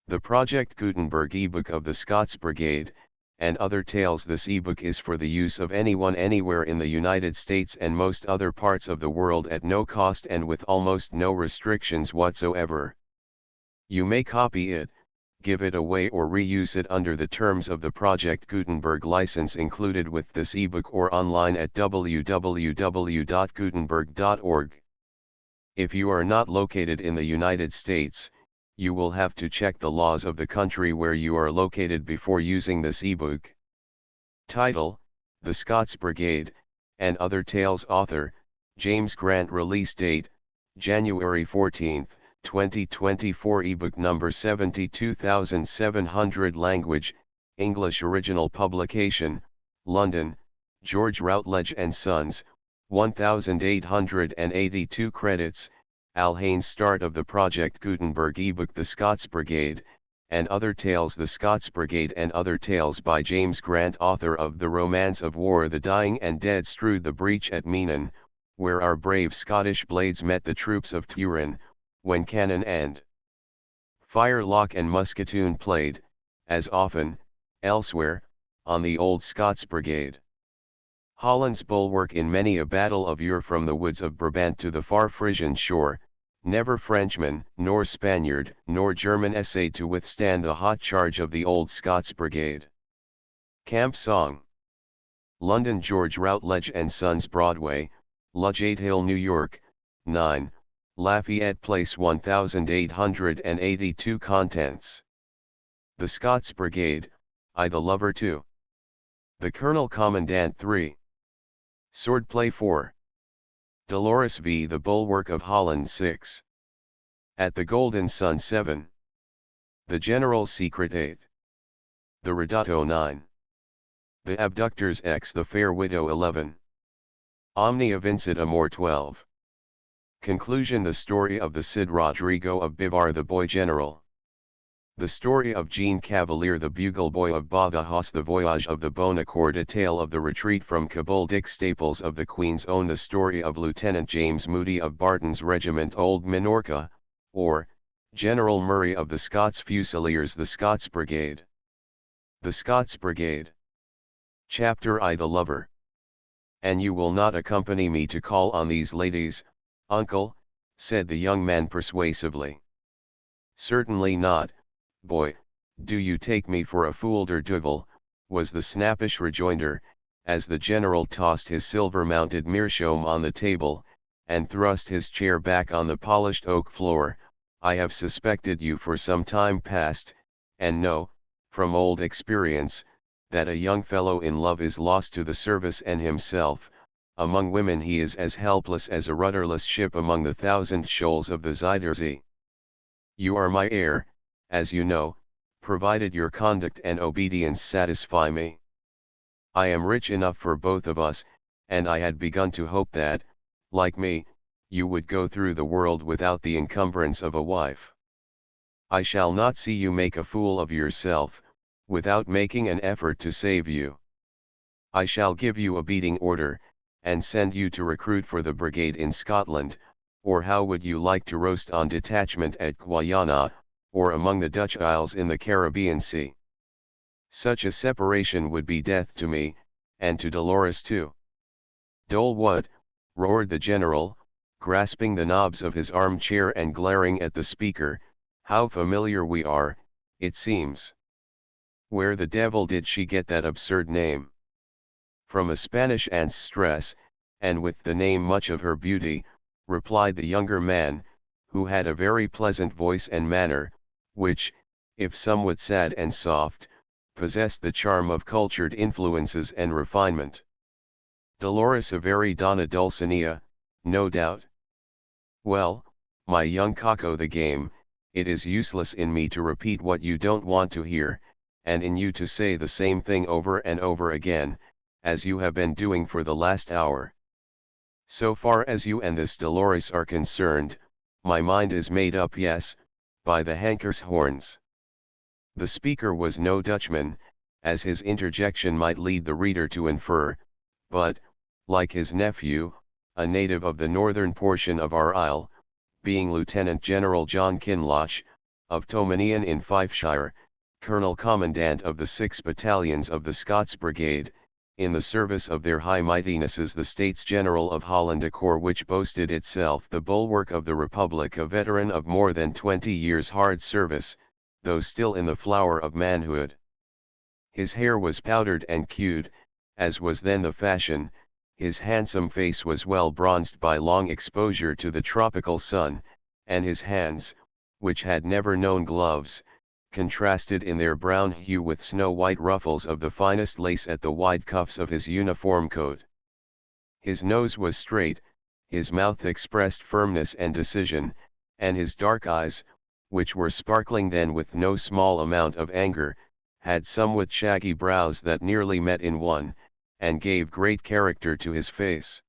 The Project Gutenberg ebook of the Scots Brigade, and other tales. This ebook is for the use of anyone anywhere in the United States and most other parts of the world at no cost and with almost no restrictions whatsoever. You may copy it, give it away or reuse it under the terms of the Project Gutenberg license included with this ebook or online at www.gutenberg.org. If you are not located in the United States, you will have to check the laws of the country where you are located before using this ebook. Title: The Scots Brigade, and Other Tales. Author: James Grant. Release date: January 14, 2024. Ebook number 72700. Language: English. Original publication: London, George Routledge and Sons, 1882. Credits: Al Haynes. Start of the Project Gutenberg ebook The Scots Brigade, and Other Tales. The Scots Brigade and Other Tales by James Grant, author of The Romance of War. The dying and dead strewed the breach at Menin, where our brave Scottish blades met the troops of Turin, when cannon and firelock and musketoon played, as often, elsewhere, on the old Scots Brigade. Holland's bulwark in many a battle of yore, from the woods of Brabant to the far Frisian shore, never Frenchman, nor Spaniard, nor German essayed to withstand the hot charge of the old Scots Brigade. Camp Song. London: George Routledge and Sons, Broadway, Ludgate Hill, New York, 9, Lafayette Place, 1882. Contents: The Scots Brigade, I the Lover 2. The Colonel Commandant 3. Swordplay 4. Dolores v. The Bulwark of Holland 6. At the Golden Sun 7. The General's Secret 8. The Ridotto 9. The Abductors X the Fair Widow 11. Omnia Vincit Amor 12. Conclusion: The story of the Cid Rodrigo of Bivar, the Boy General. The story of Jean Cavalier, the Bugle Boy of Badajoz. The Voyage of the Bonaccord, a tale of the retreat from Cabul. Dick Staples of the Queen's Own. The story of Lieutenant James Moody of Barton's Regiment Old Minorca, or General Murray of the Scots Fusiliers. The Scots Brigade. The Scots Brigade. Chapter: I the Lover. And you will not accompany me to call on these ladies, uncle? Said the young man persuasively. Certainly not, boy. Do you take me for a fool or duvel? Was the snappish rejoinder, as the general tossed his silver-mounted meerschaum on the table, and thrust his chair back on the polished oak floor. I have suspected you for some time past, and know, from old experience, that a young fellow in love is lost to the service and himself. Among women he is as helpless as a rudderless ship among the thousand shoals of the Zuiderzee. You are my heir, as you know, provided your conduct and obedience satisfy me. I am rich enough for both of us, and I had begun to hope that, like me, you would go through the world without the encumbrance of a wife. I shall not see you make a fool of yourself, without making an effort to save you. I shall give you a beating order, and send you to recruit for the brigade in Scotland, or how would you like to roast on detachment at Guiana, or among the Dutch Isles in the Caribbean Sea? Such a separation would be death to me, and to Dolores too. Dole what? Roared the general, grasping the knobs of his armchair and glaring at the speaker. How familiar we are, it seems. Where the devil did she get that absurd name? From a Spanish aunt's stress, and with the name much of her beauty, replied the younger man, who had a very pleasant voice and manner, which, if somewhat sad and soft, possessed the charm of cultured influences and refinement. Dolores, a very donna Dulcinea, no doubt. Well, my young Caco, the game, it is useless in me to repeat what you don't want to hear, and in you to say the same thing over and over again, as you have been doing for the last hour. So far as you and this Dolores are concerned, my mind is made up, yes, by the hanker's horns. The speaker was no Dutchman, as his interjection might lead the reader to infer, but, like his nephew, a native of the northern portion of our isle, being Lieutenant General John Kinloch, of Tomanian in Fifeshire, Colonel Commandant of the 6 battalions of the Scots Brigade, in the service of their High Mightinesses the States General of Holland, a corps which boasted itself the bulwark of the Republic, a veteran of more than 20 years' hard service, though still in the flower of manhood. His hair was powdered and queued, as was then the fashion, his handsome face was well bronzed by long exposure to the tropical sun, and his hands, which had never known gloves, contrasted in their brown hue with snow-white ruffles of the finest lace at the wide cuffs of his uniform coat. His nose was straight, his mouth expressed firmness and decision, and his dark eyes, which were sparkling then with no small amount of anger, had somewhat shaggy brows that nearly met in one, and gave great character to his face.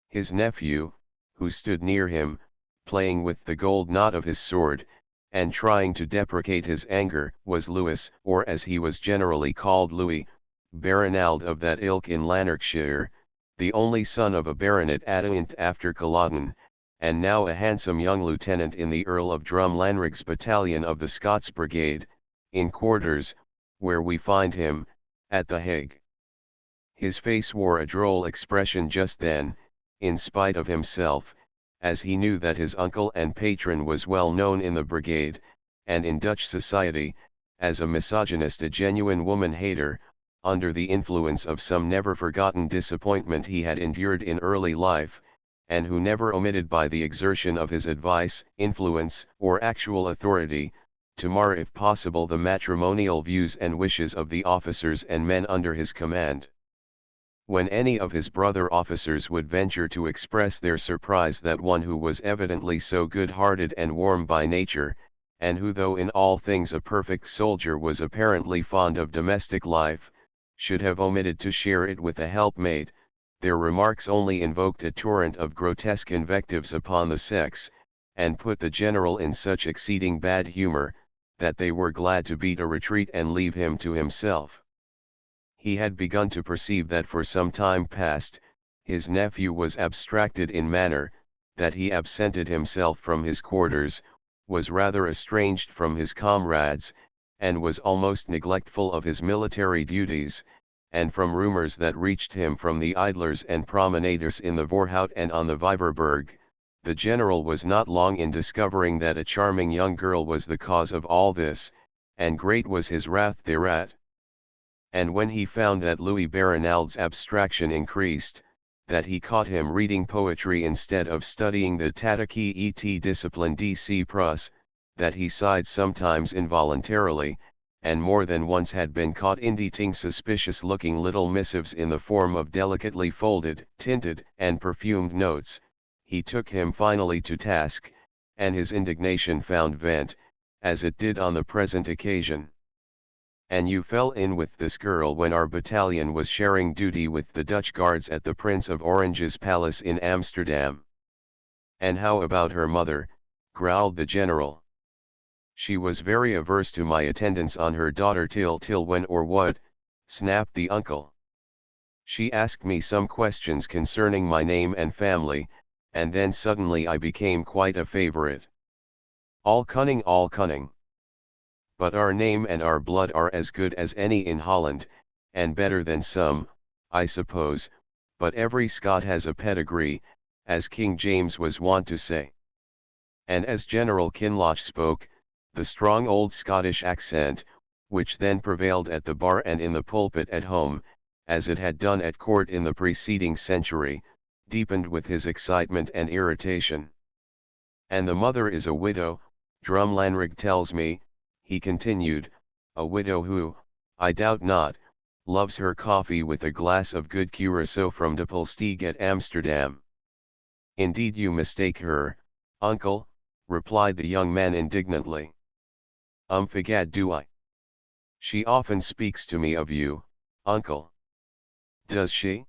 His nephew, who stood near him, playing with the gold knot of his sword, and trying to deprecate his anger, was Lewis, or as he was generally called Louis, Baronald of that ilk in Lanarkshire, the only son of a baronet adherent after Culloden, and now a handsome young lieutenant in the Earl of Drumlanrig's battalion of the Scots Brigade, in quarters, where we find him, at the Hague. His face wore a droll expression just then, in spite of himself, as he knew that his uncle and patron was well known in the brigade, and in Dutch society, as a misogynist, a genuine woman-hater, under the influence of some never-forgotten disappointment he had endured in early life, and who never omitted by the exertion of his advice, influence, or actual authority, to mar if possible the matrimonial views and wishes of the officers and men under his command. When any of his brother officers would venture to express their surprise that one who was evidently so good-hearted and warm by nature, and who though in all things a perfect soldier was apparently fond of domestic life, should have omitted to share it with a helpmate, their remarks only invoked a torrent of grotesque invectives upon the sex, and put the general in such exceeding bad humor, that they were glad to beat a retreat and leave him to himself. He had begun to perceive that for some time past, his nephew was abstracted in manner, that he absented himself from his quarters, was rather estranged from his comrades, and was almost neglectful of his military duties, and from rumors that reached him from the idlers and promenaders in the Voorhout and on the Vijverberg, the general was not long in discovering that a charming young girl was the cause of all this, and great was his wrath thereat. And when he found that Louis Baronald's abstraction increased, that he caught him reading poetry instead of studying the Tataki et discipline DC Prus, that he sighed sometimes involuntarily, and more than once had been caught inditing suspicious-looking little missives in the form of delicately folded, tinted, and perfumed notes, he took him finally to task, and his indignation found vent, as it did on the present occasion. "And you fell in with this girl when our battalion was sharing duty with the Dutch guards at the Prince of Orange's palace in Amsterdam." "And how about her mother?" growled the general. "She was very averse to my attendance on her daughter till when or what?" snapped the uncle. "She asked me some questions concerning my name and family, and then suddenly I became quite a favorite. All cunning, all cunning. But our name and our blood are as good as any in Holland, and better than some, I suppose, but every Scot has a pedigree, as King James was wont to say." And as General Kinloch spoke, the strong old Scottish accent, which then prevailed at the bar and in the pulpit at home, as it had done at court in the preceding century, deepened with his excitement and irritation. "And the mother is a widow, Drumlanrig tells me," he continued, "a widow who, I doubt not, loves her coffee with a glass of good curaçao from de Pulsteeg at Amsterdam." "Indeed you mistake her, uncle," replied the young man indignantly. "Fegad do I. She often speaks to me of you, uncle." "Does she?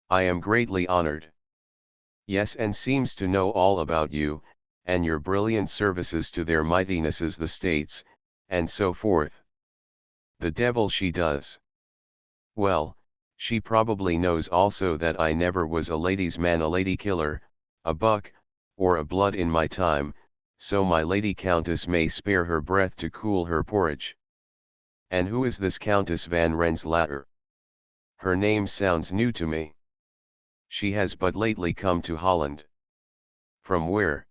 I am greatly honored." "Yes, and seems to know all about you, and your brilliant services to their mightinesses the States, and so forth." "The devil she does." "Well, she probably knows also that I never was a ladies' man, a lady killer, a buck, or a blood in my time, so my lady countess may spare her breath to cool her porridge. And who is this Countess van Rensselaer? Her name sounds new to me. She has but lately come to Holland. From where?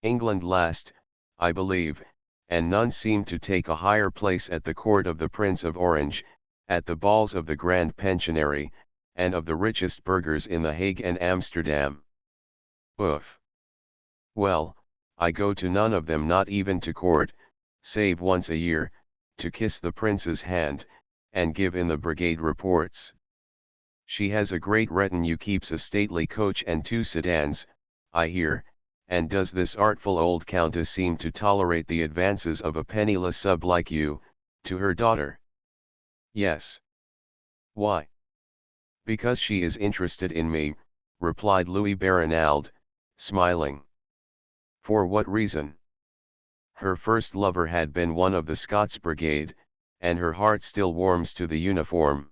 England last, I believe, and none seem to take a higher place at the court of the Prince of Orange, at the balls of the Grand Pensionary, and of the richest burghers in The Hague and Amsterdam. Oof. Well, I go to none of them, not even to court, save once a year, to kiss the prince's hand, and give in the brigade reports. She has a great retinue, keeps a stately coach and 2 sedans, I hear, and does this artful old countess seem to tolerate the advances of a penniless sub like you, to her daughter? Yes. Why? Because she is interested in me, replied Louis Barinald, smiling. For what reason? Her first lover had been one of the Scots Brigade, and her heart still warms to the uniform.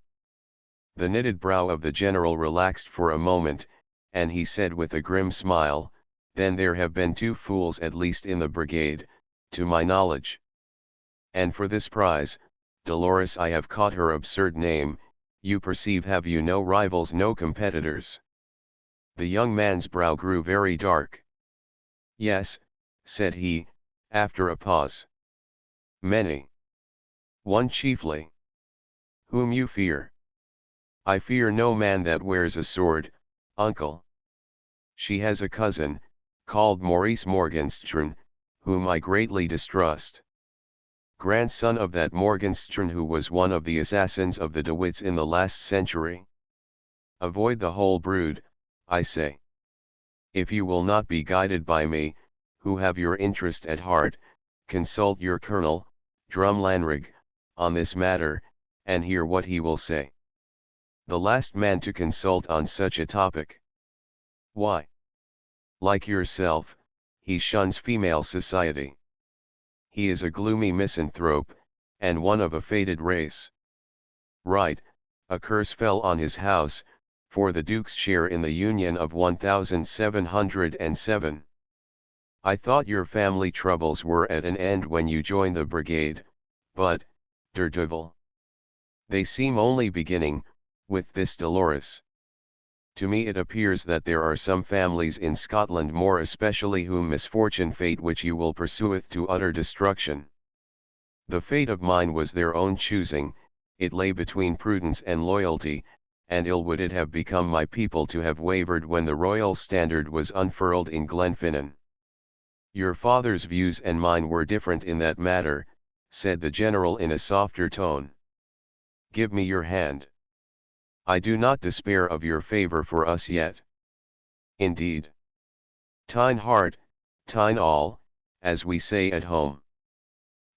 The knitted brow of the general relaxed for a moment, and he said with a grim smile, then there have been 2 fools at least in the brigade, to my knowledge. And for this prize, Dolores, I have caught her absurd name, you perceive, have you no rivals, no competitors? The young man's brow grew very dark. Yes, said he, after a pause. Many. One chiefly. Whom you fear? I fear no man that wears a sword, uncle. She has a cousin, called Maurice Morgenstern, whom I greatly distrust. Grandson of that Morgenstern who was one of the assassins of the De Witts in the last century. Avoid the whole brood, I say. If you will not be guided by me, who have your interest at heart, consult your colonel, Drumlanrig, on this matter, and hear what he will say. The last man to consult on such a topic. Why? Like yourself, he shuns female society. He is a gloomy misanthrope, and one of a fated race. Right, a curse fell on his house, for the Duke's share in the Union of 1707. I thought your family troubles were at an end when you joined the brigade, but, der Duvel. They seem only beginning, with this Dolores. To me it appears that there are some families in Scotland more especially whom misfortune fate which you will pursueth to utter destruction. The fate of mine was their own choosing, it lay between prudence and loyalty, and ill would it have become my people to have wavered when the royal standard was unfurled in Glenfinnan. Your father's views and mine were different in that matter, said the general in a softer tone. Give me your hand. I do not despair of your favor for us yet. Indeed. Tine heart, tine all, as we say at home.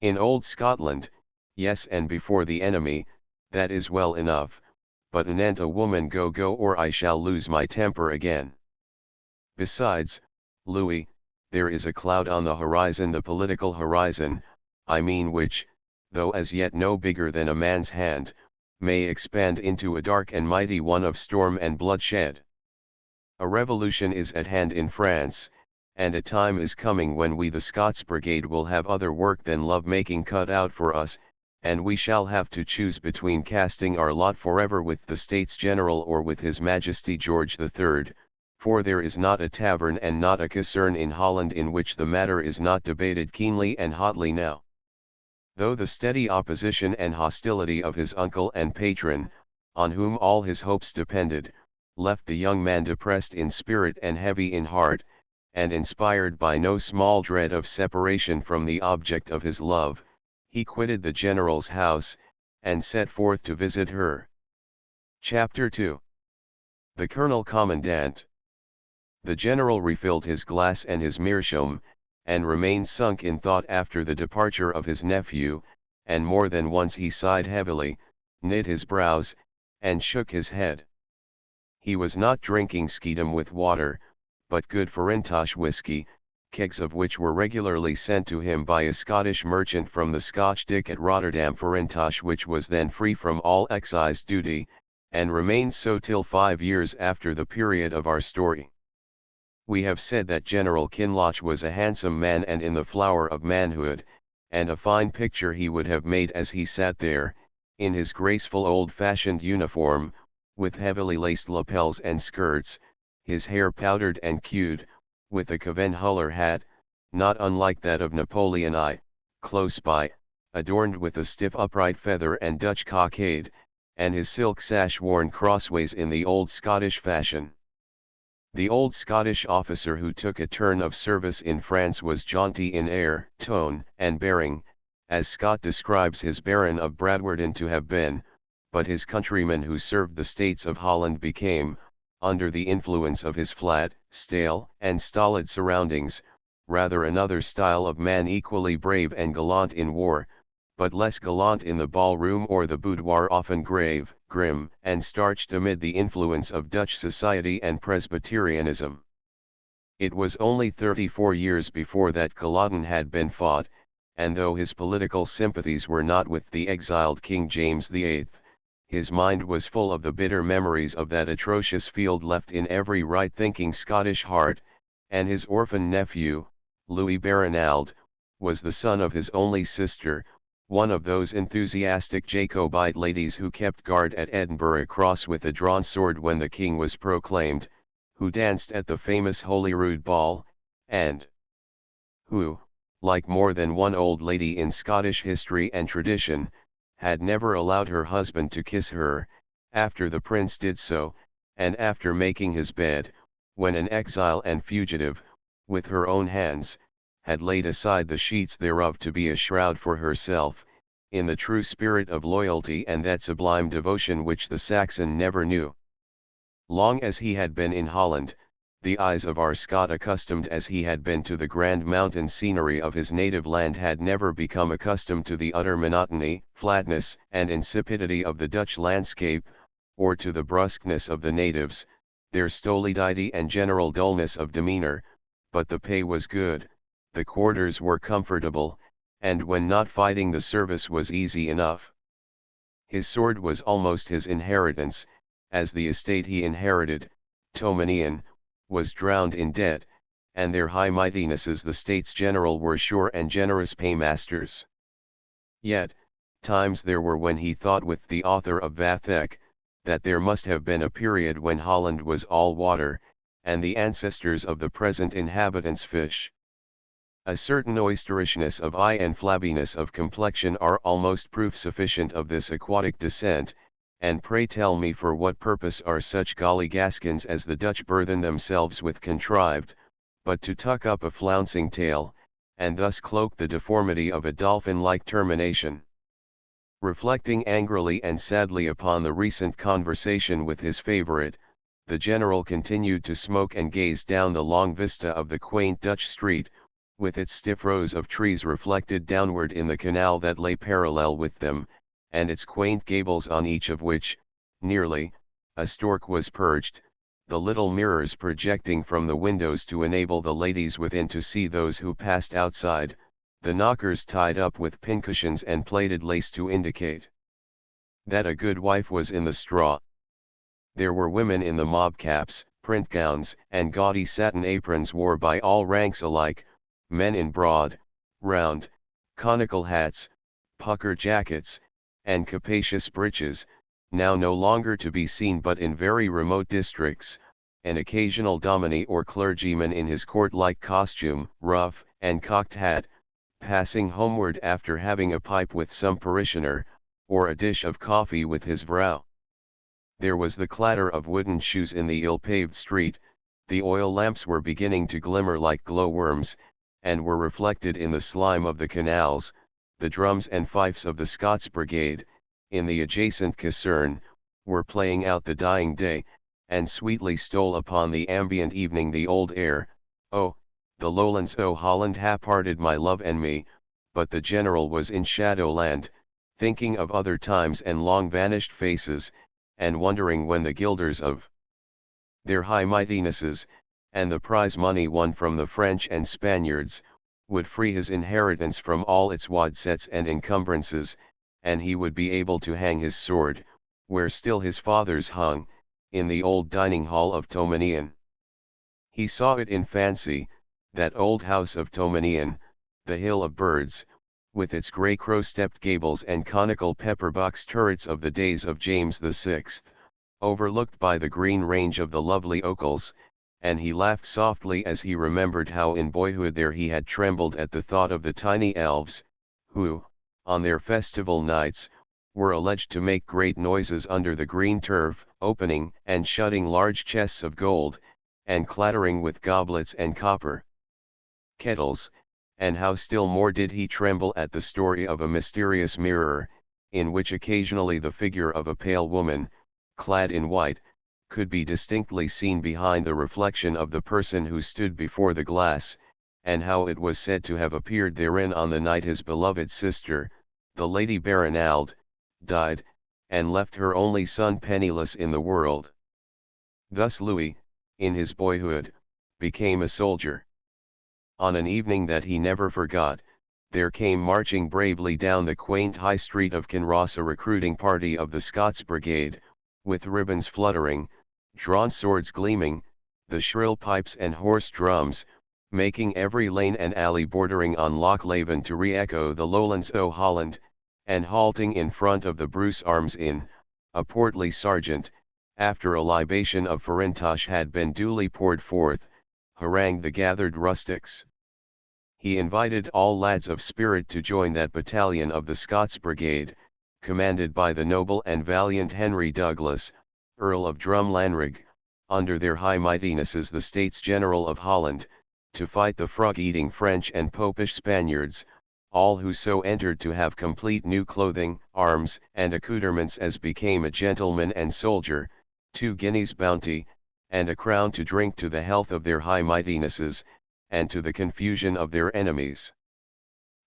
In old Scotland, yes, and before the enemy, that is well enough, but anent a woman go or I shall lose my temper again. Besides, Louis, there is a cloud on the horizon, the political horizon, I mean, which, though as yet no bigger than a man's hand, may expand into a dark and mighty one of storm and bloodshed. A revolution is at hand in France, and a time is coming when we the Scots Brigade will have other work than love-making cut out for us, and we shall have to choose between casting our lot forever with the States General or with His Majesty George III, for there is not a tavern and not a caserne in Holland in which the matter is not debated keenly and hotly now. Though the steady opposition and hostility of his uncle and patron, on whom all his hopes depended, left the young man depressed in spirit and heavy in heart, and inspired by no small dread of separation from the object of his love, he quitted the general's house, and set forth to visit her. Chapter 2. The Colonel Commandant. The general refilled his glass and his meerschaum, and remained sunk in thought after the departure of his nephew, and more than once he sighed heavily, knit his brows, and shook his head. He was not drinking Skeedam with water, but good Farintosh whisky, kegs of which were regularly sent to him by a Scottish merchant from the Scotch Dick at Rotterdam, Farintosh which was then free from all excise duty, and remained so till 5 years after the period of our story. We have said that General Kinloch was a handsome man and in the flower of manhood, and a fine picture he would have made as he sat there, in his graceful old-fashioned uniform, with heavily laced lapels and skirts, his hair powdered and queued, with a Kvenhuller hat, not unlike that of Napoleon I, close by, adorned with a stiff upright feather and Dutch cockade, and his silk sash worn crossways in the old Scottish fashion. The old Scottish officer who took a turn of service in France was jaunty in air, tone, and bearing, as Scott describes his Baron of Bradwardine to have been, but his countryman who served the States of Holland became, under the influence of his flat, stale, and stolid surroundings, rather another style of man equally brave and gallant in war, but less gallant in the ballroom or the boudoir, often grave, grim, and starched amid the influence of Dutch society and Presbyterianism. It was only 34 years before that Culloden had been fought, and though his political sympathies were not with the exiled King James VIII, his mind was full of the bitter memories of that atrocious field left in every right-thinking Scottish heart, and his orphan nephew, Louis Barinald, was the son of his only sister, one of those enthusiastic Jacobite ladies who kept guard at Edinburgh Cross with a drawn sword when the king was proclaimed, who danced at the famous Holyrood Ball, and who, like more than one old lady in Scottish history and tradition, had never allowed her husband to kiss her, after the prince did so, and after making his bed, when an exile and fugitive, with her own hands, had laid aside the sheets thereof to be a shroud for herself, in the true spirit of loyalty and that sublime devotion which the Saxon never knew. Long as he had been in Holland, the eyes of our Scot, accustomed as he had been to the grand mountain scenery of his native land, had never become accustomed to the utter monotony, flatness, and insipidity of the Dutch landscape, or to the brusqueness of the natives, their stolidity and general dullness of demeanor, but the pay was good, the quarters were comfortable, and when not fighting the service was easy enough. His sword was almost his inheritance, as the estate he inherited, Tomanian, was drowned in debt, and their high mightinesses the States General were sure and generous paymasters. Yet, times there were when he thought with the author of Vathek, that there must have been a period when Holland was all water, and the ancestors of the present inhabitants fish. A certain oysterishness of eye and flabbiness of complexion are almost proof sufficient of this aquatic descent, and pray tell me for what purpose are such gollygaskins as the Dutch burthen themselves with contrived, but to tuck up a flouncing tail, and thus cloak the deformity of a dolphin-like termination. Reflecting angrily and sadly upon the recent conversation with his favourite, the general continued to smoke and gaze down the long vista of the quaint Dutch street, with its stiff rows of trees reflected downward in the canal that lay parallel with them, and its quaint gables on each of which, nearly, a stork was perched, the little mirrors projecting from the windows to enable the ladies within to see those who passed outside, the knockers tied up with pincushions and plaited lace to indicate that a good wife was in the straw. There were women in the mob caps, print gowns, and gaudy satin aprons worn by all ranks alike, men in broad, round, conical hats, pucker jackets, and capacious breeches, now no longer to be seen but in very remote districts, an occasional dominie or clergyman in his court-like costume, ruff, and cocked hat, passing homeward after having a pipe with some parishioner, or a dish of coffee with his vrow. There was the clatter of wooden shoes in the ill-paved street, the oil lamps were beginning to glimmer like glow-worms, and were reflected in the slime of the canals, the drums and fifes of the Scots Brigade, in the adjacent caserne, were playing out the dying day, and sweetly stole upon the ambient evening the old air, "Oh, the lowlands o' Holland ha parted my love and me," but the general was in Shadowland, thinking of other times and long-vanished faces, and wondering when the guilders of their high mightinesses, and the prize money won from the French and Spaniards, would free his inheritance from all its wadsets and encumbrances, and he would be able to hang his sword, where still his father's hung, in the old dining hall of Tomanian. He saw it in fancy, that old house of Tomanian, the Hill of Birds, with its grey crow-stepped gables and conical pepper-box turrets of the days of James VI, overlooked by the green range of the lovely Ochils, and he laughed softly as he remembered how in boyhood there he had trembled at the thought of the tiny elves, who, on their festival nights, were alleged to make great noises under the green turf, opening and shutting large chests of gold, and clattering with goblets and copper kettles, and how still more did he tremble at the story of a mysterious mirror, in which occasionally the figure of a pale woman, clad in white, could be distinctly seen behind the reflection of the person who stood before the glass, and how it was said to have appeared therein on the night his beloved sister, the Lady Barinald, died, and left her only son penniless in the world. Thus Louis, in his boyhood, became a soldier. On an evening that he never forgot, there came marching bravely down the quaint high street of Kinross a recruiting party of the Scots Brigade, with ribbons fluttering, drawn swords gleaming, the shrill pipes and hoarse drums, making every lane and alley bordering on Loch Leven to re-echo the lowlands o' Holland, and halting in front of the Bruce Arms Inn, a portly sergeant, after a libation of Farintosh had been duly poured forth, harangued the gathered rustics. He invited all lads of spirit to join that battalion of the Scots Brigade, commanded by the noble and valiant Henry Douglas, Earl of Drumlanrig, under their high mightinesses the States General of Holland, to fight the frog-eating French and Popish Spaniards, all who so entered to have complete new clothing, arms, and accoutrements as became a gentleman and soldier, 2 guineas bounty, and a crown to drink to the health of their high mightinesses, and to the confusion of their enemies.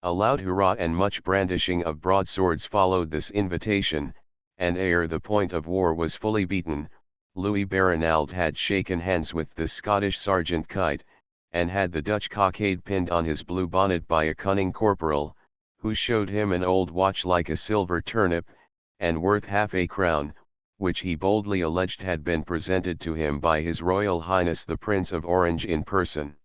A loud hurrah and much brandishing of broadswords followed this invitation, and ere the point of war was fully beaten, Louis Barinald had shaken hands with the Scottish Sergeant Kite, and had the Dutch cockade pinned on his blue bonnet by a cunning corporal, who showed him an old watch like a silver turnip, and worth half a crown, which he boldly alleged had been presented to him by His Royal Highness the Prince of Orange in person.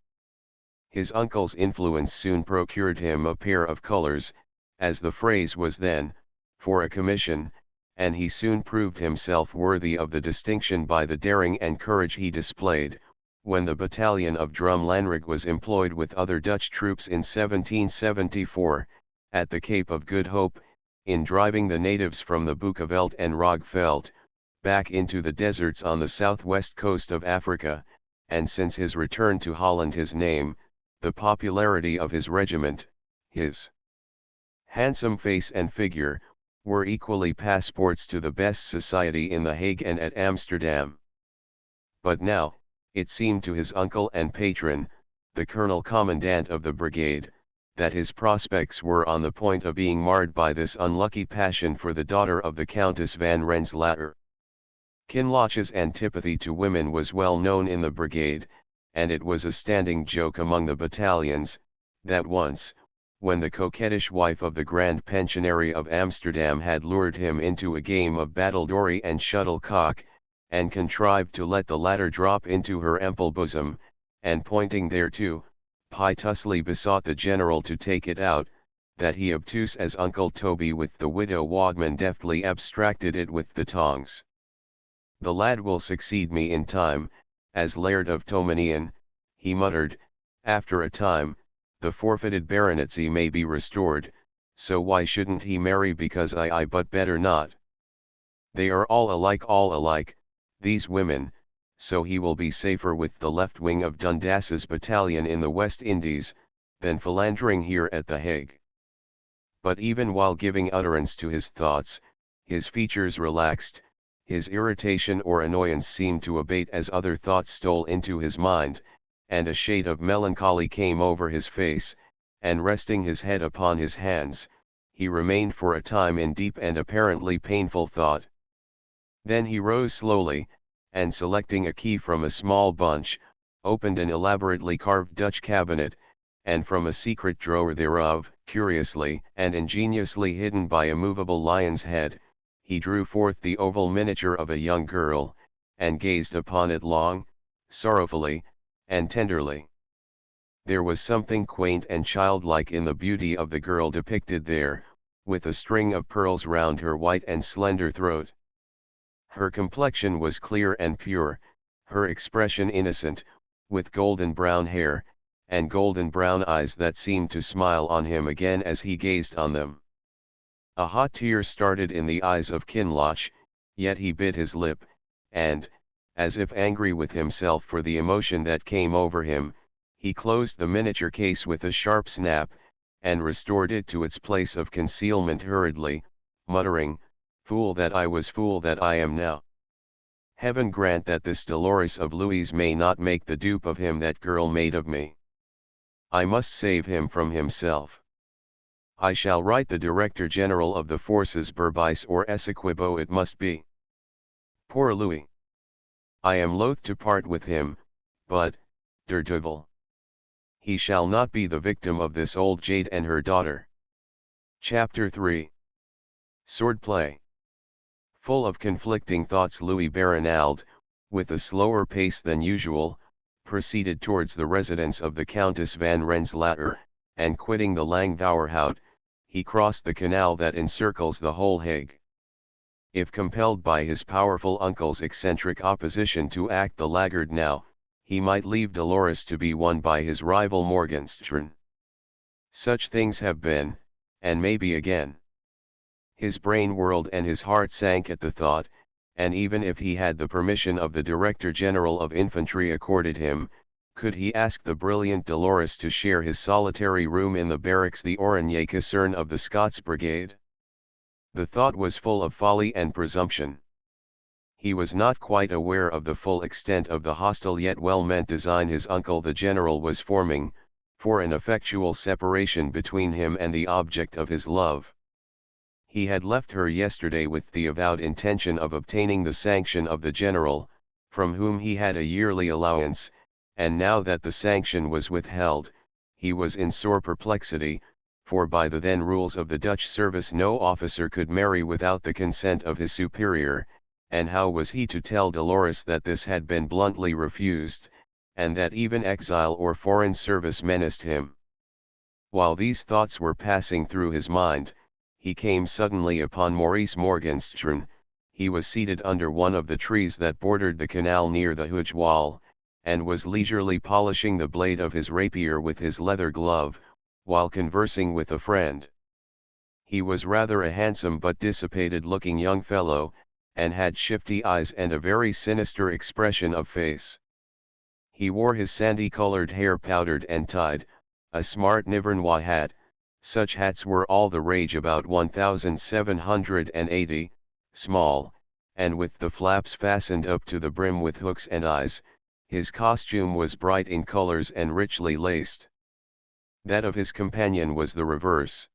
His uncle's influence soon procured him a pair of colours, as the phrase was then, for a commission, and he soon proved himself worthy of the distinction by the daring and courage he displayed, when the battalion of Drumlanrig was employed with other Dutch troops in 1774, at the Cape of Good Hope, in driving the natives from the Boekeveld and Rogveld, back into the deserts on the southwest coast of Africa, and since his return to Holland his name, the popularity of his regiment, his handsome face and figure, were equally passports to the best society in The Hague and at Amsterdam. But now, it seemed to his uncle and patron, the Colonel Commandant of the brigade, that his prospects were on the point of being marred by this unlucky passion for the daughter of the Countess van Rensselaer. Kinloch's antipathy to women was well known in the brigade, and it was a standing joke among the battalions, that once, when the coquettish wife of the Grand Pensionary of Amsterdam had lured him into a game of battledore and shuttlecock, and contrived to let the latter drop into her ample bosom, and pointing thereto, piteously besought the general to take it out, that he obtuse as Uncle Toby with the widow Wadman deftly abstracted it with the tongs. "The lad will succeed me in time, as Laird of Tomanian," he muttered. "After a time, the forfeited baronetcy may be restored, so why shouldn't he marry because I but better not? They are all alike, these women, so he will be safer with the left wing of Dundas's battalion in the West Indies, than philandering here at the Hague." But even while giving utterance to his thoughts, his features relaxed, his irritation or annoyance seemed to abate as other thoughts stole into his mind, and a shade of melancholy came over his face, and resting his head upon his hands, he remained for a time in deep and apparently painful thought. Then he rose slowly, and selecting a key from a small bunch, opened an elaborately carved Dutch cabinet, and from a secret drawer thereof, curiously and ingeniously hidden by a movable lion's head, he drew forth the oval miniature of a young girl, and gazed upon it long, sorrowfully, and tenderly. There was something quaint and childlike in the beauty of the girl depicted there, with a string of pearls round her white and slender throat. Her complexion was clear and pure, her expression innocent, with golden brown hair, and golden brown eyes that seemed to smile on him again as he gazed on them. A hot tear started in the eyes of Kinloch, yet he bit his lip, and, as if angry with himself for the emotion that came over him, he closed the miniature case with a sharp snap, and restored it to its place of concealment hurriedly, muttering, "Fool that I am now. Heaven grant that this Dolores of Louis may not make the dupe of him that girl made of me. I must save him from himself. I shall write the Director General of the Forces Berbice or Essequibo it must be. Poor Louis. I am loath to part with him, but, der Duvel. He shall not be the victim of this old jade and her daughter." Chapter 3. Swordplay. Full of conflicting thoughts, Louis Barinald, with a slower pace than usual, proceeded towards the residence of the Countess van Rensselaer, and quitting the Langdauerhout, he crossed the canal that encircles the whole Hague. If compelled by his powerful uncle's eccentric opposition to act the laggard now, he might leave Dolores to be won by his rival Morgenstern. Such things have been, and may be again. His brain whirled and his heart sank at the thought, and even if he had the permission of the Director General of Infantry accorded him, could he ask the brilliant Dolores to share his solitary room in the barracks, the Oranje Caserne of the Scots Brigade? The thought was full of folly and presumption. He was not quite aware of the full extent of the hostile yet well-meant design his uncle the general was forming, for an effectual separation between him and the object of his love. He had left her yesterday with the avowed intention of obtaining the sanction of the general, from whom he had a yearly allowance, and now that the sanction was withheld, he was in sore perplexity, for by the then rules of the Dutch service no officer could marry without the consent of his superior, and how was he to tell Dolores that this had been bluntly refused, and that even exile or foreign service menaced him? While these thoughts were passing through his mind, he came suddenly upon Maurice Morgenstern. He was seated under one of the trees that bordered the canal near the Hooge wall, and was leisurely polishing the blade of his rapier with his leather glove, while conversing with a friend. He was rather a handsome but dissipated-looking young fellow, and had shifty eyes and a very sinister expression of face. He wore his sandy-colored hair powdered and tied, a smart Nivernois hat. Such hats were all the rage about 1780, small, and with the flaps fastened up to the brim with hooks and eyes. His costume was bright in colors and richly laced. That of his companion was the reverse.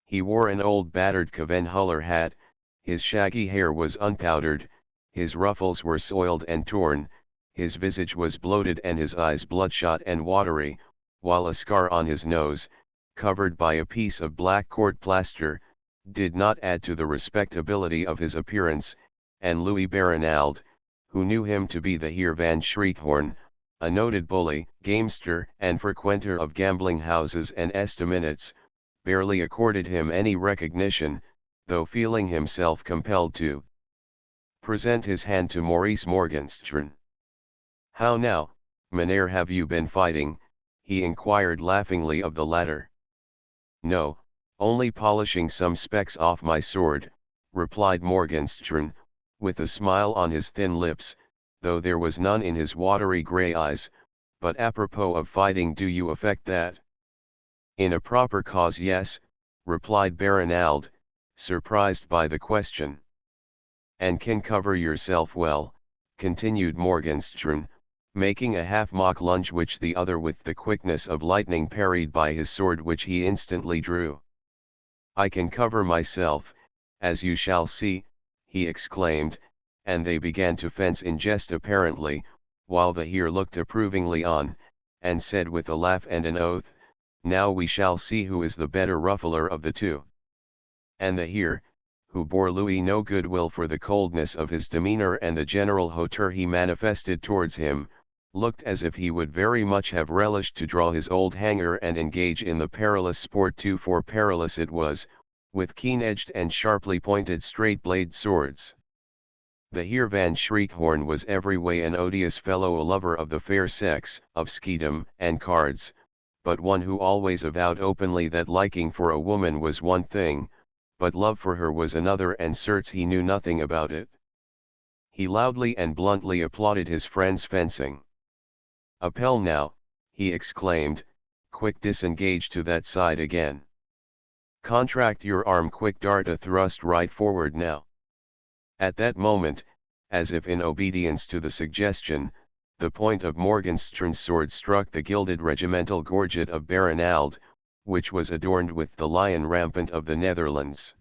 He wore an old battered Cavenhuller hat, his shaggy hair was unpowdered, his ruffles were soiled and torn, his visage was bloated and his eyes bloodshot and watery, while a scar on his nose, covered by a piece of black court plaster, did not add to the respectability of his appearance, and Louis Barinald, who knew him to be the Heer van Schriethorn, a noted bully, gamester and frequenter of gambling houses and estaminets, barely accorded him any recognition, though feeling himself compelled to present his hand to Maurice Morgenstern. "How now, Mynheer, have you been fighting?" he inquired laughingly of the latter. "No, only polishing some specks off my sword," replied Morgenstern, with a smile on his thin lips, though there was none in his watery grey eyes. "But apropos of fighting, do you affect that?" "In a proper cause, yes," replied Barinald, surprised by the question. "And can cover yourself well," continued Morgenstern, making a half-mock lunge which the other with the quickness of lightning parried by his sword, which he instantly drew. "I can cover myself, as you shall see," he exclaimed, and they began to fence in jest apparently, while the Heer looked approvingly on, and said with a laugh and an oath, "Now we shall see who is the better ruffler of the two." And the Heer, who bore Louis no goodwill for the coldness of his demeanor and the general hauteur he manifested towards him, looked as if he would very much have relished to draw his old hanger and engage in the perilous sport too, for perilous it was, with keen-edged and sharply pointed straight-blade swords. The Heer van Schriekhoorn was every way an odious fellow, a lover of the fair sex, of skeedom and cards, but one who always avowed openly that liking for a woman was one thing, but love for her was another, and certes he knew nothing about it. He loudly and bluntly applauded his friend's fencing. "Appel now," he exclaimed, "quick disengage to that side again. Contract your arm quick, dart a thrust right forward now." At that moment, as if in obedience to the suggestion, the point of Morgenstern's sword struck the gilded regimental gorget of Baronald, which was adorned with the lion rampant of the Netherlands.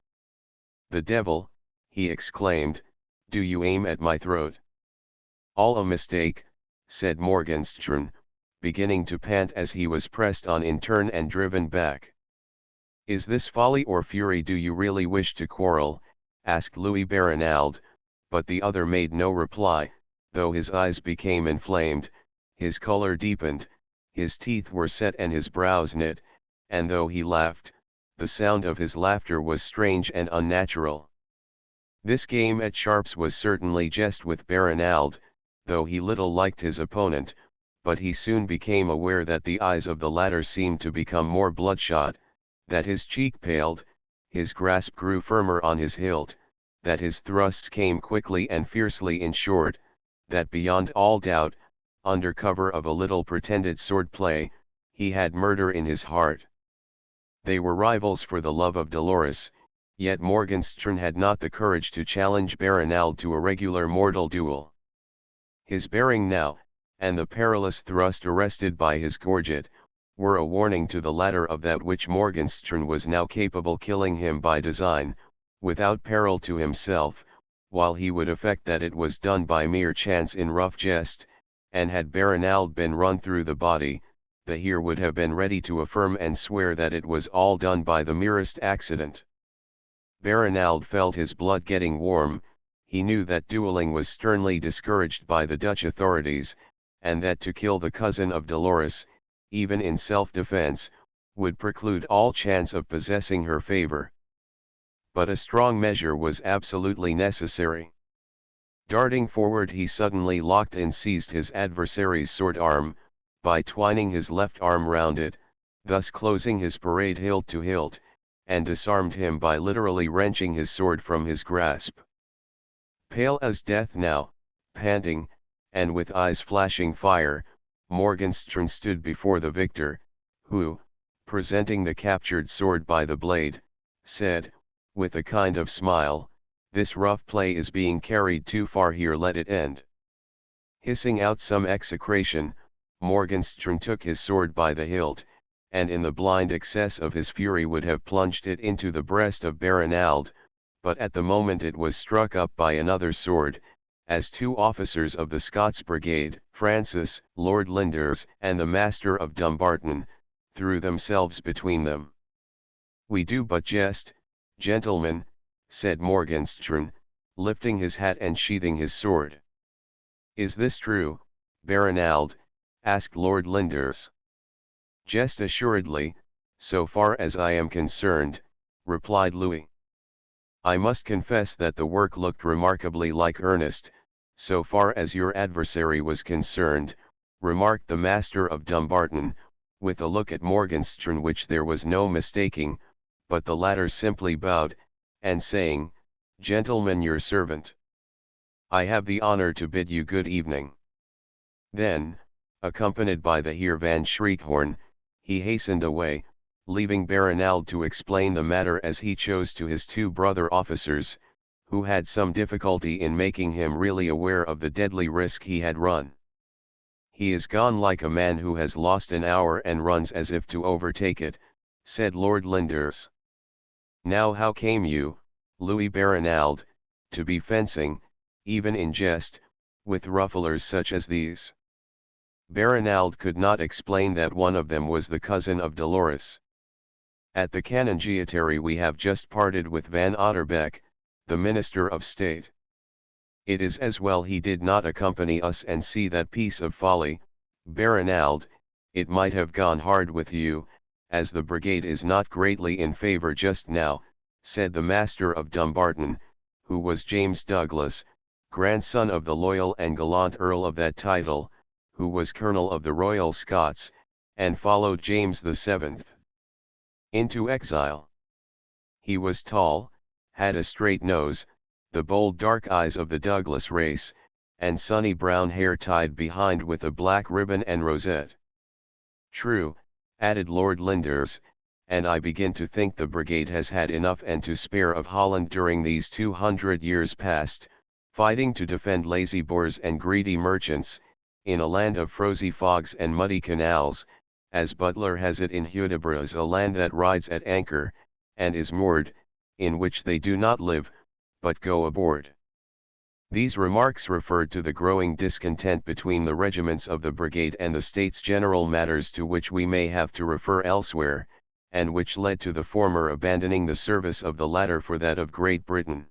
"The devil," he exclaimed, "do you aim at my throat?" "All a mistake," said Morgenstern, beginning to pant as he was pressed on in turn and driven back. "Is this folly or fury? Do you really wish to quarrel?" asked Louis Baronald, but the other made no reply, though his eyes became inflamed, his color deepened, his teeth were set and his brows knit, and though he laughed, the sound of his laughter was strange and unnatural. This game at sharps was certainly jest with Baronald, though he little liked his opponent, but he soon became aware that the eyes of the latter seemed to become more bloodshot, that his cheek paled, his grasp grew firmer on his hilt, that his thrusts came quickly and fiercely, in short, that beyond all doubt, under cover of a little pretended sword play, he had murder in his heart. They were rivals for the love of Dolores, yet Morgenstern had not the courage to challenge Baronald to a regular mortal duel. His bearing now, and the perilous thrust arrested by his gorget, were a warning to the latter of that which Morgenstern was now capable, killing him by design, without peril to himself, while he would affect that it was done by mere chance in rough jest, and had Baronald been run through the body, the Heer would have been ready to affirm and swear that it was all done by the merest accident. Baronald felt his blood getting warm. He knew that dueling was sternly discouraged by the Dutch authorities, and that to kill the cousin of Dolores, even in self-defense, would preclude all chance of possessing her favor. But a strong measure was absolutely necessary. Darting forward, he suddenly locked and seized his adversary's sword arm, by twining his left arm round it, thus closing his parade hilt to hilt, and disarmed him by literally wrenching his sword from his grasp. Pale as death now, panting, and with eyes flashing fire, Morgenstern stood before the victor, who, presenting the captured sword by the blade, said, with a kind of smile, "This rough play is being carried too far here, let it end." Hissing out some execration, Morgenstern took his sword by the hilt, and in the blind excess of his fury would have plunged it into the breast of Baronald, but at the moment it was struck up by another sword, as two officers of the Scots Brigade, Francis, Lord Linders, and the Master of Dumbarton, threw themselves between them. "We do but jest, gentlemen," said Morgenstern, lifting his hat and sheathing his sword. "Is this true, Baronald?" asked Lord Linders. "Jest assuredly, so far as I am concerned," replied Louis. "I must confess that the work looked remarkably like earnest, so far as your adversary was concerned," remarked the Master of Dumbarton, with a look at Morgenstern which there was no mistaking, but the latter simply bowed, and saying, "Gentlemen, your servant. I have the honor to bid you good evening." Then, accompanied by the Heer van Schriekhoorn, he hastened away, leaving Baronald to explain the matter as he chose to his two brother officers, who had some difficulty in making him really aware of the deadly risk he had run. "He is gone like a man who has lost an hour and runs as if to overtake it," said Lord Linders. "Now how came you, Louis Baronald, to be fencing, even in jest, with rufflers such as these?" Baronald could not explain that one of them was the cousin of Dolores. "At the Canongiatory we have just parted with Van Otterbeck, the Minister of State." it is as well he did not accompany us and see that piece of folly. Baronald, it might have gone hard with you, as the brigade is not greatly in favour just now, said the Master of Dumbarton, who was James Douglas, grandson of the loyal and gallant Earl of that title, who was Colonel of the Royal Scots, and followed James VII. Into exile. He was tall, had a straight nose, the bold dark eyes of the Douglas race, and sunny brown hair tied behind with a black ribbon and rosette. True, added Lord Linders, and I begin to think the brigade has had enough and to spare of Holland during these 200 years past, fighting to defend lazy boors and greedy merchants, in a land of frozy fogs and muddy canals, as Butler has it in Hudibras, a land that rides at anchor, and is moored, in which they do not live, but go aboard. These remarks referred to the growing discontent between the regiments of the brigade and the States General, matters to which we may have to refer elsewhere, and which led to the former abandoning the service of the latter for that of Great Britain.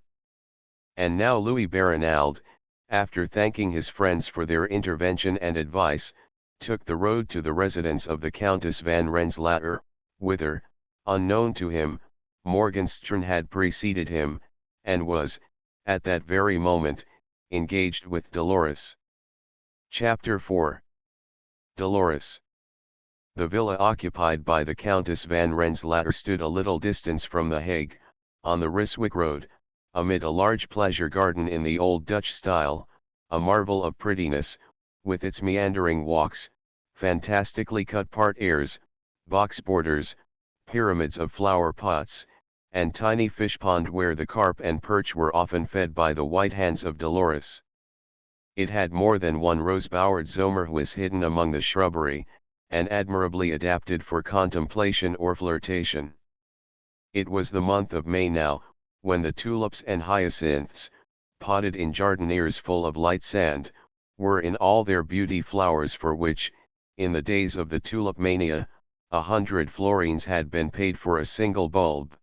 And now Louis Baronald, after thanking his friends for their intervention and advice, took the road to the residence of the Countess van Rensselaer, whither, unknown to him, Morgenstern had preceded him, and was, at that very moment, engaged with Dolores. Chapter 4. Dolores. The villa occupied by the Countess van Rensselaer stood a little distance from the Hague, on the Ryswyck road, amid a large pleasure garden in the old Dutch style, a marvel of prettiness, with its meandering walks, fantastically cut parterres, box borders, pyramids of flower pots, and tiny fish pond where the carp and perch were often fed by the white hands of Dolores. It had more than one rose-bowered zomerhuis hidden among the shrubbery, and admirably adapted for contemplation or flirtation. It was the month of May now, when the tulips and hyacinths, potted in jardinières full of light sand, were in all their beauty, flowers for which, in the days of the tulip mania, 100 florins had been paid for a single bulb.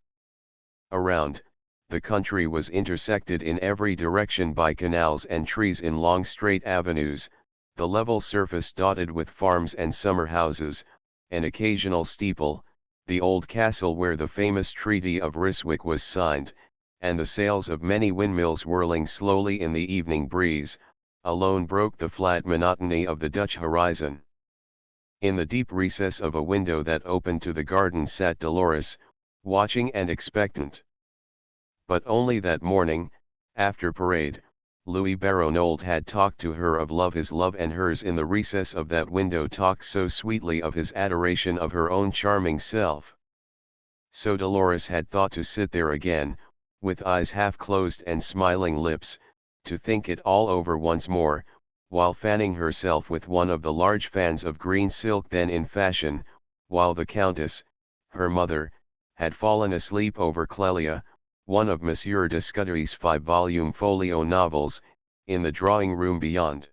Around, the country was intersected in every direction by canals and trees in long straight avenues, the level surface dotted with farms and summer houses, an occasional steeple, the old castle where the famous Treaty of Ryswyck was signed, and the sails of many windmills whirling slowly in the evening breeze, alone broke the flat monotony of the Dutch horizon. In the deep recess of a window that opened to the garden sat Dolores, watching and expectant. But only that morning, after parade, Louis Baronald had talked to her of love, his love and hers in the recess of that window, talked so sweetly of his adoration of her own charming self. So Dolores had thought to sit there again, with eyes half closed and smiling lips, to think it all over once more, while fanning herself with one of the large fans of green silk then in fashion, while the Countess, her mother, had fallen asleep over Clelia, one of Monsieur de Scudery's 5-volume folio novels, in the drawing-room beyond.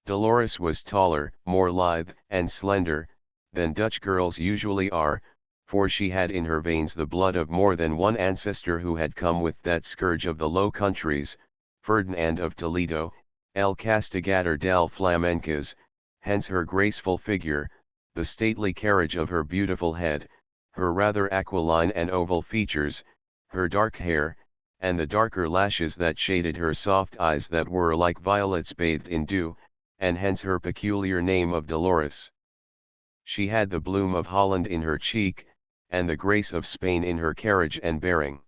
Dolores was taller, more lithe and slender, than Dutch girls usually are, for she had in her veins the blood of more than one ancestor who had come with that scourge of the Low Countries, Ferdinand of Toledo, El Castigador del Flamencas, hence her graceful figure, the stately carriage of her beautiful head, her rather aquiline and oval features, her dark hair, and the darker lashes that shaded her soft eyes that were like violets bathed in dew, and hence her peculiar name of Dolores. She had the bloom of Holland in her cheek, and the grace of Spain in her carriage and bearing.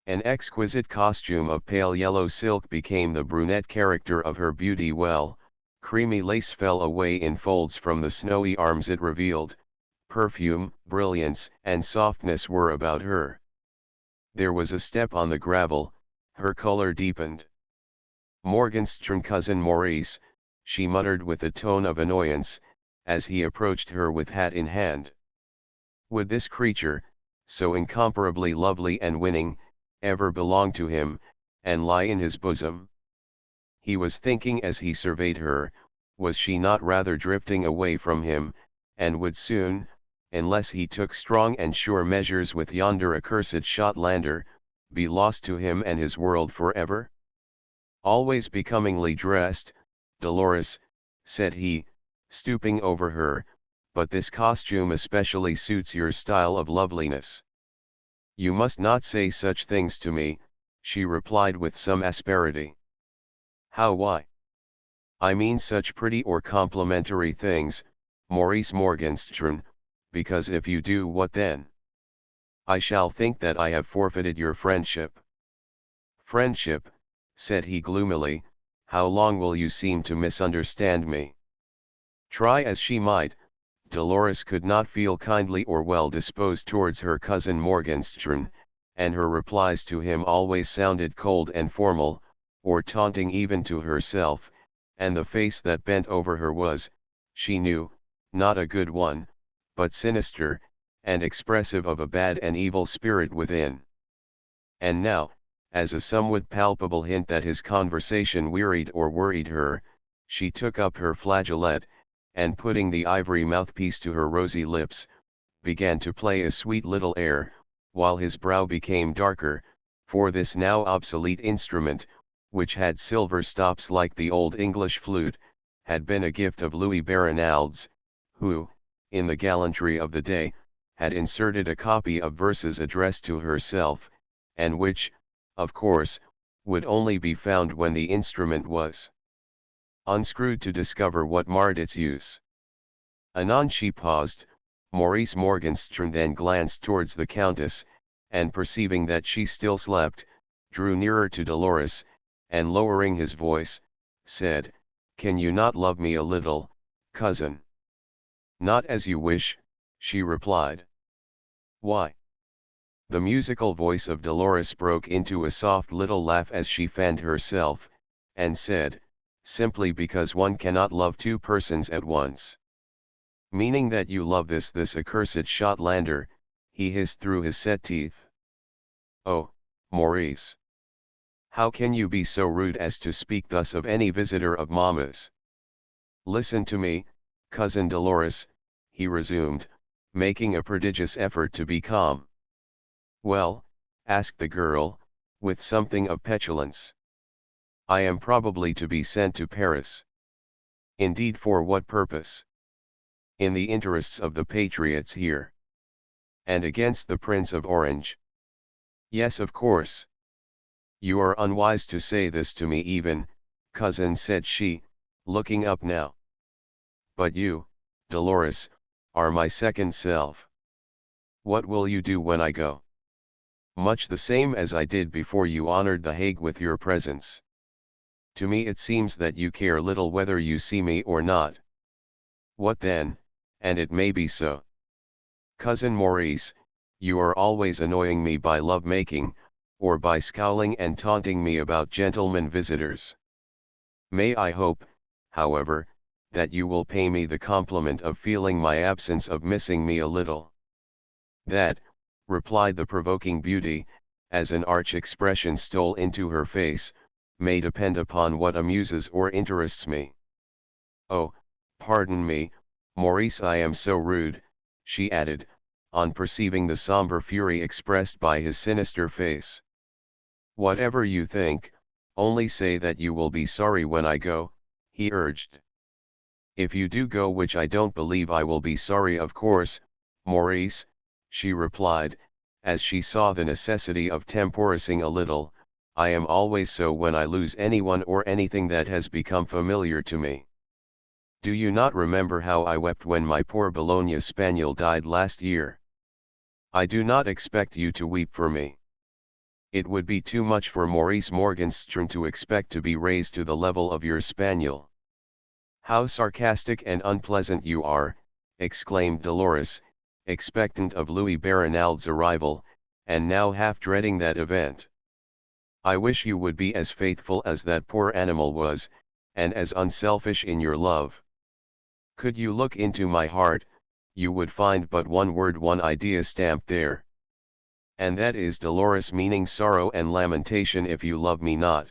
An exquisite costume of pale yellow silk became the brunette character of her beauty well, creamy lace fell away in folds from the snowy arms it revealed, perfume, brilliance, and softness were about her. There was a step on the gravel, her color deepened. Morgenstern, cousin Maurice, she muttered with a tone of annoyance, as he approached her with hat in hand. Would this creature, so incomparably lovely and winning, ever belong to him, and lie in his bosom? He was thinking as he surveyed her, was she not rather drifting away from him, and would soon, unless he took strong and sure measures with yonder accursed Shotlander, be lost to him and his world forever? Always becomingly dressed, Dolores, said he, stooping over her, but this costume especially suits your style of loveliness. You must not say such things to me, she replied with some asperity. How, why? I mean such pretty or complimentary things, Maurice Morgenstern, because if you do, what then? I shall think that I have forfeited your friendship. Friendship, said he gloomily, how long will you seem to misunderstand me? Try as she might, Dolores could not feel kindly or well disposed towards her cousin Morgenstern, and her replies to him always sounded cold and formal, or taunting even to herself, and the face that bent over her was, she knew, not a good one, but sinister, and expressive of a bad and evil spirit within. And now, as a somewhat palpable hint that his conversation wearied or worried her, she took up her flageolet, and putting the ivory mouthpiece to her rosy lips, began to play a sweet little air, while his brow became darker, for this now obsolete instrument, which had silver stops like the old English flute, had been a gift of Louis Barinald's, who, in the gallantry of the day, had inserted a copy of verses addressed to herself, and which, of course, would only be found when the instrument was unscrewed to discover what marred its use. Anon she paused, Maurice Morgenstern then glanced towards the Countess, and perceiving that she still slept, drew nearer to Dolores, and lowering his voice, said, Can you not love me a little, cousin? Not as you wish, she replied. Why? The musical voice of Dolores broke into a soft little laugh as she fanned herself, and said, Simply because one cannot love two persons at once. Meaning that you love this accursed Shotlander, he hissed through his set teeth. Oh, Maurice! How can you be so rude as to speak thus of any visitor of Mamma's? Listen to me, cousin Dolores, he resumed, making a prodigious effort to be calm. Well, asked the girl, with something of petulance. I am probably to be sent to Paris. Indeed, for what purpose? In the interests of the patriots here. And against the Prince of Orange. Yes, of course. You are unwise to say this to me even, cousin, said she, looking up now. But you, Dolores, are my second self. What will you do when I go? Much the same as I did before you honored the Hague with your presence. To me it seems that you care little whether you see me or not. What then, and it may be so. Cousin Maurice, you are always annoying me by love-making, or by scowling and taunting me about gentlemen visitors. May I hope, however, that you will pay me the compliment of feeling my absence, of missing me a little. That, replied the provoking beauty, as an arch expression stole into her face, may depend upon what amuses or interests me. Oh, pardon me, Maurice, I am so rude, she added, on perceiving the somber fury expressed by his sinister face. Whatever you think, only say that you will be sorry when I go, he urged. If you do go, which I don't believe I will be sorry, of course, Maurice, she replied, as she saw the necessity of temporising a little, I am always so when I lose anyone or anything that has become familiar to me. Do you not remember how I wept when my poor Bologna spaniel died last year? I do not expect you to weep for me. It would be too much for Maurice Morgenstern to expect to be raised to the level of your spaniel. How sarcastic and unpleasant you are, exclaimed Dolores, expectant of Louis Barinald's arrival, and now half dreading that event. I wish you would be as faithful as that poor animal was, and as unselfish in your love. Could you look into my heart, you would find but one word, one idea stamped there. And that is Dolores, meaning sorrow and lamentation if you love me not.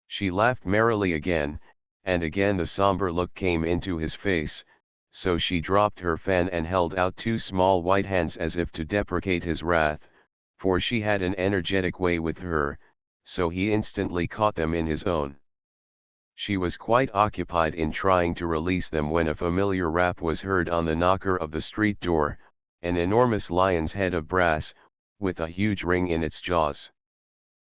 She laughed merrily again, and again the somber look came into his face, so she dropped her fan and held out two small white hands as if to deprecate his wrath, for she had an energetic way with her, so he instantly caught them in his own. She was quite occupied in trying to release them when a familiar rap was heard on the knocker of the street door, an enormous lion's head of brass, with a huge ring in its jaws.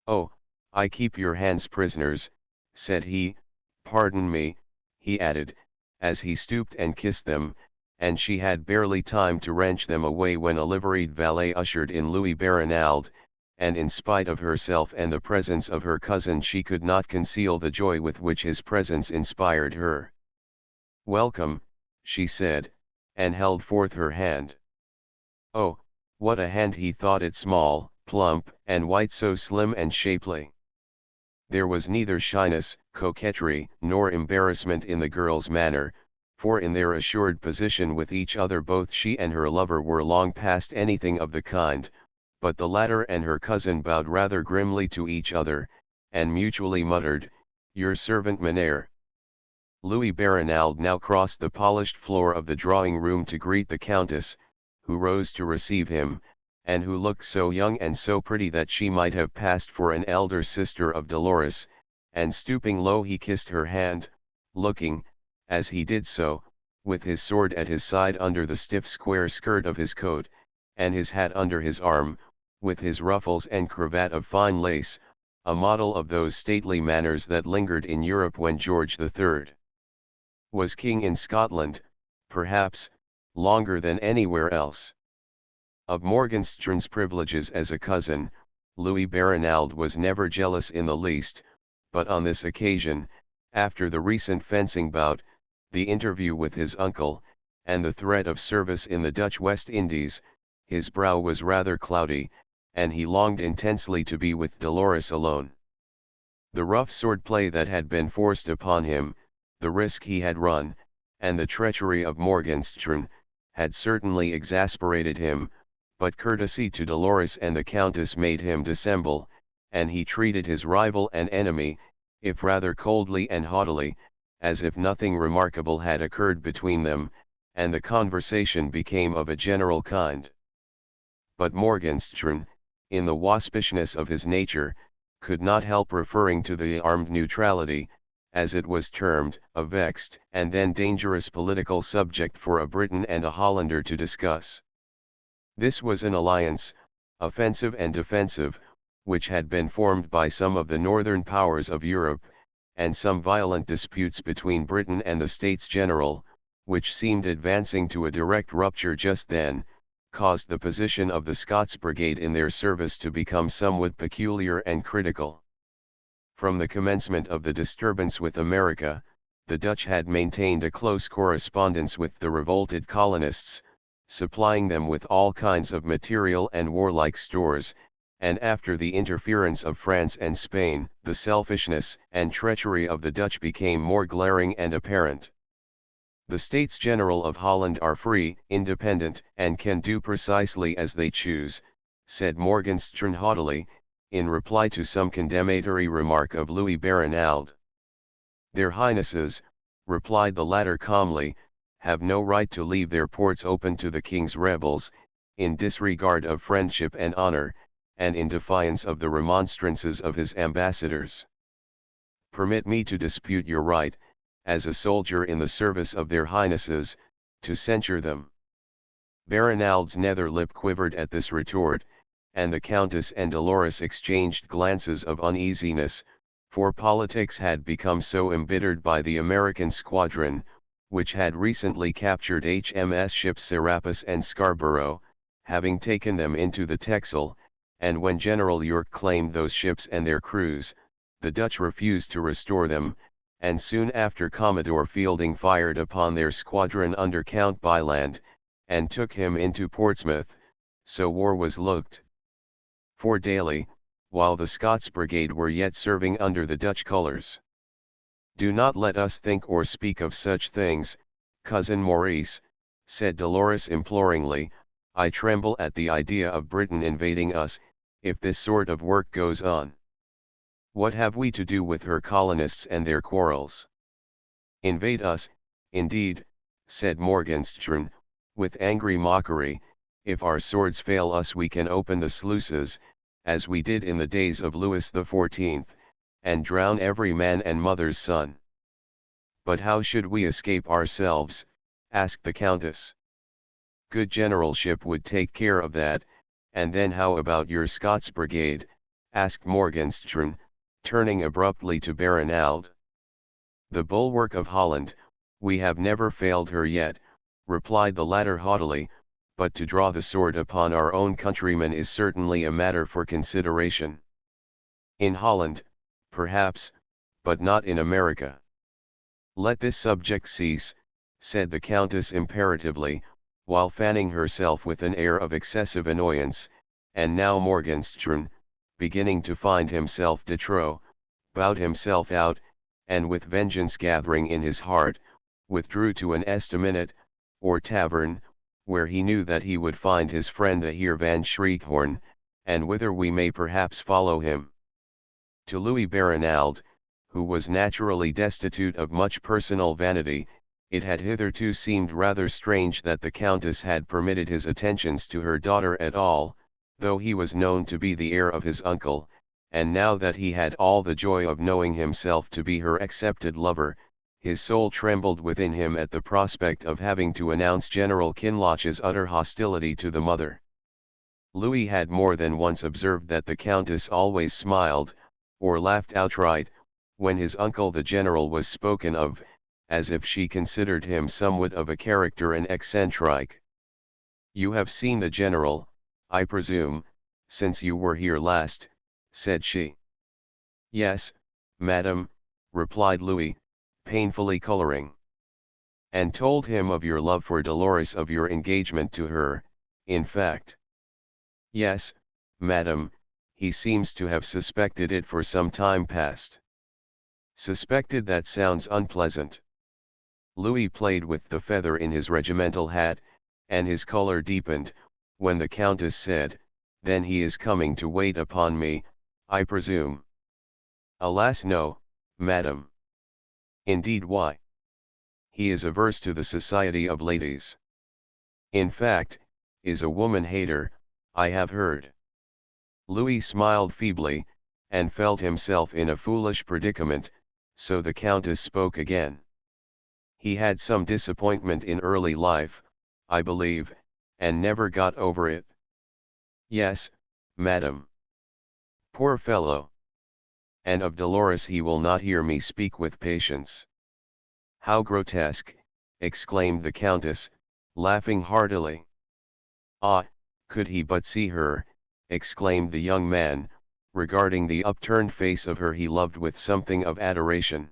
"Oh, I keep your hands prisoners," said he. "Pardon me," he added, as he stooped and kissed them, and she had barely time to wrench them away when a liveried valet ushered in Louis Barinald, and in spite of herself and the presence of her cousin she could not conceal the joy with which his presence inspired her. "Welcome," she said, and held forth her hand. Oh, what a hand! He thought it small, plump, and white, so slim and shapely. There was neither shyness, coquetry, nor embarrassment in the girl's manner, for in their assured position with each other both she and her lover were long past anything of the kind, but the latter and her cousin bowed rather grimly to each other, and mutually muttered, "Your servant, Mynheer." Louis Barinald now crossed the polished floor of the drawing-room to greet the Countess, who rose to receive him, and who looked so young and so pretty that she might have passed for an elder sister of Dolores, and stooping low he kissed her hand, looking, as he did so, with his sword at his side under the stiff square skirt of his coat, and his hat under his arm, with his ruffles and cravat of fine lace, a model of those stately manners that lingered in Europe when George III was king in Scotland, perhaps, longer than anywhere else. Of Morgenstern's privileges as a cousin, Louis Barinald was never jealous in the least, but on this occasion, after the recent fencing bout, the interview with his uncle, and the threat of service in the Dutch West Indies, his brow was rather cloudy, and he longed intensely to be with Dolores alone. The rough swordplay that had been forced upon him, the risk he had run, and the treachery of Morgenstern, had certainly exasperated him, but courtesy to Dolores and the Countess made him dissemble, and he treated his rival and enemy, if rather coldly and haughtily, as if nothing remarkable had occurred between them, and the conversation became of a general kind. But Morgenstern, in the waspishness of his nature, could not help referring to the armed neutrality, as it was termed, a vexed and then dangerous political subject for a Briton and a Hollander to discuss. This was an alliance, offensive and defensive, which had been formed by some of the northern powers of Europe, and some violent disputes between Britain and the States General, which seemed advancing to a direct rupture just then, caused the position of the Scots Brigade in their service to become somewhat peculiar and critical. From the commencement of the disturbance with America, the Dutch had maintained a close correspondence with the revolted colonists, supplying them with all kinds of material and warlike stores, and after the interference of France and Spain, the selfishness and treachery of the Dutch became more glaring and apparent. The States General of Holland are free, independent, and can do precisely as they choose, said Morgenstern haughtily, in reply to some condemnatory remark of Louis Barinald. Their Highnesses, replied the latter calmly, have no right to leave their ports open to the king's rebels, in disregard of friendship and honor, and in defiance of the remonstrances of his ambassadors. Permit me to dispute your right, as a soldier in the service of their Highnesses, to censure them. Barinald's nether lip quivered at this retort, and the Countess and Dolores exchanged glances of uneasiness, for politics had become so embittered by the American squadron, which had recently captured HMS ships Serapis and Scarborough, having taken them into the Texel, and when General York claimed those ships and their crews, the Dutch refused to restore them, and soon after Commodore Fielding fired upon their squadron under Count Byland, and took him into Portsmouth, so war was looked for daily, while the Scots Brigade were yet serving under the Dutch colours. Do not let us think or speak of such things, Cousin Maurice, said Dolores imploringly. I tremble at the idea of Britain invading us, if this sort of work goes on. What have we to do with her colonists and their quarrels? Invade us, indeed, said Morgenstern, with angry mockery. If our swords fail us we can open the sluices, as we did in the days of Louis XIV, and drown every man and mother's son. But how should we escape ourselves? Asked the Countess. Good generalship would take care of that, and then how about your Scots Brigade? Asked Morgenstern, turning abruptly to Baronald. The bulwark of Holland, we have never failed her yet, replied the latter haughtily, but to draw the sword upon our own countrymen is certainly a matter for consideration. In Holland, perhaps, but not in America. Let this subject cease, said the Countess imperatively, while fanning herself with an air of excessive annoyance, and now Morgenstern, beginning to find himself de trop, bowed himself out, and with vengeance gathering in his heart, withdrew to an estaminet, or tavern, where he knew that he would find his friend the Heer van Schriethorn, and whither we may perhaps follow him. To Louis Baronald, who was naturally destitute of much personal vanity, it had hitherto seemed rather strange that the Countess had permitted his attentions to her daughter at all, though he was known to be the heir of his uncle, and now that he had all the joy of knowing himself to be her accepted lover, his soul trembled within him at the prospect of having to announce General Kinloch's utter hostility to the mother. Louis had more than once observed that the Countess always smiled, or laughed outright, when his uncle the general was spoken of, as if she considered him somewhat of a character and eccentric. You have seen the general, I presume, since you were here last, said she. Yes, madam, replied Louis, painfully coloring. And told him of your love for Dolores, of your engagement to her, in fact. Yes, madam, he seems to have suspected it for some time past. Suspected? That sounds unpleasant. Louis played with the feather in his regimental hat, and his color deepened, when the Countess said, Then he is coming to wait upon me, I presume. Alas no, madam. Indeed, why? He is averse to the society of ladies. In fact, is a woman-hater, I have heard. Louis smiled feebly, and felt himself in a foolish predicament, so the Countess spoke again. He had some disappointment in early life, I believe, and never got over it. Yes, madam. Poor fellow. And of Dolores he will not hear me speak with patience. How grotesque, exclaimed the Countess, laughing heartily. Ah, could he but see her, exclaimed the young man, regarding the upturned face of her he loved with something of adoration.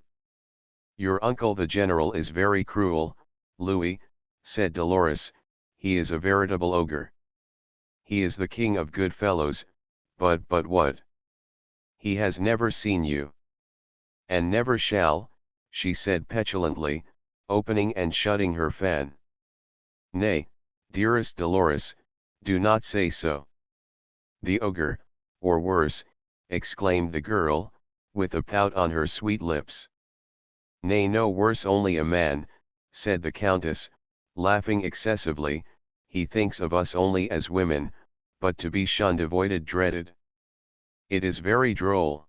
Your uncle the general is very cruel, Louis, said Dolores, he is a veritable ogre. He is the king of good fellows, but what? He has never seen you. And never shall, she said petulantly, opening and shutting her fan. Nay, dearest Dolores, do not say so. The ogre, or worse, exclaimed the girl, with a pout on her sweet lips. Nay, no worse, only a man, said the Countess, laughing excessively, he thinks of us only as women, but to be shunned, avoided, dreaded. It is very droll.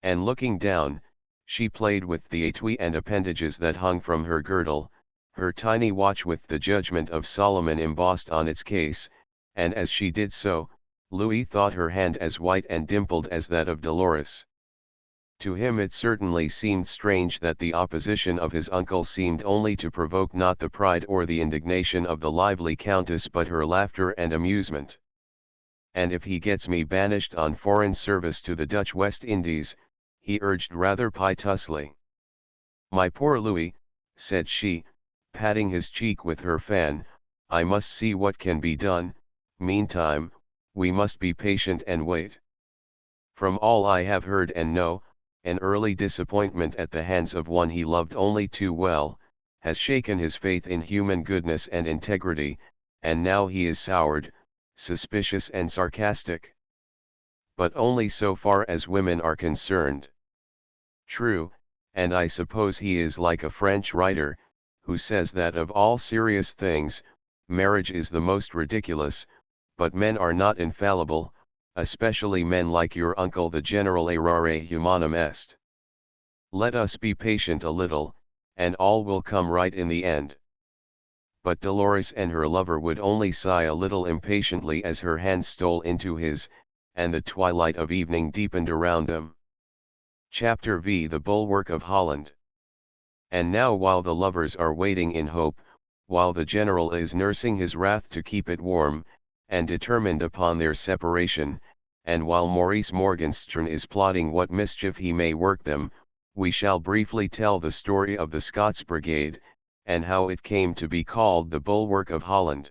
And looking down, she played with the etui and appendages that hung from her girdle, her tiny watch with the judgment of Solomon embossed on its case, and as she did so, Louis thought her hand as white and dimpled as that of Dolores. To him it certainly seemed strange that the opposition of his uncle seemed only to provoke not the pride or the indignation of the lively Countess but her laughter and amusement. And if he gets me banished on foreign service to the Dutch West Indies, he urged rather piteously. My poor Louis, said she, patting his cheek with her fan, I must see what can be done, meantime, we must be patient and wait. From all I have heard and know, an early disappointment at the hands of one he loved only too well, has shaken his faith in human goodness and integrity, and now he is soured, suspicious and sarcastic. But only so far as women are concerned. True, and I suppose he is like a French writer, who says that of all serious things, marriage is the most ridiculous, but men are not infallible, especially men like your uncle the general errare humanum est. Let us be patient a little, and all will come right in the end. But Dolores and her lover would only sigh a little impatiently as her hand stole into his, and the twilight of evening deepened around them. Chapter V. The Bulwark of Holland. And now while the lovers are waiting in hope, while the general is nursing his wrath to keep it warm, and determined upon their separation, and while Maurice Morgenstern is plotting what mischief he may work them, we shall briefly tell the story of the Scots Brigade, and how it came to be called the Bulwark of Holland.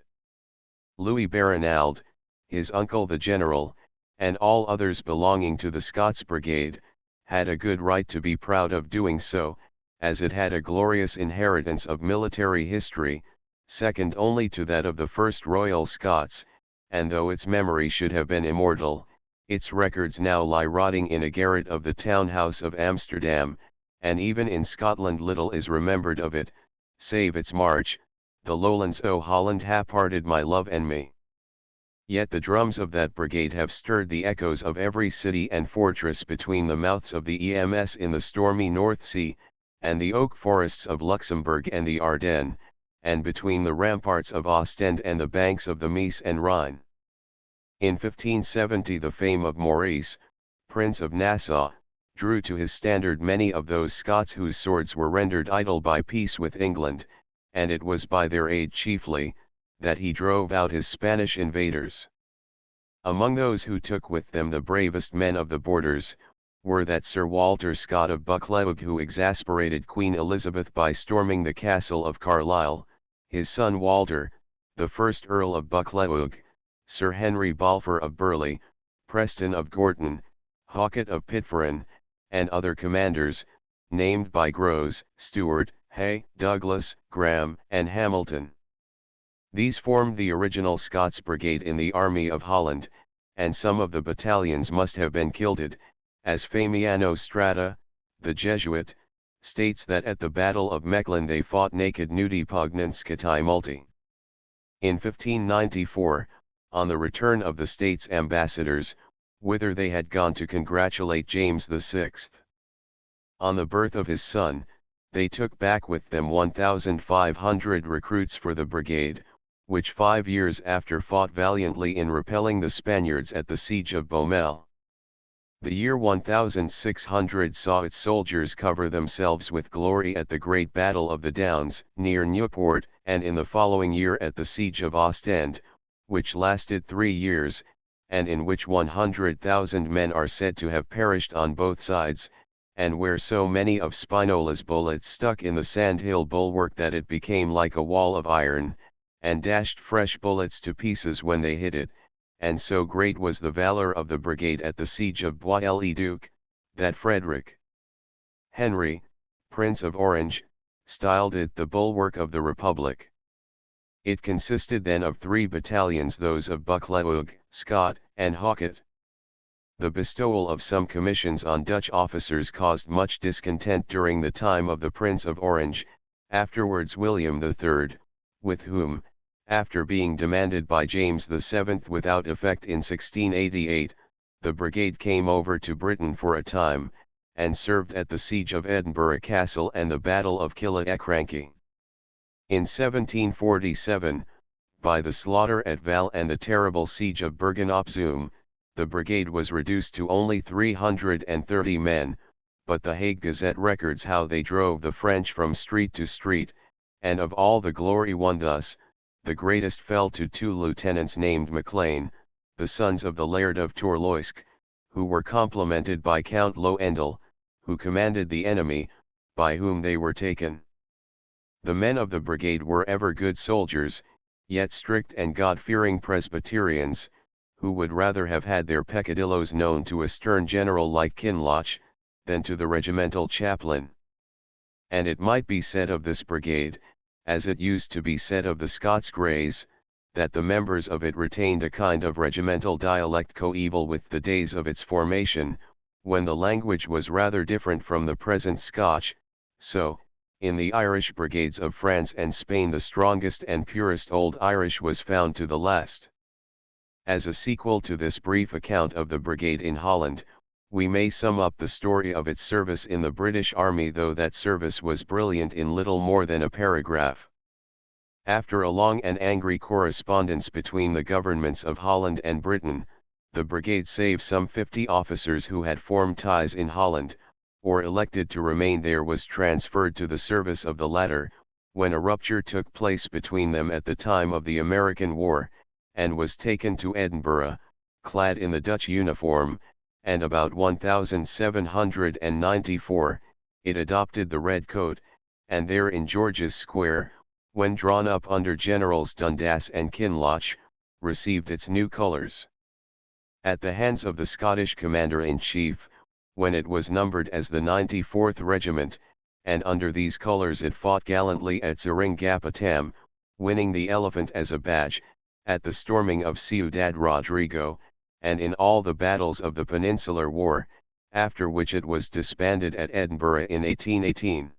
Louis Barinald, his uncle the general, and all others belonging to the Scots Brigade, had a good right to be proud of doing so, as it had a glorious inheritance of military history, second only to that of the first Royal Scots, and though its memory should have been immortal, its records now lie rotting in a garret of the town house of Amsterdam, and even in Scotland little is remembered of it, save its march, the Lowlands o' Holland ha parted my love and me. Yet the drums of that brigade have stirred the echoes of every city and fortress between the mouths of the Ems in the stormy North Sea, and the oak forests of Luxembourg and the Ardennes, and between the ramparts of Ostend and the banks of the Meuse and Rhine. In 1570 the fame of Maurice, Prince of Nassau, drew to his standard many of those Scots whose swords were rendered idle by peace with England, and it was by their aid chiefly, that he drove out his Spanish invaders. Among those who took with them the bravest men of the borders, were that Sir Walter Scott of Buccleuch who exasperated Queen Elizabeth by storming the castle of Carlisle, his son Walter, the first Earl of Buccleuch, Sir Henry Balfour of Burleigh, Preston of Gorton, Hawkett of Pitferren, and other commanders, named by Grose, Stewart, Hay, Douglas, Graham, and Hamilton. These formed the original Scots Brigade in the Army of Holland, and some of the battalions must have been kilted, as Famiano Strata, the Jesuit, states that at the Battle of Mechlin they fought naked nudi pugnanskati multi. In 1594, on the return of the States ambassadors, whither they had gone to congratulate James VI. On the birth of his son, they took back with them 1,500 recruits for the brigade, which 5 years after fought valiantly in repelling the Spaniards at the siege of Beaumelle. The year 1600 saw its soldiers cover themselves with glory at the great Battle of the Downs, near Nieuport, and in the following year at the siege of Ostend, which lasted 3 years, and in which 100,000 men are said to have perished on both sides, and where so many of Spinola's bullets stuck in the sandhill bulwark that it became like a wall of iron, and dashed fresh bullets to pieces when they hit it, and so great was the valor of the brigade at the siege of Bois-le-Duc, that Frederick Henry, Prince of Orange, styled it the bulwark of the Republic. It consisted then of 3 battalions, those of Buccleuch, Scott, and Hawkett. The bestowal of some commissions on Dutch officers caused much discontent during the time of the Prince of Orange, afterwards William III, with whom, after being demanded by James VII without effect in 1688, the brigade came over to Britain for a time, and served at the siege of Edinburgh Castle and the Battle of Killiecrankie. In 1747, by the slaughter at Val and the terrible siege of Bergen op Zoom, the brigade was reduced to only 330 men, but the Hague Gazette records how they drove the French from street to street, and of all the glory won thus, the greatest fell to 2 lieutenants named Maclean, the sons of the Laird of Torloisk, who were complemented by Count Loendel, who commanded the enemy, by whom they were taken. The men of the brigade were ever good soldiers, yet strict and God-fearing Presbyterians, who would rather have had their peccadilloes known to a stern general like Kinloch, than to the regimental chaplain. And it might be said of this brigade, as it used to be said of the Scots Greys, that the members of it retained a kind of regimental dialect coeval with the days of its formation, when the language was rather different from the present Scotch, so, in the Irish brigades of France and Spain the strongest and purest old Irish was found to the last. As a sequel to this brief account of the brigade in Holland, we may sum up the story of its service in the British Army, though that service was brilliant in little more than a paragraph. After a long and angry correspondence between the governments of Holland and Britain, the brigade, save some 50 officers who had formed ties in Holland, or elected to remain there, was transferred to the service of the latter, when a rupture took place between them at the time of the American War, and was taken to Edinburgh, clad in the Dutch uniform, and about 1794, it adopted the red coat, and there in George's Square, when drawn up under Generals Dundas and Kinloch, received its new colours. At the hands of the Scottish Commander-in-Chief, when it was numbered as the 94th Regiment, and under these colours it fought gallantly at Seringapatam, winning the Elephant as a badge, at the storming of Ciudad Rodrigo, and in all the battles of the Peninsular War, after which it was disbanded at Edinburgh in 1818.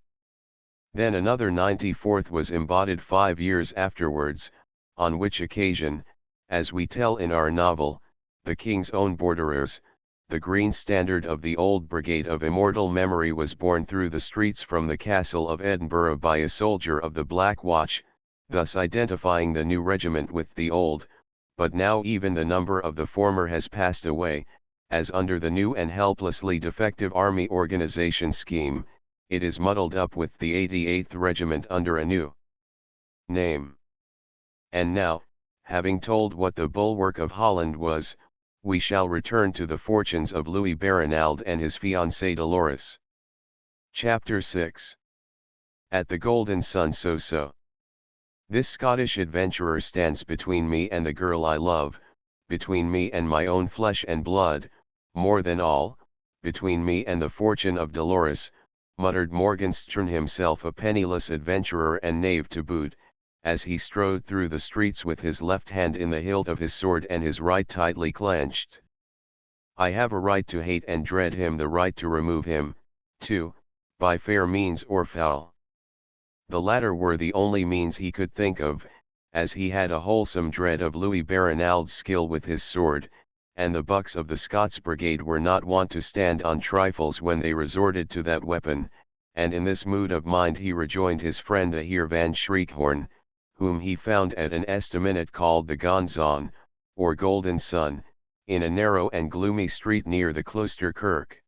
Then another 94th was embodied 5 years afterwards, on which occasion, as we tell in our novel, The King's Own Borderers, the green standard of the old brigade of immortal memory was borne through the streets from the castle of Edinburgh by a soldier of the Black Watch, thus identifying the new regiment with the old, but now even the number of the former has passed away, as under the new and helplessly defective army organization scheme, it is muddled up with the 88th Regiment under a new name. And now, having told what the bulwark of Holland was, we shall return to the fortunes of Louis Barinald and his fiancée Dolores. Chapter 6. At the Golden Sun. So. This Scottish adventurer stands between me and the girl I love, between me and my own flesh and blood, more than all, between me and the fortune of Dolores, muttered Morgenstern, himself a penniless adventurer and knave to boot, as he strode through the streets with his left hand in the hilt of his sword and his right tightly clenched. I have a right to hate and dread him, the right to remove him, too, by fair means or foul. The latter were the only means he could think of, as he had a wholesome dread of Louis Barinald's skill with his sword, and the bucks of the Scots Brigade were not wont to stand on trifles when they resorted to that weapon, and in this mood of mind he rejoined his friend the Heer van Schriechhorn, whom he found at an estaminet called the Gonzon, or Golden Sun, in a narrow and gloomy street near the Cloister Kirk.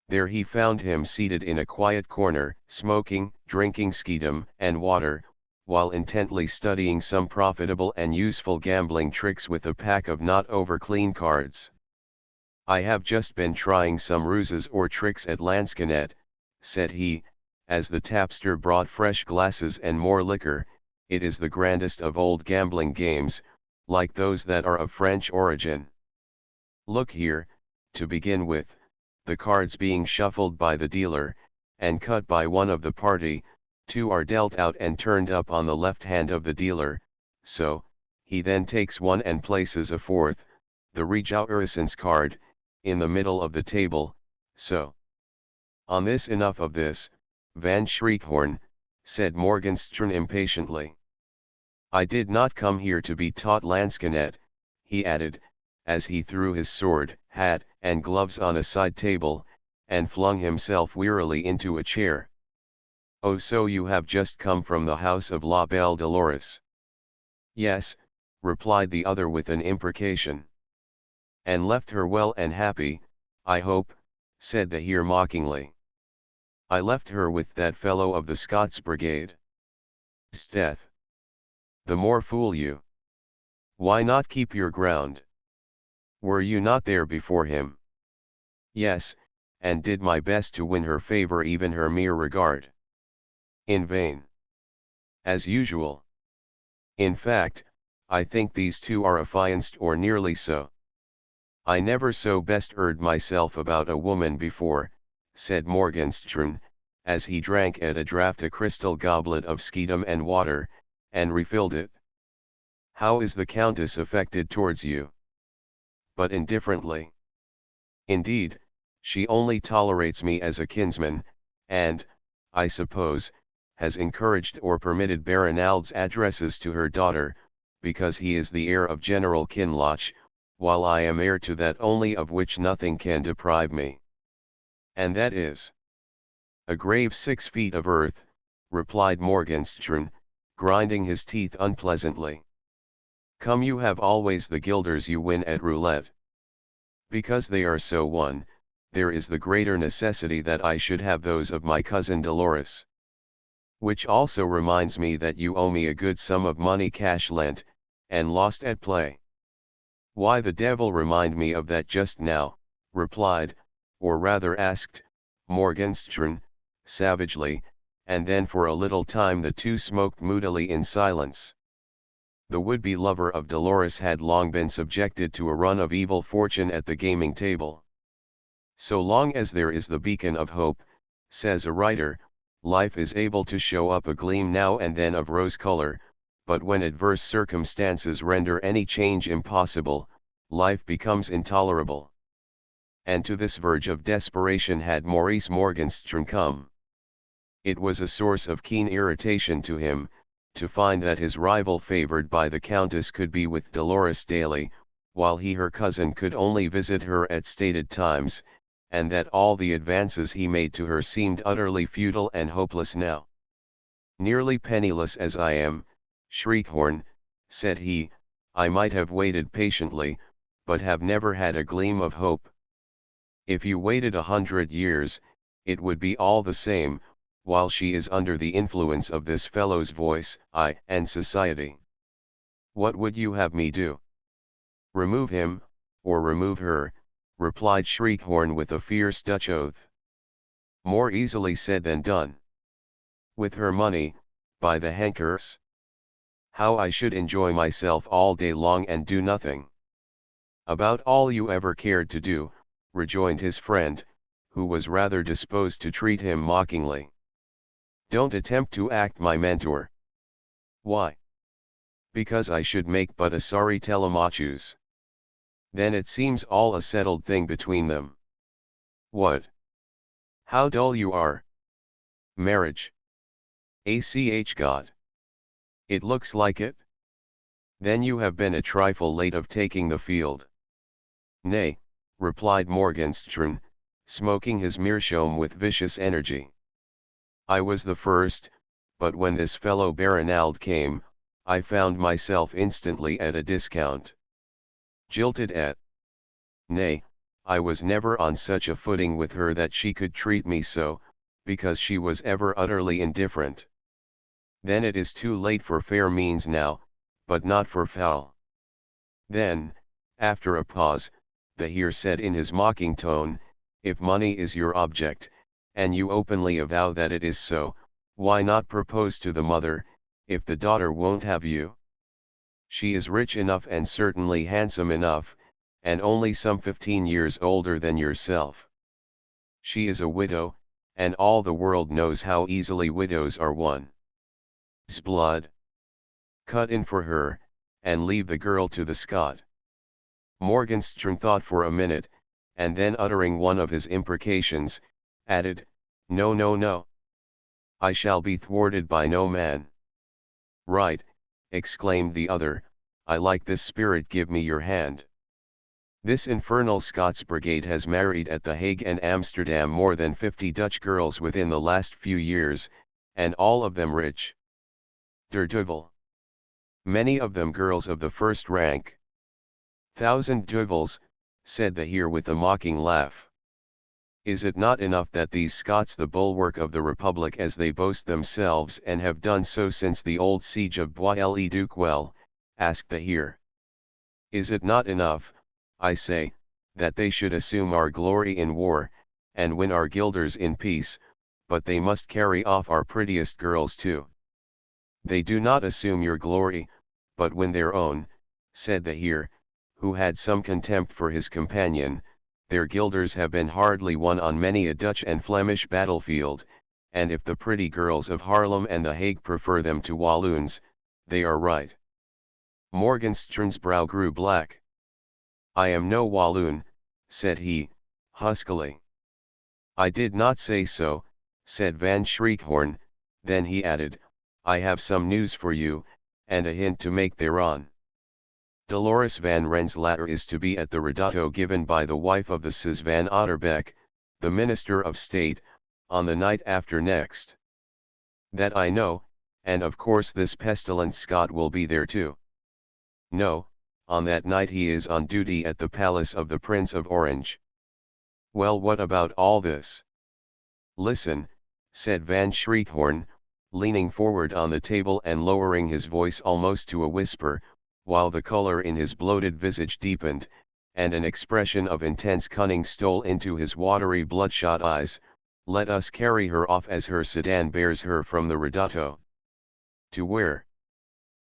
There he found him seated in a quiet corner, smoking, drinking skeedam and water, while intently studying some profitable and useful gambling tricks with a pack of not over-clean cards. "I have just been trying some ruses or tricks at lansquenet," said he, as the tapster brought fresh glasses and more liquor. "It is the grandest of old gambling games, like those that are of French origin. Look here, to begin with, the cards being shuffled by the dealer, and cut by one of the party, 2 are dealt out and turned up on the left hand of the dealer, so, he then takes one and places a 4th, the Rejourissance card, in the middle of the table, so." "On this, enough of this, Van Schriechhorn," said Morgenstern impatiently. "I did not come here to be taught lansquenet," he added, as he threw his sword, hat, and gloves on a side table, and flung himself wearily into a chair. "Oh, so you have just come from the house of La Belle Dolores?" "Yes," replied the other with an imprecation. "And left her well and happy, I hope," said the Heer mockingly. "I left her with that fellow of the Scots Brigade." "'Sdeath! The more fool you. Why not keep your ground? Were you not there before him?" "Yes, and did my best to win her favor, even her mere regard." "In vain." "As usual. In fact, I think these 2 are affianced or nearly so." "I never so best heard myself about a woman before," said Morgenstern, as he drank at a draught a crystal goblet of skeedam and water, and refilled it. "How is the Countess affected towards you?" "But indifferently. Indeed, she only tolerates me as a kinsman, and, I suppose, has encouraged or permitted Barinald's addresses to her daughter, because he is the heir of General Kinloch, while I am heir to that only of which nothing can deprive me. And that is a grave 6 feet of earth, replied Morgenstern, grinding his teeth unpleasantly. Come, you have always the guilders you win at roulette. Because they are so won, there is the greater necessity that I should have those of my cousin Dolores. Which also reminds me that you owe me a good sum of money cash lent, and lost at play. Why the devil remind me of that just now, replied, or rather asked, Morgenstern, savagely, and then for a little time the two smoked moodily in silence. The would-be lover of Dolores had long been subjected to a run of evil fortune at the gaming table. So long as there is the beacon of hope, says a writer, life is able to show up a gleam now and then of rose color, but when adverse circumstances render any change impossible, life becomes intolerable. And to this verge of desperation had Maurice Morgenstern come. It was a source of keen irritation to him, to find that his rival favored by the Countess could be with Dolores daily, while he her cousin could only visit her at stated times, and that all the advances he made to her seemed utterly futile and hopeless now. Nearly penniless as I am, Shriekhorn, said he, I might have waited patiently, but have never had a gleam of hope. If you waited 100 years, it would be all the same, while she is under the influence of this fellow's voice, and society. What would you have me do? Remove him, or remove her, replied Shriekhorn with a fierce Dutch oath. More easily said than done. With her money, by the hankers. How I should enjoy myself all day long and do nothing. About all you ever cared to do, rejoined his friend, who was rather disposed to treat him mockingly. Don't attempt to act my mentor. Why? Because I should make but a sorry Telemachus. Then it seems all a settled thing between them. What? How dull you are. Marriage. ACH God. It looks like it. Then you have been a trifle late of taking the field. Nay, replied Morgenstern, smoking his meerschaum with vicious energy. I was the first, but when this fellow Baronald came, I found myself instantly at a discount. Jilted at. Nay, I was never on such a footing with her that she could treat me so, because she was ever utterly indifferent. Then it is too late for fair means now, but not for foul. Then, after a pause, the Heer said in his mocking tone, if money is your object, and you openly avow that it is so, why not propose to the mother, if the daughter won't have you? She is rich enough and certainly handsome enough, and only some 15 years older than yourself. She is a widow, and all the world knows how easily widows are won. Blood. Cut in for her, and leave the girl to the Scot. Morgenstern thought for a minute, and then uttering one of his imprecations, added, no, no, no. I shall be thwarted by no man. Right, exclaimed the other, I like this spirit, give me your hand. This infernal Scots Brigade has married at The Hague and Amsterdam more than 50 Dutch girls within the last few years, and all of them rich. Der duivel. Many of them girls of the first rank. 1,000 duivels, said the Heer with a mocking laugh. Is it not enough that these Scots, the bulwark of the Republic as they boast themselves and have done so since the old siege of Bois-le-Duc, asked the Heer. Is it not enough, I say, that they should assume our glory in war, and win our guilders in peace, but they must carry off our prettiest girls too? They do not assume your glory, but win their own, said the Heer, who had some contempt for his companion. Their guilders have been hardly won on many a Dutch and Flemish battlefield, and if the pretty girls of Haarlem and The Hague prefer them to Walloons, they are right. Morgenstern's brow grew black. I am no Walloon, said he, huskily. I did not say so, said Van Shriekhorn, then he added, I have some news for you, and a hint to make thereon. Dolores van Rensselaer is to be at the reducto given by the wife of the Cis van Otterbeck, the Minister of State, on the night after next. That I know, and of course this pestilent Scot will be there too. No, on that night he is on duty at the palace of the Prince of Orange. Well, what about all this? Listen, said Van Schriethorn, leaning forward on the table and lowering his voice almost to a whisper, while the color in his bloated visage deepened, and an expression of intense cunning stole into his watery bloodshot eyes. Let us carry her off as her sedan bears her from the reducto. To where?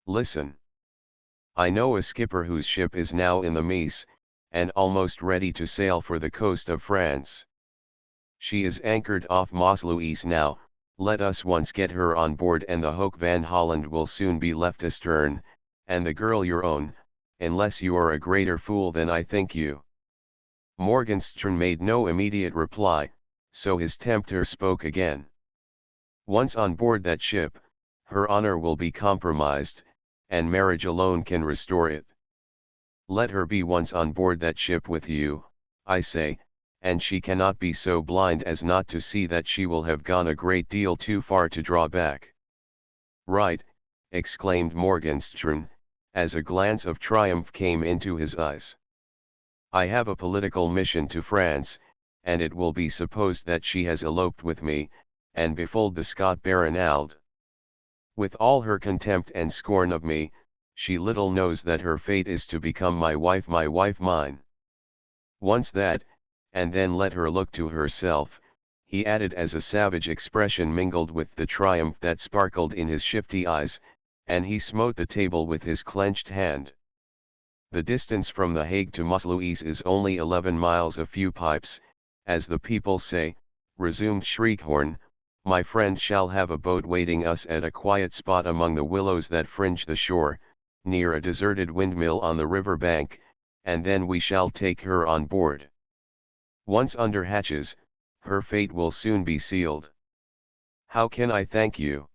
Listen. I know a skipper whose ship is now in the Meuse, and almost ready to sail for the coast of France. She is anchored off Maasluis now. Let us once get her on board and the Hoek van Holland will soon be left astern, and the girl your own, unless you are a greater fool than I think you. Morgenstern made no immediate reply, so his tempter spoke again. Once on board that ship, her honor will be compromised, and marriage alone can restore it. Let her be once on board that ship with you, I say, and she cannot be so blind as not to see that she will have gone a great deal too far to draw back. Right, exclaimed Morgenstern, as a glance of triumph came into his eyes. I have a political mission to France, and it will be supposed that she has eloped with me, and befooled the Scot Baronald. With all her contempt and scorn of me, she little knows that her fate is to become my wife mine. Once that, and then let her look to herself, he added as a savage expression mingled with the triumph that sparkled in his shifty eyes, and he smote the table with his clenched hand. The distance from the Hague to Maasluis is only 11 miles a few pipes, as the people say, resumed Schriethorn. My friend shall have a boat waiting us at a quiet spot among the willows that fringe the shore, near a deserted windmill on the river bank, and then we shall take her on board. Once under hatches, her fate will soon be sealed. How can I thank you?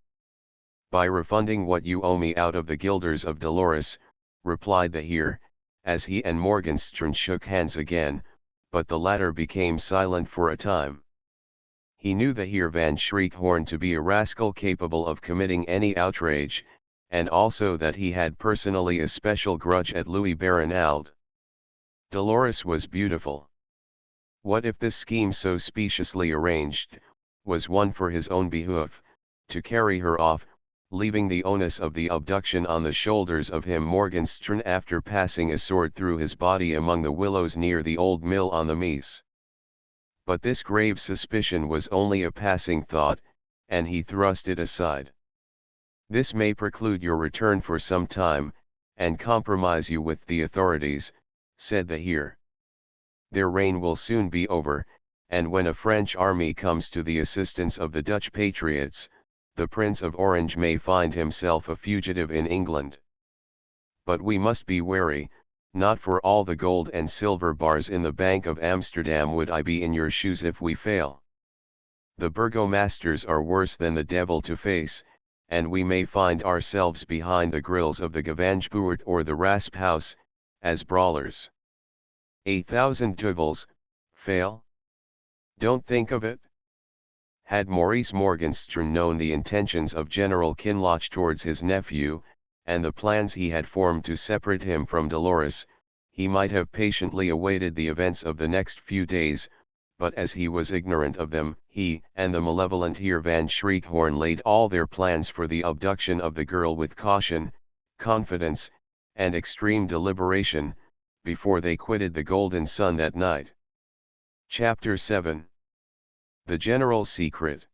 By refunding what you owe me out of the guilders of Dolores, replied the Heer, as he and Morgenstern shook hands again, but the latter became silent for a time. He knew the Heer van Schriethorn to be a rascal capable of committing any outrage, and also that he had personally a special grudge at Louis Baronald. Dolores was beautiful. What if this scheme so speciously arranged, was one for his own behoof, to carry her off, leaving the onus of the abduction on the shoulders of him Morgenstern after passing a sword through his body among the willows near the old mill on the Meuse? But this grave suspicion was only a passing thought, and he thrust it aside. This may preclude your return for some time, and compromise you with the authorities, said the Heer. Their reign will soon be over, and when a French army comes to the assistance of the Dutch patriots, the Prince of Orange may find himself a fugitive in England. But we must be wary. Not for all the gold and silver bars in the Bank of Amsterdam would I be in your shoes if we fail. The burgomasters are worse than the devil to face, and we may find ourselves behind the grills of the Gevangepoort or the Rasphouse, as brawlers. 1,000 duvels, fail? Don't think of it. Had Maurice Morgenstern known the intentions of General Kinloch towards his nephew, and the plans he had formed to separate him from Dolores, he might have patiently awaited the events of the next few days, but as he was ignorant of them, he and the malevolent Heer van Schriethorn laid all their plans for the abduction of the girl with caution, confidence, and extreme deliberation, before they quitted the Golden Sun that night. Chapter 7. The General's Secret.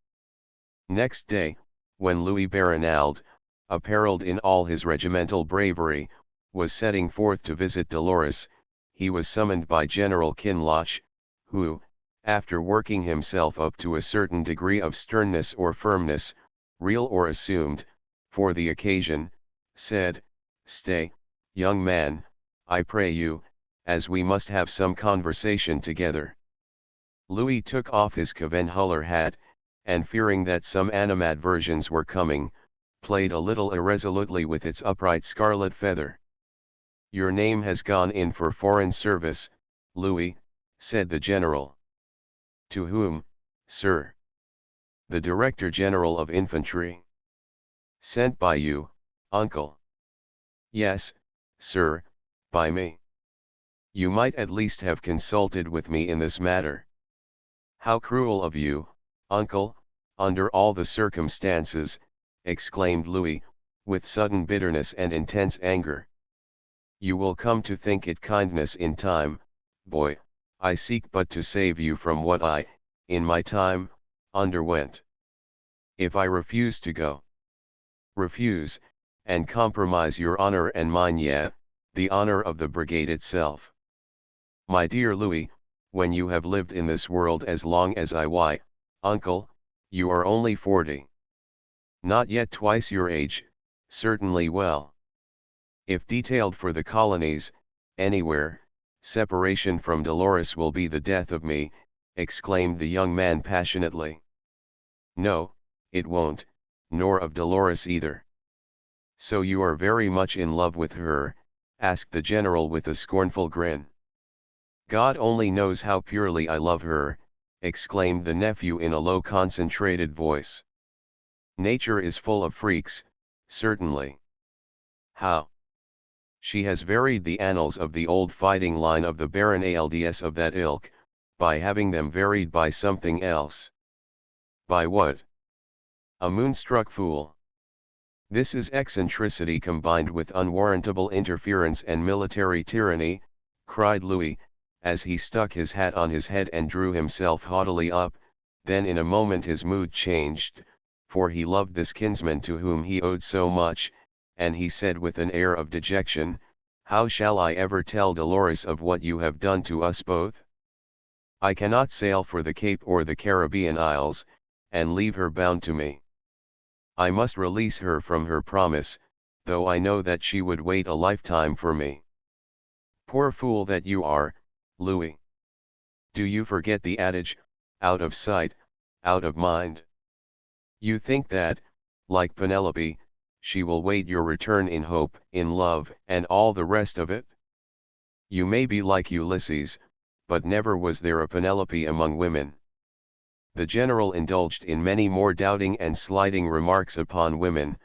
Next day, when Louis Baronald, apparelled in all his regimental bravery, was setting forth to visit Dolores, he was summoned by General Kinloch, who, after working himself up to a certain degree of sternness or firmness, real or assumed, for the occasion, said, "Stay, young man, I pray you, as we must have some conversation together." Louis took off his Kvenhuller hat, and fearing that some animadversions were coming, played a little irresolutely with its upright scarlet feather. Your name has gone in for foreign service, Louis, said the general. To whom, sir? The Director General of Infantry. Sent by you, uncle. Yes, sir, by me. You might at least have consulted with me in this matter. How cruel of you, uncle, under all the circumstances, exclaimed Louis, with sudden bitterness and intense anger. You will come to think it kindness in time, boy. I seek but to save you from what I, in my time, underwent. If I refuse to go, refuse, and compromise your honor and mine, yet, the honor of the brigade itself. My dear Louis, when you have lived in this world as long as I, why, uncle, you are only 40. Not yet twice your age, certainly well. If detailed for the colonies, anywhere, separation from Dolores will be the death of me, exclaimed the young man passionately. No, it won't, nor of Dolores either. So you are very much in love with her? Asked the general with a scornful grin. God only knows how purely I love her, exclaimed the nephew in a low concentrated voice. Nature is full of freaks, certainly. How? She has varied the annals of the old fighting line of the Baron Alds of that ilk, by having them varied by something else. By what? A moonstruck fool. This is eccentricity combined with unwarrantable interference and military tyranny, cried Louis, as he stuck his hat on his head and drew himself haughtily up. Then in a moment his mood changed, for he loved this kinsman to whom he owed so much, and he said with an air of dejection, How shall I ever tell Dolores of what you have done to us both? I cannot sail for the Cape or the Caribbean Isles, and leave her bound to me. I must release her from her promise, though I know that she would wait a lifetime for me. Poor fool that you are, Louis. Do you forget the adage, out of sight, out of mind? You think that, like Penelope, she will wait your return in hope, in love, and all the rest of it? You may be like Ulysses, but never was there a Penelope among women. The general indulged in many more doubting and slighting remarks upon women,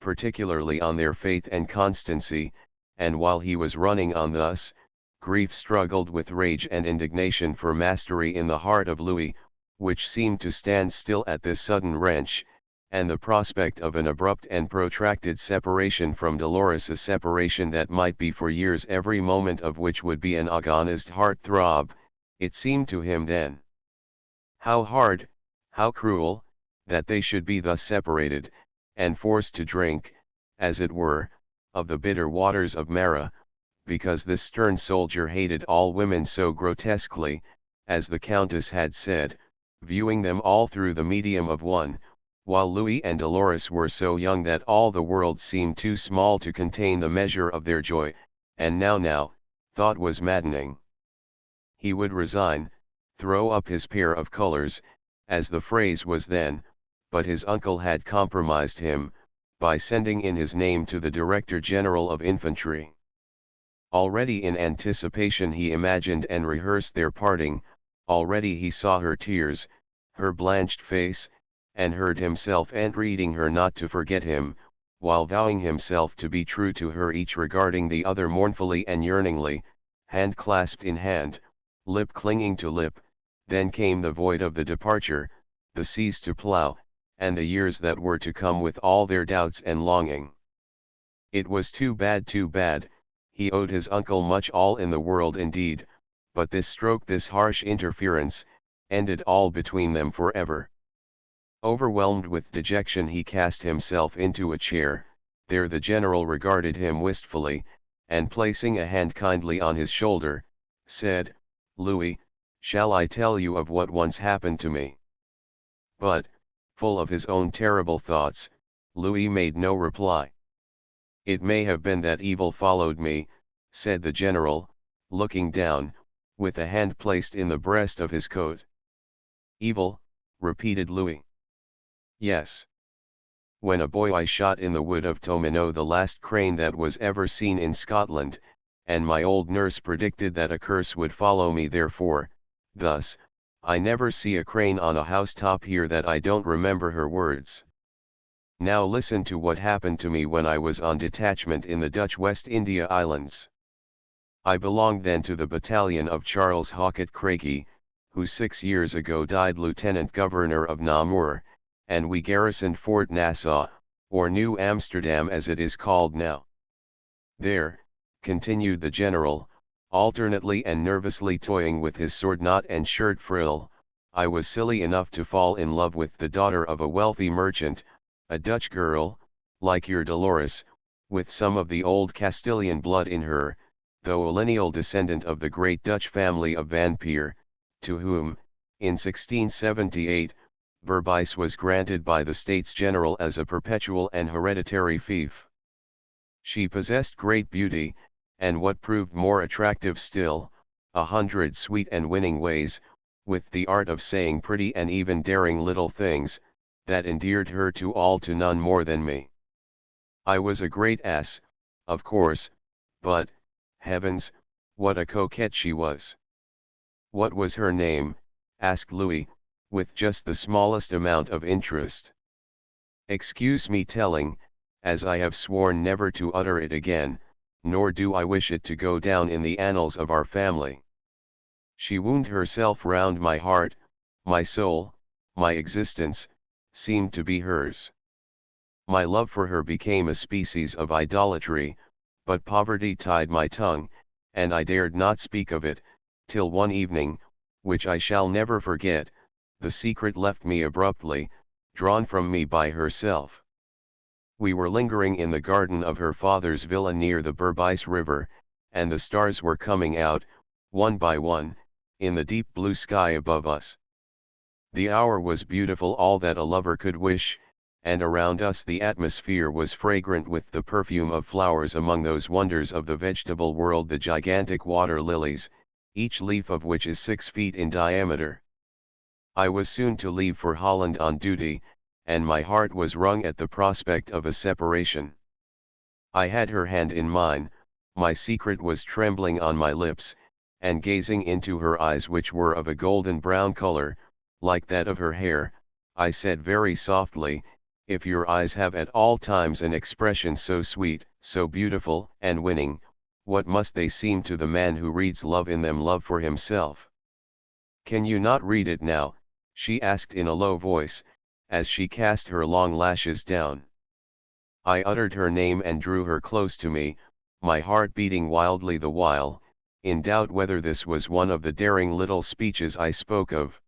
particularly on their faith and constancy, and while he was running on thus, grief struggled with rage and indignation for mastery in the heart of Louis, which seemed to stand still at this sudden wrench, and the prospect of an abrupt and protracted separation from Dolores, a separation that might be for years, every moment of which would be an agonized heart-throb, it seemed to him then. How hard, how cruel, that they should be thus separated, and forced to drink, as it were, of the bitter waters of Mara, because this stern soldier hated all women so grotesquely, as the Countess had said, viewing them all through the medium of one, while Louis and Dolores were so young that all the world seemed too small to contain the measure of their joy, and now, thought was maddening. He would resign, throw up his pair of colors, as the phrase was then, but his uncle had compromised him, by sending in his name to the Director General of Infantry. Already in anticipation he imagined and rehearsed their parting, already he saw her tears, her blanched face, and heard himself entreating her not to forget him, while vowing himself to be true to her, each regarding the other mournfully and yearningly, hand clasped in hand, lip clinging to lip. Then came the void of the departure, the seas to plough, and the years that were to come with all their doubts and longing. It was too bad, he owed his uncle much, all in the world indeed, but this stroke, this harsh interference, ended all between them forever. Overwhelmed with dejection he cast himself into a chair. There the general regarded him wistfully, and placing a hand kindly on his shoulder, said, Louis, shall I tell you of what once happened to me? But, full of his own terrible thoughts, Louis made no reply. It may have been that evil followed me, said the general, looking down, with a hand placed in the breast of his coat. Evil, repeated Louis. Yes. When a boy I shot in the wood of Tomino the last crane that was ever seen in Scotland, and my old nurse predicted that a curse would follow me therefore, thus, I never see a crane on a housetop here that I don't remember her words. Now listen to what happened to me when I was on detachment in the Dutch West India Islands. I belonged then to the battalion of Charles Hawkett Craigie, who 6 years ago died Lieutenant Governor of Namur, and we garrisoned Fort Nassau, or New Amsterdam as it is called now. There, continued the general, alternately and nervously toying with his sword knot and shirt frill, I was silly enough to fall in love with the daughter of a wealthy merchant, a Dutch girl, like your Dolores, with some of the old Castilian blood in her, though a lineal descendant of the great Dutch family of Van Peer, to whom, in 1678, Berbice was granted by the States General as a perpetual and hereditary fief. She possessed great beauty, and what proved more attractive still, 100 sweet and winning ways, with the art of saying pretty and even daring little things, that endeared her to all to none more than me. I was a great ass, of course, but, heavens, what a coquette she was. What was her name? Asked Louis, with just the smallest amount of interest. Excuse me telling, as I have sworn never to utter it again, nor do I wish it to go down in the annals of our family. She wound herself round my heart, my soul, my existence, seemed to be hers. My love for her became a species of idolatry, but poverty tied my tongue, and I dared not speak of it, till one evening, which I shall never forget, the secret left me abruptly, drawn from me by herself. We were lingering in the garden of her father's villa near the Berbice River, and the stars were coming out, one by one, in the deep blue sky above us. The hour was beautiful, all that a lover could wish, and around us the atmosphere was fragrant with the perfume of flowers, among those wonders of the vegetable world the gigantic water lilies, each leaf of which is 6 feet in diameter. I was soon to leave for Holland on duty, and my heart was wrung at the prospect of a separation. I had her hand in mine, my secret was trembling on my lips, and gazing into her eyes, which were of a golden brown color, like that of her hair, I said very softly, if your eyes have at all times an expression so sweet, so beautiful and winning, what must they seem to the man who reads love in them, love for himself? Can you not read it now? She asked in a low voice, as she cast her long lashes down. I uttered her name and drew her close to me, my heart beating wildly the while, in doubt whether this was one of the daring little speeches I spoke of.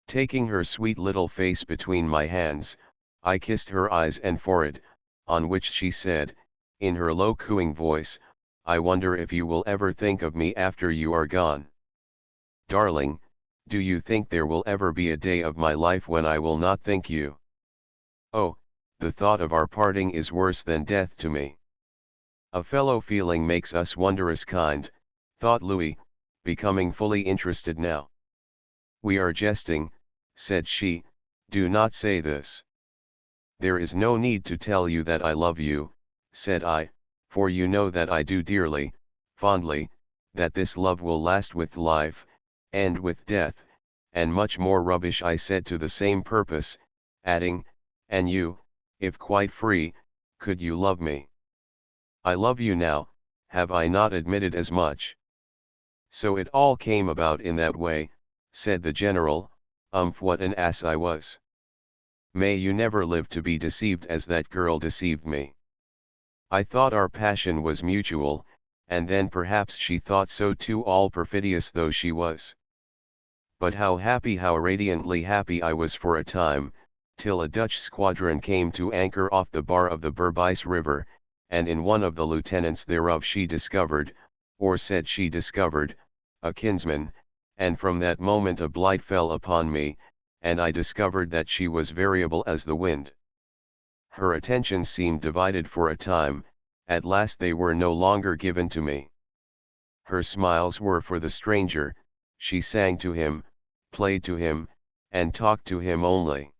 Taking her sweet little face between my hands, I kissed her eyes and forehead, on which she said, in her low cooing voice, I wonder if you will ever think of me after you are gone. Darling, do you think there will ever be a day of my life when I will not think you? Oh, the thought of our parting is worse than death to me. A fellow feeling makes us wondrous kind, thought Louis, becoming fully interested now. We are jesting, said she, do not say this. There is no need to tell you that I love you, said I, for you know that I do dearly, fondly, that this love will last with life, end with death, and much more rubbish I said to the same purpose, adding, and you, if quite free, could you love me? I love you now, have I not admitted as much? So it all came about in that way, said the general, what an ass I was. May you never live to be deceived as that girl deceived me. I thought our passion was mutual, and then perhaps she thought so too, all perfidious though she was. But how happy, how radiantly happy I was for a time, till a Dutch squadron came to anchor off the bar of the Berbice River, and in one of the lieutenants thereof she discovered, or said she discovered, a kinsman, and from that moment a blight fell upon me, and I discovered that she was variable as the wind. Her attentions seemed divided for a time, at last they were no longer given to me. Her smiles were for the stranger, she sang to him, played to him, and talked to him only.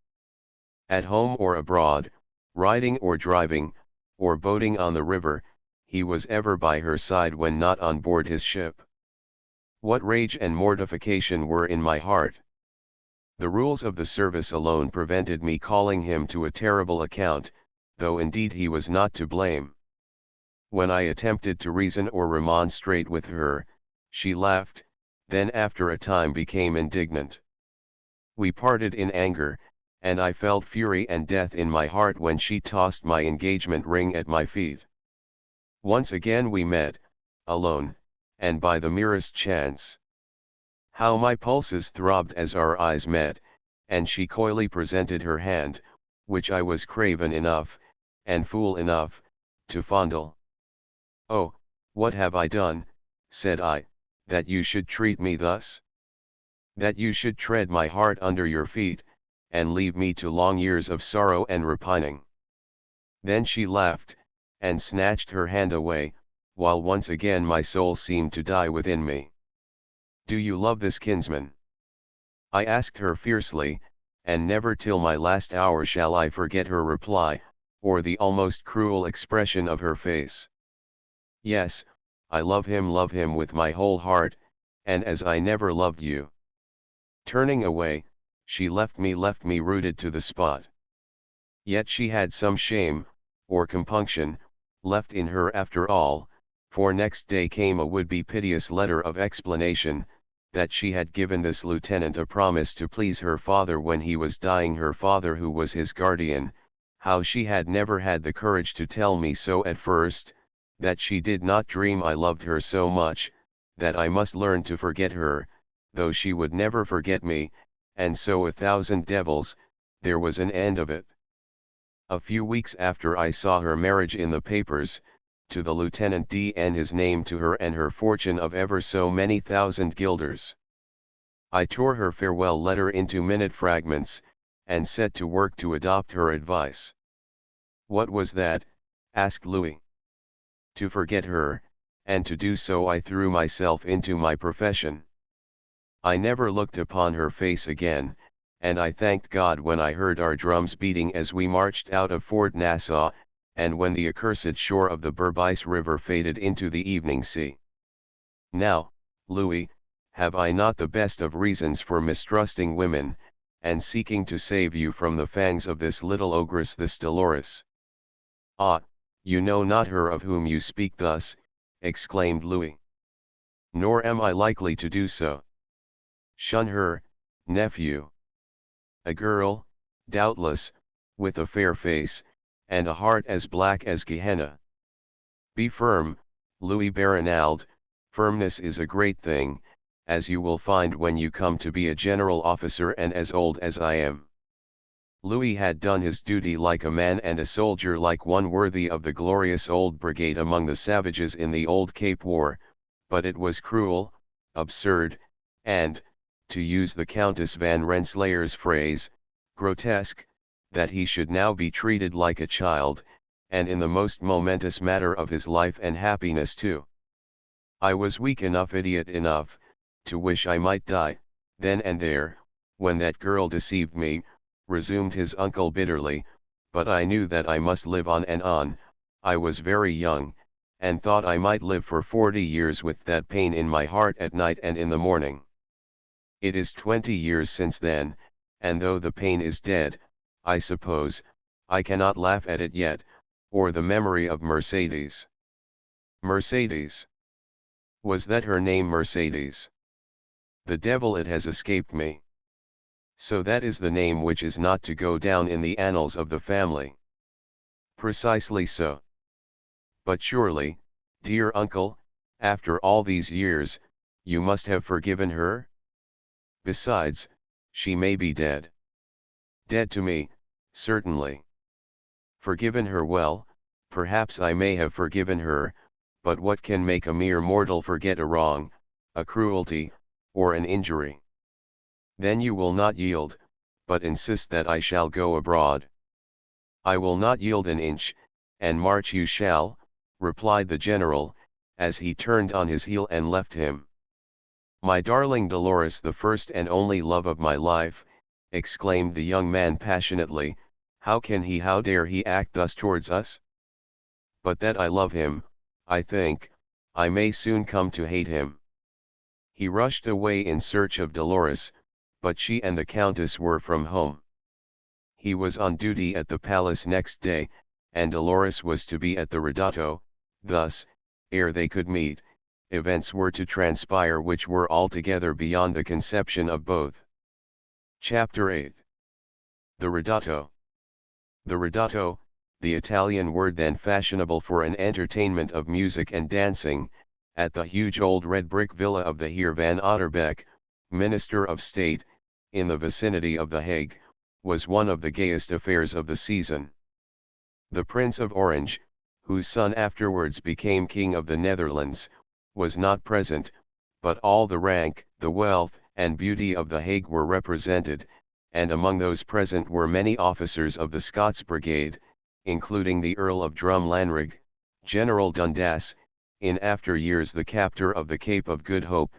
At home or abroad, riding or driving, or boating on the river, he was ever by her side when not on board his ship. What rage and mortification were in my heart! The rules of the service alone prevented me calling him to a terrible account, though indeed he was not to blame. When I attempted to reason or remonstrate with her, she laughed, then after a time became indignant. We parted in anger, and I felt fury and death in my heart when she tossed my engagement ring at my feet. Once again we met, alone, and by the merest chance. How my pulses throbbed as our eyes met, and she coyly presented her hand, which I was craven enough, and fool enough, to fondle. "Oh, what have I done," said I, "that you should treat me thus? That you should tread my heart under your feet, and leave me to long years of sorrow and repining?" Then she laughed, and snatched her hand away, while once again my soul seemed to die within me. "Do you love this kinsman?" I asked her fiercely, and never till my last hour shall I forget her reply, or the almost cruel expression of her face. "Yes, I love him with my whole heart, and as I never loved you." Turning away, she left me rooted to the spot. Yet she had some shame, or compunction, left in her after all, for next day came a would-be piteous letter of explanation, that she had given this lieutenant a promise to please her father when he was dying, her father who was his guardian, how she had never had the courage to tell me so at first, that she did not dream I loved her so much, that I must learn to forget her, though she would never forget me, and so 1,000 devils, there was an end of it. A few weeks after I saw her marriage in the papers, to the Lieutenant D, and his name to her and her fortune of ever so many thousand guilders. I tore her farewell letter into minute fragments, and set to work to adopt her advice. "What was that?" asked Louis. "To forget her, and to do so I threw myself into my profession. I never looked upon her face again, and I thanked God when I heard our drums beating as we marched out of Fort Nassau, and when the accursed shore of the Berbice River faded into the evening sea. Now, Louis, have I not the best of reasons for mistrusting women, and seeking to save you from the fangs of this little ogress, this Dolores?" "Ah, you know not her of whom you speak thus," exclaimed Louis. "Nor am I likely to do so. Shun her, nephew. A girl, doubtless, with a fair face, and a heart as black as Gehenna. Be firm, Louis Barinald, firmness is a great thing, as you will find when you come to be a general officer and as old as I am." Louis had done his duty like a man and a soldier, like one worthy of the glorious old brigade among the savages in the old Cape War, but it was cruel, absurd, and, to use the Countess van Renslayer's phrase, grotesque, that he should now be treated like a child, and in the most momentous matter of his life and happiness too. I was weak enough, idiot enough, to wish I might die, then and there, when that girl deceived me, resumed his uncle bitterly, but I knew that I must live on and on. I was very young, and thought I might live for 40 years with that pain in my heart at night and in the morning. It is 20 years since then, and though the pain is dead, I suppose, I cannot laugh at it yet, or the memory of Mercedes. Mercedes! Was that her name, Mercedes? The devil, it has escaped me. So that is the name which is not to go down in the annals of the family. Precisely so. But surely, dear uncle, after all these years, you must have forgiven her? Besides, she may be dead. Dead to me, certainly. Forgiven her, well, perhaps I may have forgiven her, but what can make a mere mortal forget a wrong, a cruelty, or an injury? Then you will not yield, but insist that I shall go abroad. I will not yield an inch, and march you shall, replied the general, as he turned on his heel and left him. "My darling Dolores, the first and only love of my life," exclaimed the young man passionately, "how can he, how dare he act thus towards us? But that I love him, I think, I may soon come to hate him." He rushed away in search of Dolores, but she and the Countess were from home. He was on duty at the palace next day, and Dolores was to be at the Ridotto. Thus, ere they could meet, events were to transpire which were altogether beyond the conception of both. Chapter 8. The Ridotto. The Ridotto, the Italian word then fashionable for an entertainment of music and dancing, at the huge old red brick villa of the Heer van Otterbeck, Minister of State, in the vicinity of The Hague, was one of the gayest affairs of the season. The Prince of Orange, whose son afterwards became King of the Netherlands, was not present, but all the rank, the wealth, and beauty of The Hague were represented, and among those present were many officers of the Scots Brigade, including the Earl of Drumlanrig, General Dundas, in after years the captor of the Cape of Good Hope,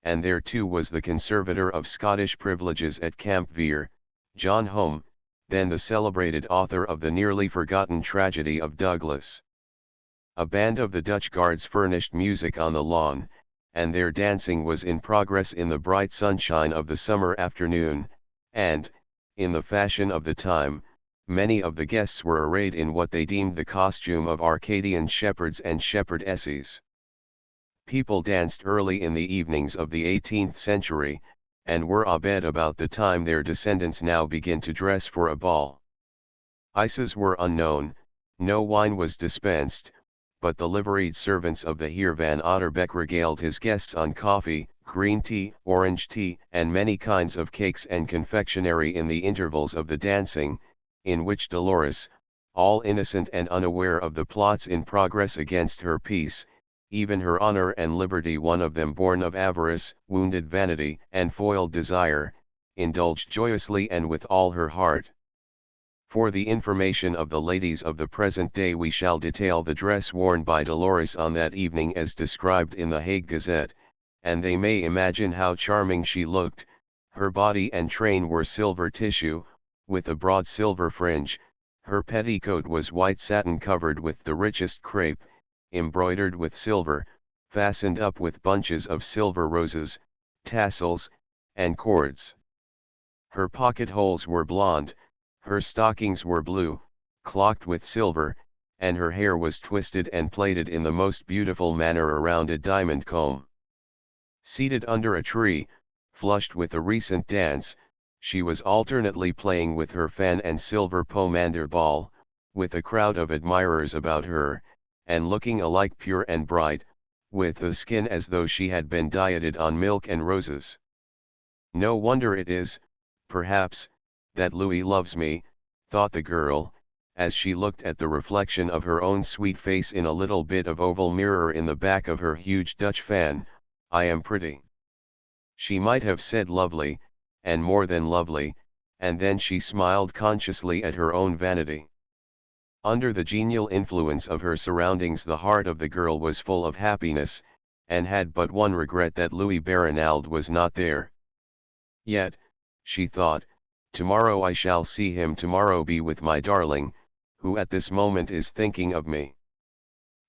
and there too was the conservator of Scottish privileges at Camp Vere, John Home, then the celebrated author of the nearly forgotten tragedy of Douglas. A band of the Dutch Guards furnished music on the lawn, and their dancing was in progress in the bright sunshine of the summer afternoon, and, in the fashion of the time, many of the guests were arrayed in what they deemed the costume of Arcadian shepherds and shepherdesses. People danced early in the evenings of the 18th century, and were abed about the time their descendants now begin to dress for a ball. Ices were unknown, no wine was dispensed, but the liveried servants of the Heer van Otterbeck regaled his guests on coffee, green tea, orange tea, and many kinds of cakes and confectionery in the intervals of the dancing, in which Dolores, all innocent and unaware of the plots in progress against her peace, even her honor and liberty, one of them born of avarice, wounded vanity, and foiled desire, indulged joyously and with all her heart. For the information of the ladies of the present day we shall detail the dress worn by Dolores on that evening as described in the Hague Gazette, and they may imagine how charming she looked. Her body and train were silver tissue, with a broad silver fringe, her petticoat was white satin covered with the richest crepe, embroidered with silver, fastened up with bunches of silver roses, tassels, and cords. Her pocket holes were blonde, her stockings were blue, clocked with silver, and her hair was twisted and plaited in the most beautiful manner around a diamond comb. Seated under a tree, flushed with a recent dance, she was alternately playing with her fan and silver pomander ball, with a crowd of admirers about her, and looking alike pure and bright, with the skin as though she had been dieted on milk and roses. No wonder it is, perhaps, that Louis loves me, thought the girl, as she looked at the reflection of her own sweet face in a little bit of oval mirror in the back of her huge Dutch fan. I am pretty. She might have said lovely, and more than lovely, and then she smiled consciously at her own vanity. Under the genial influence of her surroundings the heart of the girl was full of happiness, and had but one regret, that Louis Barinald was not there. Yet, she thought, tomorrow I shall see him, tomorrow be with my darling, who at this moment is thinking of me.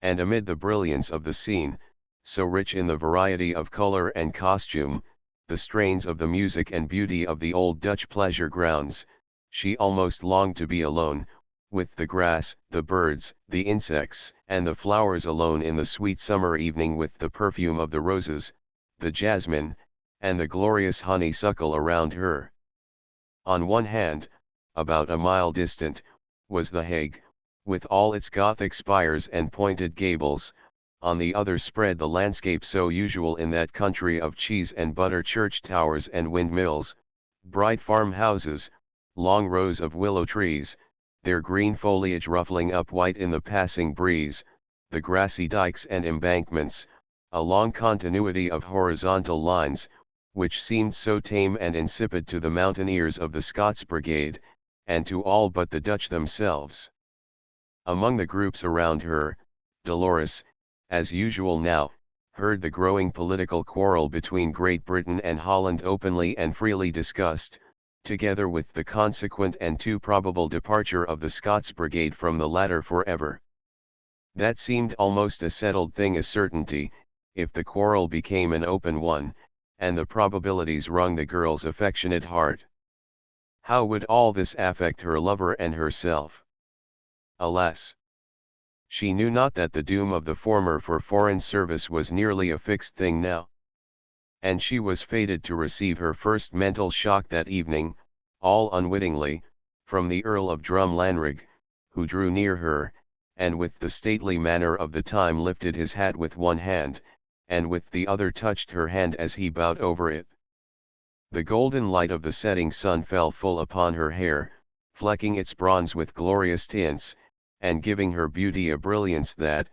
And amid the brilliance of the scene, so rich in the variety of color and costume, the strains of the music and beauty of the old Dutch pleasure grounds, she almost longed to be alone, with the grass, the birds, the insects, and the flowers alone in the sweet summer evening, with the perfume of the roses, the jasmine, and the glorious honeysuckle around her. On one hand, about a mile distant, was the Hague, with all its Gothic spires and pointed gables. On the other spread the landscape so usual in that country of cheese and butter church towers and windmills, bright farmhouses, long rows of willow trees, their green foliage ruffling up white in the passing breeze, the grassy dikes and embankments, a long continuity of horizontal lines, which seemed so tame and insipid to the mountaineers of the Scots Brigade, and to all but the Dutch themselves. Among the groups around her, Dolores, as usual now, heard the growing political quarrel between Great Britain and Holland openly and freely discussed, together with the consequent and too probable departure of the Scots Brigade from the latter forever. That seemed almost a settled thing, a certainty, if the quarrel became an open one, and the probabilities wrung the girl's affectionate heart. How would all this affect her lover and herself? Alas! She knew not that the doom of the former for foreign service was nearly a fixed thing now. And she was fated to receive her first mental shock that evening, all unwittingly, from the Earl of Drumlanrig, who drew near her, and with the stately manner of the time lifted his hat with one hand, and with the other touched her hand as he bowed over it. The golden light of the setting sun fell full upon her hair, flecking its bronze with glorious tints, and giving her beauty a brilliance that,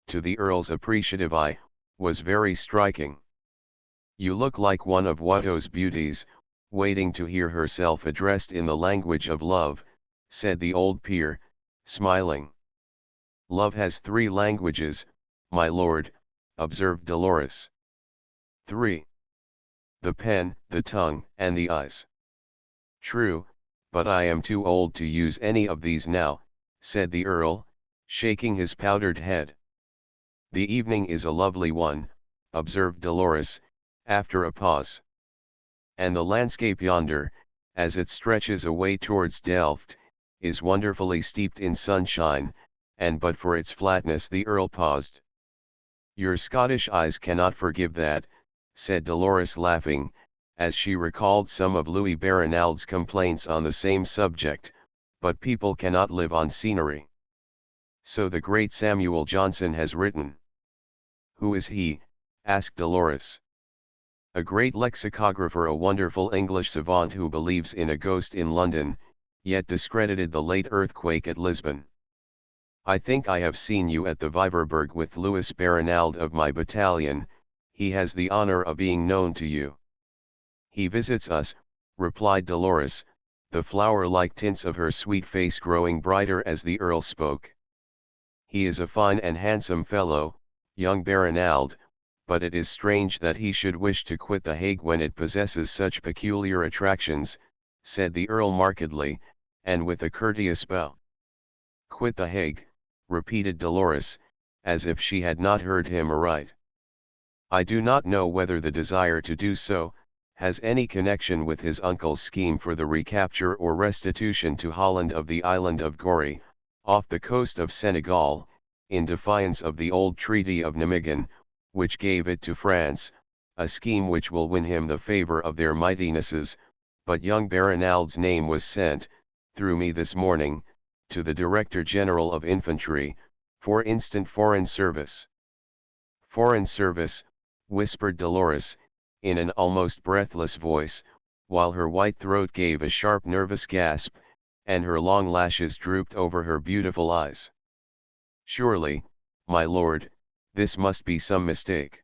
to the Earl's appreciative eye, was very striking. "You look like one of Watteau's beauties," waiting to hear herself addressed in the language of love, said the old peer, smiling. "Love has 3 languages, my lord," observed Dolores. 3. The pen, the tongue, and the eyes. "True, but I am too old to use any of these now," said the Earl, shaking his powdered head. "The evening is a lovely one," observed Dolores, after a pause. "And the landscape yonder, as it stretches away towards Delft, is wonderfully steeped in sunshine, and but for its flatness." The Earl paused. "Your Scottish eyes cannot forgive that," said Dolores, laughing, as she recalled some of Louis Barinald's complaints on the same subject, "but people cannot live on scenery." "So the great Samuel Johnson has written." "Who is he?" asked Dolores. "A great lexicographer, a wonderful English savant who believes in a ghost in London, yet discredited the late earthquake at Lisbon. I think I have seen you at the Viverberg with Louis Barinald of my battalion. He has the honor of being known to you." "He visits us," replied Dolores, the flower-like tints of her sweet face growing brighter as the Earl spoke. "He is a fine and handsome fellow, young Barinald, but it is strange that he should wish to quit the Hague when it possesses such peculiar attractions," said the Earl markedly, and with a courteous bow. "Quit the Hague," repeated Dolores, as if she had not heard him aright. "I do not know whether the desire to do so has any connection with his uncle's scheme for the recapture or restitution to Holland of the island of Goree, off the coast of Senegal, in defiance of the old Treaty of Nijmegen, which gave it to France, a scheme which will win him the favor of their mightinesses, but young Barinald's name was sent, through me this morning, to the Director General of Infantry, for instant foreign service." "Foreign service," whispered Dolores, in an almost breathless voice, while her white throat gave a sharp nervous gasp, and her long lashes drooped over her beautiful eyes. "Surely, my lord, this must be some mistake."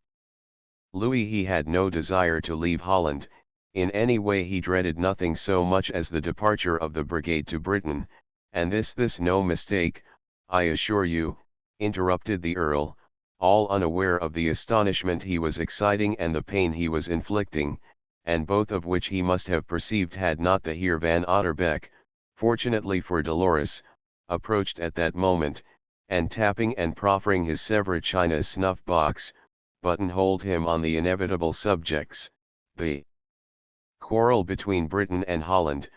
Louis he had no desire to leave Holland, in any way he dreaded nothing so much as the departure of the brigade to Britain, and this no mistake, I assure you, interrupted the Earl, all unaware of the astonishment he was exciting and the pain he was inflicting, and both of which he must have perceived had not the Heer Van Otterbeck, fortunately for Dolores, approached at that moment, and tapping and proffering his Sèvres china snuff box, buttonholed him on the inevitable subjects, the quarrel between Britain and Holland,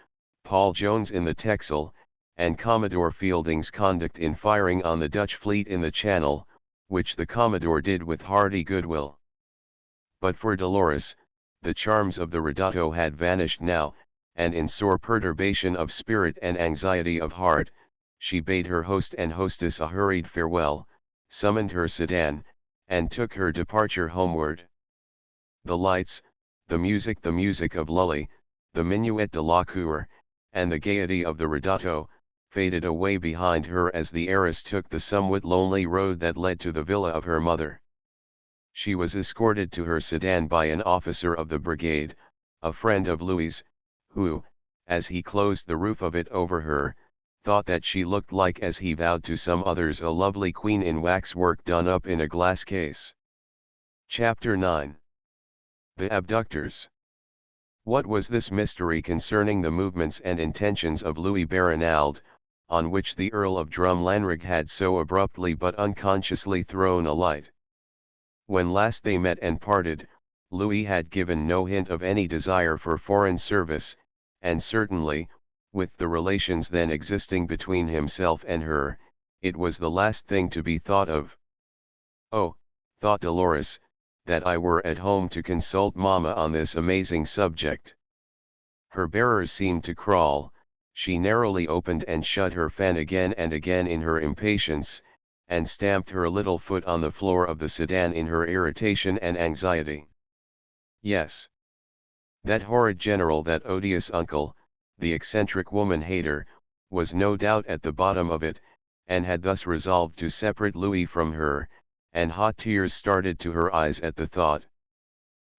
Paul Jones in the Texel, and Commodore Fielding's conduct in firing on the Dutch fleet in the Channel, which the Commodore did with hearty goodwill. But for Dolores, the charms of the Redoubto had vanished now, and in sore perturbation of spirit and anxiety of heart, she bade her host and hostess a hurried farewell, summoned her sedan, and took her departure homeward. The lights, the music of Lully, the minuet de la cour, and the gaiety of the Redoubto, faded away behind her as the heiress took the somewhat lonely road that led to the villa of her mother. She was escorted to her sedan by an officer of the brigade, a friend of Louis, who, as he closed the roof of it over her, thought that she looked like, as he vowed to some others, a lovely queen in waxwork done up in a glass case. Chapter 9. The Abductors. What was this mystery concerning the movements and intentions of Louis Barinald, on which the Earl of Drumlanrig had so abruptly but unconsciously thrown a light. When last they met and parted, Louis had given no hint of any desire for foreign service, and certainly, with the relations then existing between himself and her, it was the last thing to be thought of. "Oh," thought Dolores, "that I were at home to consult Mamma on this amazing subject." Her bearers seemed to crawl. She narrowly opened and shut her fan again and again in her impatience, and stamped her little foot on the floor of the sedan in her irritation and anxiety. Yes. That horrid general, that odious uncle, the eccentric woman-hater, was no doubt at the bottom of it, and had thus resolved to separate Louis from her, and hot tears started to her eyes at the thought.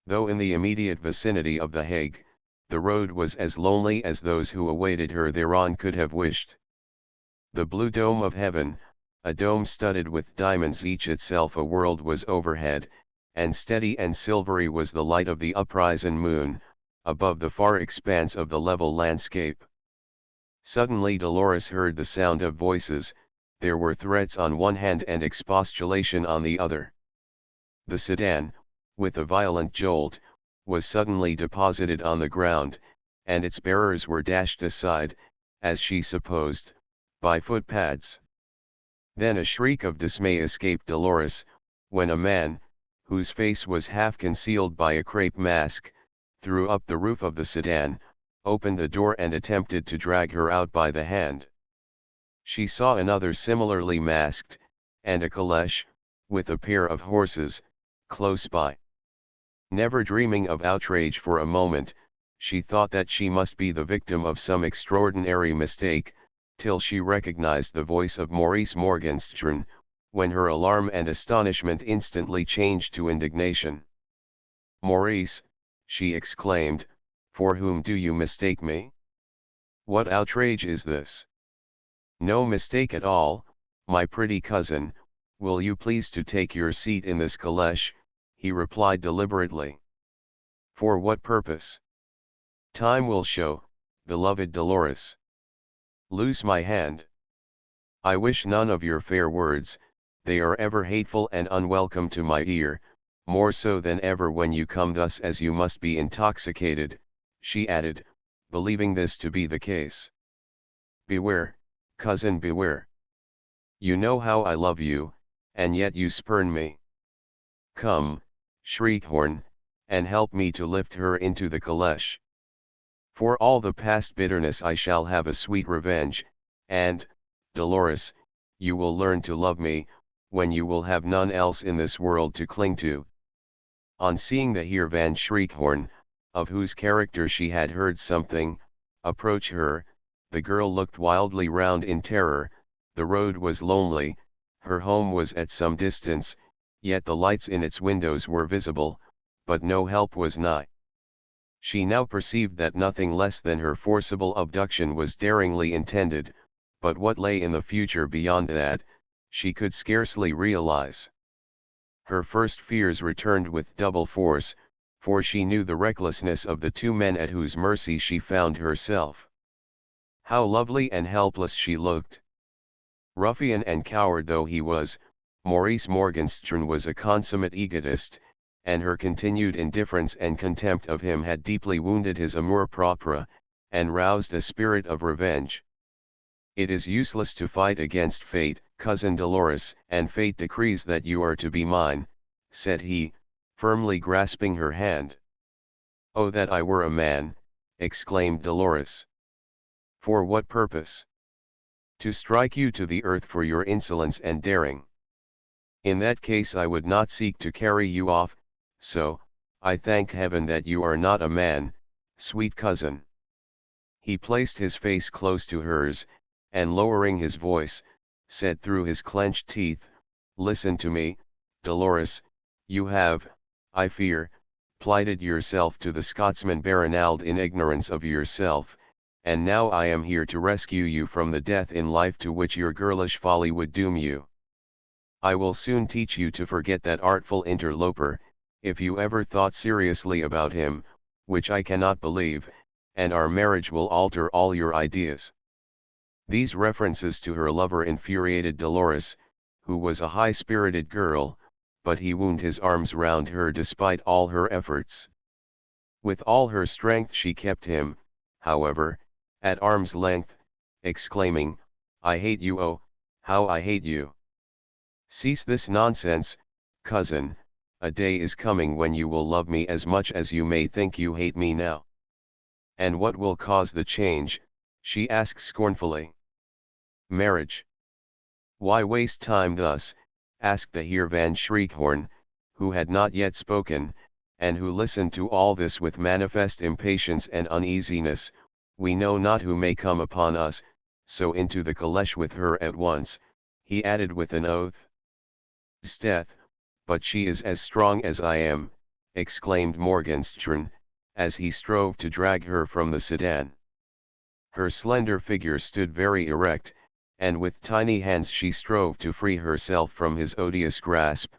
Though in the immediate vicinity of The Hague, the road was as lonely as those who awaited her thereon could have wished. The blue dome of heaven, a dome studded with diamonds each itself a world, was overhead, and steady and silvery was the light of the uprisen moon, above the far expanse of the level landscape. Suddenly Dolores heard the sound of voices. There were threats on one hand and expostulation on the other. The sedan, with a violent jolt, was suddenly deposited on the ground, and its bearers were dashed aside, as she supposed, by footpads. Then a shriek of dismay escaped Dolores, when a man, whose face was half concealed by a crape mask, threw up the roof of the sedan, opened the door and attempted to drag her out by the hand. She saw another similarly masked, and a caleche, with a pair of horses, close by. Never dreaming of outrage for a moment, she thought that she must be the victim of some extraordinary mistake, till she recognized the voice of Maurice Morgenstern, when her alarm and astonishment instantly changed to indignation. "Maurice," she exclaimed, "for whom do you mistake me? What outrage is this?" "No mistake at all, my pretty cousin. Will you please to take your seat in this caleche?" he replied deliberately. "For what purpose?" "Time will show, beloved Dolores." "Loose my hand. I wish none of your fair words, they are ever hateful and unwelcome to my ear, more so than ever when you come thus as you must be intoxicated," she added, believing this to be the case. "Beware, cousin, beware. You know how I love you, and yet you spurn me. Come, Shriekhorn, and help me to lift her into the caleche. For all the past bitterness I shall have a sweet revenge, and, Dolores, you will learn to love me, when you will have none else in this world to cling to." On seeing the Heer van Shriekhorn, of whose character she had heard something, approach her, the girl looked wildly round in terror. The road was lonely, her home was at some distance, yet the lights in its windows were visible, but no help was nigh. She now perceived that nothing less than her forcible abduction was daringly intended, but what lay in the future beyond that, she could scarcely realize. Her first fears returned with double force, for she knew the recklessness of the two men at whose mercy she found herself. How lovely and helpless she looked! Ruffian and coward though he was, Maurice Morgenstern was a consummate egotist, and her continued indifference and contempt of him had deeply wounded his amour-propre, and roused a spirit of revenge. "It is useless to fight against fate, cousin Dolores, and fate decrees that you are to be mine," said he, firmly grasping her hand. "Oh, that I were a man!" exclaimed Dolores. "For what purpose?" "To strike you to the earth for your insolence and daring. In that case I would not seek to carry you off, so, I thank heaven that you are not a man, sweet cousin." He placed his face close to hers, and lowering his voice, said through his clenched teeth, "Listen to me, Dolores. You have, I fear, plighted yourself to the Scotsman Baronald in ignorance of yourself, and now I am here to rescue you from the death in life to which your girlish folly would doom you. I will soon teach you to forget that artful interloper, if you ever thought seriously about him, which I cannot believe, and our marriage will alter all your ideas." These references to her lover infuriated Dolores, who was a high-spirited girl, but he wound his arms round her despite all her efforts. With all her strength she kept him, however, at arm's length, exclaiming, "I hate you, oh, how I hate you. Cease this nonsense, cousin, a day is coming when you will love me as much as you may think you hate me now." "And what will cause the change?" she asked scornfully. "Marriage." "Why waste time thus?" asked the Heer van Schriechhorn, who had not yet spoken, and who listened to all this with manifest impatience and uneasiness. "We know not who may come upon us, so into the caleche with her at once," he added with an oath. "'Sdeath, but she is as strong as I am," exclaimed Morgenstern, as he strove to drag her from the sedan. Her slender figure stood very erect, and with tiny hands she strove to free herself from his odious grasp,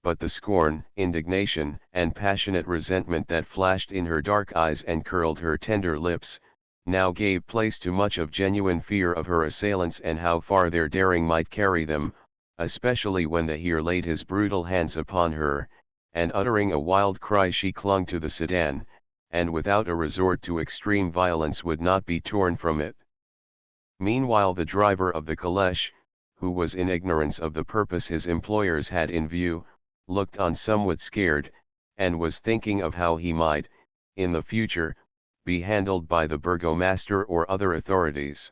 but the scorn, indignation, and passionate resentment that flashed in her dark eyes and curled her tender lips, now gave place to much of genuine fear of her assailants and how far their daring might carry them, especially when the Heer laid his brutal hands upon her, and uttering a wild cry she clung to the sedan, and without a resort to extreme violence would not be torn from it. Meanwhile the driver of the caleche, who was in ignorance of the purpose his employers had in view, looked on somewhat scared, and was thinking of how he might, in the future, be handled by the burgomaster or other authorities.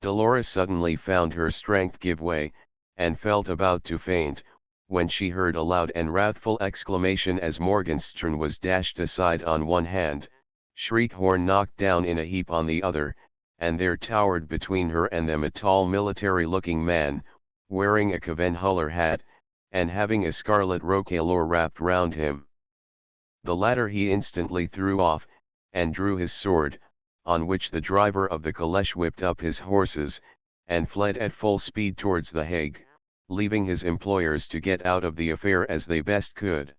Dolores suddenly found her strength give way, and felt about to faint, when she heard a loud and wrathful exclamation as Morgenstern was dashed aside on one hand, Schriechhorn knocked down in a heap on the other, and there towered between her and them a tall military-looking man, wearing a Kvenhuller hat, and having a scarlet roquelaure wrapped round him. The latter he instantly threw off, and drew his sword, on which the driver of the caleche whipped up his horses, and fled at full speed towards the Hague, leaving his employers to get out of the affair as they best could.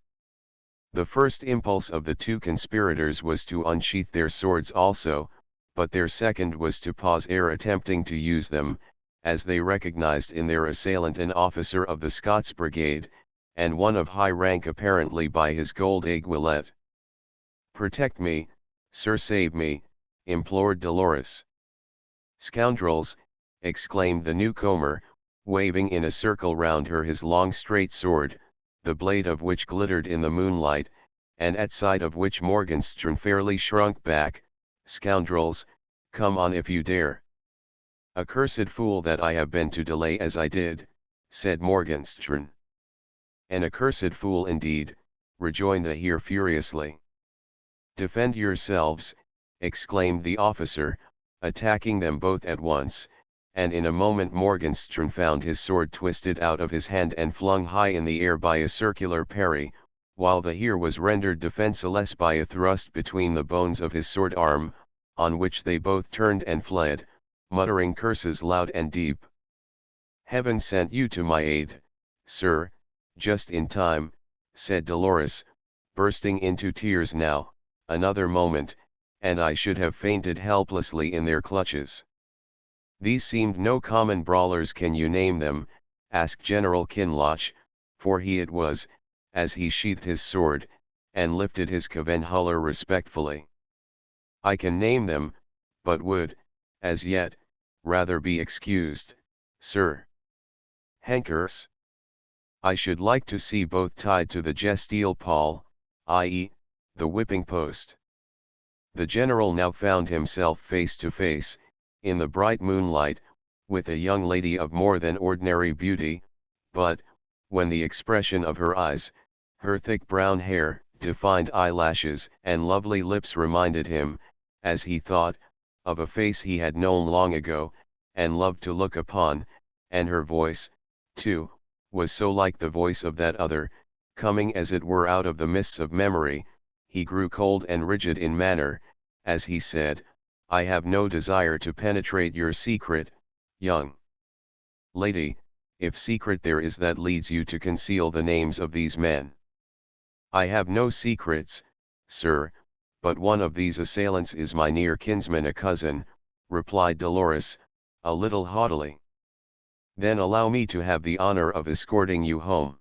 The first impulse of the two conspirators was to unsheath their swords also, but their second was to pause ere attempting to use them, as they recognized in their assailant an officer of the Scots Brigade, and one of high rank apparently by his gold aiguillet. "Protect me, sir, save me," implored Dolores. "Scoundrels," exclaimed the newcomer, waving in a circle round her his long straight sword, the blade of which glittered in the moonlight, and at sight of which Morgenstern fairly shrunk back. "Scoundrels, come on if you dare." "Accursed fool that I have been to delay as I did," said Morgenstern. "An accursed fool indeed," rejoined the Heer furiously. "Defend yourselves," exclaimed the officer, attacking them both at once, and in a moment Morgenstern found his sword twisted out of his hand and flung high in the air by a circular parry, while the Heer was rendered defenceless by a thrust between the bones of his sword arm, on which they both turned and fled, muttering curses loud and deep. "Heaven sent you to my aid, sir, just in time," said Dolores, bursting into tears now. "Another moment, and I should have fainted helplessly in their clutches." "These seemed no common brawlers. Can you name them?" asked General Kinloch, for he it was, as he sheathed his sword, and lifted his Kvenhuller respectfully. "I can name them, but would, as yet, rather be excused, sir. Hankers. I should like to see both tied to the gesteel pall, i.e., the whipping post." The general now found himself face to face, in the bright moonlight, with a young lady of more than ordinary beauty, but, when the expression of her eyes, her thick brown hair, defined eyelashes, and lovely lips reminded him, as he thought, of a face he had known long ago, and loved to look upon, and her voice, too, was so like the voice of that other, coming as it were out of the mists of memory, he grew cold and rigid in manner, as he said, "I have no desire to penetrate your secret, young lady, if secret there is that leads you to conceal the names of these men." "I have no secrets, sir, but one of these assailants is my near kinsman, a cousin," replied Dolores, a little haughtily. "Then allow me to have the honor of escorting you home."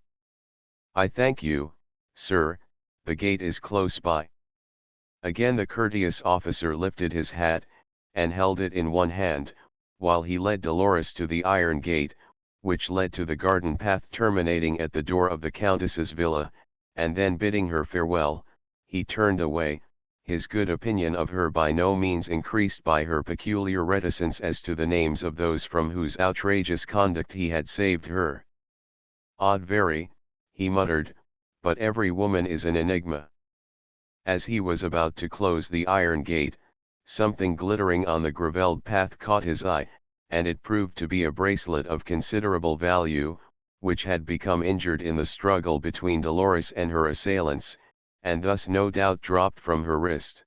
"I thank you, sir, the gate is close by." Again the courteous officer lifted his hat, and held it in one hand, while he led Dolores to the iron gate, which led to the garden path terminating at the door of the Countess's villa, and then bidding her farewell, he turned away, his good opinion of her by no means increased by her peculiar reticence as to the names of those from whose outrageous conduct he had saved her. "Odd very," he muttered, "but every woman is an enigma." As he was about to close the iron gate, something glittering on the gravelled path caught his eye, and it proved to be a bracelet of considerable value, which had become injured in the struggle between Dolores and her assailants, and thus no doubt dropped from her wrist.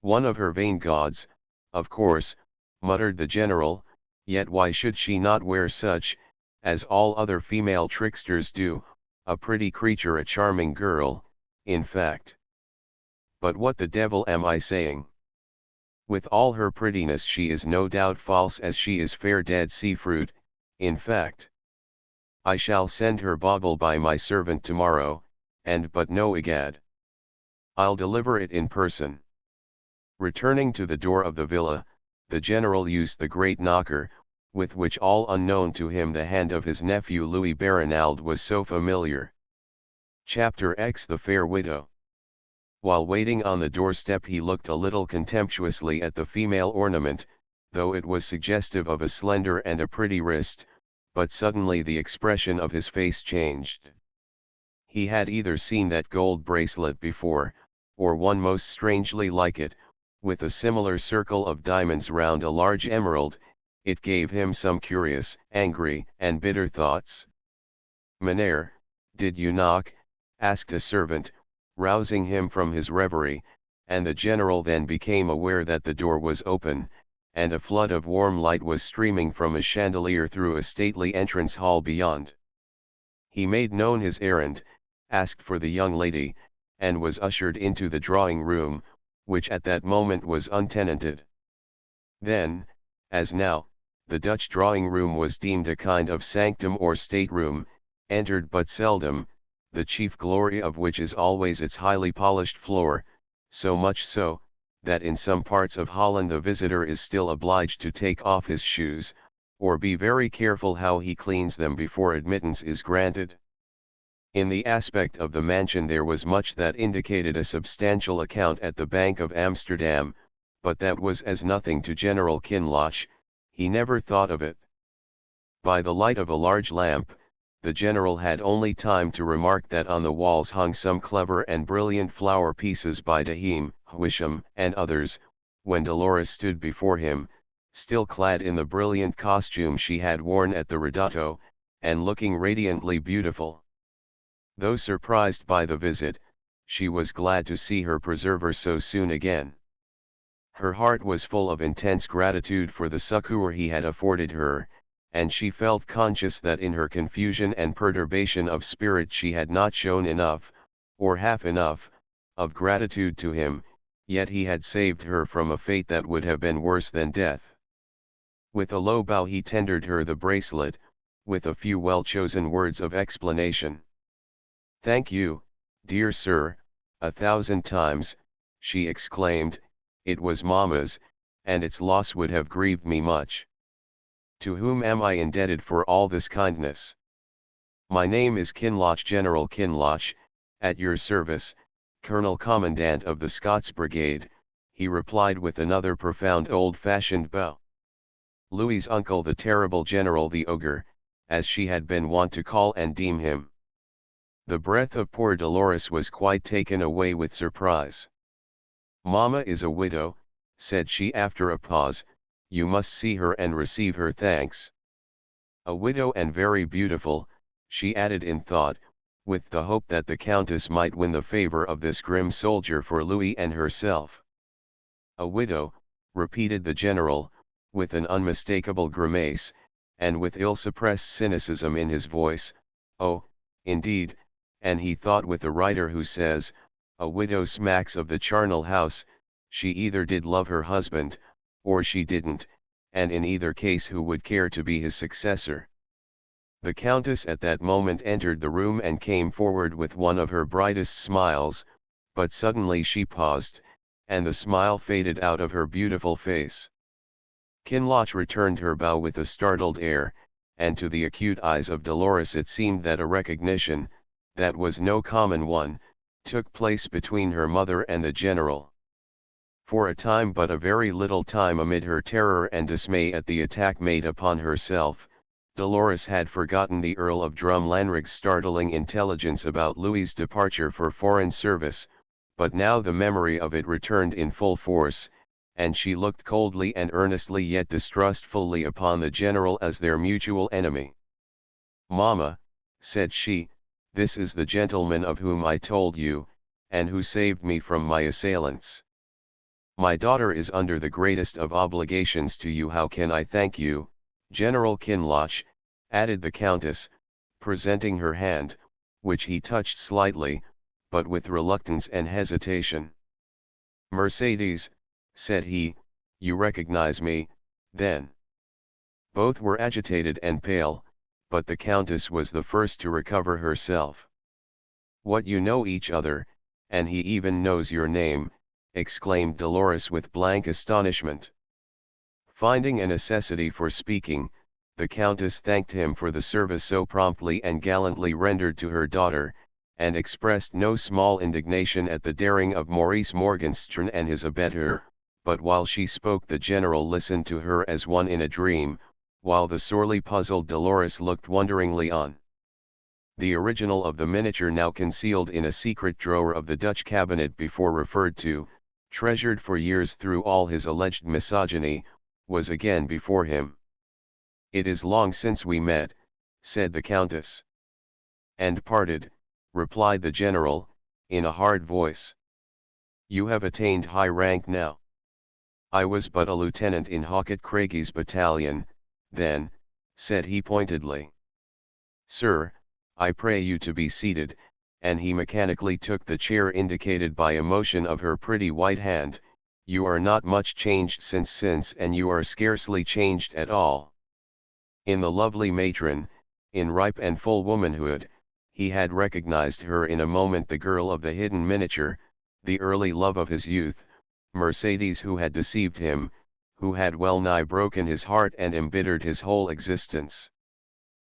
"One of her vain gods, of course," muttered the general, "yet why should she not wear such, as all other female tricksters do, a pretty creature, a charming girl, in fact. But what the devil am I saying? With all her prettiness she is no doubt false as she is fair Dead Sea fruit, in fact. I shall send her bauble by my servant tomorrow, and but no egad. I'll deliver it in person." Returning to the door of the villa, the general used the great knocker, with which all unknown to him the hand of his nephew Louis Barinald was so familiar. Chapter X The Fair Widow. While waiting on the doorstep he looked a little contemptuously at the female ornament, though it was suggestive of a slender and a pretty wrist, but suddenly the expression of his face changed. He had either seen that gold bracelet before, or one most strangely like it, with a similar circle of diamonds round a large emerald. It gave him some curious, angry, and bitter thoughts. "Mynheer, did you knock?" asked a servant, rousing him from his reverie, and the general then became aware that the door was open, and a flood of warm light was streaming from a chandelier through a stately entrance hall beyond. He made known his errand, asked for the young lady, and was ushered into the drawing room, which at that moment was untenanted. Then, as now, the Dutch drawing room was deemed a kind of sanctum or state-room, entered but seldom, the chief glory of which is always its highly polished floor, so much so, that in some parts of Holland the visitor is still obliged to take off his shoes, or be very careful how he cleans them before admittance is granted. In the aspect of the mansion there was much that indicated a substantial account at the Bank of Amsterdam, but that was as nothing to General Kinloch. He never thought of it. By the light of a large lamp, the general had only time to remark that on the walls hung some clever and brilliant flower pieces by Dahim, Wisham, and others, when Dolores stood before him, still clad in the brilliant costume she had worn at the Reducto, and looking radiantly beautiful. Though surprised by the visit, she was glad to see her preserver so soon again. Her heart was full of intense gratitude for the succour he had afforded her, and she felt conscious that in her confusion and perturbation of spirit she had not shown enough, or half enough, of gratitude to him, yet he had saved her from a fate that would have been worse than death. With a low bow he tendered her the bracelet, with a few well-chosen words of explanation. "Thank you, dear sir, 1,000 times," she exclaimed. "It was mamma's, and its loss would have grieved me much. To whom am I indebted for all this kindness?" "My name is Kinloch, General Kinloch, at your service, Colonel Commandant of the Scots Brigade," he replied with another profound old-fashioned bow. Louis's uncle, the terrible General the Ogre, as she had been wont to call and deem him. The breath of poor Dolores was quite taken away with surprise. "Mamma is a widow," said she after a pause. "You must see her and receive her thanks." "A widow and very beautiful," she added in thought, with the hope that the Countess might win the favor of this grim soldier for Louis and herself. "A widow," repeated the general, with an unmistakable grimace, and with ill-suppressed cynicism in his voice. "Oh, indeed," and he thought with the writer who says, "A widow smacks of the charnel house, she either did love her husband, or she didn't, and in either case who would care to be his successor. The Countess at that moment entered the room and came forward with one of her brightest smiles, but suddenly she paused, and the smile faded out of her beautiful face. Kinloch returned her bow with a startled air, and to the acute eyes of Dolores it seemed that a recognition, that was no common one, took place between her mother and the general. For a time, but a very little time, amid her terror and dismay at the attack made upon herself, Dolores had forgotten the Earl of Drumlanrig's startling intelligence about Louis's departure for foreign service, but now the memory of it returned in full force, and she looked coldly and earnestly yet distrustfully upon the general as their mutual enemy. "Mamma," said she, "this is the gentleman of whom I told you, and who saved me from my assailants. My daughter is under the greatest of obligations to you. How can I thank you, General Kinloch?" added the Countess, presenting her hand, which he touched slightly, but with reluctance and hesitation. "Mercedes," said he, "you recognize me, then?" Both were agitated and pale, but the Countess was the first to recover herself. "What, you know each other, and he even knows your name?" exclaimed Dolores with blank astonishment. Finding a necessity for speaking, the Countess thanked him for the service so promptly and gallantly rendered to her daughter, and expressed no small indignation at the daring of Maurice Morgenstern and his abettor, but while she spoke the general listened to her as one in a dream, while the sorely puzzled Dolores looked wonderingly on. The original of the miniature, now concealed in a secret drawer of the Dutch cabinet before referred to, treasured for years through all his alleged misogyny, was again before him. "It is long since we met," said the Countess. "And parted," replied the general, in a hard voice. "You have attained high rank now." "I was but a lieutenant in Hawkett Craigie's battalion, then," said he pointedly. "Sir, I pray you to be seated," and he mechanically took the chair indicated by a motion of her pretty white hand. "You are not much changed since, and you are scarcely changed at all." In the lovely matron, in ripe and full womanhood, he had recognized her in a moment, the girl of the hidden miniature, the early love of his youth, Mercedes, who had deceived him, who had well nigh broken his heart and embittered his whole existence.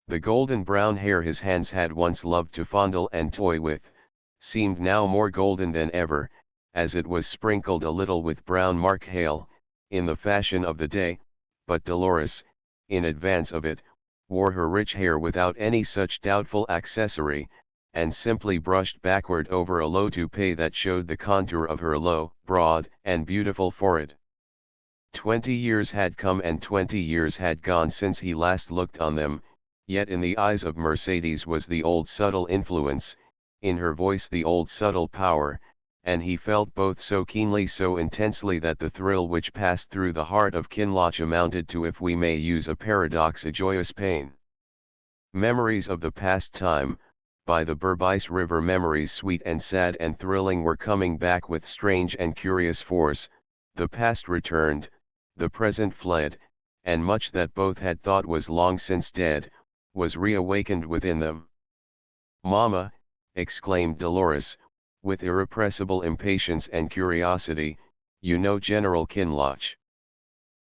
The golden brown hair his hands had once loved to fondle and toy with, seemed now more golden than ever, as it was sprinkled a little with brown mark hail, in the fashion of the day, but Dolores, in advance of it, wore her rich hair without any such doubtful accessory, and simply brushed backward over a low toupee that showed the contour of her low, broad, and beautiful forehead. 20 years had come and 20 years had gone since he last looked on them, yet in the eyes of Mercedes was the old subtle influence, in her voice the old subtle power, and he felt both so keenly, so intensely, that the thrill which passed through the heart of Kinloch amounted to, if we may use a paradox, a joyous pain. Memories of the past time, by the Berbice River, memories sweet and sad and thrilling, were coming back with strange and curious force. The past returned, the present fled, and much that both had thought was long since dead, was reawakened within them. "Mamma," exclaimed Dolores, with irrepressible impatience and curiosity, "you know General Kinloch?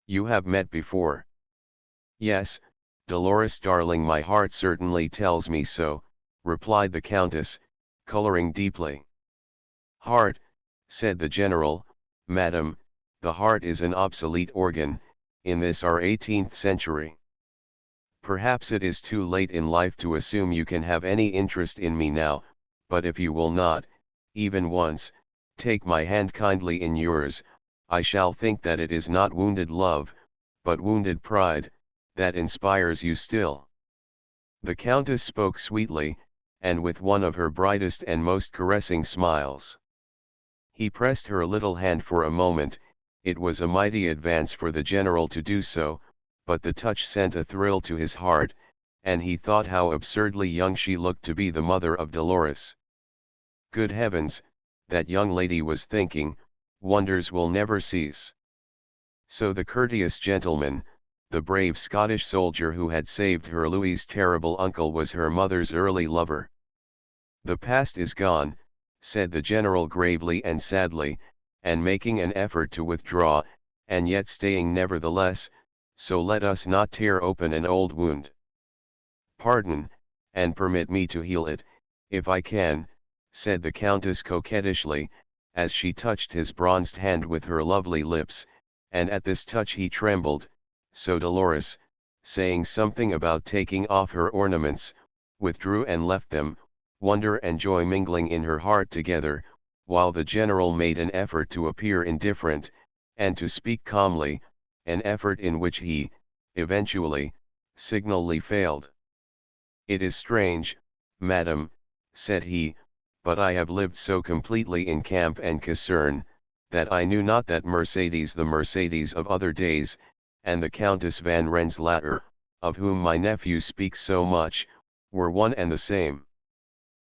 You have met before?" "Yes, Dolores darling, my heart certainly tells me so," replied the Countess, coloring deeply. "Heart," said the general, "Madam, the heart is an obsolete organ, in this our 18th century. Perhaps it is too late in life to assume you can have any interest in me now, but if you will not, even once, take my hand kindly in yours, I shall think that it is not wounded love, but wounded pride, that inspires you still." The Countess spoke sweetly, and with one of her brightest and most caressing smiles. He pressed her little hand for a moment. It was a mighty advance for the general to do so, but the touch sent a thrill to his heart, and he thought how absurdly young she looked to be the mother of Dolores. Good heavens, that young lady was thinking, wonders will never cease. So the courteous gentleman, the brave Scottish soldier who had saved her Louis's terrible uncle was her mother's early lover. "The past is gone," said the general gravely and sadly, and making an effort to withdraw, and yet staying nevertheless, "so let us not tear open an old wound. Pardon, and permit me to heal it, if I can," said the Countess coquettishly, as she touched his bronzed hand with her lovely lips, and at this touch he trembled, so Dolores, saying something about taking off her ornaments, withdrew and left them, wonder and joy mingling in her heart together, while the general made an effort to appear indifferent, and to speak calmly, an effort in which he, eventually, signally failed. "It is strange, madam," said he, "but I have lived so completely in camp and caserne, that I knew not that Mercedes, the Mercedes of other days, and the Countess van Rensselaer, of whom my nephew speaks so much, were one and the same.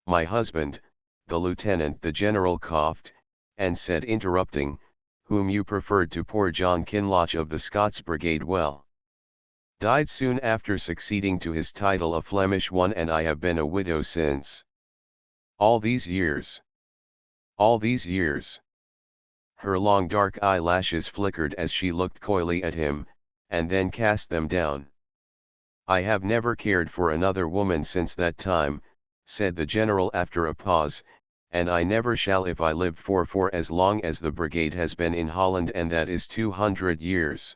My husband, the lieutenant," the general coughed, and said interrupting, "whom you preferred to poor John Kinloch of the Scots Brigade, well, died soon after succeeding to his title, a Flemish one, and I have been a widow since. All these years. All these years." Her long dark eyelashes flickered as she looked coyly at him, and then cast them down. "I have never cared for another woman since that time," said the general after a pause, "and I never shall if I live for as long as the brigade has been in Holland, and that is 200 years.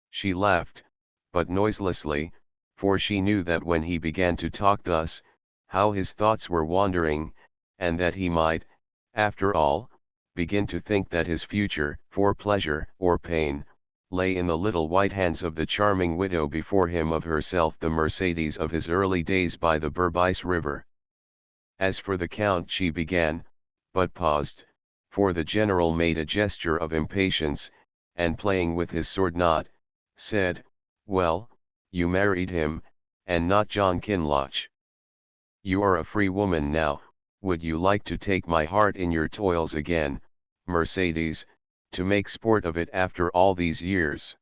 She laughed, but noiselessly, for she knew that when he began to talk thus, how his thoughts were wandering, and that he might, after all, begin to think that his future, for pleasure or pain, lay in the little white hands of the charming widow before him, of herself the Mercedes of his early days by the Berbice River. "As for the Count," she began, but paused, for the general made a gesture of impatience, and playing with his sword knot, said, "Well, you married him, and not John Kinloch. You are a free woman now. Would you like to take my heart in your toils again, Mercedes, to make sport of it after all these years?"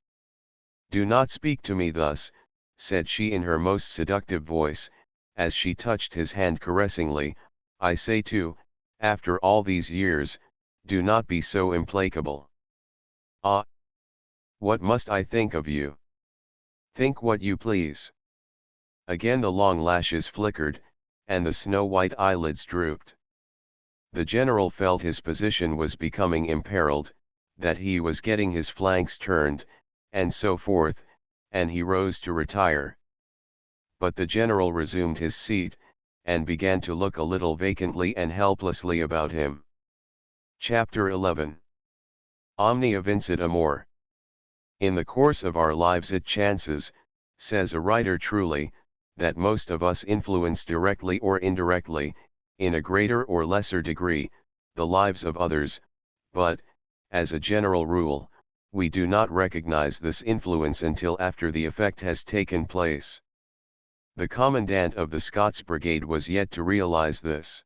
"Do not speak to me thus," said she in her most seductive voice, as she touched his hand caressingly. "I say too, after all these years, do not be so implacable. Ah! What must I think of you?" "Think what you please." Again the long lashes flickered, and the snow-white eyelids drooped. The general felt his position was becoming imperiled, that he was getting his flanks turned, and so forth, and he rose to retire. But the general resumed his seat, and began to look a little vacantly and helplessly about him. Chapter 11. Omnia vincit amor. "In the course of our lives it chances," says a writer truly, "that most of us influence directly or indirectly, in a greater or lesser degree, the lives of others, but, as a general rule, we do not recognize this influence until after the effect has taken place." The commandant of the Scots Brigade was yet to realize this.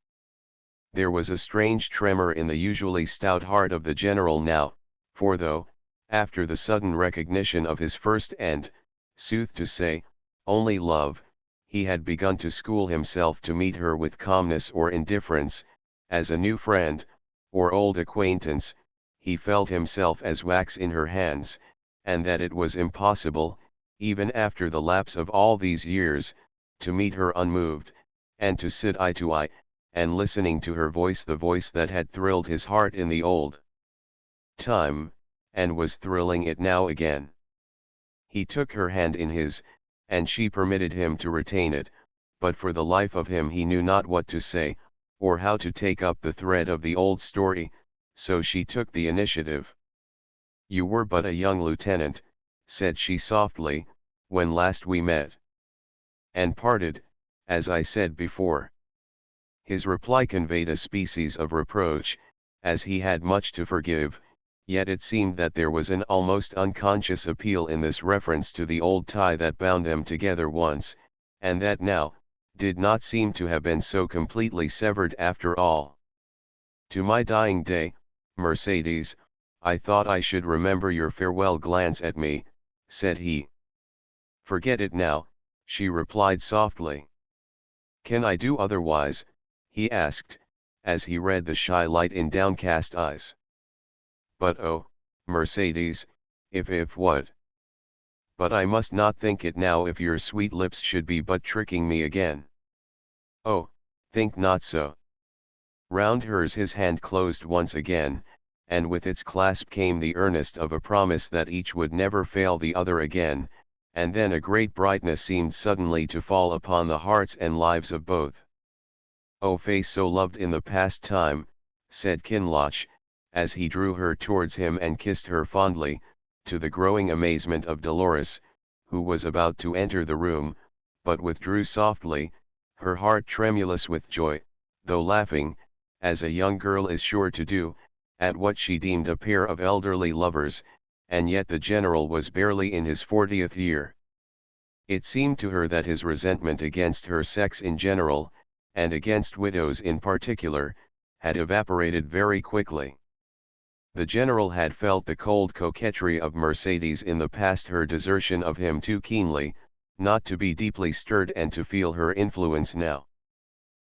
There was a strange tremor in the usually stout heart of the general now, for though, after the sudden recognition of his first and, sooth to say, only love, he had begun to school himself to meet her with calmness or indifference, as a new friend, or old acquaintance, he felt himself as wax in her hands, and that it was impossible, even after the lapse of all these years, to meet her unmoved, and to sit eye to eye, and listening to her voice, the voice that had thrilled his heart in the old time, and was thrilling it now again. He took her hand in his, and she permitted him to retain it, but for the life of him he knew not what to say, or how to take up the thread of the old story, so she took the initiative. "You were but a young lieutenant," said she softly, "when last we met. And parted, as I said before." His reply conveyed a species of reproach, as he had much to forgive, yet it seemed that there was an almost unconscious appeal in this reference to the old tie that bound them together once, and that now, did not seem to have been so completely severed after all. "To my dying day, Mercedes, I thought I should remember your farewell glance at me," said he. "Forget it now," she replied softly. "Can I do otherwise?" he asked, as he read the shy light in downcast eyes. "But oh, Mercedes, if what? But I must not think it now if your sweet lips should be but tricking me again." "Oh, think not so." Round hers his hand closed once again, and with its clasp came the earnest of a promise that each would never fail the other again, and then a great brightness seemed suddenly to fall upon the hearts and lives of both. "O face so loved in the past time," said Kinloch, as he drew her towards him and kissed her fondly, to the growing amazement of Dolores, who was about to enter the room, but withdrew softly, her heart tremulous with joy, though laughing, as a young girl is sure to do, at what she deemed a pair of elderly lovers, and yet the general was barely in his 40th year. It seemed to her that his resentment against her sex in general, and against widows in particular, had evaporated very quickly. The general had felt the cold coquetry of Mercedes in the past, her desertion of him too keenly, not to be deeply stirred and to feel her influence now.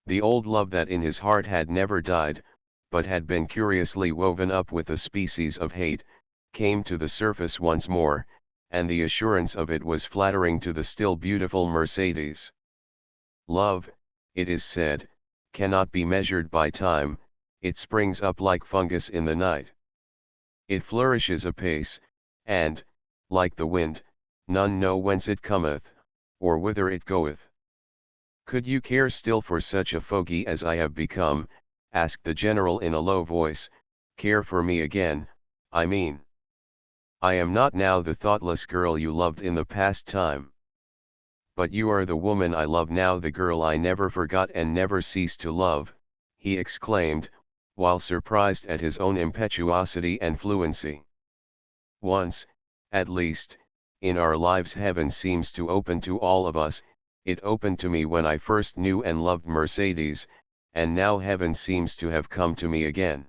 The old love that in his heart had never died, but had been curiously woven up with a species of hate, came to the surface once more, and the assurance of it was flattering to the still beautiful Mercedes. Love, it is said, cannot be measured by time, it springs up like fungus in the night. It flourishes apace, and, like the wind, none know whence it cometh, or whither it goeth. "Could you care still for such a fogey as I have become?" asked the general in a low voice. "Care for me again, I mean. I am not now the thoughtless girl you loved in the past time. But you are the woman I love now, the girl I never forgot and never ceased to love," he exclaimed, while surprised at his own impetuosity and fluency. "Once, at least, in our lives heaven seems to open to all of us. It opened to me when I first knew and loved Mercedes, and now heaven seems to have come to me again."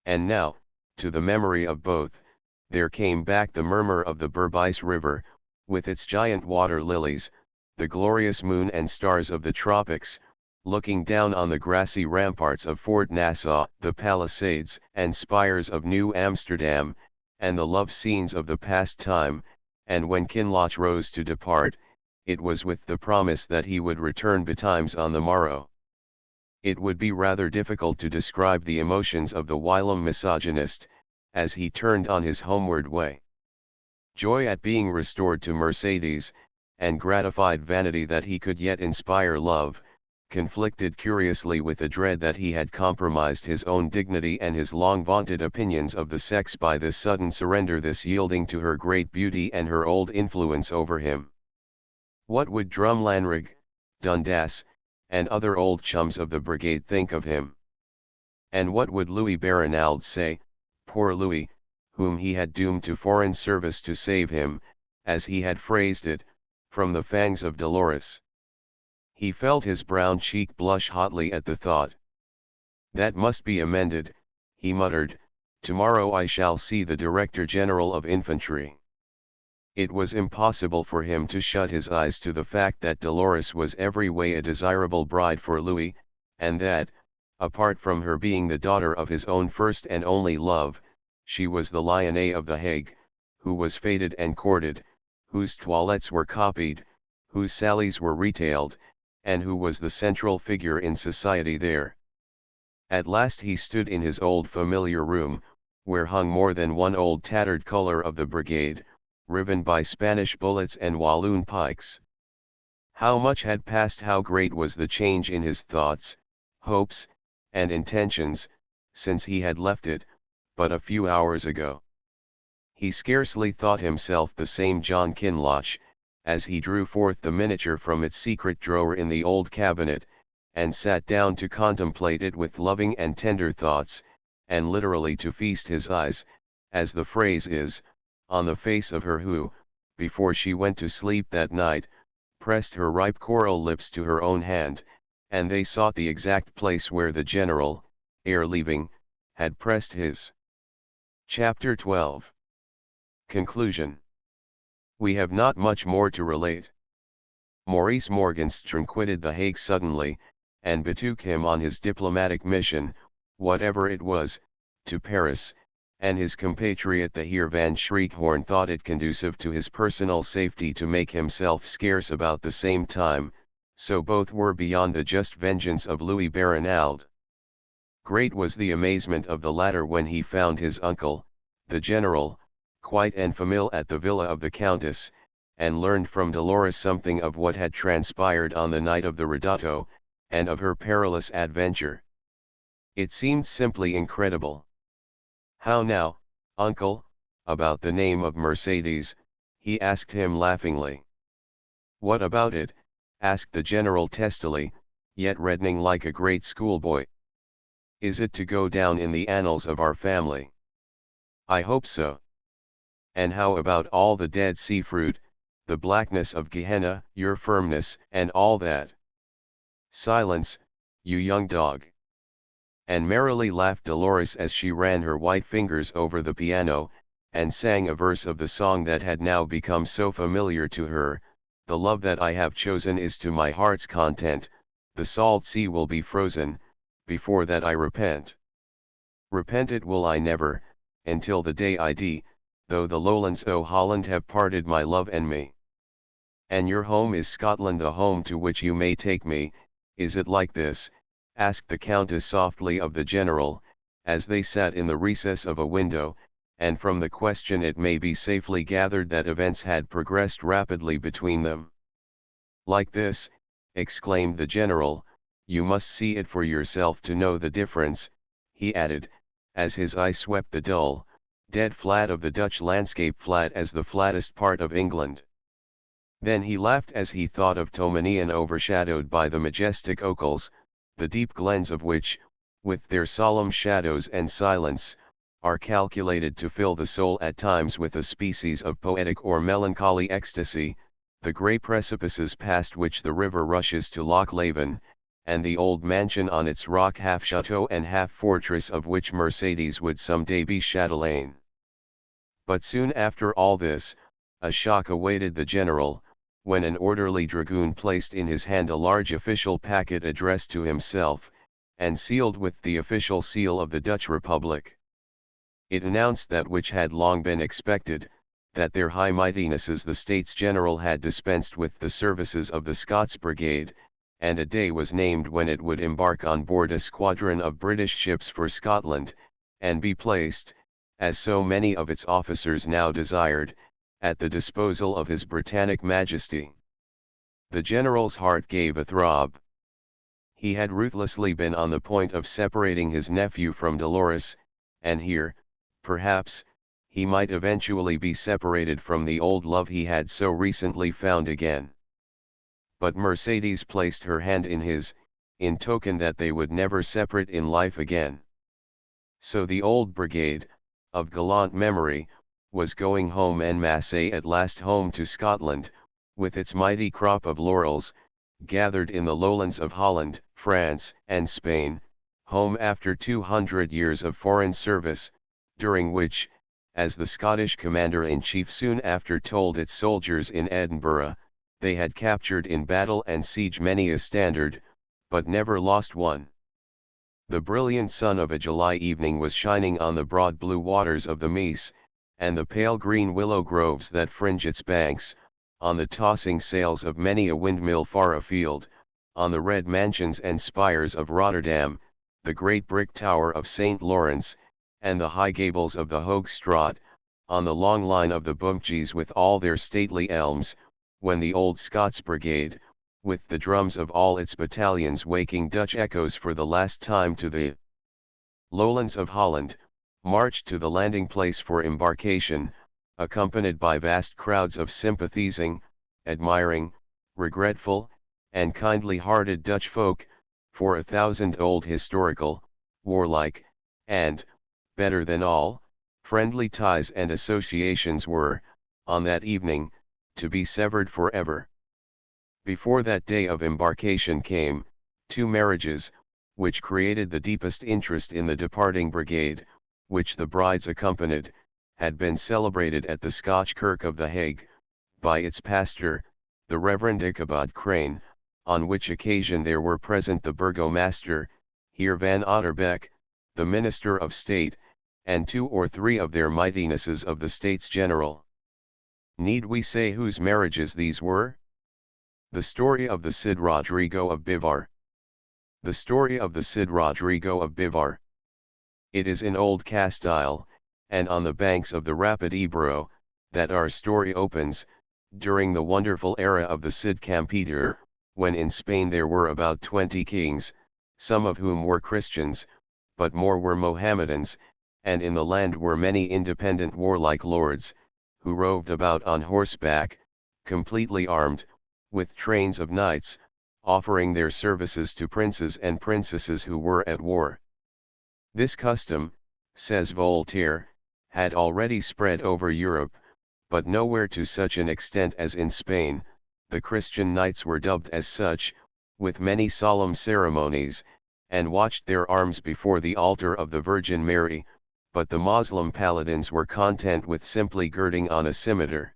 And now, to the memory of both, there came back the murmur of the Berbice River, with its giant water lilies, the glorious moon and stars of the tropics, looking down on the grassy ramparts of Fort Nassau, the palisades and spires of New Amsterdam, and the love scenes of the past time, and when Kinloch rose to depart, it was with the promise that he would return betimes on the morrow. It would be rather difficult to describe the emotions of the whilom misogynist, as he turned on his homeward way. Joy at being restored to Mercedes, and gratified vanity that he could yet inspire love, conflicted curiously with a dread that he had compromised his own dignity and his long vaunted opinions of the sex by this sudden surrender, this yielding to her great beauty and her old influence over him. What would Drumlanrig, Dundas, and other old chums of the brigade think of him? And what would Louis Barinald say, poor Louis, whom he had doomed to foreign service to save him, as he had phrased it, from the fangs of Dolores? He felt his brown cheek blush hotly at the thought. "That must be amended," he muttered. "Tomorrow I shall see the Director General of Infantry." It was impossible for him to shut his eyes to the fact that Dolores was every way a desirable bride for Louis, and that, apart from her being the daughter of his own first and only love, she was the Lyonnais of the Hague, who was feted and courted, whose toilettes were copied, whose sallies were retailed, and who was the central figure in society there. At last he stood in his old familiar room, where hung more than one old tattered colour of the brigade, riven by Spanish bullets and Walloon pikes. How much had passed, how great was the change in his thoughts, hopes, and intentions, since he had left it, but a few hours ago. He scarcely thought himself the same John Kinloch, as he drew forth the miniature from its secret drawer in the old cabinet, and sat down to contemplate it with loving and tender thoughts, and literally to feast his eyes, as the phrase is, on the face of her who, before she went to sleep that night, pressed her ripe coral lips to her own hand, and they sought the exact place where the general, ere leaving, had pressed his. Chapter 12. Conclusion. We have not much more to relate. Maurice Morgenstern quitted The Hague suddenly, and betook him on his diplomatic mission, whatever it was, to Paris, and his compatriot the Heer van Schriekhoorn thought it conducive to his personal safety to make himself scarce about the same time, so both were beyond the just vengeance of Louis Barinald. Great was the amazement of the latter when he found his uncle, the general, quite en famille at the villa of the Countess, and learned from Dolores something of what had transpired on the night of the ridotto, and of her perilous adventure. It seemed simply incredible. "How now, uncle, about the name of Mercedes?" he asked him laughingly. "What about it?" asked the general testily, yet reddening like a great schoolboy. "Is it to go down in the annals of our family?" "I hope so." "And how about all the Dead Sea fruit, the blackness of Gehenna, your firmness, and all that?" "Silence, you young dog." And merrily laughed Dolores as she ran her white fingers over the piano, and sang a verse of the song that had now become so familiar to her: "The love that I have chosen is to my heart's content, the salt sea will be frozen, before that I repent. Repent it will I never, until the day I die, though the lowlands o' Holland have parted my love and me." "And your home is Scotland, the home to which you may take me, is it like this?" asked the Countess softly of the general, as they sat in the recess of a window, and from the question it may be safely gathered that events had progressed rapidly between them. "Like this," exclaimed the general, "you must see it for yourself to know the difference," he added, as his eye swept the dull, dead flat of the Dutch landscape, flat as the flattest part of England. Then he laughed as he thought of Tomanian overshadowed by the majestic Ochils, the deep glens of which, with their solemn shadows and silence, are calculated to fill the soul at times with a species of poetic or melancholy ecstasy, the grey precipices past which the river rushes to Loch Leven, and the old mansion on its rock, half chateau and half fortress, of which Mercedes would some day be chatelaine. But soon after all this, a shock awaited the general, when an orderly dragoon placed in his hand a large official packet addressed to himself, and sealed with the official seal of the Dutch Republic. It announced that which had long been expected, that their High Mightinesses the States General had dispensed with the services of the Scots Brigade, and a day was named when it would embark on board a squadron of British ships for Scotland, and be placed, as so many of its officers now desired, at the disposal of His Britannic Majesty. The general's heart gave a throb. He had ruthlessly been on the point of separating his nephew from Dolores, and here, perhaps, he might eventually be separated from the old love he had so recently found again. But Mercedes placed her hand in his, in token that they would never separate in life again. So the old brigade, of gallant memory, was going home en masse at last, home to Scotland, with its mighty crop of laurels, gathered in the lowlands of Holland, France, and Spain, home after 200 years of foreign service, during which, as the Scottish commander-in-chief soon after told its soldiers in Edinburgh, they had captured in battle and siege many a standard, but never lost one. The brilliant sun of a July evening was shining on the broad blue waters of the Meuse, and the pale green willow groves that fringe its banks, on the tossing sails of many a windmill far afield, on the red mansions and spires of Rotterdam, the great brick tower of St. Lawrence, and the high gables of the Hoog Straat, on the long line of the Boomtjes with all their stately elms, when the old Scots Brigade, with the drums of all its battalions waking Dutch echoes for the last time to the lowlands of Holland, marched to the landing place for embarkation, accompanied by vast crowds of sympathizing, admiring, regretful, and kindly-hearted Dutch folk, for 1,000 old historical, warlike, and, better than all, friendly ties and associations were, on that evening, to be severed forever. Before that day of embarkation came, 2 marriages, which created the deepest interest in the departing brigade, which the brides accompanied, had been celebrated at the Scotch Kirk of the Hague, by its pastor, the Reverend Ichabod Crane, on which occasion there were present the burgomaster, Heer van Otterbeck, the Minister of State, and 2 or 3 of their mightinesses of the States General. Need we say whose marriages these were? The story of the Cid Rodrigo of Bivar. The story of the Cid Rodrigo of Bivar. It is in Old Castile, and on the banks of the rapid Ebro, that our story opens, during the wonderful era of the Cid Campeador, when in Spain there were about 20 kings, some of whom were Christians, but more were Mohammedans, and in the land were many independent warlike lords, who roved about on horseback, completely armed, with trains of knights, offering their services to princes and princesses who were at war. This custom, says Voltaire, had already spread over Europe, but nowhere to such an extent as in Spain. The Christian knights were dubbed as such, with many solemn ceremonies, and watched their arms before the altar of the Virgin Mary, but the Moslem paladins were content with simply girding on a scimitar.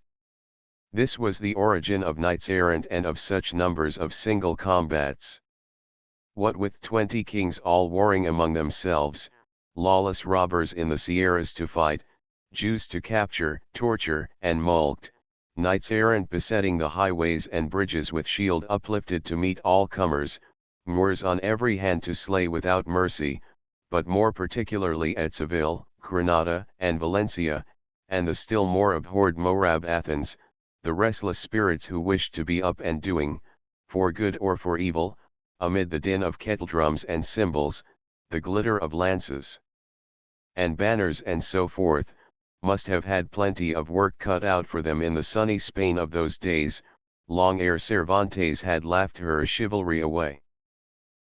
This was the origin of knights errant and of such numbers of single combats. What with 20 kings all warring among themselves, lawless robbers in the Sierras to fight, Jews to capture, torture, and mulct, knights errant besetting the highways and bridges with shield uplifted to meet all comers, Moors on every hand to slay without mercy, but more particularly at Seville, Granada, and Valencia, and the still more abhorred Morab Athens, the restless spirits who wished to be up and doing, for good or for evil, amid the din of kettledrums and cymbals, the glitter of lances and banners and so forth, must have had plenty of work cut out for them in the sunny Spain of those days, long ere Cervantes had laughed her chivalry away.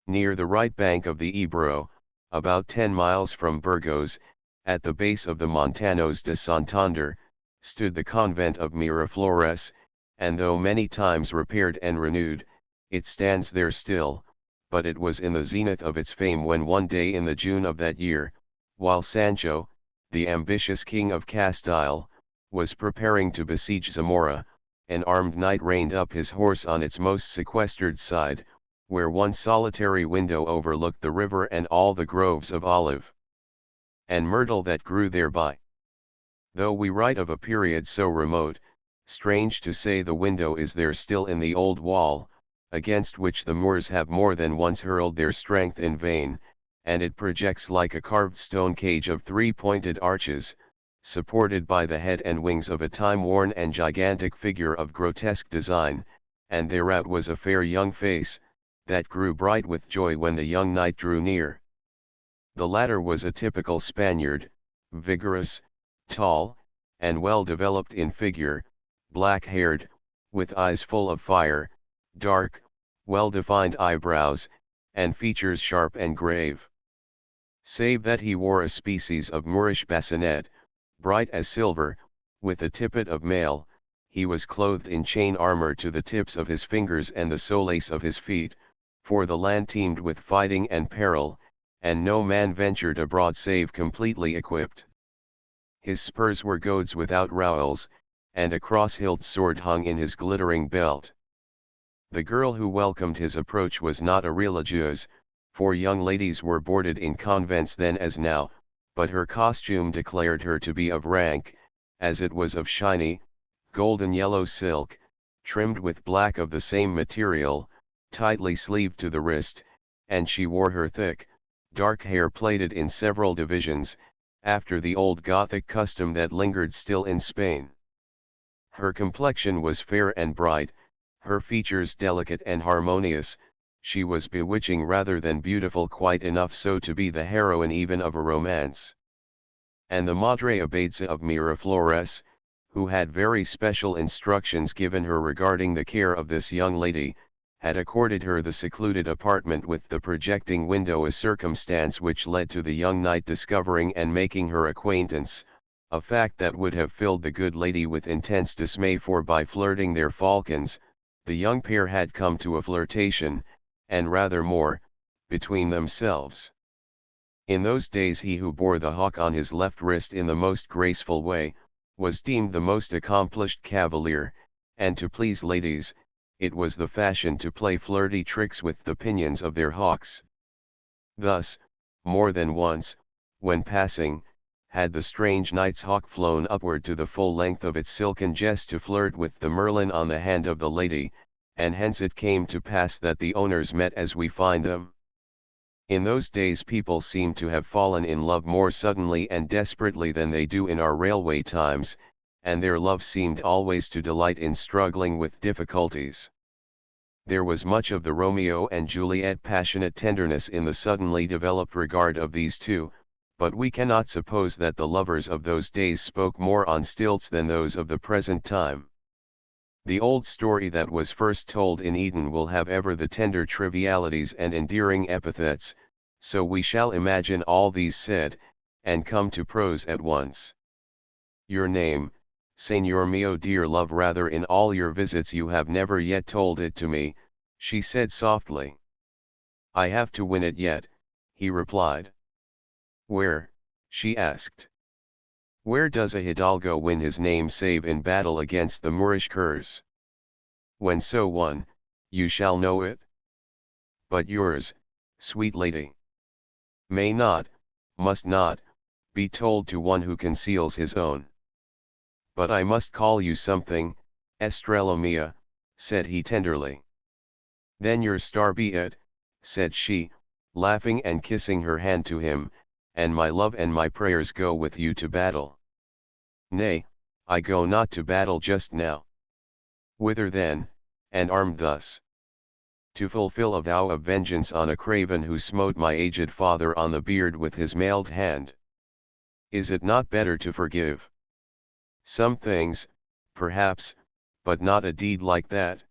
Near the right bank of the Ebro, about 10 miles from Burgos, at the base of the Montanos de Santander, stood the convent of Miraflores, and though many times repaired and renewed, it stands there still, but it was in the zenith of its fame when one day in the June of that year, while Sancho, the ambitious king of Castile, was preparing to besiege Zamora, an armed knight reined up his horse on its most sequestered side, where one solitary window overlooked the river and all the groves of olive and myrtle that grew thereby. Though we write of a period so remote, strange to say the window is there still in the old wall, against which the Moors have more than once hurled their strength in vain, and it projects like a carved stone cage of 3 pointed arches, supported by the head and wings of a time-worn and gigantic figure of grotesque design, and thereout was a fair young face, that grew bright with joy when the young knight drew near. The latter was a typical Spaniard, vigorous, tall, and well developed in figure, black-haired, with eyes full of fire, dark, well-defined eyebrows, and features sharp and grave. Save that he wore a species of Moorish bassinet, bright as silver, with a tippet of mail, he was clothed in chain armor to the tips of his fingers and the solace of his feet, for the land teemed with fighting and peril, and no man ventured abroad save completely equipped. His spurs were goads without rowels, and a cross-hilt sword hung in his glittering belt. The girl who welcomed his approach was not a religieuse, for young ladies were boarded in convents then as now, but her costume declared her to be of rank, as it was of shiny, golden yellow silk, trimmed with black of the same material, tightly sleeved to the wrist, and she wore her thick, dark hair plaited in several divisions, after the old Gothic custom that lingered still in Spain. Her complexion was fair and bright, her features delicate and harmonious, she was bewitching rather than beautiful, quite enough so to be the heroine even of a romance. And the Madre Abadesa of Miraflores, who had very special instructions given her regarding the care of this young lady, had accorded her the secluded apartment with the projecting window, a circumstance which led to the young knight discovering and making her acquaintance, a fact that would have filled the good lady with intense dismay, for by flirting their falcons, the young pair had come to a flirtation, and rather more, between themselves. In those days he who bore the hawk on his left wrist in the most graceful way, was deemed the most accomplished cavalier, and to please ladies, it was the fashion to play flirty tricks with the pinions of their hawks. Thus, more than once, when passing, had the strange knight's hawk flown upward to the full length of its silken jest to flirt with the merlin on the hand of the lady, and hence it came to pass that the owners met as we find them. In those days people seemed to have fallen in love more suddenly and desperately than they do in our railway times, and their love seemed always to delight in struggling with difficulties. There was much of the Romeo and Juliet passionate tenderness in the suddenly developed regard of these two, but we cannot suppose that the lovers of those days spoke more on stilts than those of the present time. The old story that was first told in Eden will have ever the tender trivialities and endearing epithets, so we shall imagine all these said, and come to prose at once. Your name, Señor mio dear love, rather in all your visits you have never yet told it to me, she said softly. I have to win it yet, he replied. Where, she asked. Where does a hidalgo win his name save in battle against the Moorish curs? When so won, you shall know it. But yours, sweet lady, may not, must not, be told to one who conceals his own. But I must call you something, Estrella mia, said he tenderly. Then your star be it, said she, laughing and kissing her hand to him, and my love and my prayers go with you to battle. Nay, I go not to battle just now. Whither then, and armed thus? To fulfill a vow of vengeance on a craven who smote my aged father on the beard with his mailed hand. Is it not better to forgive? Some things, perhaps, but not a deed like that.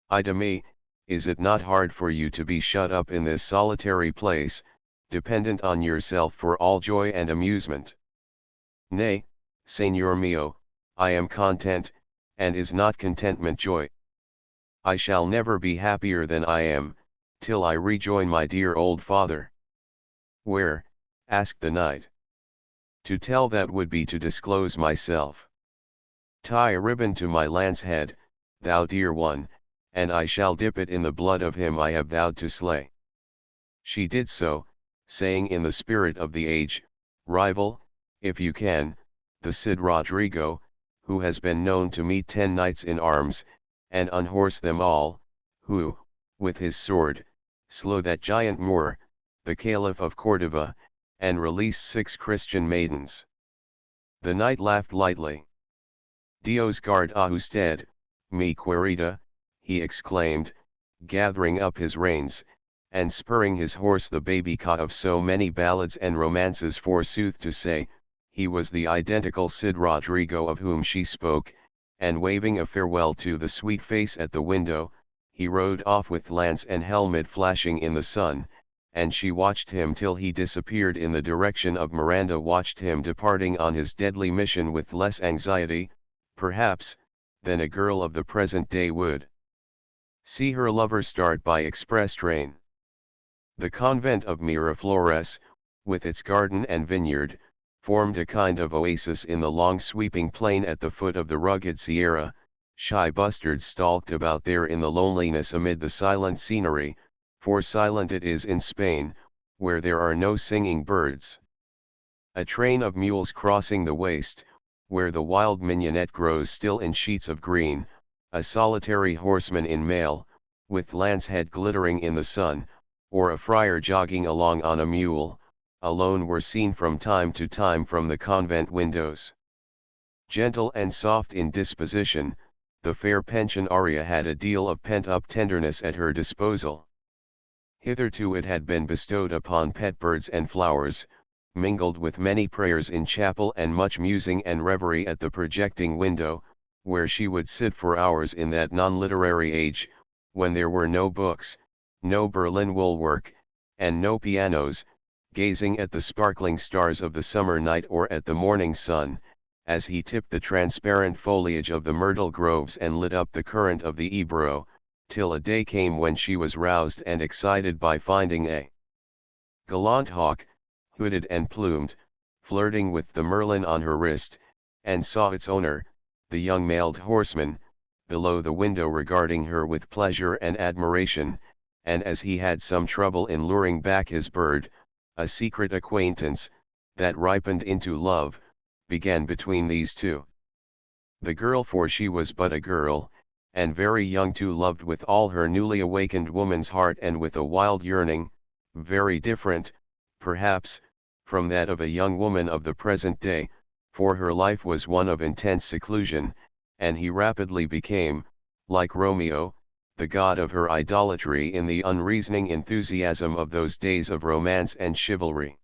Ay de mi, is it not hard for you to be shut up in this solitary place, dependent on yourself for all joy and amusement? Nay, Señor mio, I am content, and is not contentment joy? I shall never be happier than I am, till I rejoin my dear old father. Where? Asked the knight. To tell that would be to disclose myself. Tie a ribbon to my lance head, thou dear one, and I shall dip it in the blood of him I have vowed to slay. She did so, saying in the spirit of the age, rival, if you can, the Cid Rodrigo, who has been known to meet 10 knights in arms, and unhorse them all, who, with his sword, slew that giant Moor, the Caliph of Cordova, and released 6 Christian maidens. The knight laughed lightly. Dios guard a usted, mi querida, he exclaimed, gathering up his reins, and spurring his horse. The baby-ca of so many ballads and romances, forsooth to say, he was the identical Cid Rodrigo of whom she spoke, and waving a farewell to the sweet face at the window, he rode off with lance and helmet flashing in the sun, and she watched him till he disappeared in the direction of Miranda, watched him departing on his deadly mission with less anxiety, perhaps, than a girl of the present day would see her lover start by express train. The convent of Miraflores, with its garden and vineyard, formed a kind of oasis in the long sweeping plain at the foot of the rugged Sierra. Shy bustards stalked about there in the loneliness amid the silent scenery, for silent it is in Spain, where there are no singing birds. A train of mules crossing the waste, where the wild mignonette grows still in sheets of green, a solitary horseman in mail, with lance head glittering in the sun, or a friar jogging along on a mule, alone were seen from time to time from the convent windows. Gentle and soft in disposition, the fair pensionaria had a deal of pent-up tenderness at her disposal. Hitherto it had been bestowed upon pet birds and flowers, mingled with many prayers in chapel and much musing and reverie at the projecting window, where she would sit for hours in that non-literary age, when there were no books, no Berlin woolwork, and no pianos, gazing at the sparkling stars of the summer night or at the morning sun, as he tipped the transparent foliage of the myrtle groves and lit up the current of the Ebro, till a day came when she was roused and excited by finding a gallant hawk, hooded and plumed, flirting with the merlin on her wrist, and saw its owner, the young mailed horseman, below the window regarding her with pleasure and admiration, and as he had some trouble in luring back his bird, a secret acquaintance, that ripened into love, began between these two. The girl, for she was but a girl, and very young too, loved with all her newly awakened woman's heart and with a wild yearning, very different, perhaps, from that of a young woman of the present day, for her life was one of intense seclusion, and he rapidly became, like Romeo, the god of her idolatry in the unreasoning enthusiasm of those days of romance and chivalry.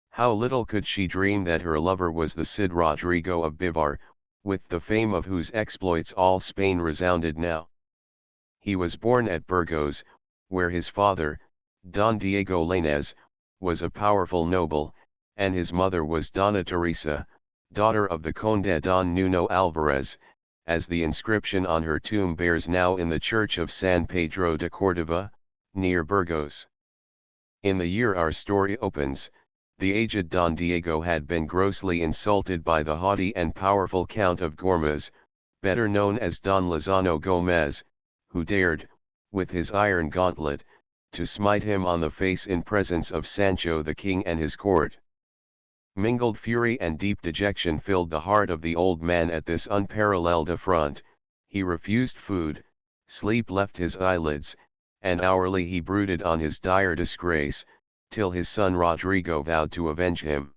How little could she dream that her lover was the Cid Rodrigo of Bivar, with the fame of whose exploits all Spain resounded now. He was born at Burgos, where his father, Don Diego Lainez, was a powerful noble, and his mother was Donna Teresa, daughter of the Conde Don Nuno Alvarez, as the inscription on her tomb bears now in the church of San Pedro de Cordova, near Burgos. In the year our story opens, the aged Don Diego had been grossly insulted by the haughty and powerful Count of Gormaz, better known as Don Lozano Gomez, who dared, with his iron gauntlet, to smite him on the face in presence of Sancho the king and his court. Mingled fury and deep dejection filled the heart of the old man at this unparalleled affront. He refused food, sleep left his eyelids, and hourly he brooded on his dire disgrace, till his son Rodrigo vowed to avenge him.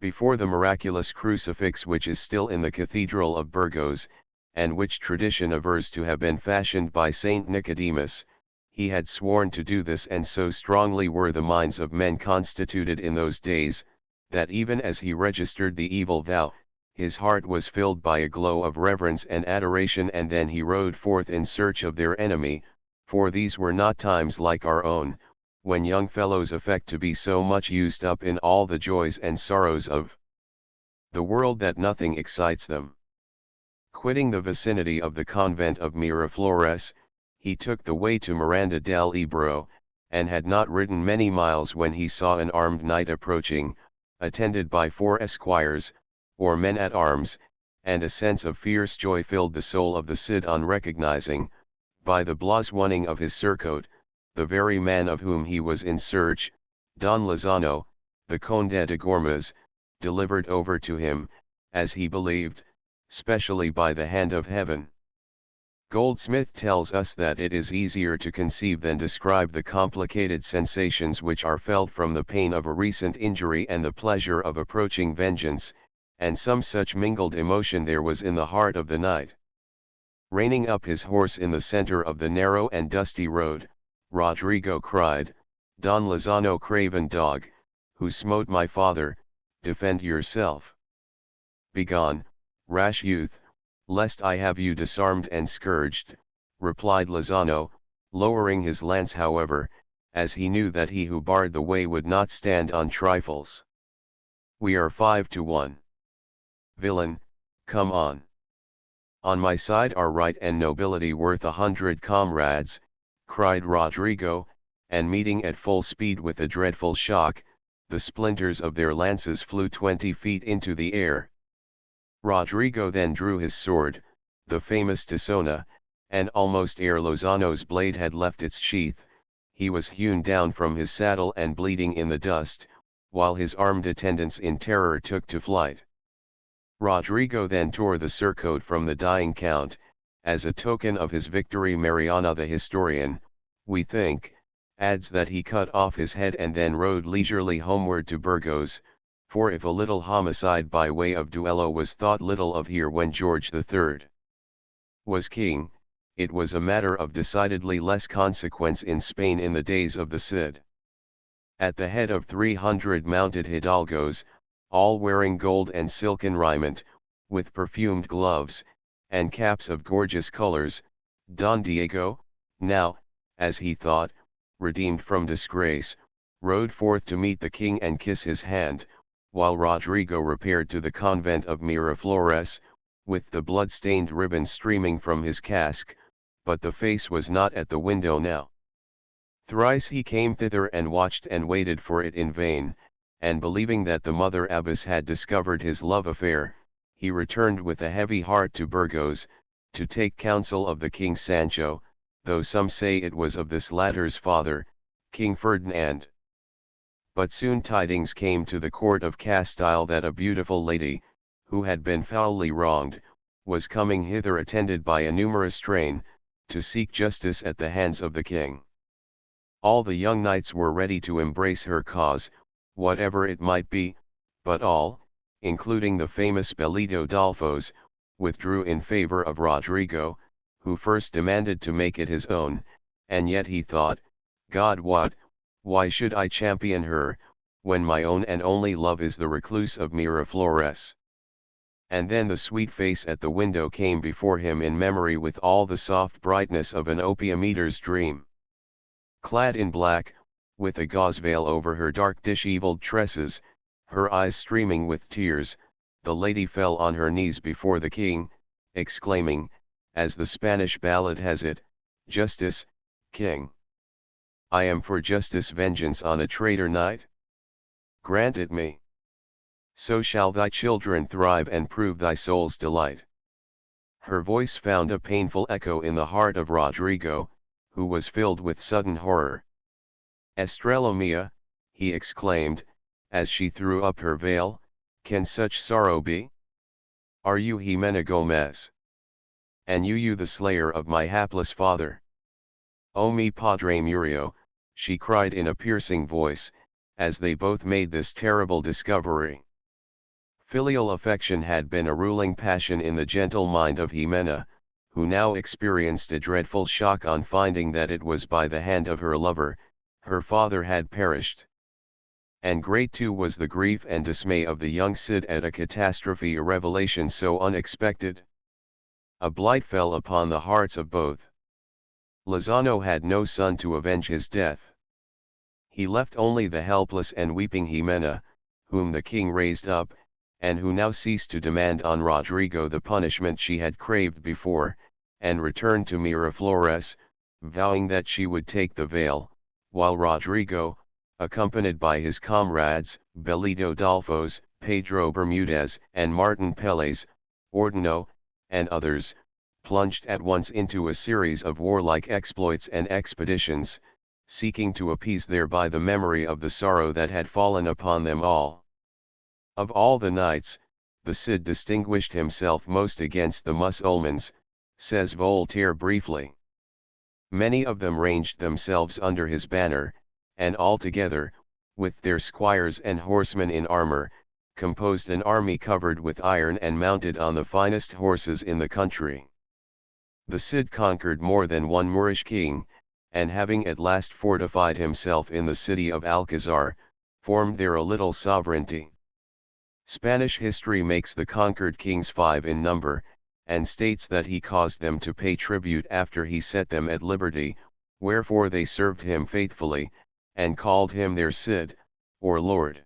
Before the miraculous crucifix which is still in the cathedral of Burgos, and which tradition avers to have been fashioned by Saint Nicodemus, he had sworn to do this, and so strongly were the minds of men constituted in those days, that even as he registered the evil vow, his heart was filled by a glow of reverence and adoration, and then he rode forth in search of their enemy, for these were not times like our own, when young fellows affect to be so much used up in all the joys and sorrows of the world that nothing excites them. Quitting the vicinity of the convent of Miraflores, he took the way to Miranda del Ebro, and had not ridden many miles when he saw an armed knight approaching, attended by 4 esquires, or men at arms, and a sense of fierce joy filled the soul of the Cid on recognizing, by the blazoning of his surcoat, the very man of whom he was in search, Don Lozano, the Conde de Gormaz, delivered over to him, as he believed, specially by the hand of heaven. Goldsmith tells us that it is easier to conceive than describe the complicated sensations which are felt from the pain of a recent injury and the pleasure of approaching vengeance, and some such mingled emotion there was in the heart of the knight. Reining up his horse in the center of the narrow and dusty road, Rodrigo cried, "Don Lozano, craven dog, who smote my father, defend yourself. Begone, rash youth, lest I have you disarmed and scourged," replied Lozano, lowering his lance however, as he knew that he who barred the way would not stand on trifles. "We are 5 to 1. Villain, come on. On my side are right and nobility worth 100 comrades," cried Rodrigo, and meeting at full speed with a dreadful shock, the splinters of their lances flew 20 feet into the air. Rodrigo then drew his sword, the famous Tizona, and almost ere Lozano's blade had left its sheath, he was hewn down from his saddle and bleeding in the dust, while his armed attendants in terror took to flight. Rodrigo then tore the surcoat from the dying count, as a token of his victory. Mariana the historian, we think, adds that he cut off his head and then rode leisurely homeward to Burgos, for if a little homicide by way of duello was thought little of here when George III was king, it was a matter of decidedly less consequence in Spain in the days of the Cid. At the head of 300 mounted hidalgos, all wearing gold and silken raiment, with perfumed gloves, and caps of gorgeous colors, Don Diego, now, as he thought, redeemed from disgrace, rode forth to meet the king and kiss his hand, while Rodrigo repaired to the convent of Miraflores, with the blood-stained ribbon streaming from his casque, but the face was not at the window now. Thrice he came thither and watched and waited for it in vain, and believing that the mother abbess had discovered his love affair, he returned with a heavy heart to Burgos, to take counsel of the King Sancho, though some say it was of this latter's father, King Ferdinand. But soon tidings came to the court of Castile that a beautiful lady, who had been foully wronged, was coming hither attended by a numerous train, to seek justice at the hands of the king. All the young knights were ready to embrace her cause, whatever it might be, but all, including the famous Bellido Dolfos, withdrew in favor of Rodrigo, who first demanded to make it his own, and yet he thought, God why should I champion her, when my own and only love is the recluse of Miraflores? And then the sweet face at the window came before him in memory with all the soft brightness of an opium eater's dream. Clad in black, with a gauze veil over her dark dishevelled tresses, her eyes streaming with tears, the lady fell on her knees before the king, exclaiming, as the Spanish ballad has it, Justice, King. I am for justice, vengeance on a traitor knight. Grant it me. So shall thy children thrive and prove thy soul's delight. Her voice found a painful echo in the heart of Rodrigo, who was filled with sudden horror. Estrella mia, he exclaimed, as she threw up her veil, can such sorrow be? Are you Jimena Gomez? And you the slayer of my hapless father? O mi padre Murillo, she cried in a piercing voice, as they both made this terrible discovery. Filial affection had been a ruling passion in the gentle mind of Jimena, who now experienced a dreadful shock on finding that it was by the hand of her lover, her father had perished. And great too was the grief and dismay of the young Cid at a catastrophe, a revelation so unexpected. A blight fell upon the hearts of both. Lozano had no son to avenge his death. He left only the helpless and weeping Jimena, whom the king raised up, and who now ceased to demand on Rodrigo the punishment she had craved before, and returned to Miraflores, vowing that she would take the veil, while Rodrigo, accompanied by his comrades, Bellido Dolfos, Pedro Bermudez, and Martin Peles, Ordino, and others, plunged at once into a series of warlike exploits and expeditions, seeking to appease thereby the memory of the sorrow that had fallen upon them all. Of all the knights, the Cid distinguished himself most against the Mussulmans, says Voltaire briefly. Many of them ranged themselves under his banner, and all together, with their squires and horsemen in armor, composed an army covered with iron and mounted on the finest horses in the country. The Cid conquered more than one Moorish king, and having at last fortified himself in the city of Alcazar, formed there a little sovereignty. Spanish history makes the conquered kings 5 in number, and states that he caused them to pay tribute after he set them at liberty, wherefore they served him faithfully, and called him their Cid, or Lord.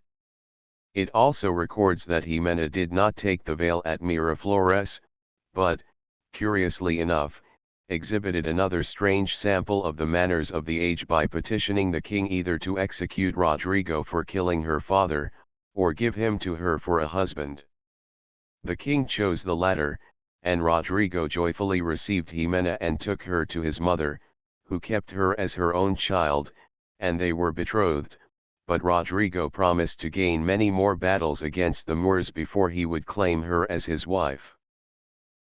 It also records that Jimena did not take the veil at Miraflores, but, curiously enough, exhibited another strange sample of the manners of the age by petitioning the king either to execute Rodrigo for killing her father, or give him to her for a husband. The king chose the latter, and Rodrigo joyfully received Jimena and took her to his mother, who kept her as her own child, and they were betrothed, but Rodrigo promised to gain many more battles against the Moors before he would claim her as his wife.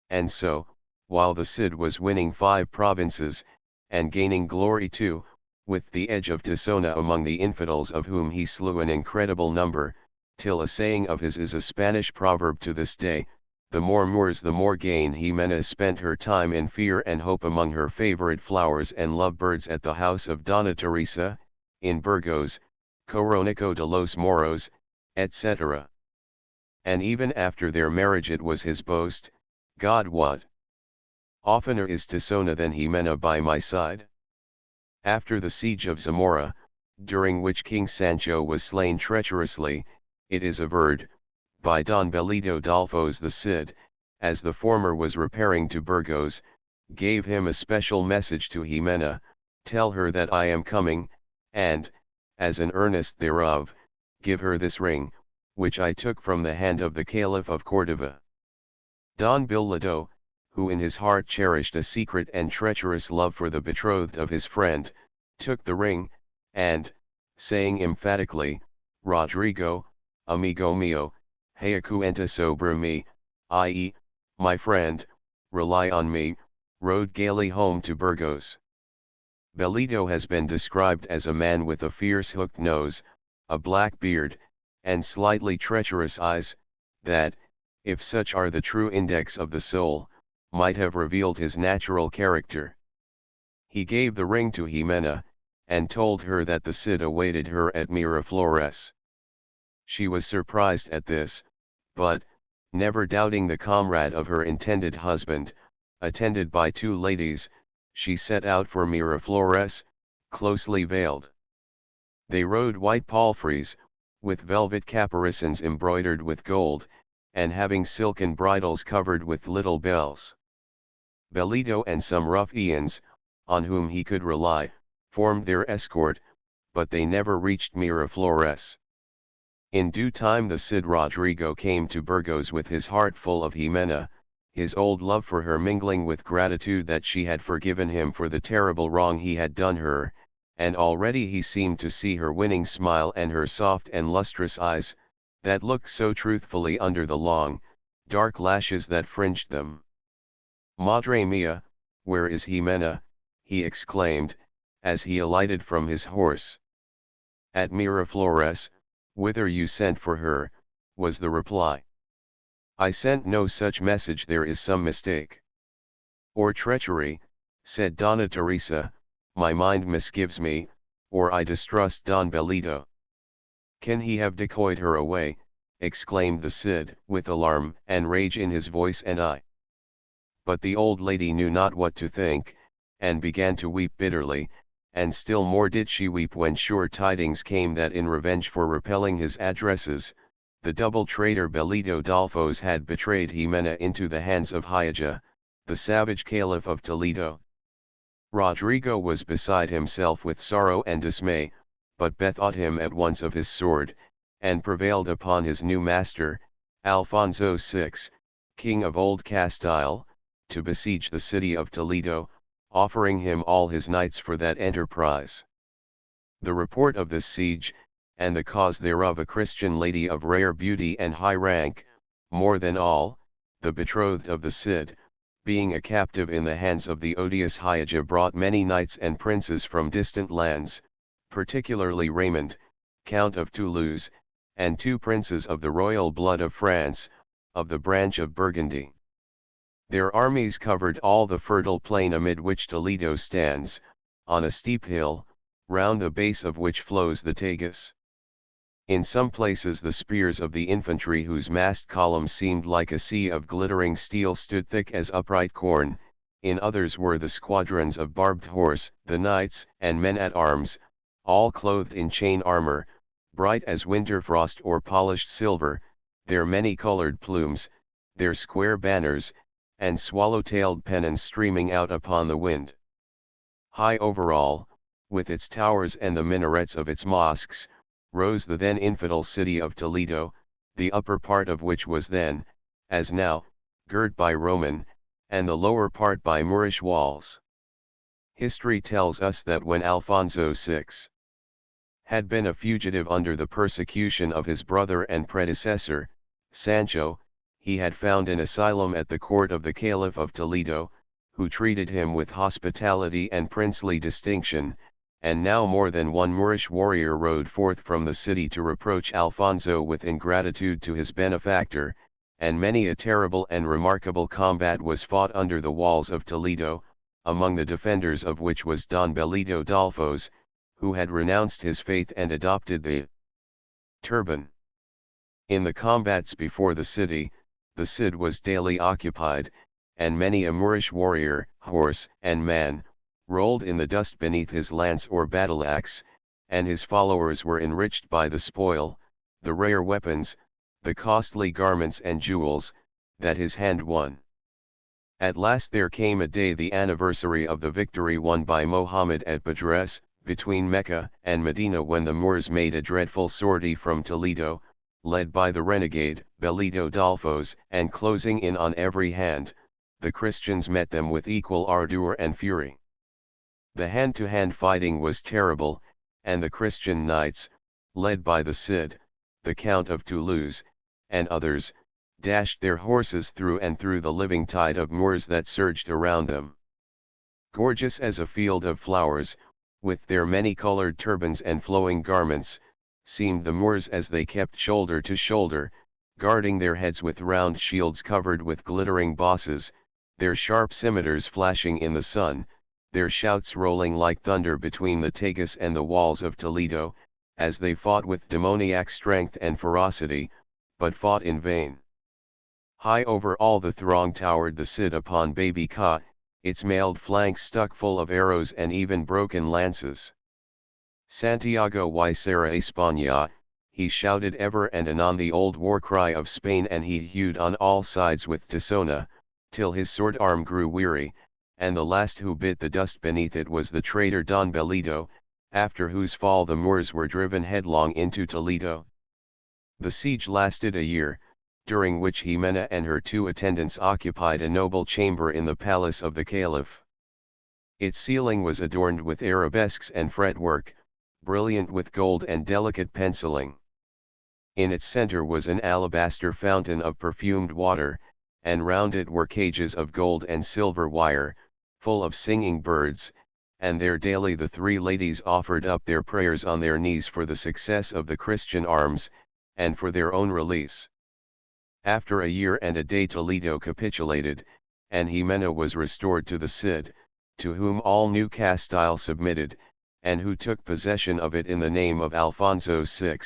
And so, while the Cid was winning 5 provinces, and gaining glory too, with the edge of Tisona among the infidels of whom he slew an incredible number, till a saying of his is a Spanish proverb to this day, the more Moors the more gain. Jimena spent her time in fear and hope among her favorite flowers and lovebirds at the house of Donna Teresa, in Burgos, Coronico de los Moros, etc. And even after their marriage it was his boast, God what? Oftener is Tisona than Jimena by my side. After the siege of Zamora, during which King Sancho was slain treacherously, it is averred, by Don Bellido Dolfos the Cid, as the former was repairing to Burgos, gave him a special message to Jimena, tell her that I am coming, and, as an earnest thereof, give her this ring, which I took from the hand of the Caliph of Cordova. Don Bellido, who in his heart cherished a secret and treacherous love for the betrothed of his friend, took the ring, and, saying emphatically, "Rodrigo, amigo mío, haya cuenta sobre mí," i.e., my friend, rely on me, rode gaily home to Burgos. Bellido has been described as a man with a fierce hooked nose, a black beard, and slightly treacherous eyes, that, if such are the true index of the soul, might have revealed his natural character. He gave the ring to Ximena, and told her that the Cid awaited her at Miraflores. She was surprised at this, but, never doubting the comrade of her intended husband, attended by two ladies, she set out for Miraflores, closely veiled. They rode white palfreys, with velvet caparisons embroidered with gold, and having silken bridles covered with little bells. Bellido and some ruffians, on whom he could rely, formed their escort, but they never reached Miraflores. In due time the Cid Rodrigo came to Burgos with his heart full of Ximena, his old love for her mingling with gratitude that she had forgiven him for the terrible wrong he had done her, and already he seemed to see her winning smile and her soft and lustrous eyes, that looked so truthfully under the long, dark lashes that fringed them. "Madre mia, where is Ximena?" he exclaimed, as he alighted from his horse. "At Miraflores, whither you sent for her," was the reply. "I sent no such message, there is some mistake." "Or treachery," said Donna Teresa, "my mind misgives me, or I distrust Don Bellido." "Can he have decoyed her away?" exclaimed the Cid, with alarm and rage in his voice and eye. But the old lady knew not what to think, and began to weep bitterly, and still more did she weep when sure tidings came that in revenge for repelling his addresses, the double traitor Bellido Dolfos had betrayed Ximena into the hands of Hayaja, the savage Caliph of Toledo. Rodrigo was beside himself with sorrow and dismay, but bethought him at once of his sword, and prevailed upon his new master, Alfonso VI, King of Old Castile, to besiege the city of Toledo, offering him all his knights for that enterprise. The report of this siege, and the cause thereof, a Christian lady of rare beauty and high rank, more than all, the betrothed of the Cid, being a captive in the hands of the odious Hayaja, brought many knights and princes from distant lands, particularly Raymond, Count of Toulouse, and two princes of the royal blood of France, of the branch of Burgundy. Their armies covered all the fertile plain amid which Toledo stands, on a steep hill, round the base of which flows the Tagus. In some places the spears of the infantry, whose massed columns seemed like a sea of glittering steel, stood thick as upright corn; in others were the squadrons of barbed horse, the knights and men at arms, all clothed in chain armor, bright as winter frost or polished silver, their many-colored plumes, their square banners, and swallow-tailed pennons streaming out upon the wind. High over all, with its towers and the minarets of its mosques, rose the then infidel city of Toledo, the upper part of which was then, as now, girt by Roman, and the lower part by Moorish walls. History tells us that when Alfonso VI had been a fugitive under the persecution of his brother and predecessor, Sancho, he had found an asylum at the court of the Caliph of Toledo, who treated him with hospitality and princely distinction, and now more than one Moorish warrior rode forth from the city to reproach Alfonso with ingratitude to his benefactor, and many a terrible and remarkable combat was fought under the walls of Toledo, among the defenders of which was Don Bellido Dolfos, who had renounced his faith and adopted the turban. In the combats before the city, the Cid was daily occupied, and many a Moorish warrior, horse and man, rolled in the dust beneath his lance or battle-axe, and his followers were enriched by the spoil, the rare weapons, the costly garments and jewels, that his hand won. At last there came a day, the anniversary of the victory won by Mohammed at Badres, between Mecca and Medina, when the Moors made a dreadful sortie from Toledo, led by the renegade, Bellido Dolfos, and closing in on every hand, the Christians met them with equal ardor and fury. The hand-to-hand fighting was terrible, and the Christian knights, led by the Cid, the Count of Toulouse, and others, dashed their horses through and through the living tide of Moors that surged around them. Gorgeous as a field of flowers, with their many-colored turbans and flowing garments, seemed the Moors as they kept shoulder to shoulder, guarding their heads with round shields covered with glittering bosses, their sharp scimitars flashing in the sun, their shouts rolling like thunder between the Tagus and the walls of Toledo, as they fought with demoniac strength and ferocity, but fought in vain. High over all the throng towered the Cid upon Baby Ca, its mailed flanks stuck full of arrows and even broken lances. Santiago y Serra España, he shouted ever and anon the old war cry of Spain, and he hewed on all sides with Tizona, till his sword arm grew weary, and the last who bit the dust beneath it was the traitor Don Bellido, after whose fall the Moors were driven headlong into Toledo. The siege lasted a year, during which Ximena and her 2 attendants occupied a noble chamber in the palace of the Caliph. Its ceiling was adorned with arabesques and fretwork, brilliant with gold and delicate penciling. In its center was an alabaster fountain of perfumed water, and round it were cages of gold and silver wire, full of singing birds, and there daily the 3 ladies offered up their prayers on their knees for the success of the Christian arms, and for their own release. After a year and a day Toledo capitulated, and Ximena was restored to the Cid, to whom all New Castile submitted, and who took possession of it in the name of Alfonso VI,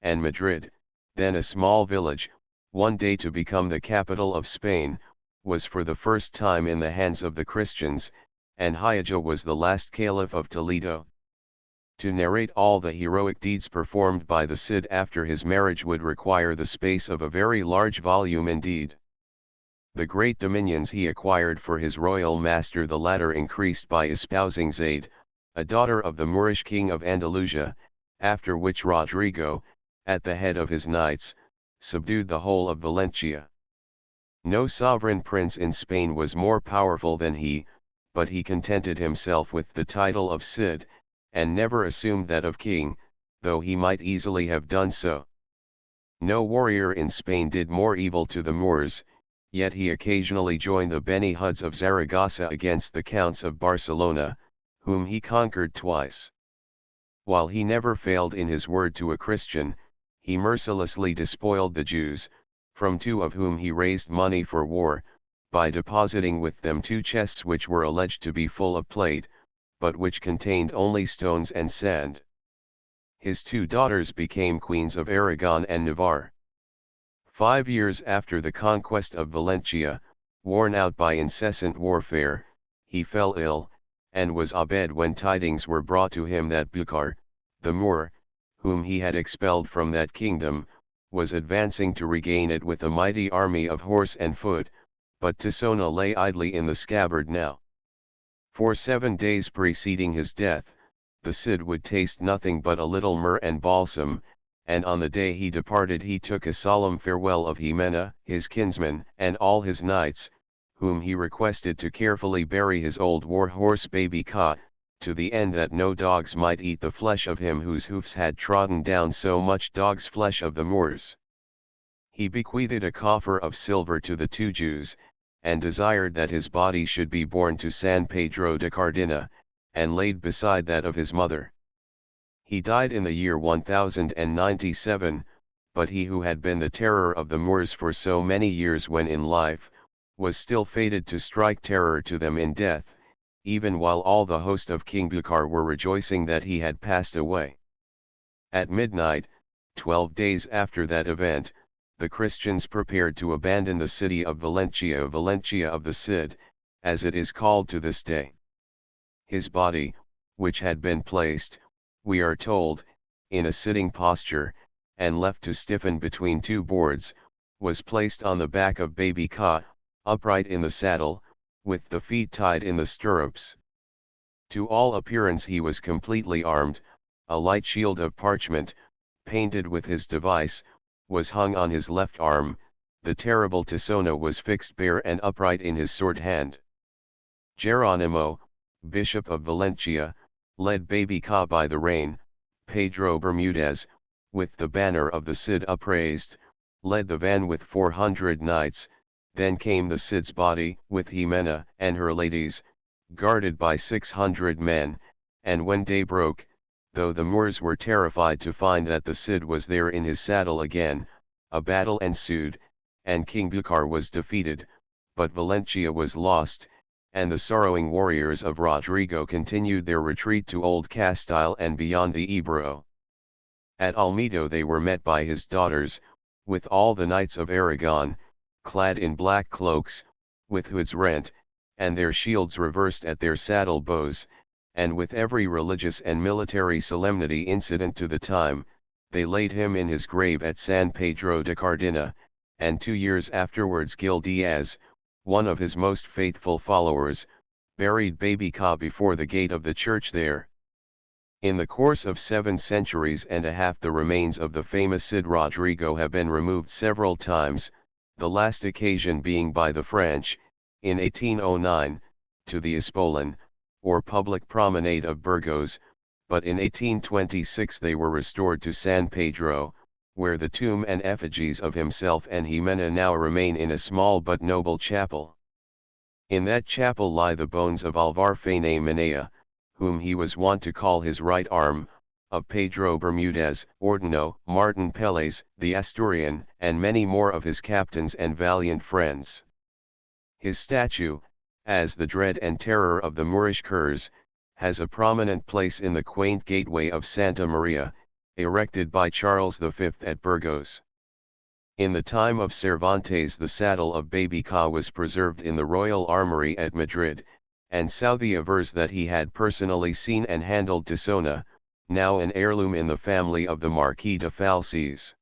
and Madrid, then a small village, one day to become the capital of Spain, was for the first time in the hands of the Christians, and Hayaja was the last Caliph of Toledo. To narrate all the heroic deeds performed by the Cid after his marriage would require the space of a very large volume indeed. The great dominions he acquired for his royal master the latter increased by espousing Zaid, a daughter of the Moorish king of Andalusia, after which Rodrigo, at the head of his knights, subdued the whole of Valencia. No sovereign prince in Spain was more powerful than he, but he contented himself with the title of Cid, and never assumed that of king, though he might easily have done so. No warrior in Spain did more evil to the Moors, yet he occasionally joined the Beni Huds of Zaragoza against the Counts of Barcelona, whom he conquered twice. While he never failed in his word to a Christian, he mercilessly despoiled the Jews, from 2 of whom he raised money for war, by depositing with them 2 chests which were alleged to be full of plate, but which contained only stones and sand. His 2 daughters became queens of Aragon and Navarre. 5 years after the conquest of Valencia, worn out by incessant warfare, he fell ill, and was abed when tidings were brought to him that Bucar, the Moor, whom he had expelled from that kingdom, was advancing to regain it with a mighty army of horse and foot, but Tizona lay idly in the scabbard now. For 7 days preceding his death, the Cid would taste nothing but a little myrrh and balsam, and on the day he departed he took a solemn farewell of Ximena, his kinsman, and all his knights, whom he requested to carefully bury his old war horse Baby Ca, to the end that no dogs might eat the flesh of him whose hoofs had trodden down so much dog's flesh of the Moors. He bequeathed a coffer of silver to the 2 Jews, and desired that his body should be borne to San Pedro de Cardena, and laid beside that of his mother. He died in the year 1097, but he who had been the terror of the Moors for so many years when in life, was still fated to strike terror to them in death, even while all the host of King Bucar were rejoicing that he had passed away. At midnight, 12 days after that event, the Christians prepared to abandon the city of Valencia of the Cid, as it is called to this day. His body, which had been placed, we are told, in a sitting posture, and left to stiffen between 2 boards, was placed on the back of Baby Ca, upright in the saddle, with the feet tied in the stirrups. To all appearance he was completely armed, a light shield of parchment, painted with his device, was hung on his left arm, the terrible Tisona was fixed bare and upright in his sword hand. Geronimo, Bishop of Valencia, led Baby Ca by the rein. Pedro Bermudez, with the banner of the Cid upraised, led the van with 400 knights. Then came the Cid's body, with Jimena and her ladies, guarded by 600 men, and when day broke, though the Moors were terrified to find that the Cid was there in his saddle again, a battle ensued, and King Bucar was defeated, but Valencia was lost, and the sorrowing warriors of Rodrigo continued their retreat to Old Castile and beyond the Ebro. At Olmedo they were met by his daughters, with all the knights of Aragon, clad in black cloaks, with hoods rent, and their shields reversed at their saddle bows, and with every religious and military solemnity incident to the time, they laid him in his grave at San Pedro de Cardena, and 2 years afterwards Gil Diaz, one of his most faithful followers, buried Baby Ca before the gate of the church there. In the course of 7 centuries and a half the remains of the famous Cid Rodrigo have been removed several times, the last occasion being by the French, in 1809, to the Espolón, or public promenade of Burgos, but in 1826 they were restored to San Pedro, where the tomb and effigies of himself and Jimena now remain in a small but noble chapel. In that chapel lie the bones of Alvar Fene Minaya, whom he was wont to call his right arm, of Pedro Bermudez, Ordino, Martin Peles, the Asturian, and many more of his captains and valiant friends. His statue, as the dread and terror of the Moorish curs, has a prominent place in the quaint gateway of Santa Maria, erected by Charles V at Burgos. In the time of Cervantes the saddle of Baby Ca was preserved in the Royal Armoury at Madrid, and Southey avers that he had personally seen and handled Tisona, now an heirloom in the family of the Marquis de Falces.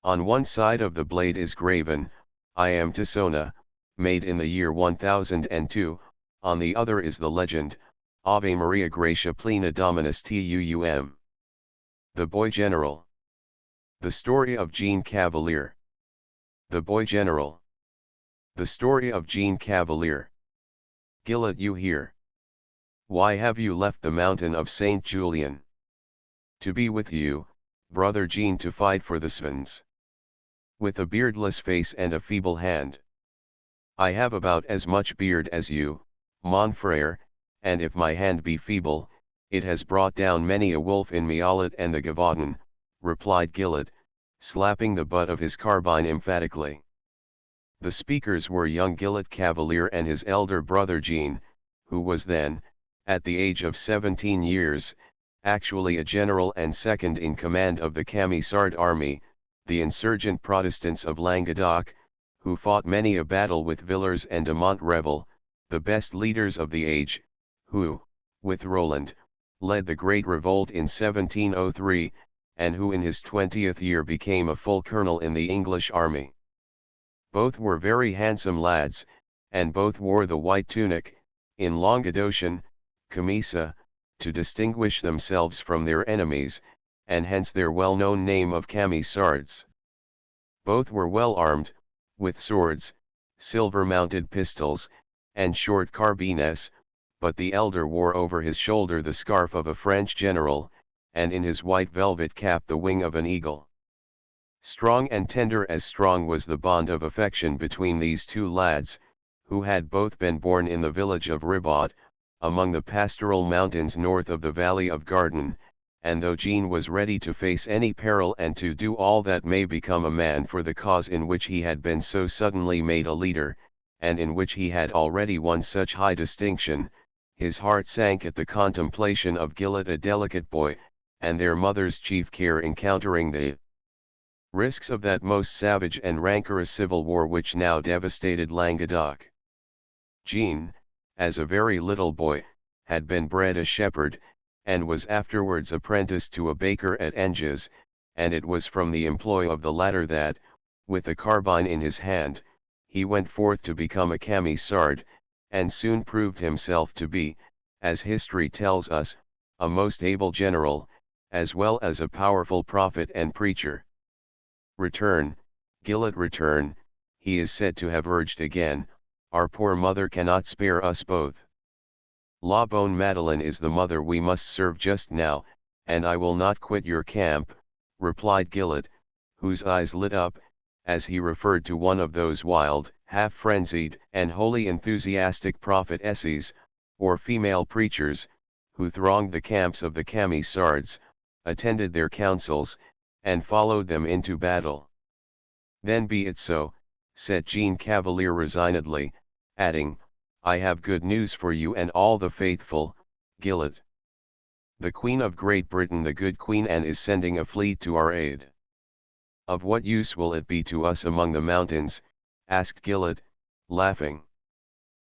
On one side of the blade is graven, "I am Tisona, made in the year 1002, on the other is the legend, Ave Maria Gratia Plena Dominus Tuum. The Boy General. The Story of Jean Cavalier. The Boy General. The Story of Jean Cavalier. Gillet, you here? Why have you left the mountain of Saint Julian? To be with you, brother Jean, to fight for the Svens. With a beardless face and a feeble hand. I have about as much beard as you, mon frere, and if my hand be feeble, it has brought down many a wolf in Mialet and the Gavaden, replied Gillet, slapping the butt of his carbine emphatically. The speakers were young Gillet Cavalier and his elder brother Jean, who was then, at the age of 17 years, actually a general and second in command of the Camisard army, the insurgent Protestants of Languedoc, who fought many a battle with Villars and de Montrevel, the best leaders of the age, who, with Roland, led the great revolt in 1703, and who in his 20th year became a full colonel in the English army. Both were very handsome lads, and both wore the white tunic, in Languedocian, camisa, to distinguish themselves from their enemies, and hence their well-known name of Camisards. Both were well armed, with swords, silver-mounted pistols, and short carbines, but the elder wore over his shoulder the scarf of a French general, and in his white velvet cap the wing of an eagle. Strong and tender as strong was the bond of affection between these two lads, who had both been born in the village of Ribaut, among the pastoral mountains north of the valley of Garden, and though Jean was ready to face any peril and to do all that may become a man for the cause in which he had been so suddenly made a leader, and in which he had already won such high distinction, his heart sank at the contemplation of Gillet, a delicate boy, and their mother's chief care encountering the risks of that most savage and rancorous civil war which now devastated Languedoc. Jean, as a very little boy, had been bred a shepherd, and was afterwards apprenticed to a baker at Angers, and it was from the employ of the latter that, with a carbine in his hand, he went forth to become a Camisard, and soon proved himself to be, as history tells us, a most able general, as well as a powerful prophet and preacher. Return, Gillet, return, he is said to have urged again, "Our poor mother cannot spare us both. La bonne Madeleine is the mother we must serve just now, and I will not quit your camp," replied Gillett, whose eyes lit up, as he referred to one of those wild, half-frenzied, and wholly enthusiastic prophetesses, or female preachers, who thronged the camps of the Camisards, attended their councils, and followed them into battle. "Then be it so," said Jean Cavalier resignedly, adding, "I have good news for you and all the faithful, Gillett. The Queen of Great Britain, the good Queen Anne, is sending a fleet to our aid." "Of what use will it be to us among the mountains?" asked Gillett, laughing.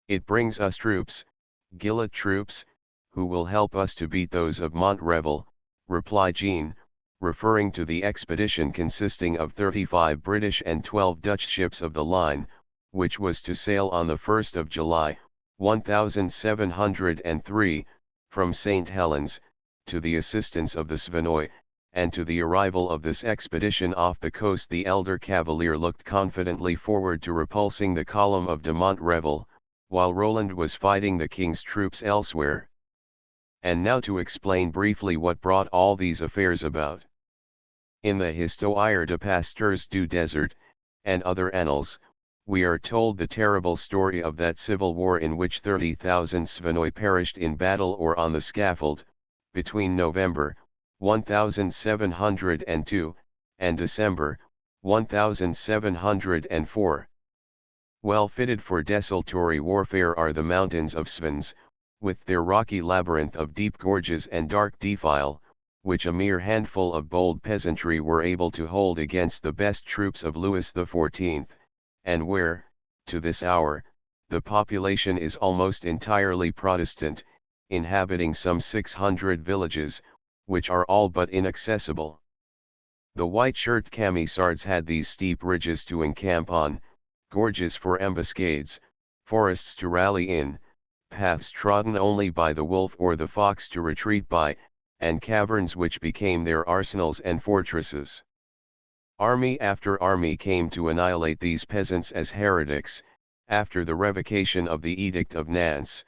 "It brings us troops, Gillett, troops, who will help us to beat those of Montrevel," replied Jean, referring to the expedition consisting of 35 British and 12 Dutch ships of the line, which was to sail on the 1st of July, 1703, from St. Helens, to the assistance of the Svenoy, and to the arrival of this expedition off the coast the elder Cavalier looked confidently forward to repulsing the column of de Montrevel, while Roland was fighting the king's troops elsewhere. And now to explain briefly what brought all these affairs about. In the Histoire de Pasteurs du Desert, and other annals, we are told the terrible story of that civil war in which 30,000 Svenoy perished in battle or on the scaffold, between November, 1702, and December, 1704. Well fitted for desultory warfare are the mountains of Svens, with their rocky labyrinth of deep gorges and dark defile, which a mere handful of bold peasantry were able to hold against the best troops of Louis XIV, and where, to this hour, the population is almost entirely Protestant, inhabiting some 600 villages, which are all but inaccessible. The white-shirted Camisards had these steep ridges to encamp on, gorges for ambuscades, forests to rally in, paths trodden only by the wolf or the fox to retreat by, and caverns which became their arsenals and fortresses. Army after army came to annihilate these peasants as heretics, after the revocation of the Edict of Nantes,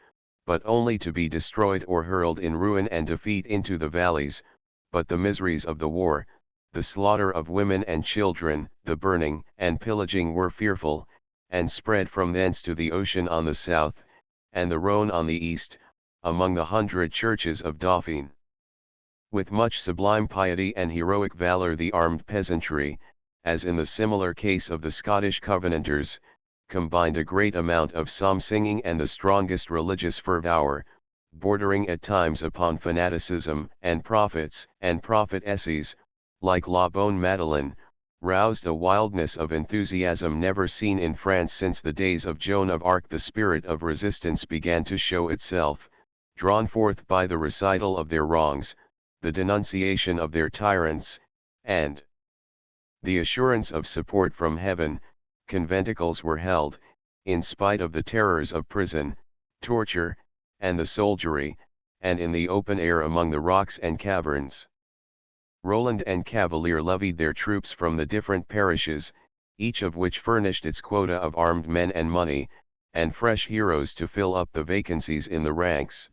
but only to be destroyed or hurled in ruin and defeat into the valleys. But the miseries of the war, the slaughter of women and children, the burning and pillaging were fearful, and spread from thence to the ocean on the south, and the Rhone on the east, among the 100 churches of Dauphine. With much sublime piety and heroic valor the armed peasantry, as in the similar case of the Scottish Covenanters, combined a great amount of psalm singing and the strongest religious fervour, bordering at times upon fanaticism, and prophets and prophetesses, like La Bonne Madeleine, roused a wildness of enthusiasm never seen in France since the days of Joan of Arc. The spirit of resistance began to show itself, drawn forth by the recital of their wrongs, the denunciation of their tyrants, and the assurance of support from heaven. Conventicles were held, in spite of the terrors of prison, torture, and the soldiery, and in the open air among the rocks and caverns. Roland and Cavalier levied their troops from the different parishes, each of which furnished its quota of armed men and money, and fresh heroes to fill up the vacancies in the ranks.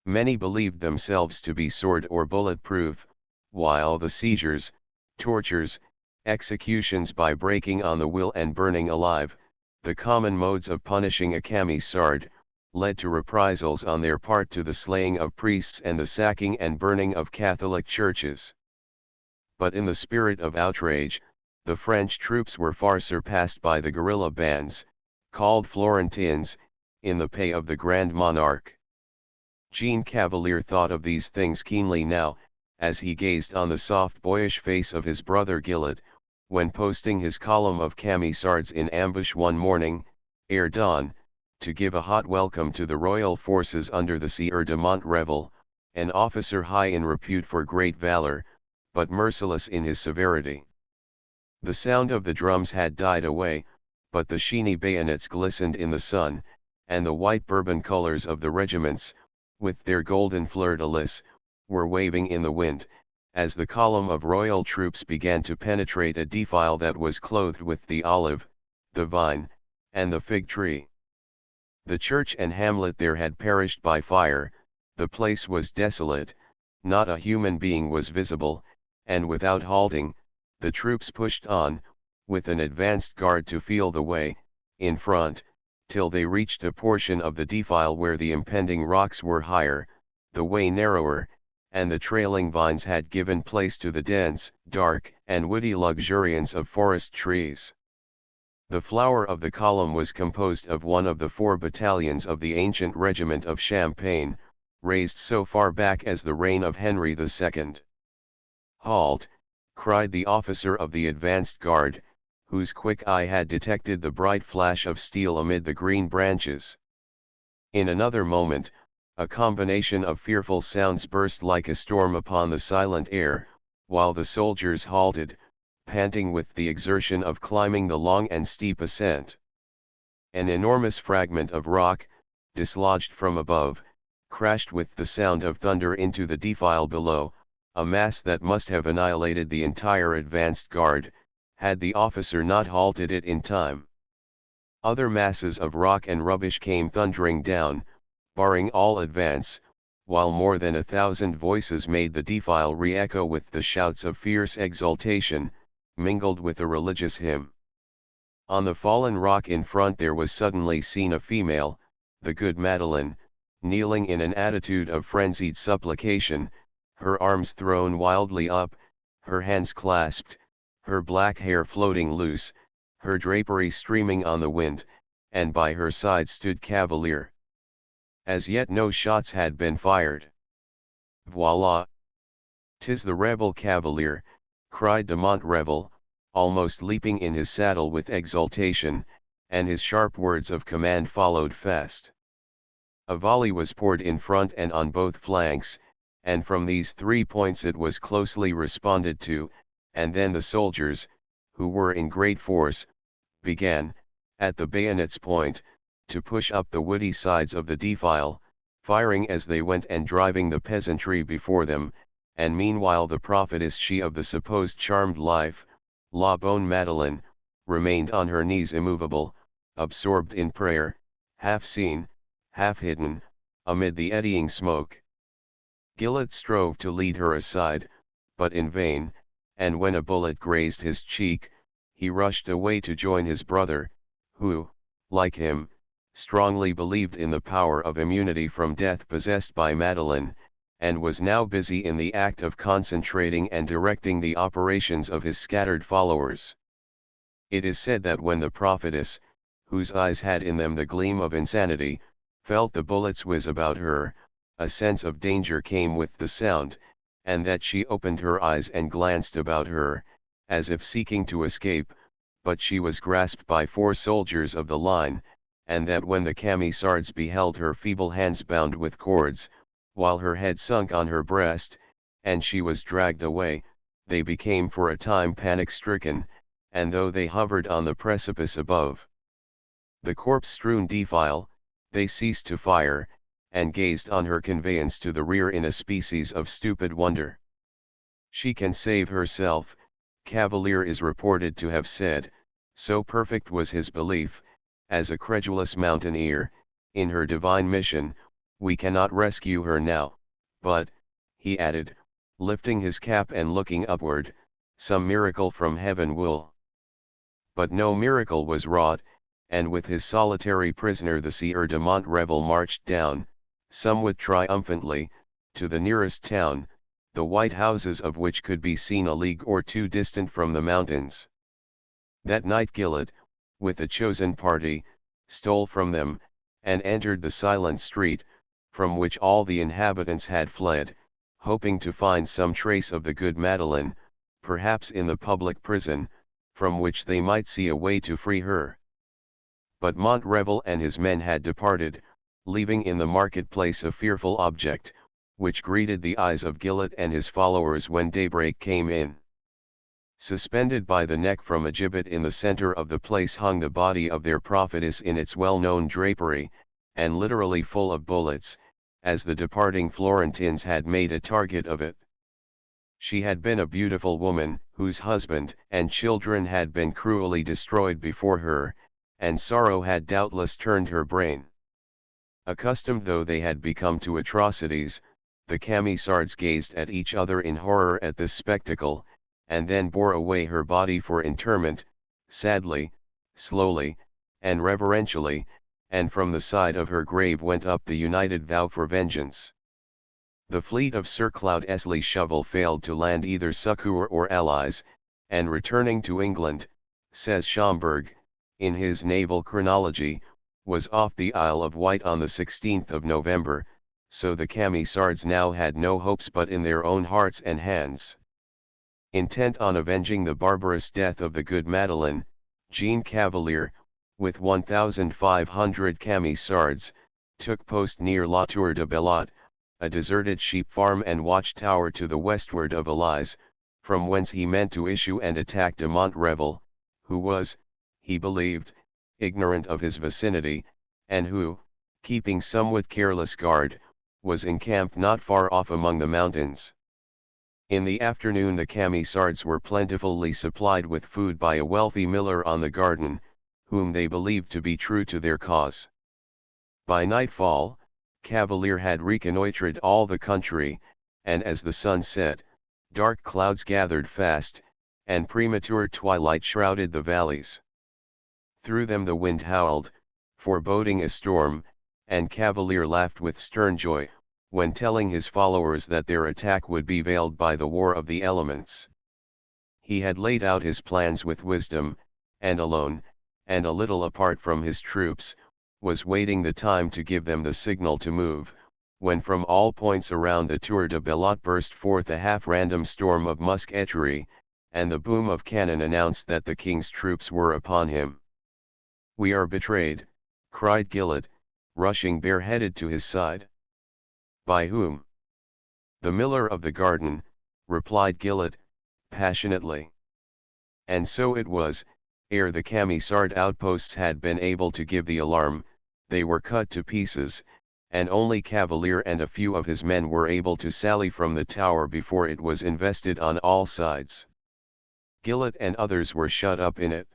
Many believed themselves to be sword or bullet-proof, while the seizures, tortures, executions by breaking on the will and burning alive, the common modes of punishing a Camisard, led to reprisals on their part, to the slaying of priests and the sacking and burning of Catholic churches. But in the spirit of outrage, the French troops were far surpassed by the guerrilla bands, called Florentines, in the pay of the Grand Monarch. Jean Cavalier thought of these things keenly now, as he gazed on the soft boyish face of his brother Gillett, when posting his column of Camisards in ambush one morning, ere dawn, to give a hot welcome to the royal forces under the Sieur de Montrevel, an officer high in repute for great valor, but merciless in his severity. The sound of the drums had died away, but the sheeny bayonets glistened in the sun, and the white Bourbon colors of the regiments, with their golden fleur-de-lis, were waving in the wind, as the column of royal troops began to penetrate a defile that was clothed with the olive, the vine, and the fig tree. The church and hamlet there had perished by fire, the place was desolate, not a human being was visible, and without halting, the troops pushed on, with an advanced guard to feel the way, in front, till they reached a portion of the defile where the impending rocks were higher, the way narrower, and the trailing vines had given place to the dense, dark, and woody luxuriance of forest trees. The flower of the column was composed of one of the 4 battalions of the ancient regiment of Champagne, raised so far back as the reign of Henry II. "Halt!" cried the officer of the advanced guard, whose quick eye had detected the bright flash of steel amid the green branches. In another moment, a combination of fearful sounds burst like a storm upon the silent air, while the soldiers halted, panting with the exertion of climbing the long and steep ascent. An enormous fragment of rock, dislodged from above, crashed with the sound of thunder into the defile below, a mass that must have annihilated the entire advanced guard, had the officer not halted it in time. Other masses of rock and rubbish came thundering down, barring all advance, while more than 1,000 voices made the defile re-echo with the shouts of fierce exultation, mingled with a religious hymn. On the fallen rock in front there was suddenly seen a female, the good Madeleine, kneeling in an attitude of frenzied supplication, her arms thrown wildly up, her hands clasped, her black hair floating loose, her drapery streaming on the wind, and by her side stood Cavalier. As yet no shots had been fired. "Voila! 'Tis the rebel Cavalier," cried de Montrevel, almost leaping in his saddle with exultation, and his sharp words of command followed fast. A volley was poured in front and on both flanks, and from these 3 points it was closely responded to, and then the soldiers, who were in great force, began, at the bayonet's point, to push up the woody sides of the defile, firing as they went and driving the peasantry before them, and meanwhile the prophetess, she of the supposed charmed life, La Bonne Madeleine, remained on her knees immovable, absorbed in prayer, half seen, half hidden, amid the eddying smoke. Gillett strove to lead her aside, but in vain, and when a bullet grazed his cheek, he rushed away to join his brother, who, like him, strongly believed in the power of immunity from death possessed by Madeleine, and was now busy in the act of concentrating and directing the operations of his scattered followers. It is said that when the prophetess, whose eyes had in them the gleam of insanity, felt the bullets whiz about her, a sense of danger came with the sound, and that she opened her eyes and glanced about her, as if seeking to escape, but she was grasped by 4 soldiers of the line, and that when the Camisards beheld her feeble hands bound with cords, while her head sunk on her breast, and she was dragged away, they became for a time panic-stricken, and though they hovered on the precipice above the corpse-strewn defile, they ceased to fire, and gazed on her conveyance to the rear in a species of stupid wonder. "She can save herself," Cavalier is reported to have said, so perfect was his belief, as a credulous mountaineer, in her divine mission. "We cannot rescue her now, but," he added, lifting his cap and looking upward, "some miracle from heaven will." But no miracle was wrought, and with his solitary prisoner the Sieur de Montrevel marched down, somewhat triumphantly, to the nearest town, the white houses of which could be seen a league or 2 distant from the mountains. That night Gillett, with a chosen party, stole from them, and entered the silent street, from which all the inhabitants had fled, hoping to find some trace of the good Madeleine, perhaps in the public prison, from which they might see a way to free her. But Montrevel and his men had departed, leaving in the marketplace a fearful object, which greeted the eyes of Gillett and his followers when daybreak came in. Suspended by the neck from a gibbet in the center of the place hung the body of their prophetess in its well-known drapery, and literally full of bullets, as the departing Florentines had made a target of it. She had been a beautiful woman, whose husband and children had been cruelly destroyed before her, and sorrow had doubtless turned her brain. Accustomed though they had become to atrocities, the Camisards gazed at each other in horror at this spectacle, and then bore away her body for interment, sadly, slowly, and reverentially, and from the side of her grave went up the united vow for vengeance. The fleet of Sir Cloud Esley Shovel failed to land either succour or allies, and returning to England, says Schomburg, in his Naval Chronology, was off the Isle of Wight on the 16th of November, so the Camisards now had no hopes but in their own hearts and hands. Intent on avenging the barbarous death of the good Madeleine, Jean Cavalier, with 1,500 Camisards, took post near La Tour de Belot, a deserted sheep farm and watchtower to the westward of Alais, from whence he meant to issue and attack de Montrevel, who was, he believed, ignorant of his vicinity, and who, keeping somewhat careless guard, was encamped not far off among the mountains. In the afternoon the Camisards were plentifully supplied with food by a wealthy miller on the Garden, whom they believed to be true to their cause. By nightfall, Cavalier had reconnoitred all the country, and as the sun set, dark clouds gathered fast, and premature twilight shrouded the valleys. Through them the wind howled, foreboding a storm, and Cavalier laughed with stern joy, when telling his followers that their attack would be veiled by the war of the elements. He had laid out his plans with wisdom, and alone, and a little apart from his troops, was waiting the time to give them the signal to move, when from all points around the Tour de Belot burst forth a half-random storm of musketry, and the boom of cannon announced that the king's troops were upon him. "We are betrayed," cried Gillett, rushing bareheaded to his side. "By whom?" "The miller of the Garden," replied Gillett, passionately. And so it was, ere the Camisard outposts had been able to give the alarm, they were cut to pieces, and only Cavalier and a few of his men were able to sally from the tower before it was invested on all sides. Gillett and others were shut up in it.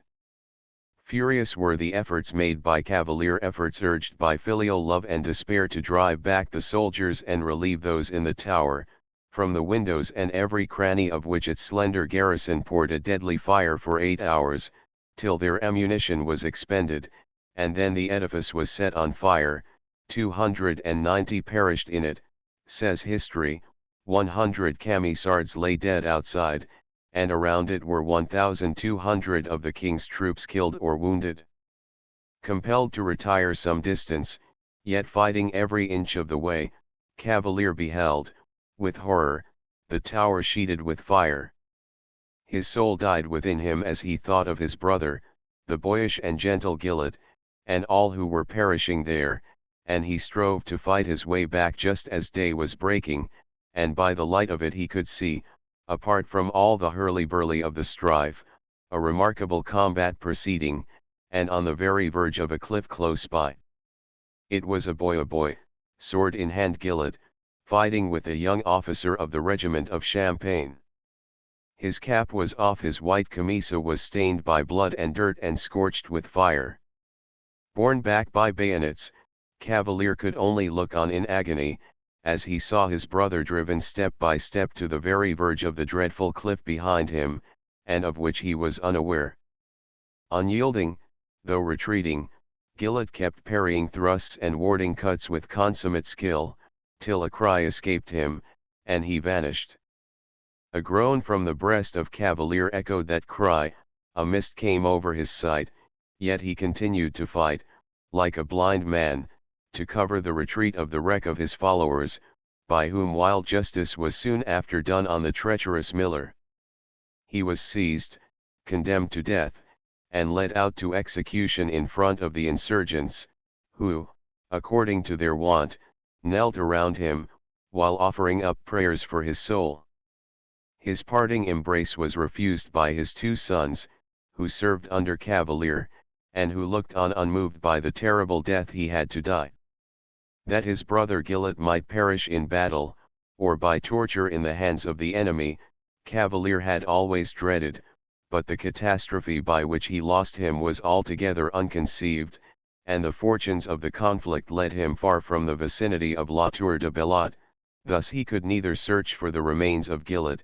Furious were the efforts made by Cavalier, efforts urged by filial love and despair to drive back the soldiers and relieve those in the tower, from the windows and every cranny of which its slender garrison poured a deadly fire for 8 hours, till their ammunition was expended, and then the edifice was set on fire. 290 perished in it, says history, 100 Camisards lay dead outside, and around it were 1,200 of the king's troops killed or wounded. Compelled to retire some distance, yet fighting every inch of the way, Cavalier beheld, with horror, the tower sheeted with fire. His soul died within him as he thought of his brother, the boyish and gentle Gillett, and all who were perishing there, and he strove to fight his way back just as day was breaking, and by the light of it he could see, apart from all the hurly-burly of the strife, a remarkable combat proceeding, and on the very verge of a cliff close by. It was a boy, sword in hand, Gillett, fighting with a young officer of the regiment of Champagne. His cap was off, his white camisa was stained by blood and dirt and scorched with fire. Borne back by bayonets, Cavalier could only look on in agony, as he saw his brother driven step by step to the very verge of the dreadful cliff behind him, and of which he was unaware. Unyielding, though retreating, Gillett kept parrying thrusts and warding cuts with consummate skill, till a cry escaped him, and he vanished. A groan from the breast of Cavalier echoed that cry, a mist came over his sight, yet he continued to fight, like a blind man, to cover the retreat of the wreck of his followers, by whom wild justice was soon after done on the treacherous miller. He was seized, condemned to death, and led out to execution in front of the insurgents, who, according to their wont, knelt around him, while offering up prayers for his soul. His parting embrace was refused by his 2 sons, who served under Cavalier, and who looked on unmoved by the terrible death he had to die. That his brother Gillett might perish in battle, or by torture in the hands of the enemy, Cavalier had always dreaded, but the catastrophe by which he lost him was altogether unconceived, and the fortunes of the conflict led him far from the vicinity of La Tour de Belot, thus he could neither search for the remains of Gillet,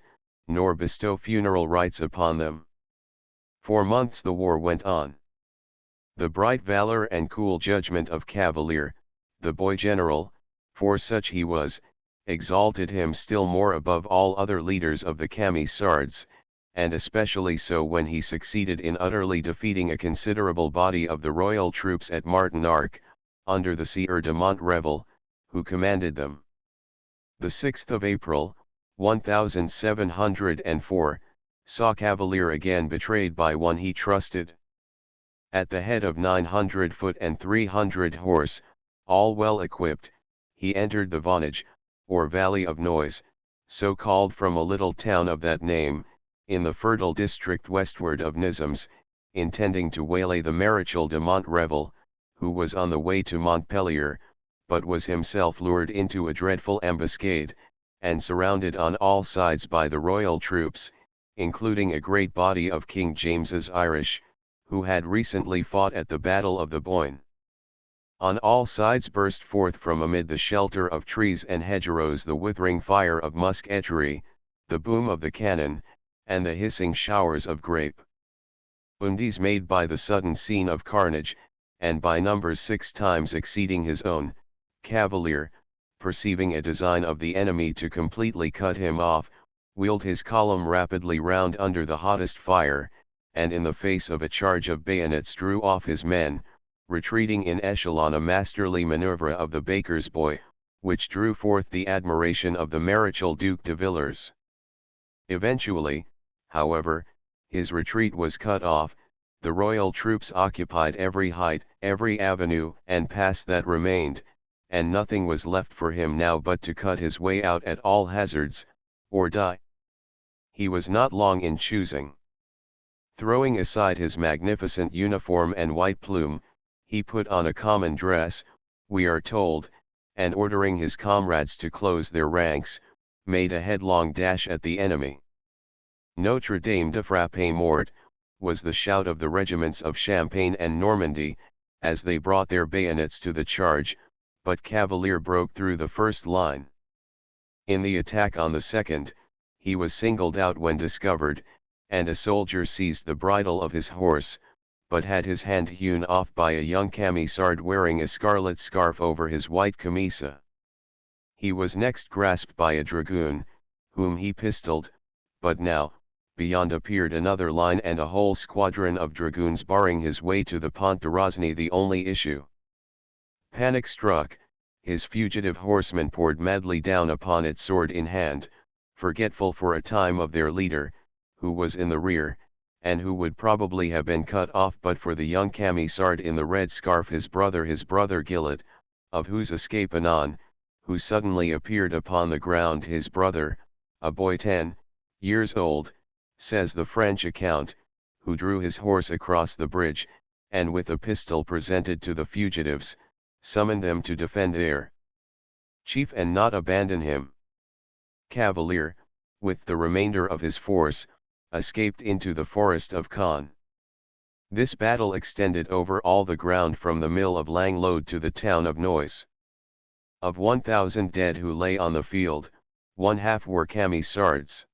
nor bestow funeral rites upon them. For months the war went on. The bright valor and cool judgment of Cavalier, the boy general, for such he was, exalted him still more above all other leaders of the Camisards, and especially so when he succeeded in utterly defeating a considerable body of the royal troops at Martinark, under the Sieur de Montrevel, who commanded them. The 6th of April, 1704, saw Cavalier again betrayed by one he trusted. At the head of 900 foot and 300 horse, all well equipped, he entered the Vonnage, or Valley of Noise, so called from a little town of that name, in the fertile district westward of Nizams, intending to waylay the Maréchal de Montrevel, who was on the way to Montpellier, but was himself lured into a dreadful ambuscade, and surrounded on all sides by the royal troops, including a great body of King James's Irish, who had recently fought at the Battle of the Boyne. On all sides burst forth from amid the shelter of trees and hedgerows the withering fire of musketry, the boom of the cannon, and the hissing showers of grape. These made by the sudden scene of carnage, and by numbers 6 times exceeding his own, Cavalier, perceiving a design of the enemy to completely cut him off, wheeled his column rapidly round under the hottest fire, and in the face of a charge of bayonets drew off his men, retreating in echelon, a masterly manoeuvre of the baker's boy, which drew forth the admiration of the Maréchal Duc de Villars. Eventually, however, his retreat was cut off, the royal troops occupied every height, every avenue and pass that remained, and nothing was left for him now but to cut his way out at all hazards, or die. He was not long in choosing. Throwing aside his magnificent uniform and white plume, he put on a common dress, we are told, and ordering his comrades to close their ranks, made a headlong dash at the enemy. Notre Dame de Frappe mort, was the shout of the regiments of Champagne and Normandy, as they brought their bayonets to the charge, but Cavalier broke through the first line. In the attack on the second, he was singled out when discovered, and a soldier seized the bridle of his horse, but had his hand hewn off by a young Camisard wearing a scarlet scarf over his white camisa. He was next grasped by a dragoon, whom he pistoled, but now, beyond appeared another line and a whole squadron of dragoons barring his way to the Pont de Rosny, the only issue. Panic struck, his fugitive horsemen poured madly down upon it sword in hand, forgetful for a time of their leader, who was in the rear, and who would probably have been cut off but for the young Camisard in the red scarf, his brother Gillet, of whose escape anon, who suddenly appeared upon the ground, his brother, a boy 10 years old, says the French account, who drew his horse across the bridge, and with a pistol presented to the fugitives, summoned them to defend their chief and not abandon him. Cavalier, with the remainder of his force, escaped into the forest of Caen. This battle extended over all the ground from the mill of Langlode to the town of Noise. Of 1,000 dead who lay on the field, 1/2 were Camisards.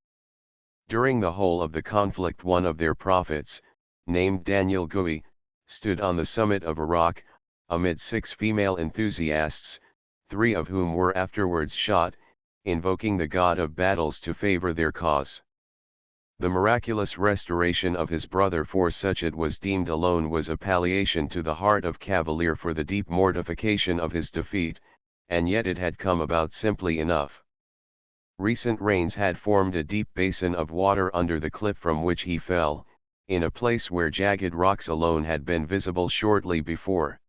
During the whole of the conflict one of their prophets, named Daniel Gouy, stood on the summit of a rock, amid 6 female enthusiasts, 3 of whom were afterwards shot, invoking the god of battles to favor their cause. The miraculous restoration of his brother, for such it was deemed alone, was a palliation to the heart of Cavalier for the deep mortification of his defeat, and yet it had come about simply enough. Recent rains had formed a deep basin of water under the cliff from which he fell, in a place where jagged rocks alone had been visible shortly before.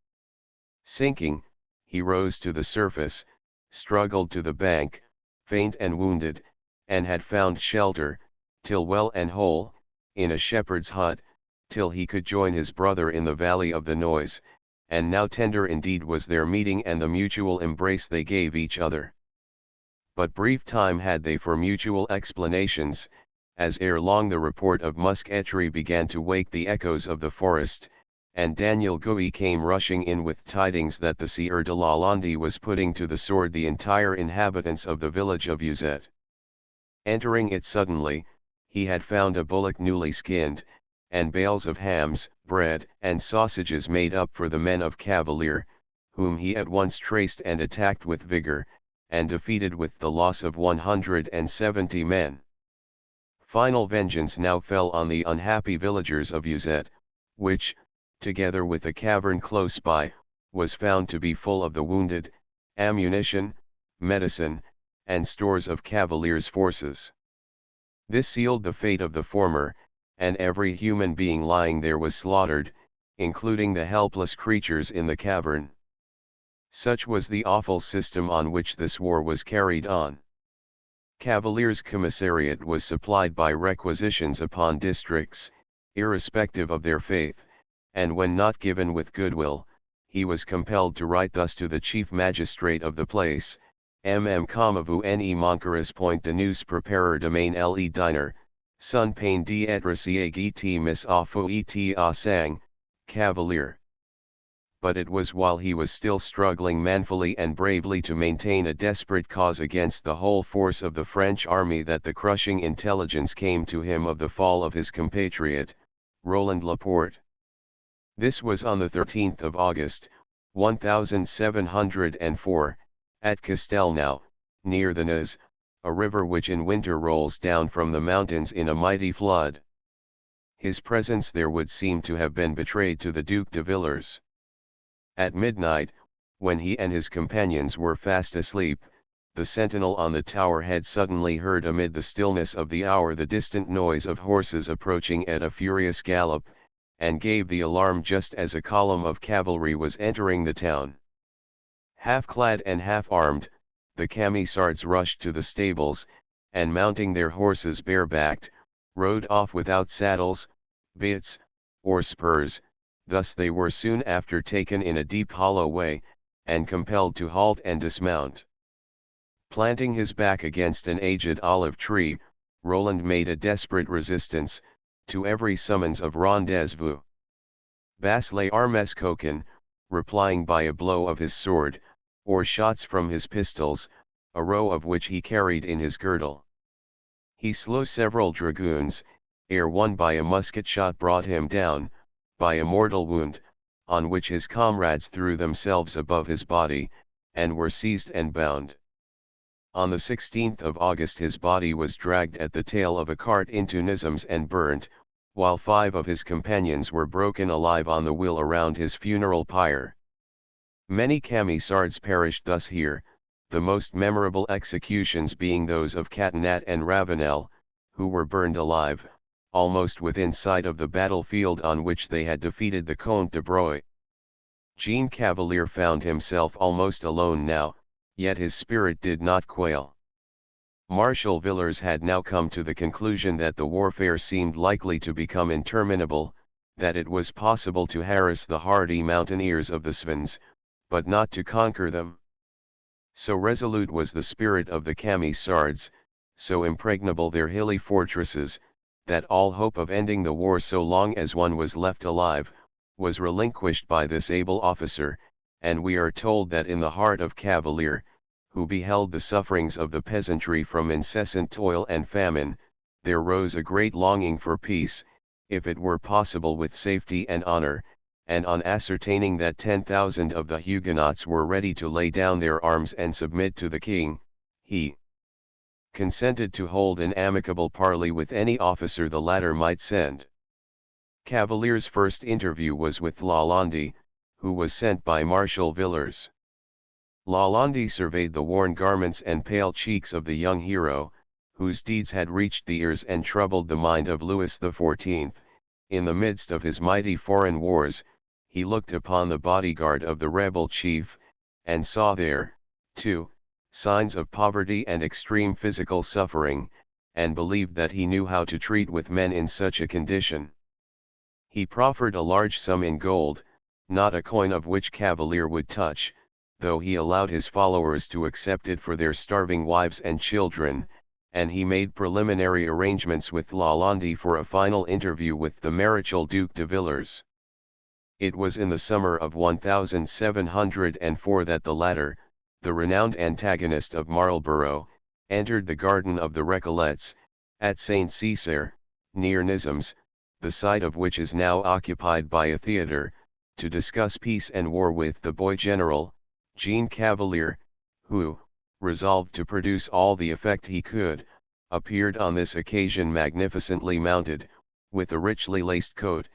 Sinking, he rose to the surface, struggled to the bank, faint and wounded, and had found shelter, till well and whole, in a shepherd's hut, till he could join his brother in the valley of the Noise, and now tender indeed was their meeting and the mutual embrace they gave each other. But brief time had they for mutual explanations, as ere long the report of musketry began to wake the echoes of the forest, and Daniel Gui came rushing in with tidings that the Sieur de Lalande was putting to the sword the entire inhabitants of the village of Uzet. Entering it suddenly, he had found a bullock newly skinned, and bales of hams, bread, and sausages made up for the men of Cavalier, whom he at once traced and attacked with vigor, and defeated with the loss of 170 men. Final vengeance now fell on the unhappy villagers of Uzet, which, together with a cavern close by, was found to be full of the wounded, ammunition, medicine, and stores of Cavalier's forces. This sealed the fate of the former, and every human being lying there was slaughtered, including the helpless creatures in the cavern. Such was the awful system on which this war was carried on. Cavalier's commissariat was supplied by requisitions upon districts, irrespective of their faith, and when not given with goodwill, he was compelled to write thus to the chief magistrate of the place: Comme vous ne manquerez point de nous préparer demain le dîner, sun pain d'être siège mis au feu et à sang, Cavalier. But it was while he was still struggling manfully and bravely to maintain a desperate cause against the whole force of the French army that the crushing intelligence came to him of the fall of his compatriot, Roland Laporte. This was on the 13th of August, 1704, at Castelnau, near the Nez, a river which in winter rolls down from the mountains in a mighty flood. His presence there would seem to have been betrayed to the Duc de Villars. At midnight, when he and his companions were fast asleep, the sentinel on the tower had suddenly heard amid the stillness of the hour the distant noise of horses approaching at a furious gallop, and gave the alarm just as a column of cavalry was entering the town. Half clad and half armed, the Camisards rushed to the stables, and mounting their horses barebacked, rode off without saddles, bits, or spurs. Thus they were soon after taken in a deep hollow way, and compelled to halt and dismount. Planting his back against an aged olive tree, Roland made a desperate resistance to every summons of rendezvous. Basse les armes coquin, replying by a blow of his sword, or shots from his pistols, a row of which he carried in his girdle. He slew several dragoons, ere one by a musket shot brought him down, by a mortal wound, on which his comrades threw themselves above his body, and were seized and bound. On the 16th of August his body was dragged at the tail of a cart into Nizams and burnt, while 5 of his companions were broken alive on the wheel around his funeral pyre. Many Camisards perished thus here, the most memorable executions being those of Catinat and Ravenel, who were burned alive, almost within sight of the battlefield on which they had defeated the Comte de Broye. Jean Cavalier found himself almost alone now, yet his spirit did not quail. Marshal Villars had now come to the conclusion that the warfare seemed likely to become interminable, that it was possible to harass the hardy mountaineers of the Svens, but not to conquer them. So resolute was the spirit of the Camisards, so impregnable their hilly fortresses, that all hope of ending the war so long as one was left alive, was relinquished by this able officer, and we are told that in the heart of Cavalier, who beheld the sufferings of the peasantry from incessant toil and famine, there rose a great longing for peace, if it were possible with safety and honor, and on ascertaining that 10,000 of the Huguenots were ready to lay down their arms and submit to the king, he consented to hold an amicable parley with any officer the latter might send. Cavalier's first interview was with Lalande, who was sent by Marshal Villars. Lalande surveyed the worn garments and pale cheeks of the young hero, whose deeds had reached the ears and troubled the mind of Louis XIV. In the midst of his mighty foreign wars, he looked upon the bodyguard of the rebel chief, and saw there, too, signs of poverty and extreme physical suffering, and believed that he knew how to treat with men in such a condition. He proffered a large sum in gold, not a coin of which Cavalier would touch, though he allowed his followers to accept it for their starving wives and children, and he made preliminary arrangements with Lalande for a final interview with the Maréchal Duc de Villars. It was in the summer of 1704 that the latter, the renowned antagonist of Marlborough, entered the garden of the Recollets, at Saint Césaire, near Nizams, the site of which is now occupied by a theatre, to discuss peace and war with the boy general, Jean Cavalier, who, resolved to produce all the effect he could, appeared on this occasion magnificently mounted, with a richly laced coat,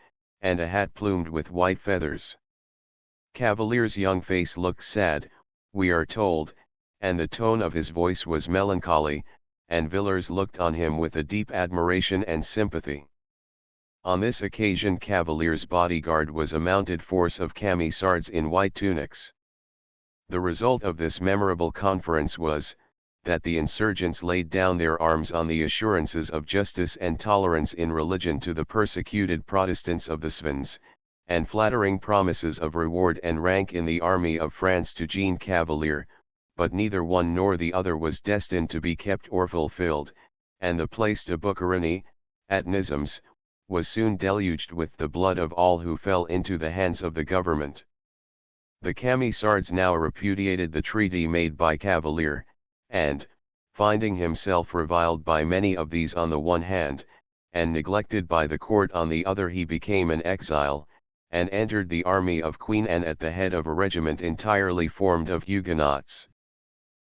and a hat plumed with white feathers. Cavalier's young face looked sad, we are told, and the tone of his voice was melancholy, and Villars looked on him with a deep admiration and sympathy. On this occasion Cavalier's bodyguard was a mounted force of Camisards in white tunics. The result of this memorable conference was, that the insurgents laid down their arms on the assurances of justice and tolerance in religion to the persecuted Protestants of the Svans, and flattering promises of reward and rank in the army of France to Jean Cavalier, but neither one nor the other was destined to be kept or fulfilled, and the Place de Boucherini, at Nizams, was soon deluged with the blood of all who fell into the hands of the government. The Camisards now repudiated the treaty made by Cavalier, and, finding himself reviled by many of these on the one hand, and neglected by the court on the other, he became an exile, and entered the army of Queen Anne at the head of a regiment entirely formed of Huguenots.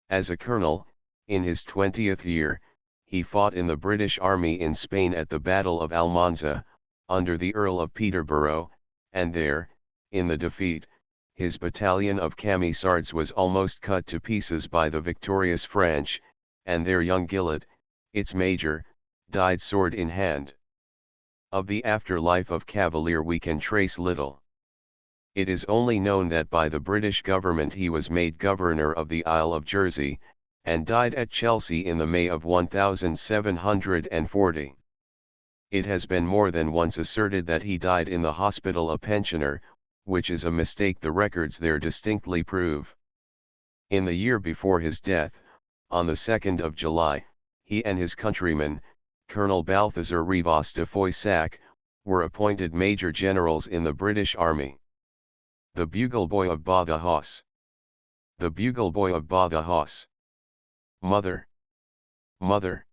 As a colonel, in his 20th year, he fought in the British army in Spain at the Battle of Almanza, under the Earl of Peterborough, and there, in the defeat, his battalion of Camisards was almost cut to pieces by the victorious French, and their young Gillet, its major, died sword in hand. Of the afterlife of Cavalier we can trace little. It is only known that by the British government he was made governor of the Isle of Jersey, and died at Chelsea in the May of 1740. It has been more than once asserted that he died in the hospital a pensioner, which is a mistake the records there distinctly prove. In the year before his death, on the 2nd of July, he and his countryman, Colonel Balthazar Rivas de Foissac, were appointed major generals in the British Army. The Bugle Boy of Badajoz. The Bugle Boy of Badajoz. Mother! Mother!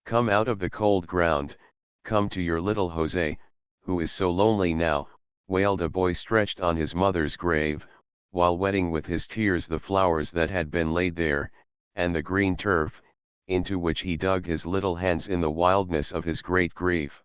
Come out of the cold ground, come to your little Jose, who is so lonely now, wailed a boy stretched on his mother's grave, while wetting with his tears the flowers that had been laid there, and the green turf, into which he dug his little hands in the wildness of his great grief.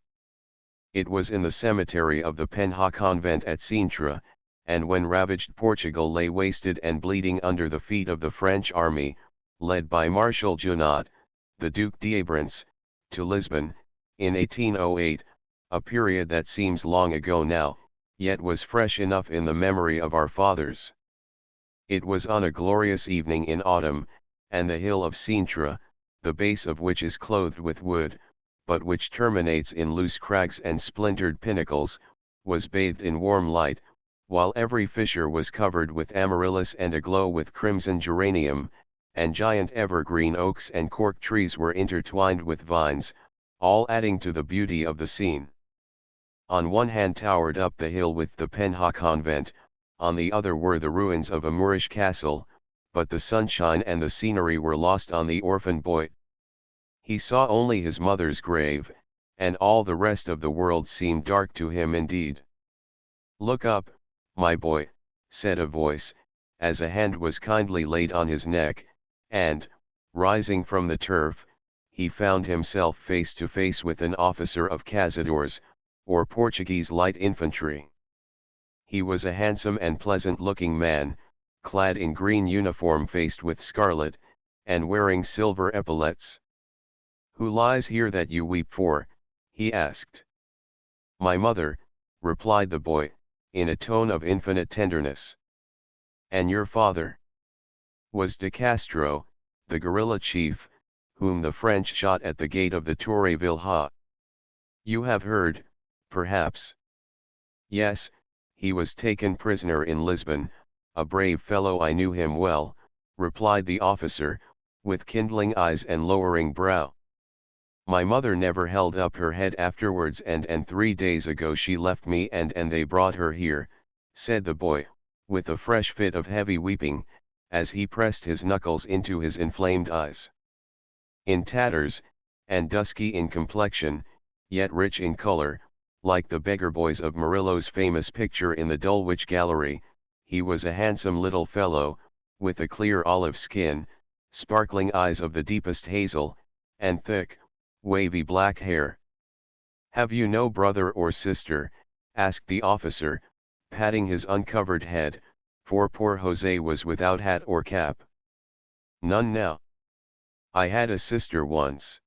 It was in the cemetery of the Penha convent at Sintra, and when ravaged Portugal lay wasted and bleeding under the feet of the French army, led by Marshal Junot, the Duc d'Abrance, to Lisbon, in 1808, a period that seems long ago now, yet was fresh enough in the memory of our fathers. It was on a glorious evening in autumn, and the hill of Sintra, the base of which is clothed with wood, but which terminates in loose crags and splintered pinnacles, was bathed in warm light, while every fissure was covered with amaryllis and aglow with crimson geranium, and giant evergreen oaks and cork trees were intertwined with vines, all adding to the beauty of the scene. On one hand towered up the hill with the Penha convent, on the other were the ruins of a Moorish castle, but the sunshine and the scenery were lost on the orphan boy. He saw only his mother's grave, and all the rest of the world seemed dark to him indeed. "Look up, my boy," said a voice, as a hand was kindly laid on his neck, and, rising from the turf, he found himself face to face with an officer of Cazadores, or Portuguese light infantry. He was a handsome and pleasant-looking man, clad in green uniform faced with scarlet, and wearing silver epaulets. "Who lies here that you weep for?" he asked. "My mother," replied the boy, in a tone of infinite tenderness. "And your father?" "Was de Castro, the guerrilla chief, whom the French shot at the gate of the Torre Vilja. You have heard, perhaps?" "Yes, he was taken prisoner in Lisbon, a brave fellow, I knew him well," replied the officer, with kindling eyes and lowering brow. My mother never held up her head afterwards, and 3 days ago she left me and they brought her here," said the boy, with a fresh fit of heavy weeping, as he pressed his knuckles into his inflamed eyes. In tatters, and dusky in complexion, yet rich in color, like the beggar boys of Murillo's famous picture in the Dulwich Gallery, he was a handsome little fellow, with a clear olive skin, sparkling eyes of the deepest hazel, and thick, wavy black hair. "Have you no brother or sister?" asked the officer, patting his uncovered head, for poor Jose was without hat or cap. "None now. I had a sister once.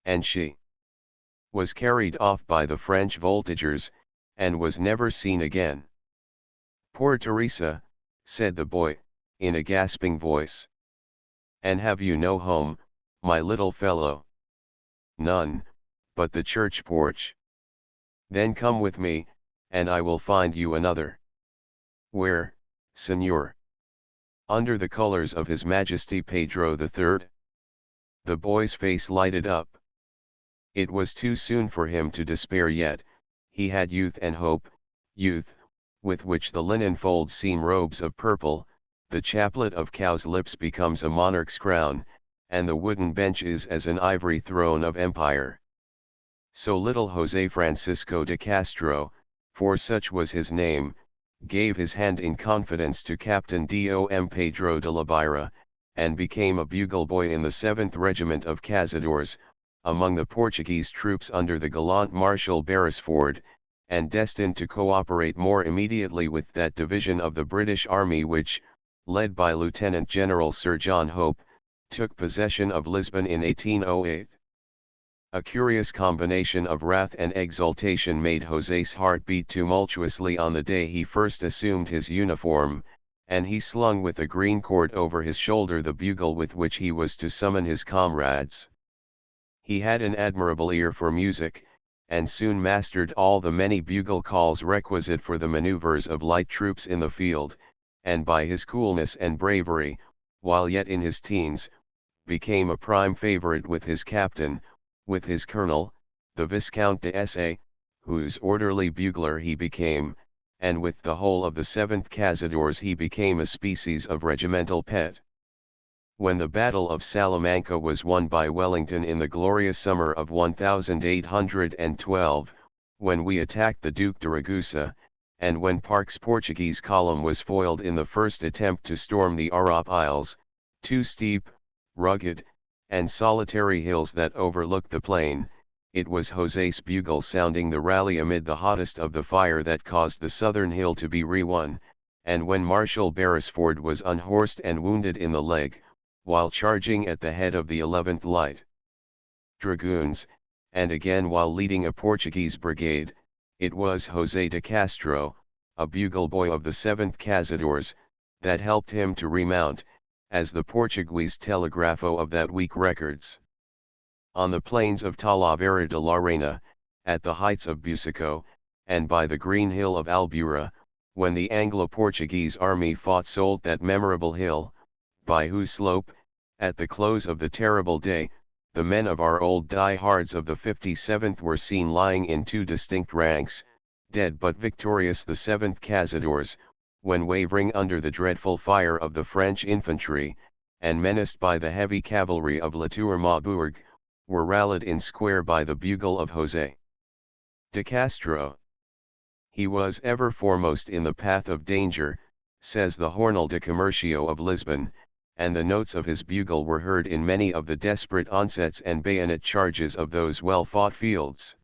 And she was carried off by the French voltigeurs, and was never seen again." "Poor Teresa," said the boy, in a gasping voice. "And have you no home, my little fellow?" "None, but the church porch." "Then come with me, and I will find you another." "Where, Señor?" "Under the colors of His Majesty Pedro III." The boy's face lighted up. It was too soon for him to despair yet. He had youth and hope, youth, with which the linen folds seem robes of purple, the chaplet of cow's lips becomes a monarch's crown, and the wooden bench is as an ivory throne of empire. So little Jose Francisco de Castro, for such was his name, gave his hand in confidence to Captain Dom Pedro de la Beira, and became a bugle boy in the 7th Regiment of Cazadores, among the Portuguese troops under the gallant Marshal Beresford, and destined to cooperate more immediately with that division of the British Army which, led by Lieutenant General Sir John Hope, took possession of Lisbon in 1808. A curious combination of wrath and exultation made José's heart beat tumultuously on the day he first assumed his uniform, and he slung with a green cord over his shoulder the bugle with which he was to summon his comrades. He had an admirable ear for music, and soon mastered all the many bugle calls requisite for the maneuvers of light troops in the field, and by his coolness and bravery, while yet in his teens, became a prime favorite with his captain, with his colonel, the Viscount de S.A., whose orderly bugler he became, and with the whole of the 7th Cazadores he became a species of regimental pet. When the Battle of Salamanca was won by Wellington in the glorious summer of 1812, when we attacked the Duke de Ragusa, and when Park's Portuguese column was foiled in the first attempt to storm the Arap Isles, two steep, rugged, and solitary hills that overlooked the plain, it was José's bugle sounding the rally amid the hottest of the fire that caused the southern hill to be re-won, and when Marshal Beresford was unhorsed and wounded in the leg, while charging at the head of the 11th Light Dragoons, and again while leading a Portuguese brigade, it was José de Castro, a bugle boy of the 7th Cazadores, that helped him to remount, as the Portuguese telegrafo of that week records. On the plains of Talavera de la Reina, at the heights of Busaco, and by the green hill of Albura, when the Anglo-Portuguese army fought Soult, that memorable hill, by whose slope, at the close of the terrible day, the men of our old die-hards of the 57th were seen lying in two distinct ranks, dead but victorious. The 7th Cazadores, when wavering under the dreadful fire of the French infantry, and menaced by the heavy cavalry of La Tour Maubourg, were rallied in square by the bugle of José de Castro. He was ever foremost in the path of danger, says the Jornal de Comercio of Lisbon, and the notes of his bugle were heard in many of the desperate onsets and bayonet charges of those well-fought fields.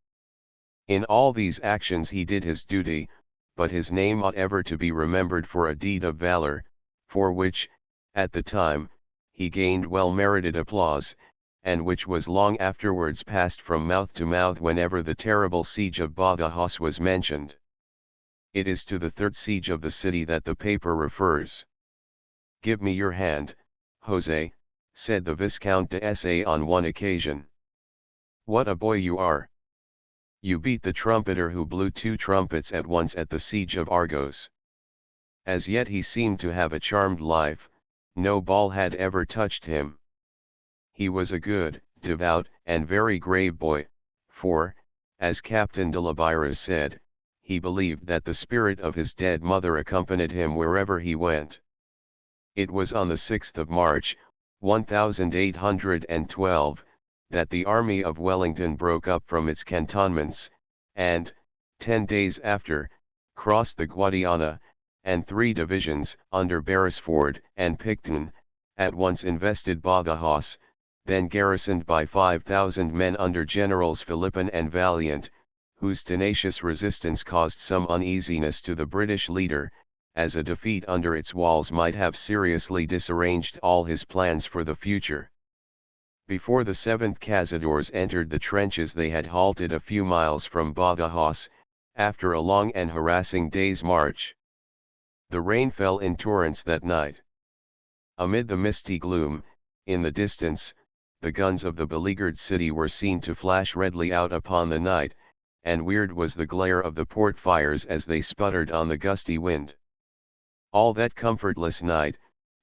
In all these actions he did his duty, but his name ought ever to be remembered for a deed of valor, for which, at the time, he gained well-merited applause, and which was long afterwards passed from mouth to mouth whenever the terrible siege of Badajoz was mentioned. It is to the third siege of the city that the paper refers. "Give me your hand, José," said the Viscount de S.A. on one occasion. "What a boy you are! You beat the trumpeter who blew two trumpets at once at the siege of Argos." As yet he seemed to have a charmed life, no ball had ever touched him. He was a good, devout, and very grave boy, for, as Captain de la Byra said, he believed that the spirit of his dead mother accompanied him wherever he went. It was on the 6th of March, 1812, that the army of Wellington broke up from its cantonments, and, 10 days after, crossed the Guadiana, and 3 divisions, under Beresford and Picton, at once invested Badajoz, then garrisoned by 5,000 men under Generals Philippon and Valiant, whose tenacious resistance caused some uneasiness to the British leader, as a defeat under its walls might have seriously disarranged all his plans for the future. Before the 7th Cazadores entered the trenches they had halted a few miles from Badajoz, after a long and harassing day's march. The rain fell in torrents that night. Amid the misty gloom, in the distance, the guns of the beleaguered city were seen to flash redly out upon the night, and weird was the glare of the port fires as they sputtered on the gusty wind. All that comfortless night,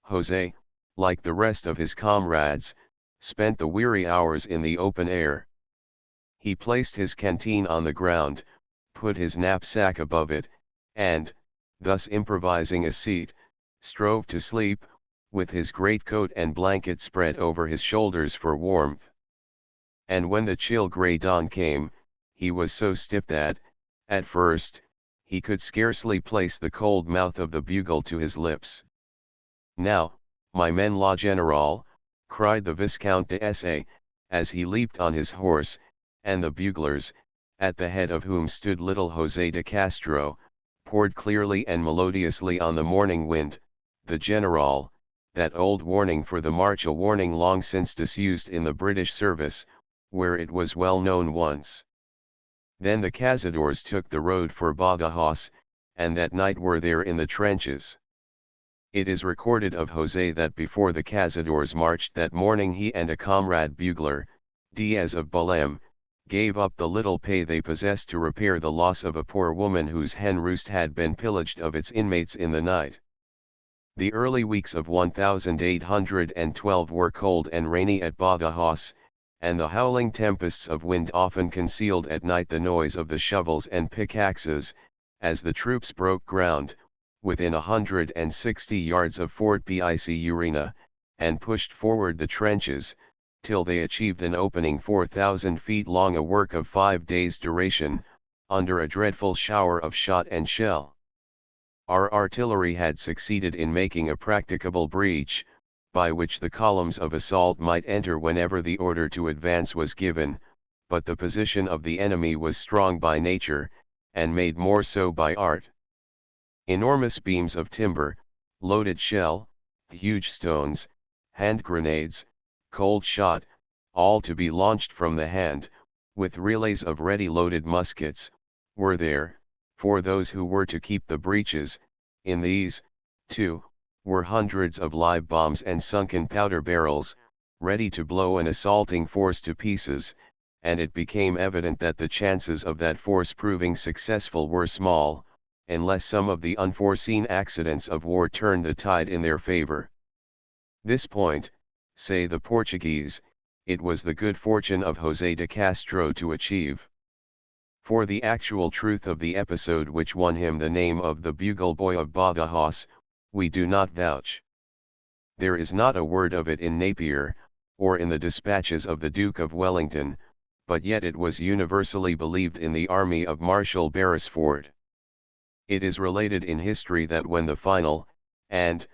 José, like the rest of his comrades, spent the weary hours in the open air. He placed his canteen on the ground, put his knapsack above it, and, thus improvising a seat, strove to sleep, with his greatcoat and blanket spread over his shoulders for warmth. And when the chill grey dawn came, he was so stiff that, at first, he could scarcely place the cold mouth of the bugle to his lips. "Now, my men la General," cried the Viscount de S.A., as he leaped on his horse, and the buglers, at the head of whom stood little José de Castro, poured clearly and melodiously on the morning wind, the General, that old warning for the march, a warning long since disused in the British service, where it was well known once. Then the Cazadores took the road for Badajoz, and that night were there in the trenches. It is recorded of José that before the Cazadores marched that morning he and a comrade bugler, Diaz of Belém, gave up the little pay they possessed to repair the loss of a poor woman whose hen roost had been pillaged of its inmates in the night. The early weeks of 1812 were cold and rainy at Badajoz, and the howling tempests of wind often concealed at night the noise of the shovels and pickaxes, as the troops broke ground, within 160 yards of Fort Pic-Urena, and pushed forward the trenches, till they achieved an opening 4,000 feet long, a work of 5 days' duration, under a dreadful shower of shot and shell. Our artillery had succeeded in making a practicable breach, by which the columns of assault might enter whenever the order to advance was given, but the position of the enemy was strong by nature, and made more so by art. Enormous beams of timber, loaded shell, huge stones, hand grenades, cold shot, all to be launched from the hand, with relays of ready-loaded muskets, were there, for those who were to keep the breaches. In these, too, were hundreds of live bombs and sunken powder barrels, ready to blow an assaulting force to pieces, and it became evident that the chances of that force proving successful were small, unless some of the unforeseen accidents of war turned the tide in their favor. This point, say the Portuguese, it was the good fortune of José de Castro to achieve. For the actual truth of the episode which won him the name of the Bugle Boy of Badajoz, we do not vouch. There is not a word of it in Napier, or in the dispatches of the Duke of Wellington, but yet it was universally believed in the army of Marshal Beresford. It is related in history that when the final, and,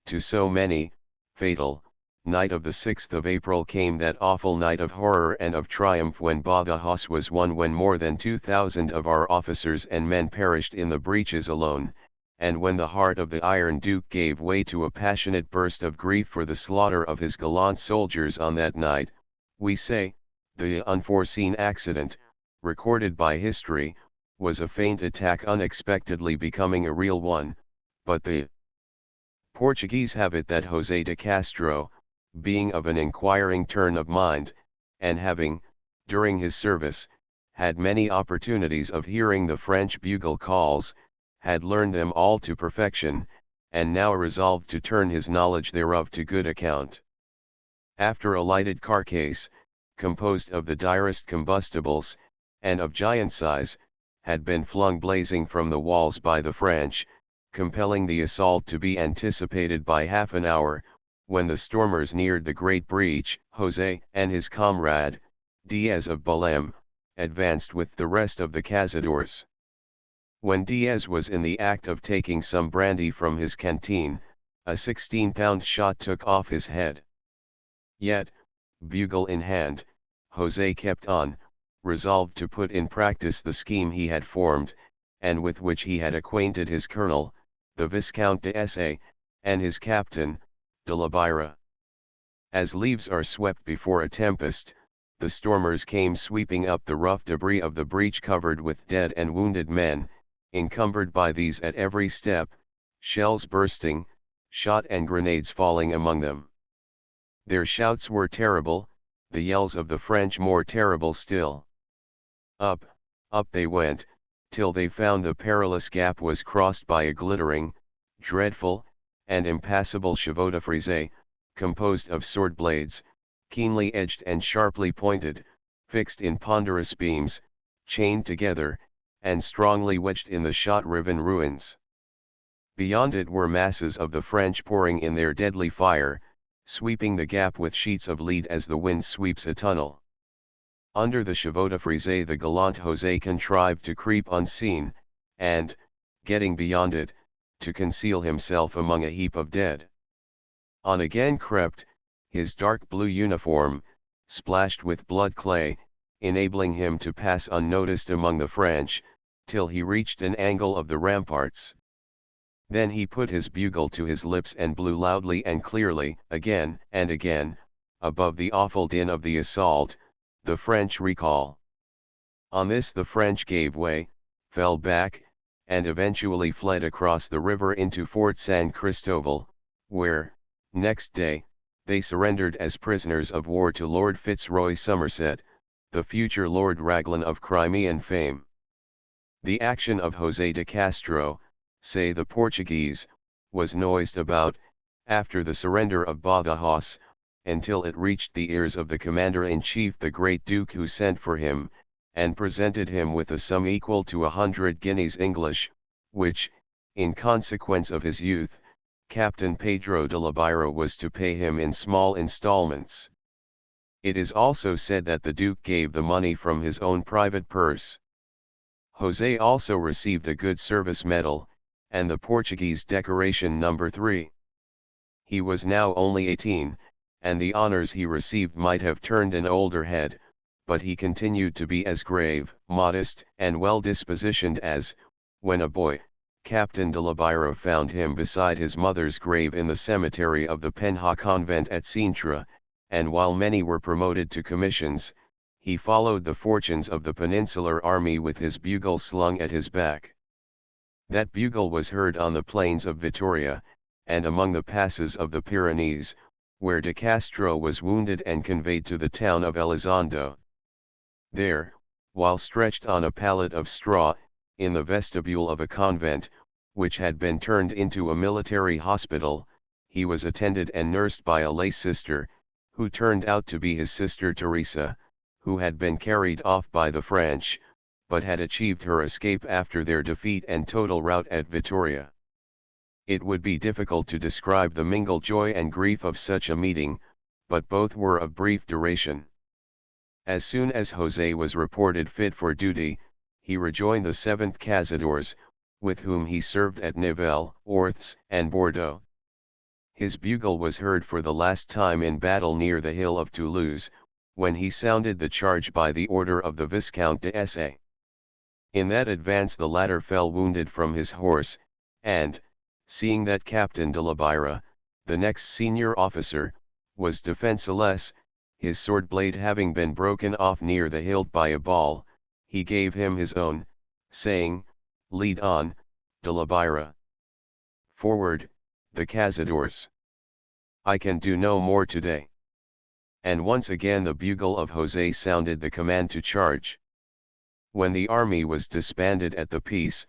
to so many, fatal, night of the 6th of April came, that awful night of horror and of triumph when Badajoz was won, when more than 2,000 of our officers and men perished in the breaches alone, and when the heart of the Iron Duke gave way to a passionate burst of grief for the slaughter of his gallant soldiers on that night, we say, the unforeseen accident, recorded by history, was a feint attack unexpectedly becoming a real one, but the Portuguese have it that José de Castro, being of an inquiring turn of mind, and having, during his service, had many opportunities of hearing the French bugle calls, had learned them all to perfection, and now resolved to turn his knowledge thereof to good account. After a lighted carcase, composed of the direst combustibles, and of giant size, had been flung blazing from the walls by the French, compelling the assault to be anticipated by half an hour, when the stormers neared the great breach, José and his comrade, Diaz of Belém, advanced with the rest of the cazadores. When Diaz was in the act of taking some brandy from his canteen, a 16-pound shot took off his head. Yet, bugle in hand, José kept on, resolved to put in practice the scheme he had formed, and with which he had acquainted his colonel, the Viscount de S.A., and his captain, de la Byra. As leaves are swept before a tempest, the stormers came sweeping up the rough debris of the breach covered with dead and wounded men, encumbered by these at every step, shells bursting, shot and grenades falling among them. Their shouts were terrible, the yells of the French more terrible still. Up, up they went, till they found the perilous gap was crossed by a glittering, dreadful, and impassable chevaux de frise, composed of sword blades, keenly edged and sharply pointed, fixed in ponderous beams, chained together, and strongly wedged in the shot-riven ruins. Beyond it were masses of the French pouring in their deadly fire, sweeping the gap with sheets of lead as the wind sweeps a tunnel. Under the chevaux de frise the gallant José contrived to creep unseen, and, getting beyond it, to conceal himself among a heap of dead. On again crept, his dark blue uniform, splashed with blood clay, enabling him to pass unnoticed among the French, till he reached an angle of the ramparts. Then he put his bugle to his lips and blew loudly and clearly, again and again, above the awful din of the assault, the French recall. On this the French gave way, fell back, and eventually fled across the river into Fort San Cristobal, where, next day, they surrendered as prisoners of war to Lord Fitzroy Somerset, the future Lord Raglan of Crimean fame. The action of José de Castro, say the Portuguese, was noised about, after the surrender of Badajoz, until it reached the ears of the commander-in-chief the great Duke, who sent for him, and presented him with a sum equal to 100 guineas English, which, in consequence of his youth, Captain Pedro de la Byra was to pay him in small installments. It is also said that the Duke gave the money from his own private purse. José also received a good service medal, and the Portuguese decoration No. 3. He was now only 18, and the honors he received might have turned an older head, but he continued to be as grave, modest, and well-dispositioned as, when a boy, Captain de la Byra found him beside his mother's grave in the cemetery of the Penha convent at Sintra, and while many were promoted to commissions, he followed the fortunes of the Peninsular Army with his bugle slung at his back. That bugle was heard on the plains of Vitoria, and among the passes of the Pyrenees, where de Castro was wounded and conveyed to the town of Elizondo. There, while stretched on a pallet of straw, in the vestibule of a convent, which had been turned into a military hospital, he was attended and nursed by a lay sister, who turned out to be his sister Teresa, who had been carried off by the French, but had achieved her escape after their defeat and total rout at Vitoria. It would be difficult to describe the mingled joy and grief of such a meeting, but both were of brief duration. As soon as José was reported fit for duty, he rejoined the 7th Cazadores, with whom he served at Nivelles, Orthes, and Bordeaux. His bugle was heard for the last time in battle near the hill of Toulouse, when he sounded the charge by the order of the Viscount de S.A. In that advance the latter fell wounded from his horse, and, seeing that Captain de la Byra, the next senior officer, was defenceless, his sword blade having been broken off near the hilt by a ball, he gave him his own, saying, "Lead on, de la Byra. Forward, the Cazadores. I can do no more today." And once again the bugle of José sounded the command to charge. When the army was disbanded at the peace,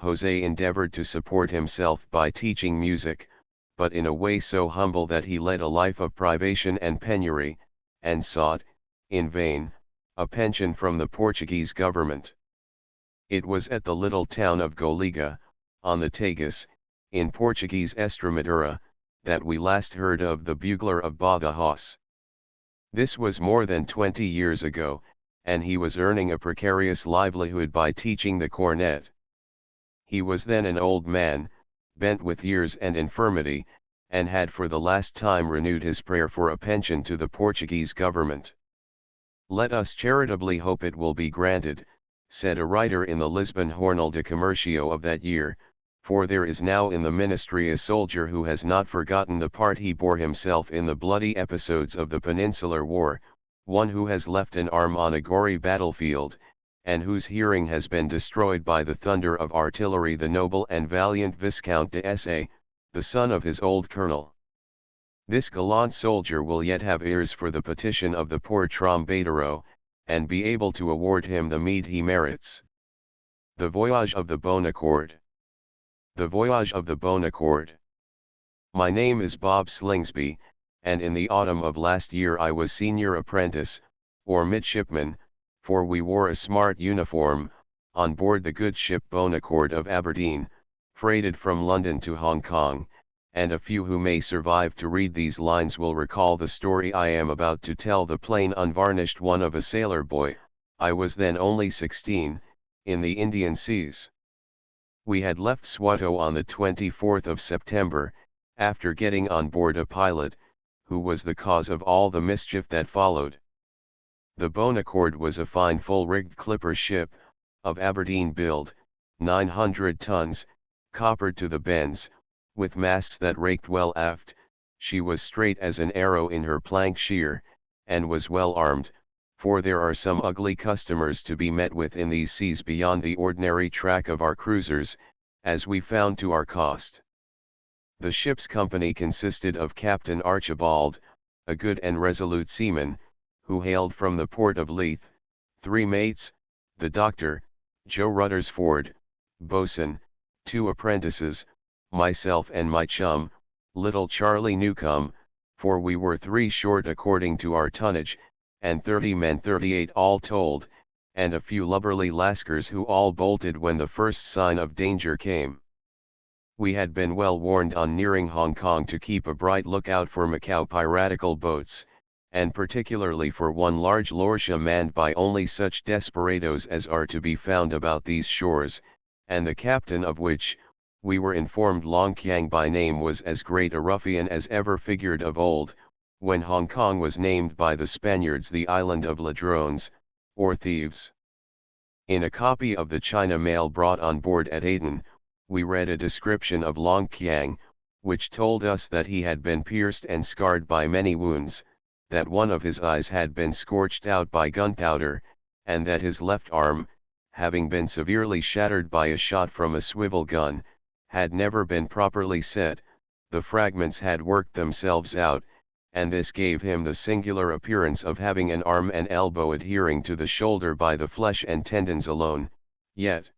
José endeavored to support himself by teaching music, but in a way so humble that he led a life of privation and penury, and sought, in vain, a pension from the Portuguese government. It was at the little town of Goliga, on the Tagus, in Portuguese Estremadura, that we last heard of the bugler of Badajoz. This was more than 20 years ago, and he was earning a precarious livelihood by teaching the cornet. He was then an old man, bent with years and infirmity, and had for the last time renewed his prayer for a pension to the Portuguese government. "Let us charitably hope it will be granted," said a writer in the Lisbon Jornal de Comercio of that year, "for there is now in the ministry a soldier who has not forgotten the part he bore himself in the bloody episodes of the Peninsular War, one who has left an arm on a gory battlefield, and whose hearing has been destroyed by the thunder of artillery, the noble and valiant Viscount de S.A., the son of his old colonel. This gallant soldier will yet have ears for the petition of the poor Trombadero, and be able to award him the meed he merits." The Voyage of the Bonaccord. The Voyage of the Bonaccord. My name is Bob Slingsby, and in the autumn of last year I was senior apprentice, or midshipman, for we wore a smart uniform, on board the good ship Bonaccord of Aberdeen, freighted from London to Hong Kong, and a few who may survive to read these lines will recall the story I am about to tell, the plain unvarnished one of a sailor boy, I was then only 16, in the Indian seas. We had left Swatow on the 24th of September, after getting on board a pilot, who was the cause of all the mischief that followed. The Bonaccord was a fine full-rigged clipper ship, of Aberdeen build, 900 tons, coppered to the bends, with masts that raked well aft. She was straight as an arrow in her plank sheer, and was well armed, for there are some ugly customers to be met with in these seas beyond the ordinary track of our cruisers, as we found to our cost. The ship's company consisted of Captain Archibald, a good and resolute seaman, who hailed from the port of Leith, 3 mates, the doctor, Joe Ruttersford, boatswain, 2 apprentices, myself and my chum, little Charlie Newcomb, for we were 3 short according to our tonnage, and 30 men, 38 all told, and a few lubberly lascars who all bolted when the first sign of danger came. We had been well warned on nearing Hong Kong to keep a bright lookout for Macau piratical boats, and particularly for one large lorcha manned by only such desperadoes as are to be found about these shores, and the captain of which, we were informed Long Kiang by name, was as great a ruffian as ever figured of old, when Hong Kong was named by the Spaniards the island of ladrones, or thieves. In a copy of the China mail brought on board at Aden, we read a description of Long Kiang, which told us that he had been pierced and scarred by many wounds, that one of his eyes had been scorched out by gunpowder, and that his left arm, having been severely shattered by a shot from a swivel gun, had never been properly set. The fragments had worked themselves out, and this gave him the singular appearance of having an arm and elbow adhering to the shoulder by the flesh and tendons alone, yet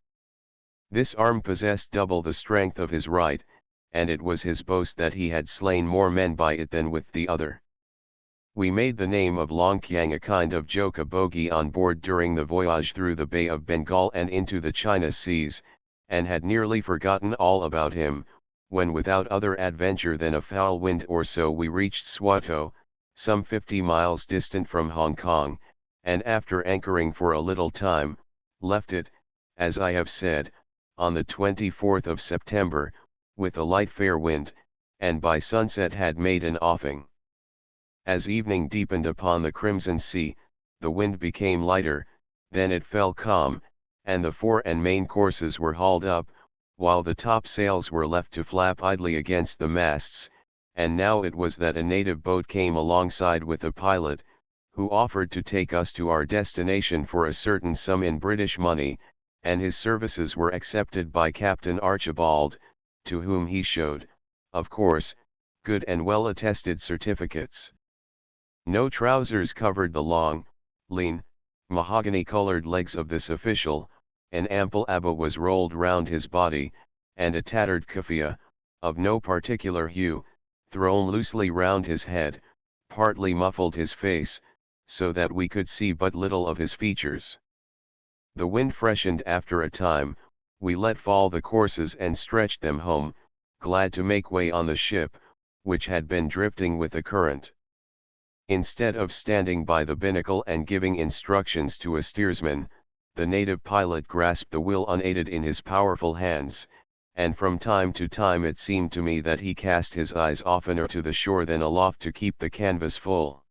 this arm possessed double the strength of his right, and it was his boast that he had slain more men by it than with the other. We made the name of Long Kiang a kind of joke, a bogey on board during the voyage through the Bay of Bengal and into the China seas, and had nearly forgotten all about him, when without other adventure than a foul wind or so we reached Swatow, some 50 miles distant from Hong Kong, and after anchoring for a little time, left it, as I have said, on the 24th of September, with a light fair wind, and by sunset had made an offing. As evening deepened upon the crimson sea, the wind became lighter, then it fell calm, and the fore and main courses were hauled up, while the topsails were left to flap idly against the masts, and now it was that a native boat came alongside with a pilot, who offered to take us to our destination for a certain sum in British money, and his services were accepted by Captain Archibald, to whom he showed, of course, good and well attested certificates. No trousers covered the long, lean, mahogany-colored legs of this official, an ample abba was rolled round his body, and a tattered keffiyeh, of no particular hue, thrown loosely round his head, partly muffled his face, so that we could see but little of his features. The wind freshened after a time, we let fall the courses and stretched them home, glad to make way on the ship, which had been drifting with the current. Instead of standing by the binnacle and giving instructions to a steersman, the native pilot grasped the wheel unaided in his powerful hands, and from time to time it seemed to me that he cast his eyes oftener to the shore than aloft to keep the canvas full.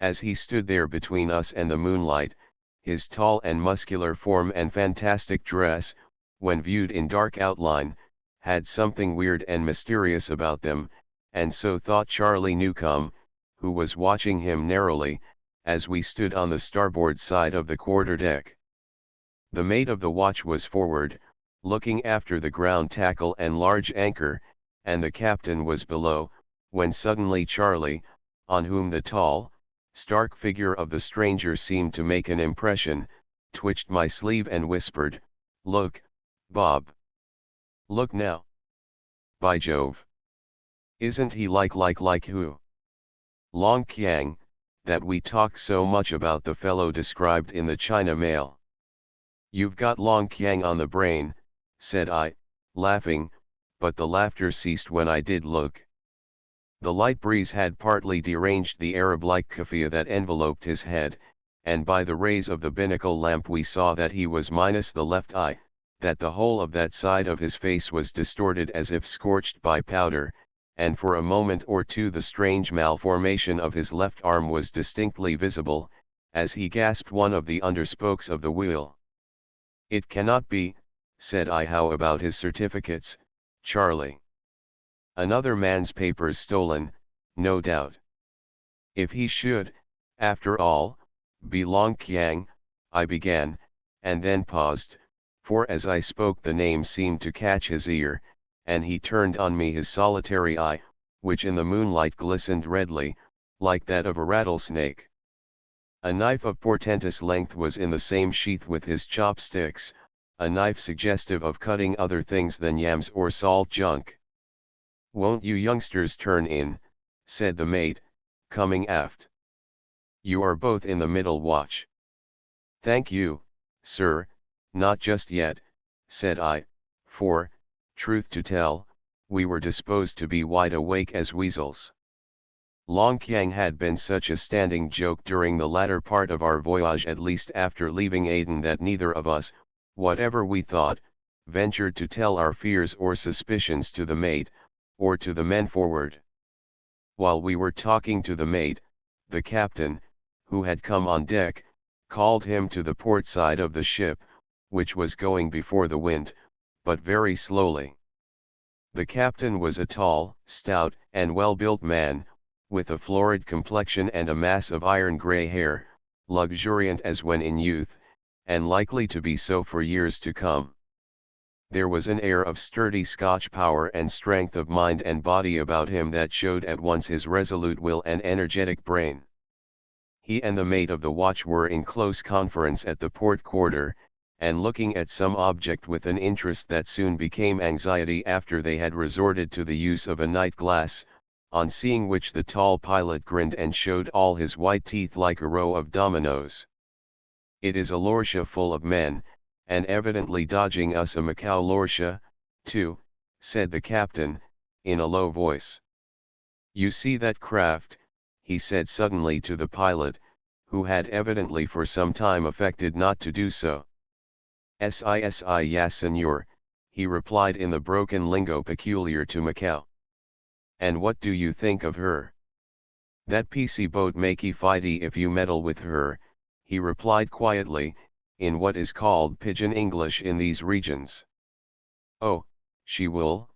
As he stood there between us and the moonlight, his tall and muscular form and fantastic dress, when viewed in dark outline, had something weird and mysterious about them, and so thought Charlie Newcomb, who was watching him narrowly, as we stood on the starboard side of the quarter-deck. The mate of the watch was forward, looking after the ground tackle and large anchor, and the captain was below, when suddenly Charlie, on whom the tall, stark figure of the stranger seemed to make an impression, twitched my sleeve and whispered, "Look, Bob. Look now. By Jove. Isn't he like who? Long Qiang, that we talk so much about, the fellow described in the China Mail." "You've got Long Qiang on the brain," said I, laughing, but the laughter ceased when I did look. The light breeze had partly deranged the Arab-like keffiyeh that enveloped his head, and by the rays of the binnacle lamp we saw that he was minus the left eye, that the whole of that side of his face was distorted as if scorched by powder, and for a moment or two the strange malformation of his left arm was distinctly visible, as he gasped one of the underspokes of the wheel. "It cannot be," said I. "How about his certificates, Charlie? Another man's papers stolen, no doubt. If he should, after all, be Long Qiang," I began, and then paused, for as I spoke the name seemed to catch his ear, and he turned on me his solitary eye, which in the moonlight glistened redly, like that of a rattlesnake. A knife of portentous length was in the same sheath with his chopsticks, a knife suggestive of cutting other things than yams or salt junk. "Won't you youngsters turn in?" said the mate, coming aft. "You are both in the middle watch." "Thank you, sir, not just yet," said I, for, truth to tell, we were disposed to be wide awake as weasels. Long Qiang had been such a standing joke during the latter part of our voyage, at least after leaving Aden, that neither of us, whatever we thought, ventured to tell our fears or suspicions to the mate, or to the men forward. While we were talking to the mate, the captain, who had come on deck, called him to the port side of the ship, which was going before the wind, but very slowly. The captain was a tall, stout, and well-built man, with a florid complexion and a mass of iron-grey hair, luxuriant as when in youth, and likely to be so for years to come. There was an air of sturdy Scotch power and strength of mind and body about him that showed at once his resolute will and energetic brain. He and the mate of the watch were in close conference at the port quarter, and looking at some object with an interest that soon became anxiety after they had resorted to the use of a night glass, on seeing which the tall pilot grinned and showed all his white teeth like a row of dominoes. "It is a lorcha full of men, and evidently dodging us a Macao lorcha, too," said the captain, in a low voice. "You see that craft," he said suddenly to the pilot, who had evidently for some time affected not to do so. "Si, yes senor," he replied in the broken lingo peculiar to Macao. "And what do you think of her?" "That PC boat makee fighty if you meddle with her," he replied quietly, in what is called pidgin English in these regions. "Oh, she will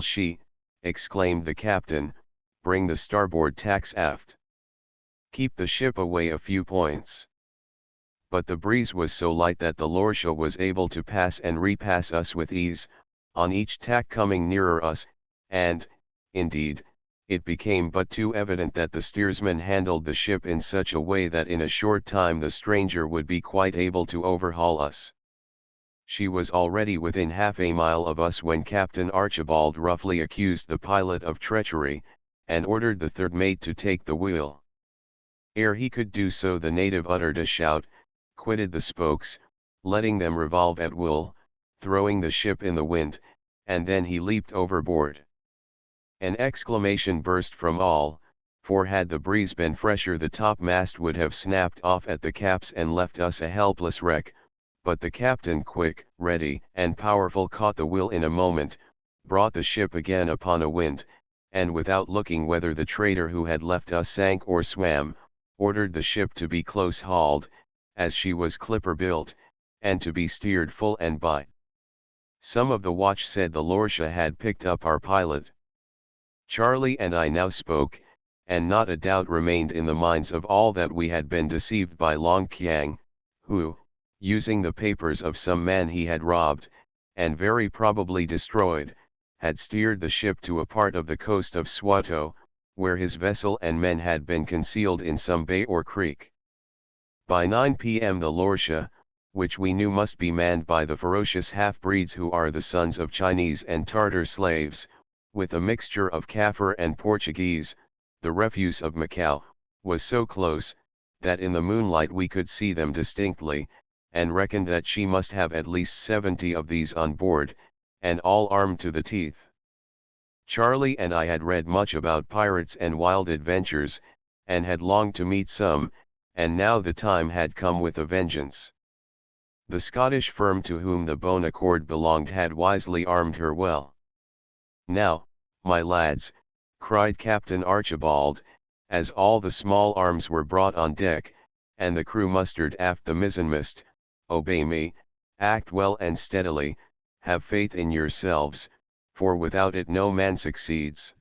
she?" exclaimed the captain. "Bring the starboard tacks aft. Keep the ship away a few points." But the breeze was so light that the lorcha was able to pass and repass us with ease, on each tack coming nearer us, and, indeed, it became but too evident that the steersman handled the ship in such a way that in a short time the stranger would be quite able to overhaul us. She was already within half a mile of us when Captain Archibald roughly accused the pilot of treachery, and ordered the third mate to take the wheel. Ere he could do so, the native uttered a shout, quitted the spokes, letting them revolve at will, throwing the ship in the wind, and then he leaped overboard. An exclamation burst from all, for had the breeze been fresher the topmast would have snapped off at the caps and left us a helpless wreck, but the captain, quick, ready, and powerful, caught the wheel in a moment, brought the ship again upon a wind, and without looking whether the traitor who had left us sank or swam, ordered the ship to be close-hauled, as she was clipper-built, and to be steered full and by. Some of the watch said the Lorcha had picked up our pilot. Charlie and I now spoke, and not a doubt remained in the minds of all that we had been deceived by Long Qiang, who, using the papers of some man he had robbed, and very probably destroyed, had steered the ship to a part of the coast of Swatow, where his vessel and men had been concealed in some bay or creek. By 9 p.m. the Lorcha, which we knew must be manned by the ferocious half-breeds who are the sons of Chinese and Tartar slaves, with a mixture of Kaffir and Portuguese, the refuse of Macau, was so close, that in the moonlight we could see them distinctly, and reckoned that she must have at least 70 of these on board, and all armed to the teeth. Charlie and I had read much about pirates and wild adventures, and had longed to meet some, and now the time had come with a vengeance. The Scottish firm to whom the Bon Accord belonged had wisely armed her well. "Now, my lads," cried Captain Archibald, as all the small arms were brought on deck, and the crew mustered aft the mizzenmast, "obey me, act well and steadily, have faith in yourselves, for without it no man succeeds."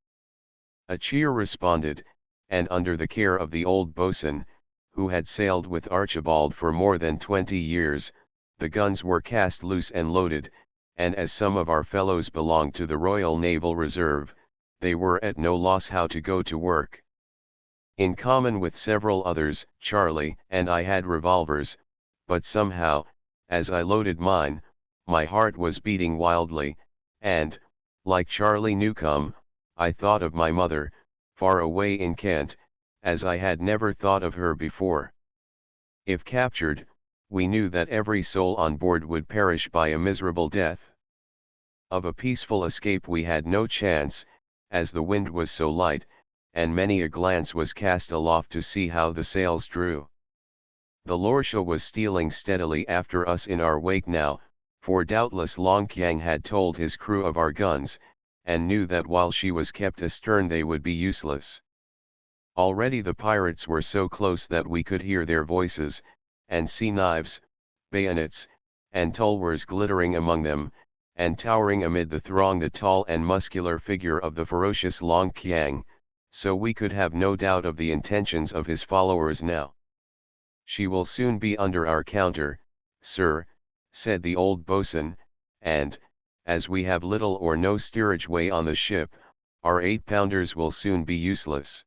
A cheer responded, and under the care of the old boatswain, who had sailed with Archibald for more than 20 years, the guns were cast loose and loaded, and as some of our fellows belonged to the Royal Naval Reserve, they were at no loss how to go to work. In common with several others, Charlie and I had revolvers, but somehow, as I loaded mine, my heart was beating wildly, and, like Charlie Newcomb, I thought of my mother, far away in Kent, as I had never thought of her before. If captured, we knew that every soul on board would perish by a miserable death. Of a peaceful escape we had no chance, as the wind was so light, and many a glance was cast aloft to see how the sails drew. The Lorcha was stealing steadily after us in our wake now, for doubtless Long Qiang had told his crew of our guns, and knew that while she was kept astern they would be useless. Already the pirates were so close that we could hear their voices, and see knives, bayonets, and tulwars glittering among them, and towering amid the throng the tall and muscular figure of the ferocious Long Qiang, so we could have no doubt of the intentions of his followers now. "She will soon be under our counter, sir," said the old boatswain, "and, as we have little or no steerage way on the ship, our 8-pounders will soon be useless.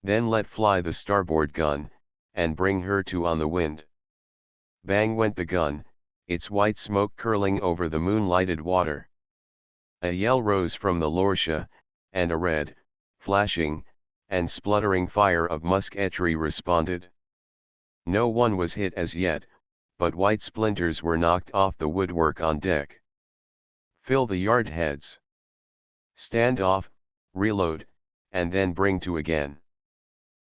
Then let fly the starboard gun, and bring her to on the wind." Bang went the gun, its white smoke curling over the moonlighted water. A yell rose from the Lorcha, and a red, flashing, and spluttering fire of musketry responded. No one was hit as yet, but white splinters were knocked off the woodwork on deck. "Fill the yard heads. Stand off, reload, and then bring to again."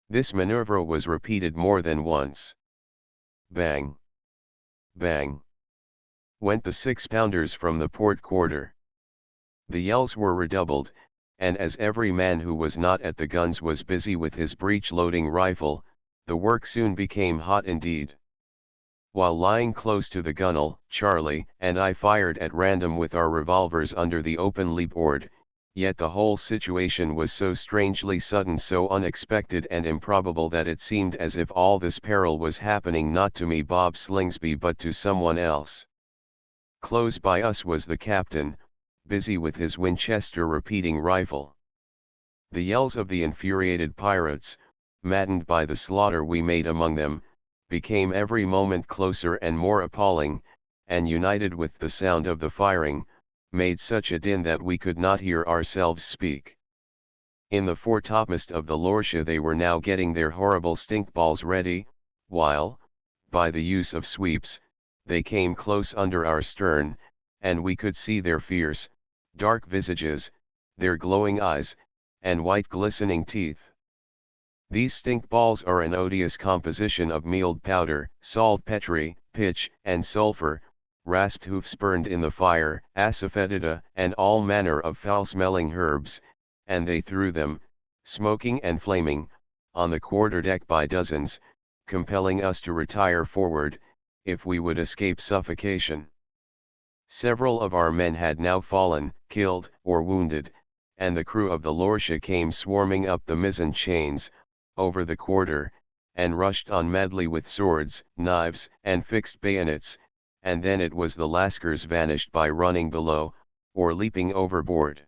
This maneuver was repeated more than once. Bang! Bang! Went the 6-pounders from the port quarter. The yells were redoubled, and as every man who was not at the guns was busy with his breech-loading rifle, the work soon became hot indeed. While lying close to the gunwale, Charlie and I fired at random with our revolvers under the open leeboard, yet the whole situation was so strangely sudden, so unexpected and improbable, that it seemed as if all this peril was happening not to me, Bob Slingsby, but to someone else. Close by us was the captain, busy with his Winchester repeating rifle. The yells of the infuriated pirates, maddened by the slaughter we made among them, became every moment closer and more appalling, and united with the sound of the firing, made such a din that we could not hear ourselves speak. In the foretopmast of the Lorcha they were now getting their horrible stinkballs ready, while, by the use of sweeps, they came close under our stern, and we could see their fierce, dark visages, their glowing eyes, and white glistening teeth. These stinkballs are an odious composition of mealed powder, saltpetre, pitch, and sulfur, rasped hoofs burned in the fire, asafoetida, and all manner of foul-smelling herbs, and they threw them, smoking and flaming, on the quarter-deck by dozens, compelling us to retire forward, if we would escape suffocation. Several of our men had now fallen, killed, or wounded, and the crew of the Lorcha came swarming up the mizzen chains, over the quarter, and rushed on madly with swords, knives, and fixed bayonets, and then it was the Lascars vanished by running below, or leaping overboard.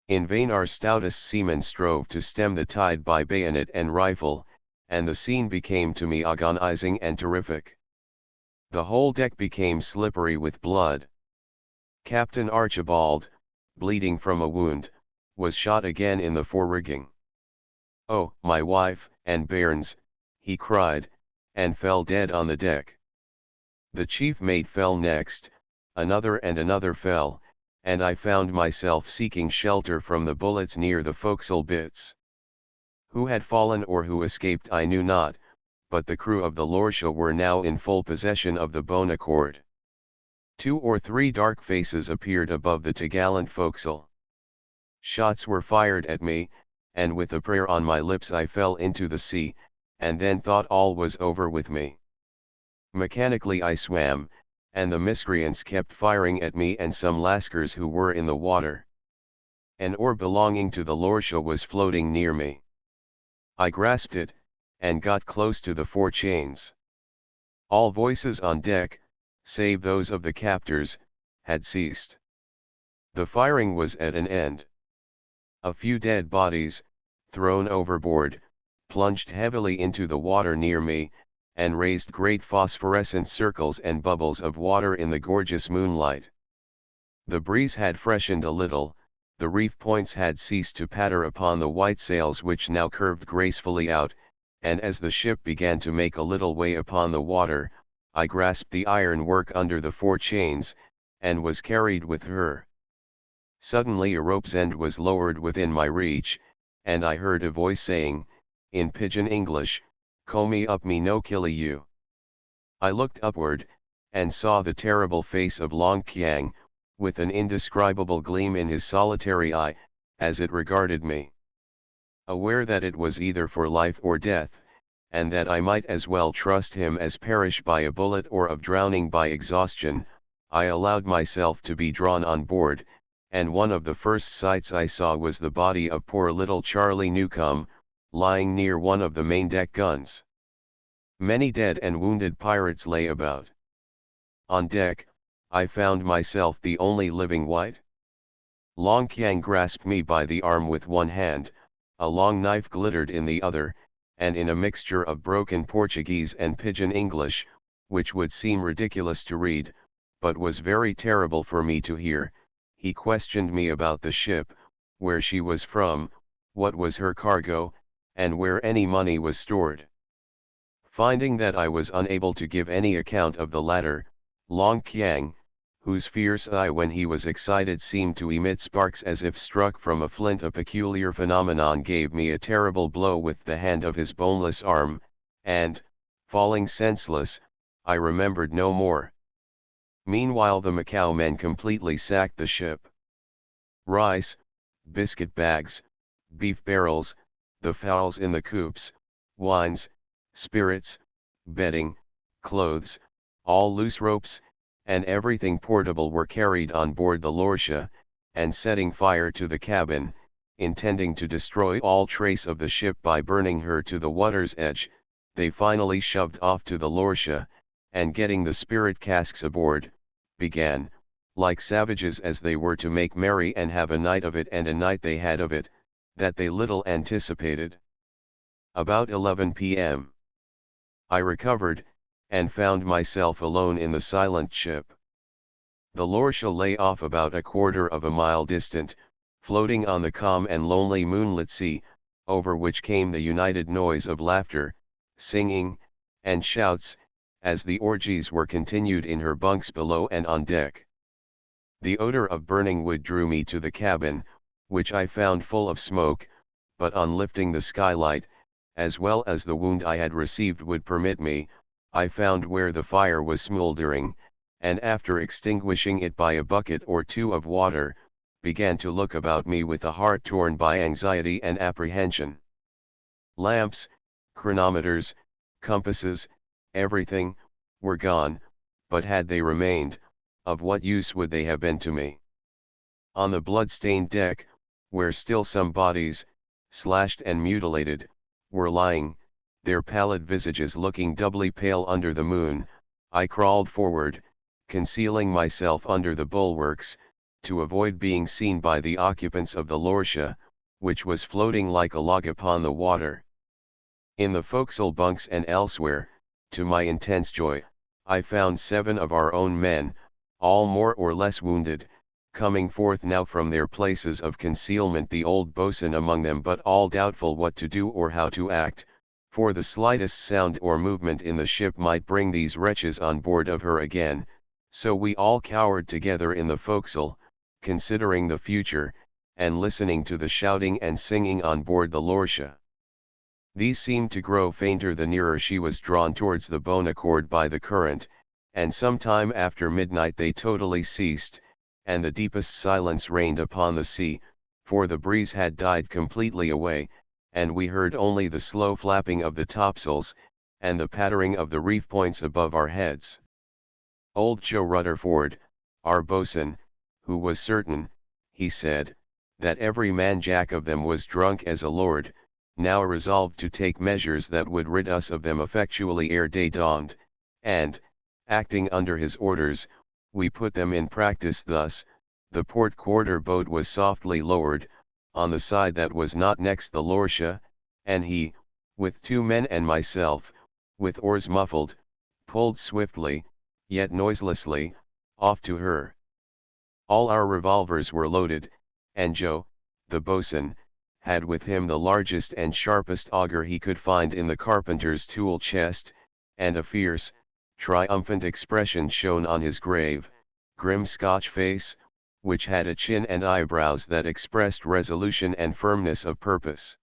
In vain our stoutest seamen strove to stem the tide by bayonet and rifle, and the scene became to me agonizing and terrific. The whole deck became slippery with blood. Captain Archibald, bleeding from a wound, was shot again in the forerigging. "Oh, my wife, and bairns," he cried, and fell dead on the deck. The chief mate fell next, another and another fell, and I found myself seeking shelter from the bullets near the forecastle bitts. Who had fallen or who escaped I knew not, but the crew of the Lorcha were now in full possession of the Bonaccord. 2 or 3 dark faces appeared above the topgallant forecastle. Shots were fired at me, and with a prayer on my lips I fell into the sea, and then thought all was over with me. Mechanically I swam, and the miscreants kept firing at me and some Lascars who were in the water. An oar belonging to the Lorcha was floating near me. I grasped it, and got close to the fore chains. All voices on deck, save those of the captors, had ceased. The firing was at an end. A few dead bodies, thrown overboard, plunged heavily into the water near me, and raised great phosphorescent circles and bubbles of water in the gorgeous moonlight. The breeze had freshened a little, the reef points had ceased to patter upon the white sails which now curved gracefully out, and as the ship began to make a little way upon the water, I grasped the iron work under the fore chains, and was carried with her. Suddenly a rope's end was lowered within my reach, and I heard a voice saying, in pidgin English, "Co me up me no killy you." I looked upward, and saw the terrible face of Long Qiang, with an indescribable gleam in his solitary eye, as it regarded me. Aware that it was either for life or death, and that I might as well trust him as perish by a bullet or of drowning by exhaustion, I allowed myself to be drawn on board, and one of the first sights I saw was the body of poor little Charlie Newcomb, lying near one of the main deck guns. Many dead and wounded pirates lay about. On deck, I found myself the only living white. Long Qiang grasped me by the arm with one hand, a long knife glittered in the other, and in a mixture of broken Portuguese and pidgin English, which would seem ridiculous to read, but was very terrible for me to hear, he questioned me about the ship, where she was from, what was her cargo, and where any money was stored. Finding that I was unable to give any account of the latter, Long Qiang, whose fierce eye when he was excited seemed to emit sparks as if struck from a flint, a peculiar phenomenon, gave me a terrible blow with the hand of his boneless arm, and, falling senseless, I remembered no more. Meanwhile the Macao men completely sacked the ship. Rice, biscuit bags, beef barrels, the fowls in the coops, wines, spirits, bedding, clothes, all loose ropes, and everything portable were carried on board the Lorcha, and setting fire to the cabin, intending to destroy all trace of the ship by burning her to the water's edge, they finally shoved off to the Lorcha, and getting the spirit casks aboard, began, like savages as they were, to make merry and have a night of it, and a night they had of it, that they little anticipated. About 11 p.m. I recovered, and found myself alone in the silent ship. The Lorcha lay off about a quarter of a mile distant, floating on the calm and lonely moonlit sea, over which came the united noise of laughter, singing, and shouts, as the orgies were continued in her bunks below and on deck. The odor of burning wood drew me to the cabin, which I found full of smoke, but on lifting the skylight, as well as the wound I had received would permit me, I found where the fire was smouldering, and after extinguishing it by a bucket or two of water, began to look about me with a heart torn by anxiety and apprehension. Lamps, chronometers, compasses, everything, were gone, but had they remained, of what use would they have been to me? On the blood-stained deck, where still some bodies, slashed and mutilated, were lying, their pallid visages looking doubly pale under the moon, I crawled forward, concealing myself under the bulwarks, to avoid being seen by the occupants of the Lorcha, which was floating like a log upon the water. In the forecastle bunks and elsewhere, to my intense joy, I found 7 of our own men, all more or less wounded, coming forth now from their places of concealment, the old boatswain among them, but all doubtful what to do or how to act, for the slightest sound or movement in the ship might bring these wretches on board of her again, so we all cowered together in the forecastle, considering the future, and listening to the shouting and singing on board the Lorcha. These seemed to grow fainter the nearer she was drawn towards the Bon Accord by the current, and some time after midnight they totally ceased, and the deepest silence reigned upon the sea, for the breeze had died completely away, and we heard only the slow flapping of the topsails, and the pattering of the reef points above our heads. Old Joe Rutherford, our boatswain, who was certain, he said, that every man jack of them was drunk as a lord, now resolved to take measures that would rid us of them effectually ere day dawned, and, acting under his orders, we put them in practice thus: the port quarter boat was softly lowered, on the side that was not next the Lorcha, and he, with 2 men and myself, with oars muffled, pulled swiftly, yet noiselessly, off to her. All our revolvers were loaded, and Joe, the boatswain, had with him the largest and sharpest auger he could find in the carpenter's tool chest, and a fierce, triumphant expression shone on his grave, grim Scotch face, which had a chin and eyebrows that expressed resolution and firmness of purpose.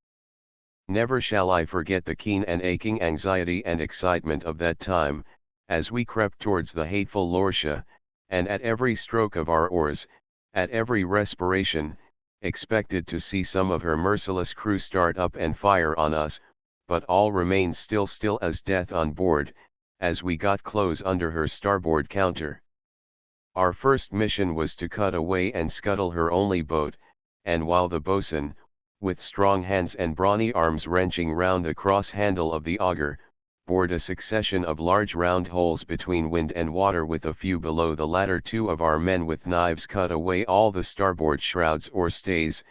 Never shall I forget the keen and aching anxiety and excitement of that time, as we crept towards the hateful Lorcha, and at every stroke of our oars, at every respiration, expected to see some of her merciless crew start up and fire on us, but all remained still as death on board, as we got close under her starboard counter. Our first mission was to cut away and scuttle her only boat, and while the boatswain, with strong hands and brawny arms wrenching round the cross handle of the auger, bored a succession of large round holes between wind and water with a few below the latter, 2 of our men with knives cut away all the starboard shrouds or stays,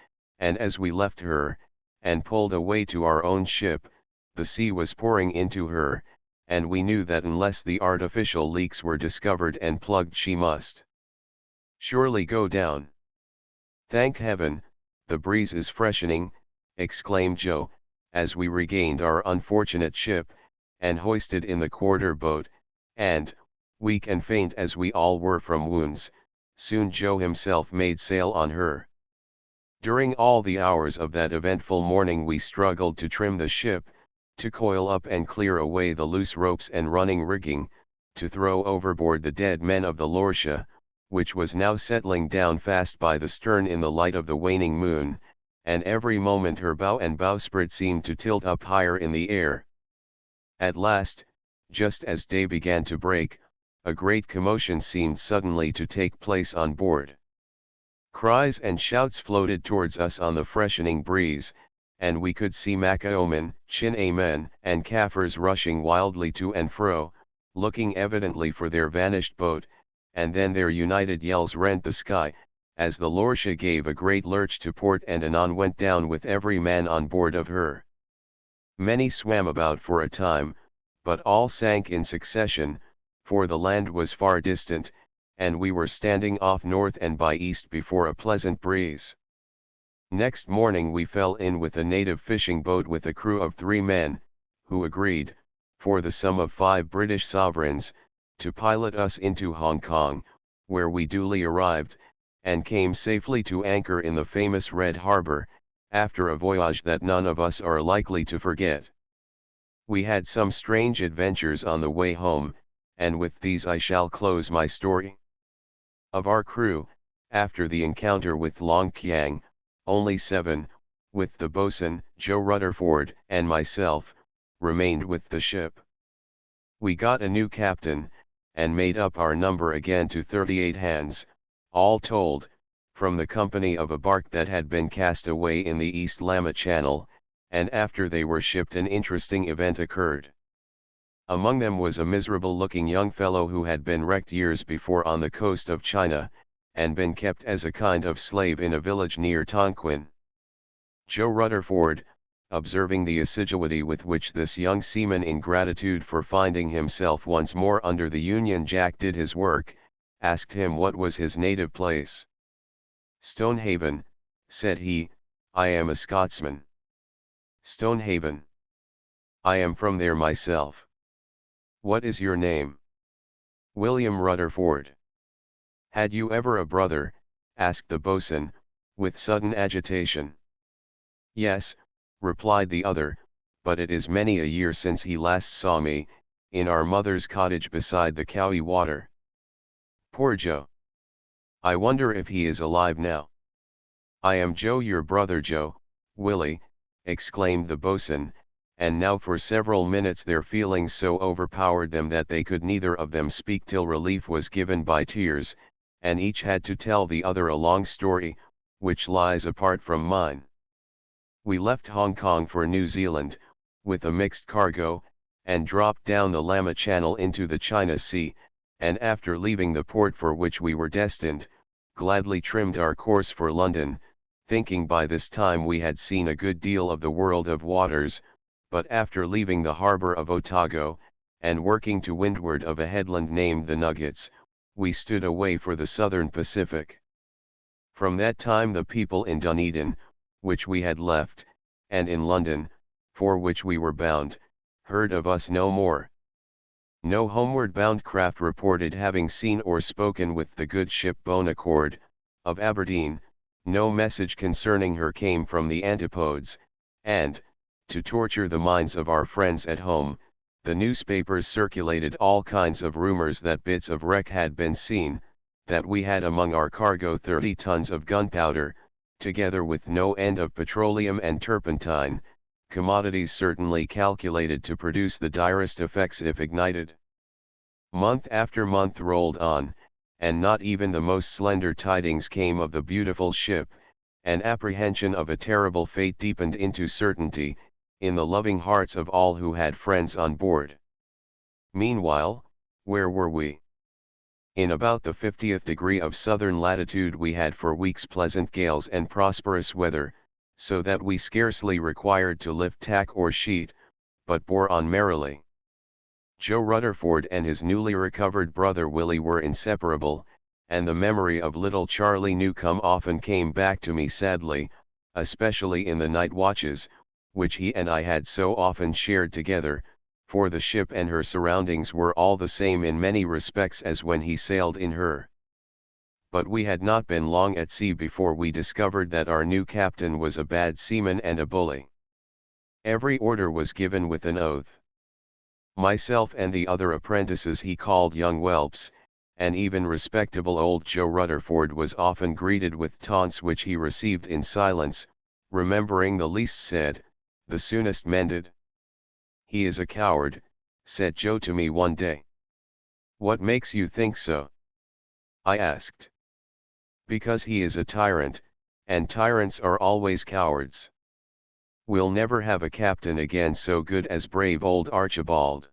and as we left her, and pulled away to our own ship, the sea was pouring into her, and we knew that unless the artificial leaks were discovered and plugged she must surely go down. "Thank heaven, the breeze is freshening," exclaimed Joe, as we regained our unfortunate ship, and hoisted in the quarter boat, and, weak and faint as we all were from wounds, soon Joe himself made sail on her. During all the hours of that eventful morning we struggled to trim the ship, to coil up and clear away the loose ropes and running rigging, to throw overboard the dead men of the Lorcha, which was now settling down fast by the stern in the light of the waning moon, and every moment her bow and bowsprit seemed to tilt up higher in the air. At last, just as day began to break, a great commotion seemed suddenly to take place on board. Cries and shouts floated towards us on the freshening breeze, and we could see Macaomen, Chinamen, and Kaffirs rushing wildly to and fro, looking evidently for their vanished boat, and then their united yells rent the sky, as the Lorcha gave a great lurch to port and anon went down with every man on board of her. Many swam about for a time, but all sank in succession, for the land was far distant, and we were standing off north and by east before a pleasant breeze. Next morning we fell in with a native fishing boat with a crew of 3 men, who agreed, for the sum of 5 British sovereigns, to pilot us into Hong Kong, where we duly arrived, and came safely to anchor in the famous Red Harbour, after a voyage that none of us are likely to forget. We had some strange adventures on the way home, and with these I shall close my story. Of our crew, after the encounter with Long Kiang, only 7, with the boatswain, Joe Rutherford, and myself, remained with the ship. We got a new captain, and made up our number again to 38 hands, all told, from the company of a bark that had been cast away in the East Lama Channel, and after they were shipped an interesting event occurred. Among them was a miserable-looking young fellow who had been wrecked years before on the coast of China, and been kept as a kind of slave in a village near Tonquin. Joe Rutherford, observing the assiduity with which this young seaman, in gratitude for finding himself once more under the Union Jack, did his work, asked him what was his native place. "Stonehaven," said he, "I am a Scotsman." "Stonehaven. I am from there myself." "What is your name?" "William Rutherford." "Had you ever a brother?" asked the boatswain, with sudden agitation. "Yes," replied the other, "but it is many a year since he last saw me, in our mother's cottage beside the Cowie Water." "Poor Joe! I wonder if he is alive now." "I am Joe, your brother Joe, Willie," exclaimed the boatswain, and now for several minutes their feelings so overpowered them that they could neither of them speak till relief was given by tears, and each had to tell the other a long story, which lies apart from mine. "We left Hong Kong for New Zealand, with a mixed cargo, and dropped down the Lama Channel into the China Sea, and after leaving the port for which we were destined, gladly trimmed our course for London, thinking by this time we had seen a good deal of the world of waters, but after leaving the harbour of Otago, and working to windward of a headland named the Nuggets, we stood away for the southern Pacific. From that time the people in Dunedin, which we had left, and in London, for which we were bound, heard of us no more. No homeward bound craft reported having seen or spoken with the good ship Bonaccord, of Aberdeen, no message concerning her came from the Antipodes, and, to torture the minds of our friends at home, the newspapers circulated all kinds of rumors that bits of wreck had been seen, that we had among our cargo 30 tons of gunpowder, together with no end of petroleum and turpentine, commodities certainly calculated to produce the direst effects if ignited. Month after month rolled on, and not even the most slender tidings came of the beautiful ship, and apprehension of a terrible fate deepened into certainty, in the loving hearts of all who had friends on board. Meanwhile, where were we? In about the 50th degree of southern latitude we had for weeks pleasant gales and prosperous weather, so that we scarcely required to lift tack or sheet, but bore on merrily. Joe Rutherford and his newly recovered brother Willie were inseparable, and the memory of little Charlie Newcomb often came back to me sadly, especially in the night watches, which he and I had so often shared together, for the ship and her surroundings were all the same in many respects as when he sailed in her. But we had not been long at sea before we discovered that our new captain was a bad seaman and a bully. Every order was given with an oath. Myself and the other apprentices he called young whelps, and even respectable old Joe Rutherford was often greeted with taunts which he received in silence, remembering the least said, the soonest mended. "He is a coward," said Joe to me one day. "What makes you think so?" I asked. "Because he is a tyrant, and tyrants are always cowards. We'll never have a captain again so good as brave old Archibald."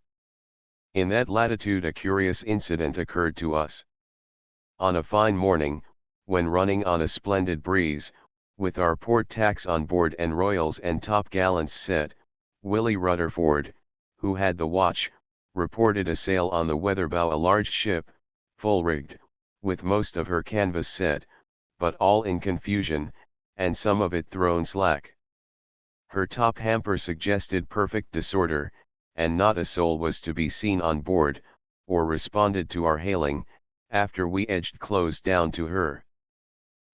In that latitude a curious incident occurred to us. On a fine morning, when running on a splendid breeze, with our port tacks on board and royals and top gallants set, Willie Rutherford, who had the watch, reported a sail on the weatherbow, a large ship, full rigged, with most of her canvas set, but all in confusion, and some of it thrown slack. Her top hamper suggested perfect disorder, and not a soul was to be seen on board, or responded to our hailing, after we edged close down to her.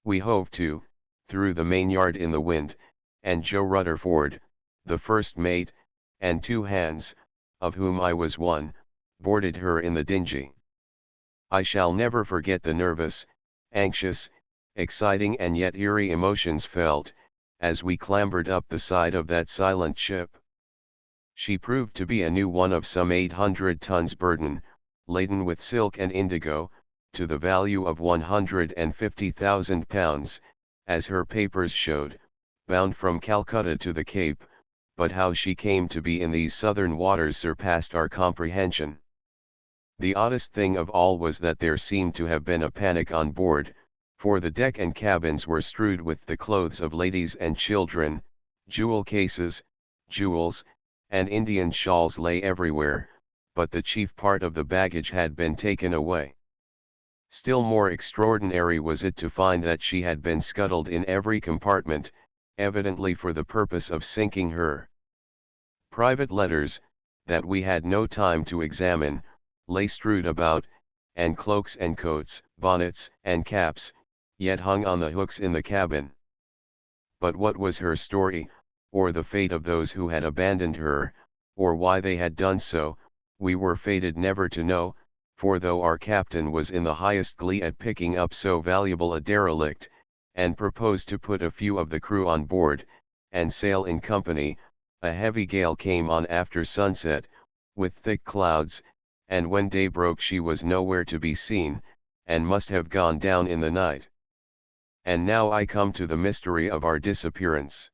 We hove to, threw the mainyard in the wind, and Joe Rutherford, the first mate, and 2 hands, of whom I was one, boarded her in the dinghy. I shall never forget the nervous, anxious, exciting and yet eerie emotions felt, as we clambered up the side of that silent ship. She proved to be a new one of some 800 tons burden, laden with silk and indigo, to the value of £150,000, as her papers showed, bound from Calcutta to the Cape, but how she came to be in these southern waters surpassed our comprehension. The oddest thing of all was that there seemed to have been a panic on board, for the deck and cabins were strewed with the clothes of ladies and children, jewel cases, jewels, and Indian shawls lay everywhere, but the chief part of the baggage had been taken away. Still more extraordinary was it to find that she had been scuttled in every compartment, evidently for the purpose of sinking her. Private letters, that we had no time to examine, lay strewed about, and cloaks and coats, bonnets and caps, yet hung on the hooks in the cabin. But what was her story, or the fate of those who had abandoned her, or why they had done so, we were fated never to know, for though our captain was in the highest glee at picking up so valuable a derelict, and proposed to put a few of the crew on board, and sail in company, a heavy gale came on after sunset, with thick clouds, and when day broke she was nowhere to be seen, and must have gone down in the night. And now I come to the mystery of our disappearance.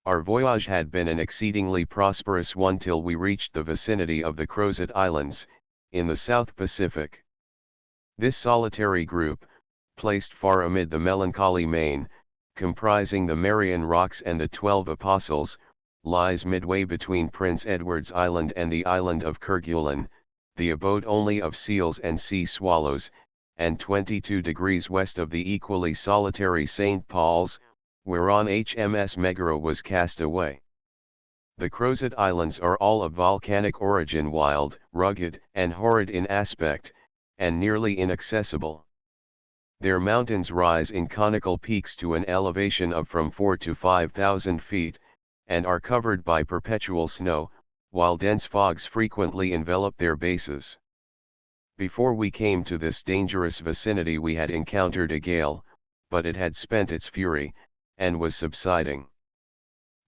Our voyage had been an exceedingly prosperous one till we reached the vicinity of the Crozet Islands, in the South Pacific. This solitary group, placed far amid the melancholy main, comprising the Marian Rocks and the 12 Apostles, lies midway between Prince Edward's Island and the island of Kerguelen, the abode only of seals and sea swallows, and 22 degrees west of the equally solitary St. Paul's, whereon HMS Megara was cast away. The Crozet Islands are all of volcanic origin, wild, rugged, and horrid in aspect, and nearly inaccessible. Their mountains rise in conical peaks to an elevation of from 4 to 5,000 feet, and are covered by perpetual snow, while dense fogs frequently envelop their bases. Before we came to this dangerous vicinity we had encountered a gale, but it had spent its fury, and was subsiding.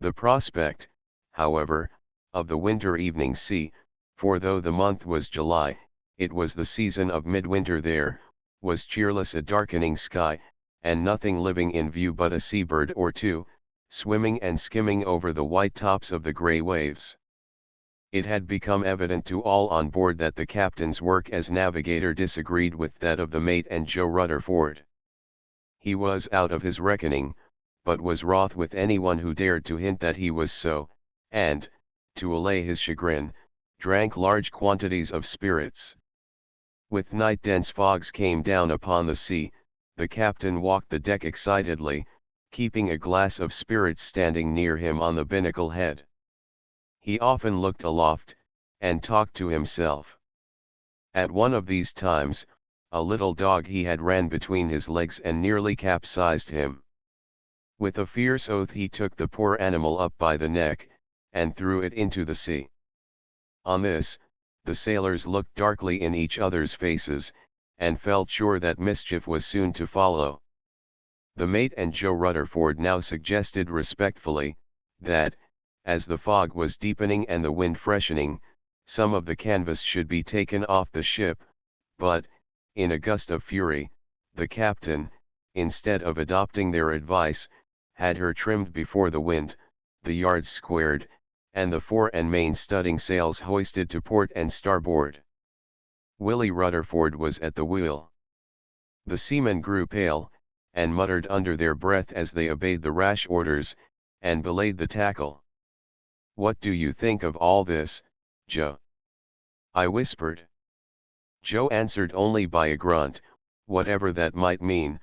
The prospect, however, of the winter evening sea, for though the month was July, it was the season of midwinter there, was cheerless, a darkening sky, and nothing living in view but a seabird or two, swimming and skimming over the white tops of the grey waves. It had become evident to all on board that the captain's work as navigator disagreed with that of the mate and Joe Rutherford. He was out of his reckoning, but was wroth with anyone who dared to hint that he was so, and, to allay his chagrin, drank large quantities of spirits. With night dense fogs came down upon the sea, the captain walked the deck excitedly, keeping a glass of spirits standing near him on the binnacle head. He often looked aloft, and talked to himself. At one of these times, a little dog he had ran between his legs and nearly capsized him. With a fierce oath he took the poor animal up by the neck, and threw it into the sea. On this, the sailors looked darkly in each other's faces, and felt sure that mischief was soon to follow. The mate and Joe Rutherford now suggested respectfully, that, as the fog was deepening and the wind freshening, some of the canvas should be taken off the ship, but, in a gust of fury, the captain, instead of adopting their advice, had her trimmed before the wind, the yards squared, and the fore and main studding sails hoisted to port and starboard. Willie Rutherford was at the wheel. The seamen grew pale, and muttered under their breath as they obeyed the rash orders, and belayed the tackle. "What do you think of all this, Joe?" I whispered. Joe answered only by a grunt, whatever that might mean,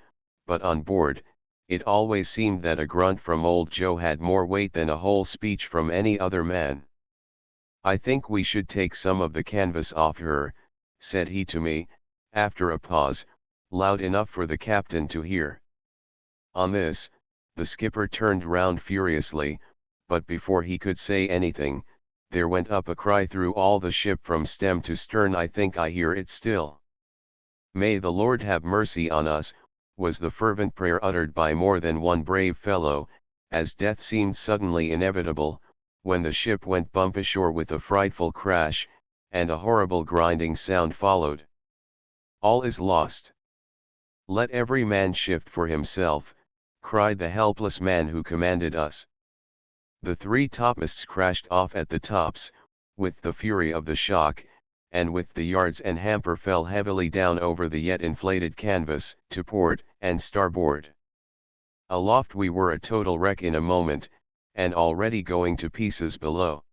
but on board, it always seemed that a grunt from old Joe had more weight than a whole speech from any other man. "I think we should take some of the canvas off her," said he to me, after a pause, loud enough for the captain to hear. On this, the skipper turned round furiously, but before he could say anything, there went up a cry through all the ship from stem to stern. I think I hear it still. "May the Lord have mercy on us," was the fervent prayer uttered by more than one brave fellow, as death seemed suddenly inevitable, when the ship went bump ashore with a frightful crash, and a horrible grinding sound followed. "All is lost. Let every man shift for himself," cried the helpless man who commanded us. The three topmasts crashed off at the tops, with the fury of the shock, and with the yards and hamper fell heavily down over the yet inflated canvas, to port and starboard. Aloft we were a total wreck in a moment, and already going to pieces below.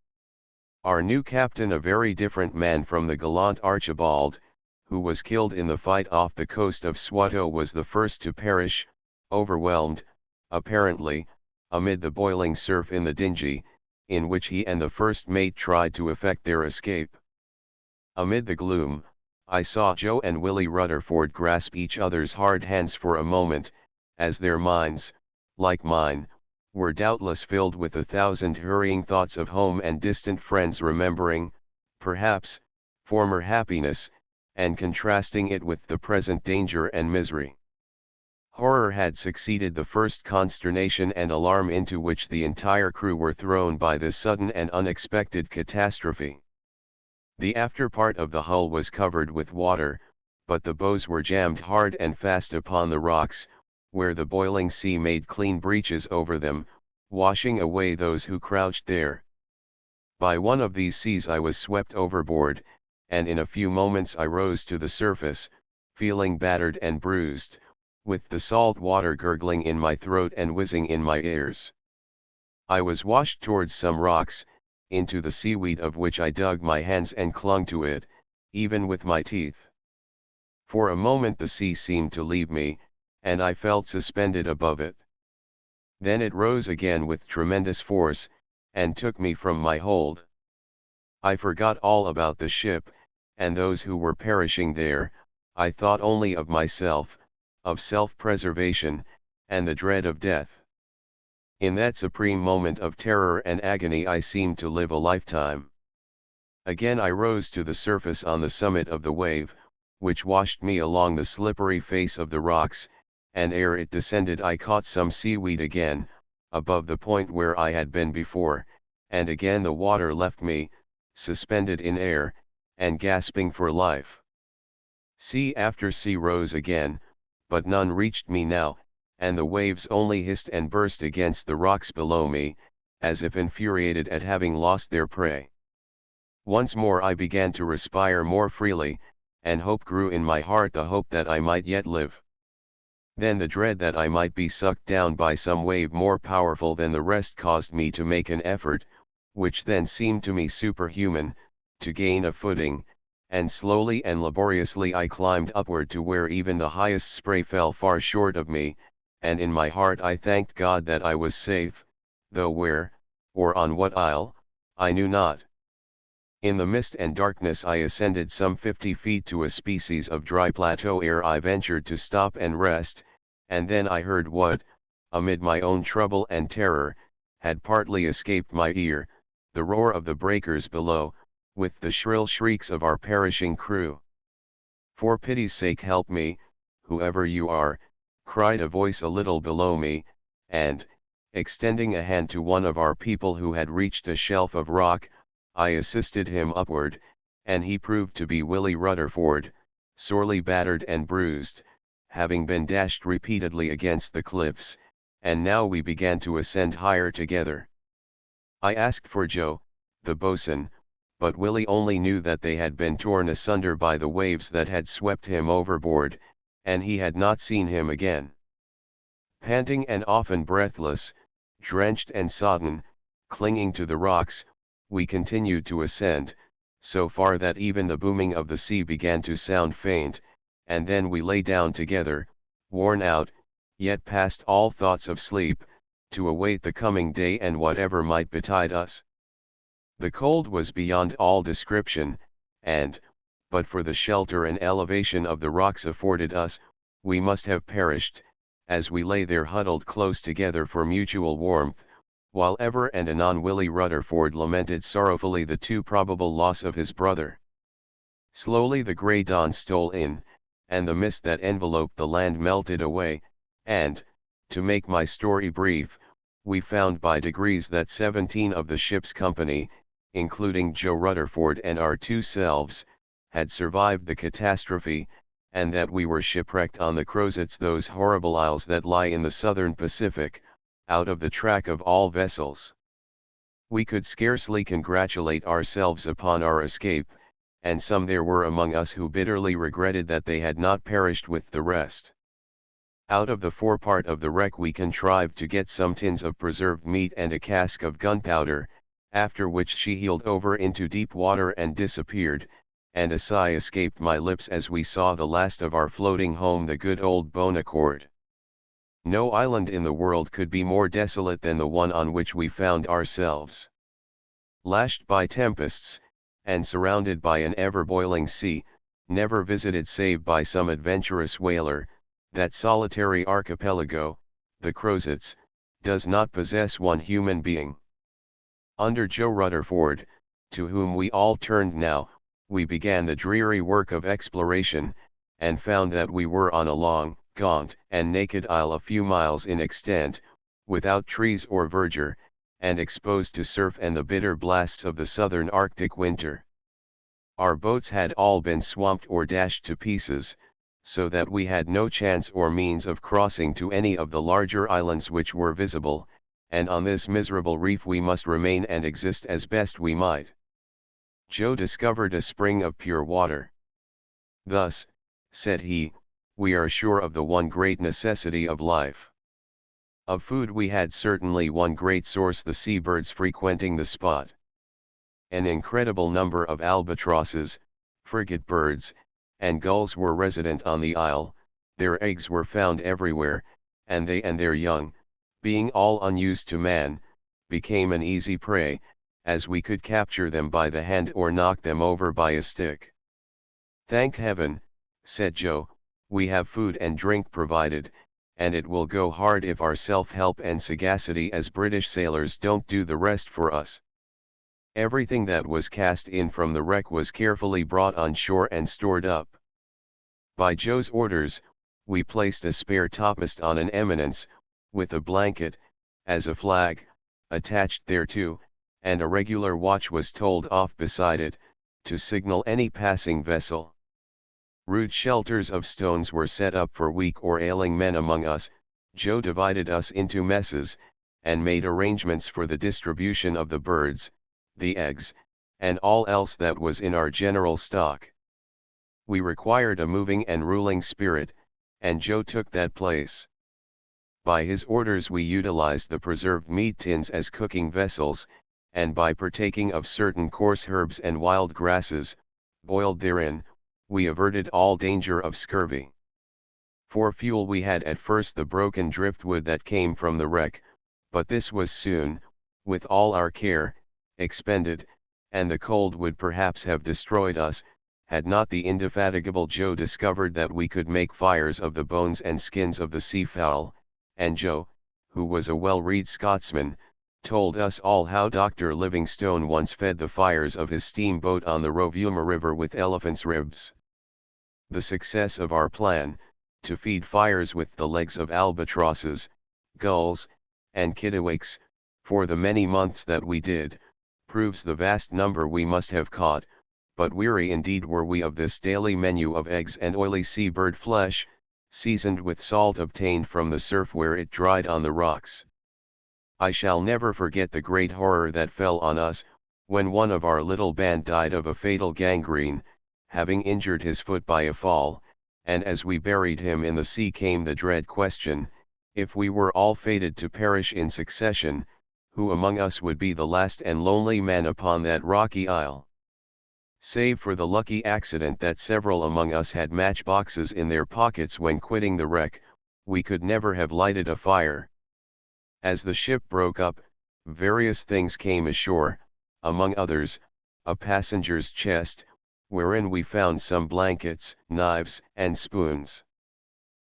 Our new captain, a very different man from the gallant Archibald, who was killed in the fight off the coast of Swatow, was the first to perish, overwhelmed, apparently, amid the boiling surf in the dinghy, in which he and the first mate tried to effect their escape. Amid the gloom, I saw Joe and Willie Rutherford grasp each other's hard hands for a moment, as their minds, like mine, were doubtless filled with 1,000 hurrying thoughts of home and distant friends, remembering, perhaps, former happiness, and contrasting it with the present danger and misery. Horror had succeeded the first consternation and alarm into which the entire crew were thrown by this sudden and unexpected catastrophe. The after part of the hull was covered with water, but the bows were jammed hard and fast upon the rocks, where the boiling sea made clean breaches over them, washing away those who crouched there. By one of these seas I was swept overboard, and in a few moments I rose to the surface, feeling battered and bruised, with the salt water gurgling in my throat and whizzing in my ears. I was washed towards some rocks, into the seaweed of which I dug my hands and clung to it, even with my teeth. For a moment the sea seemed to leave me, and I felt suspended above it. Then it rose again with tremendous force, and took me from my hold. I forgot all about the ship, and those who were perishing there. I thought only of myself, of self-preservation, and the dread of death. In that supreme moment of terror and agony I seemed to live a lifetime. Again I rose to the surface on the summit of the wave, which washed me along the slippery face of the rocks, and ere it descended I caught some seaweed again, above the point where I had been before, and again the water left me, suspended in air, and gasping for life. Sea after sea rose again, but none reached me now, and the waves only hissed and burst against the rocks below me, as if infuriated at having lost their prey. Once more I began to respire more freely, and hope grew in my heart, the hope that I might yet live. Then the dread that I might be sucked down by some wave more powerful than the rest caused me to make an effort, which then seemed to me superhuman, to gain a footing, and slowly and laboriously I climbed upward to where even the highest spray fell far short of me, and in my heart I thanked God that I was safe, though where, or on what isle, I knew not. In the mist and darkness I ascended some 50 feet to a species of dry plateau ere I ventured to stop and rest, and then I heard what, amid my own trouble and terror, had partly escaped my ear, the roar of the breakers below, with the shrill shrieks of our perishing crew. "For pity's sake help me, whoever you are," cried a voice a little below me, and, extending a hand to one of our people who had reached a shelf of rock, I assisted him upward, and he proved to be Willie Rutherford, sorely battered and bruised, having been dashed repeatedly against the cliffs, and now we began to ascend higher together. I asked for Joe, the boatswain, but Willie only knew that they had been torn asunder by the waves that had swept him overboard, and he had not seen him again. Panting and often breathless, drenched and sodden, clinging to the rocks, we continued to ascend, so far that even the booming of the sea began to sound faint, and then we lay down together, worn out, yet past all thoughts of sleep, to await the coming day and whatever might betide us. The cold was beyond all description, and, but for the shelter and elevation of the rocks afforded us, we must have perished, as we lay there huddled close together for mutual warmth, while ever and anon Willie Rutherford lamented sorrowfully the too probable loss of his brother. Slowly the grey dawn stole in, and the mist that enveloped the land melted away, and, to make my story brief, we found by degrees that 17 of the ship's company, including Joe Rutherford and our two selves, had survived the catastrophe, and that we were shipwrecked on the Crozets, those horrible isles that lie in the southern Pacific, out of the track of all vessels. We could scarcely congratulate ourselves upon our escape, and some there were among us who bitterly regretted that they had not perished with the rest. Out of the forepart of the wreck we contrived to get some tins of preserved meat and a cask of gunpowder, after which she heeled over into deep water and disappeared, and a sigh escaped my lips as we saw the last of our floating home, the good old Bon Accord. No island in the world could be more desolate than the one on which we found ourselves. Lashed by tempests, and surrounded by an ever-boiling sea, never visited save by some adventurous whaler, that solitary archipelago, the Crozets, does not possess one human being. Under Joe Rutherford, to whom we all turned now, we began the dreary work of exploration, and found that we were on a long, gaunt, and naked isle a few miles in extent, without trees or verdure, and exposed to surf and the bitter blasts of the southern Arctic winter. Our boats had all been swamped or dashed to pieces, so that we had no chance or means of crossing to any of the larger islands which were visible, and on this miserable reef we must remain and exist as best we might. Joe discovered a spring of pure water. "Thus," said he, "we are sure of the one great necessity of life." Of food we had certainly one great source, the seabirds frequenting the spot. An incredible number of albatrosses, frigate birds, and gulls were resident on the isle, their eggs were found everywhere, and they and their young, being all unused to man, became an easy prey, as we could capture them by the hand or knock them over by a stick. "Thank heaven," said Joe, "we have food and drink provided, and it will go hard if our self-help and sagacity as British sailors don't do the rest for us." Everything that was cast in from the wreck was carefully brought on shore and stored up. By Joe's orders, we placed a spare topmast on an eminence, with a blanket, as a flag, attached thereto, and a regular watch was told off beside it, to signal any passing vessel. Rude shelters of stones were set up for weak or ailing men among us. Joe divided us into messes, and made arrangements for the distribution of the birds, the eggs, and all else that was in our general stock. We required a moving and ruling spirit, and Joe took that place. By his orders we utilized the preserved meat tins as cooking vessels, and by partaking of certain coarse herbs and wild grasses, boiled therein, we averted all danger of scurvy. For fuel we had at first the broken driftwood that came from the wreck, but this was soon, with all our care, expended, and the cold would perhaps have destroyed us, had not the indefatigable Joe discovered that we could make fires of the bones and skins of the seafowl, and Joe, who was a well-read Scotsman, told us all how Dr. Livingstone once fed the fires of his steamboat on the Rovuma River with elephant's ribs. The success of our plan, to feed fires with the legs of albatrosses, gulls, and kittiwakes, for the many months that we did, proves the vast number we must have caught, but weary indeed were we of this daily menu of eggs and oily seabird flesh, seasoned with salt obtained from the surf where it dried on the rocks. I shall never forget the great horror that fell on us, when one of our little band died of a fatal gangrene, having injured his foot by a fall, and as we buried him in the sea came the dread question, if we were all fated to perish in succession, who among us would be the last and lonely man upon that rocky isle? Save for the lucky accident that several among us had matchboxes in their pockets when quitting the wreck, we could never have lighted a fire. As the ship broke up, various things came ashore, among others, a passenger's chest, wherein we found some blankets, knives, and spoons.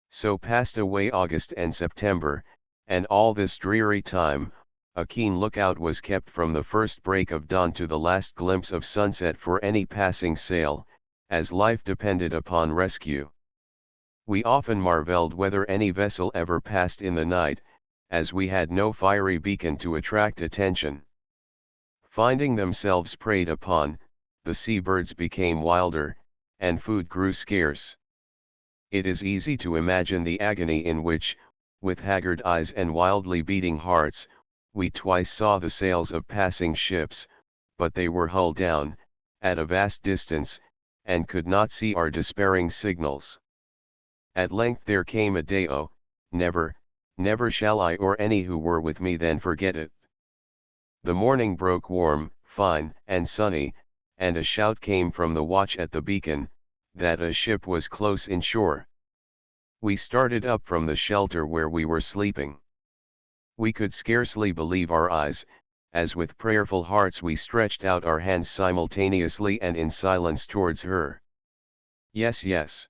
So passed away August and September, and all this dreary time, a keen lookout was kept from the first break of dawn to the last glimpse of sunset for any passing sail, as life depended upon rescue. We often marveled whether any vessel ever passed in the night, as we had no fiery beacon to attract attention. Finding themselves preyed upon, the seabirds became wilder, and food grew scarce. It is easy to imagine the agony in which, with haggard eyes and wildly beating hearts, we twice saw the sails of passing ships, but they were hull down, at a vast distance, and could not see our despairing signals. At length there came a day, oh, never, never shall I or any who were with me then forget it. The morning broke warm, fine, and sunny, and a shout came from the watch at the beacon, that a ship was close in shore. We started up from the shelter where we were sleeping. We could scarcely believe our eyes, as with prayerful hearts we stretched out our hands simultaneously and in silence towards her. Yes, yes.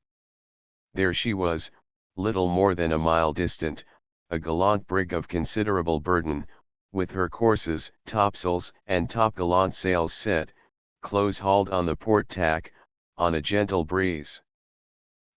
There she was, little more than a mile distant, a gallant brig of considerable burden, with her courses, topsails, and topgallant sails set, close-hauled on the port tack, on a gentle breeze.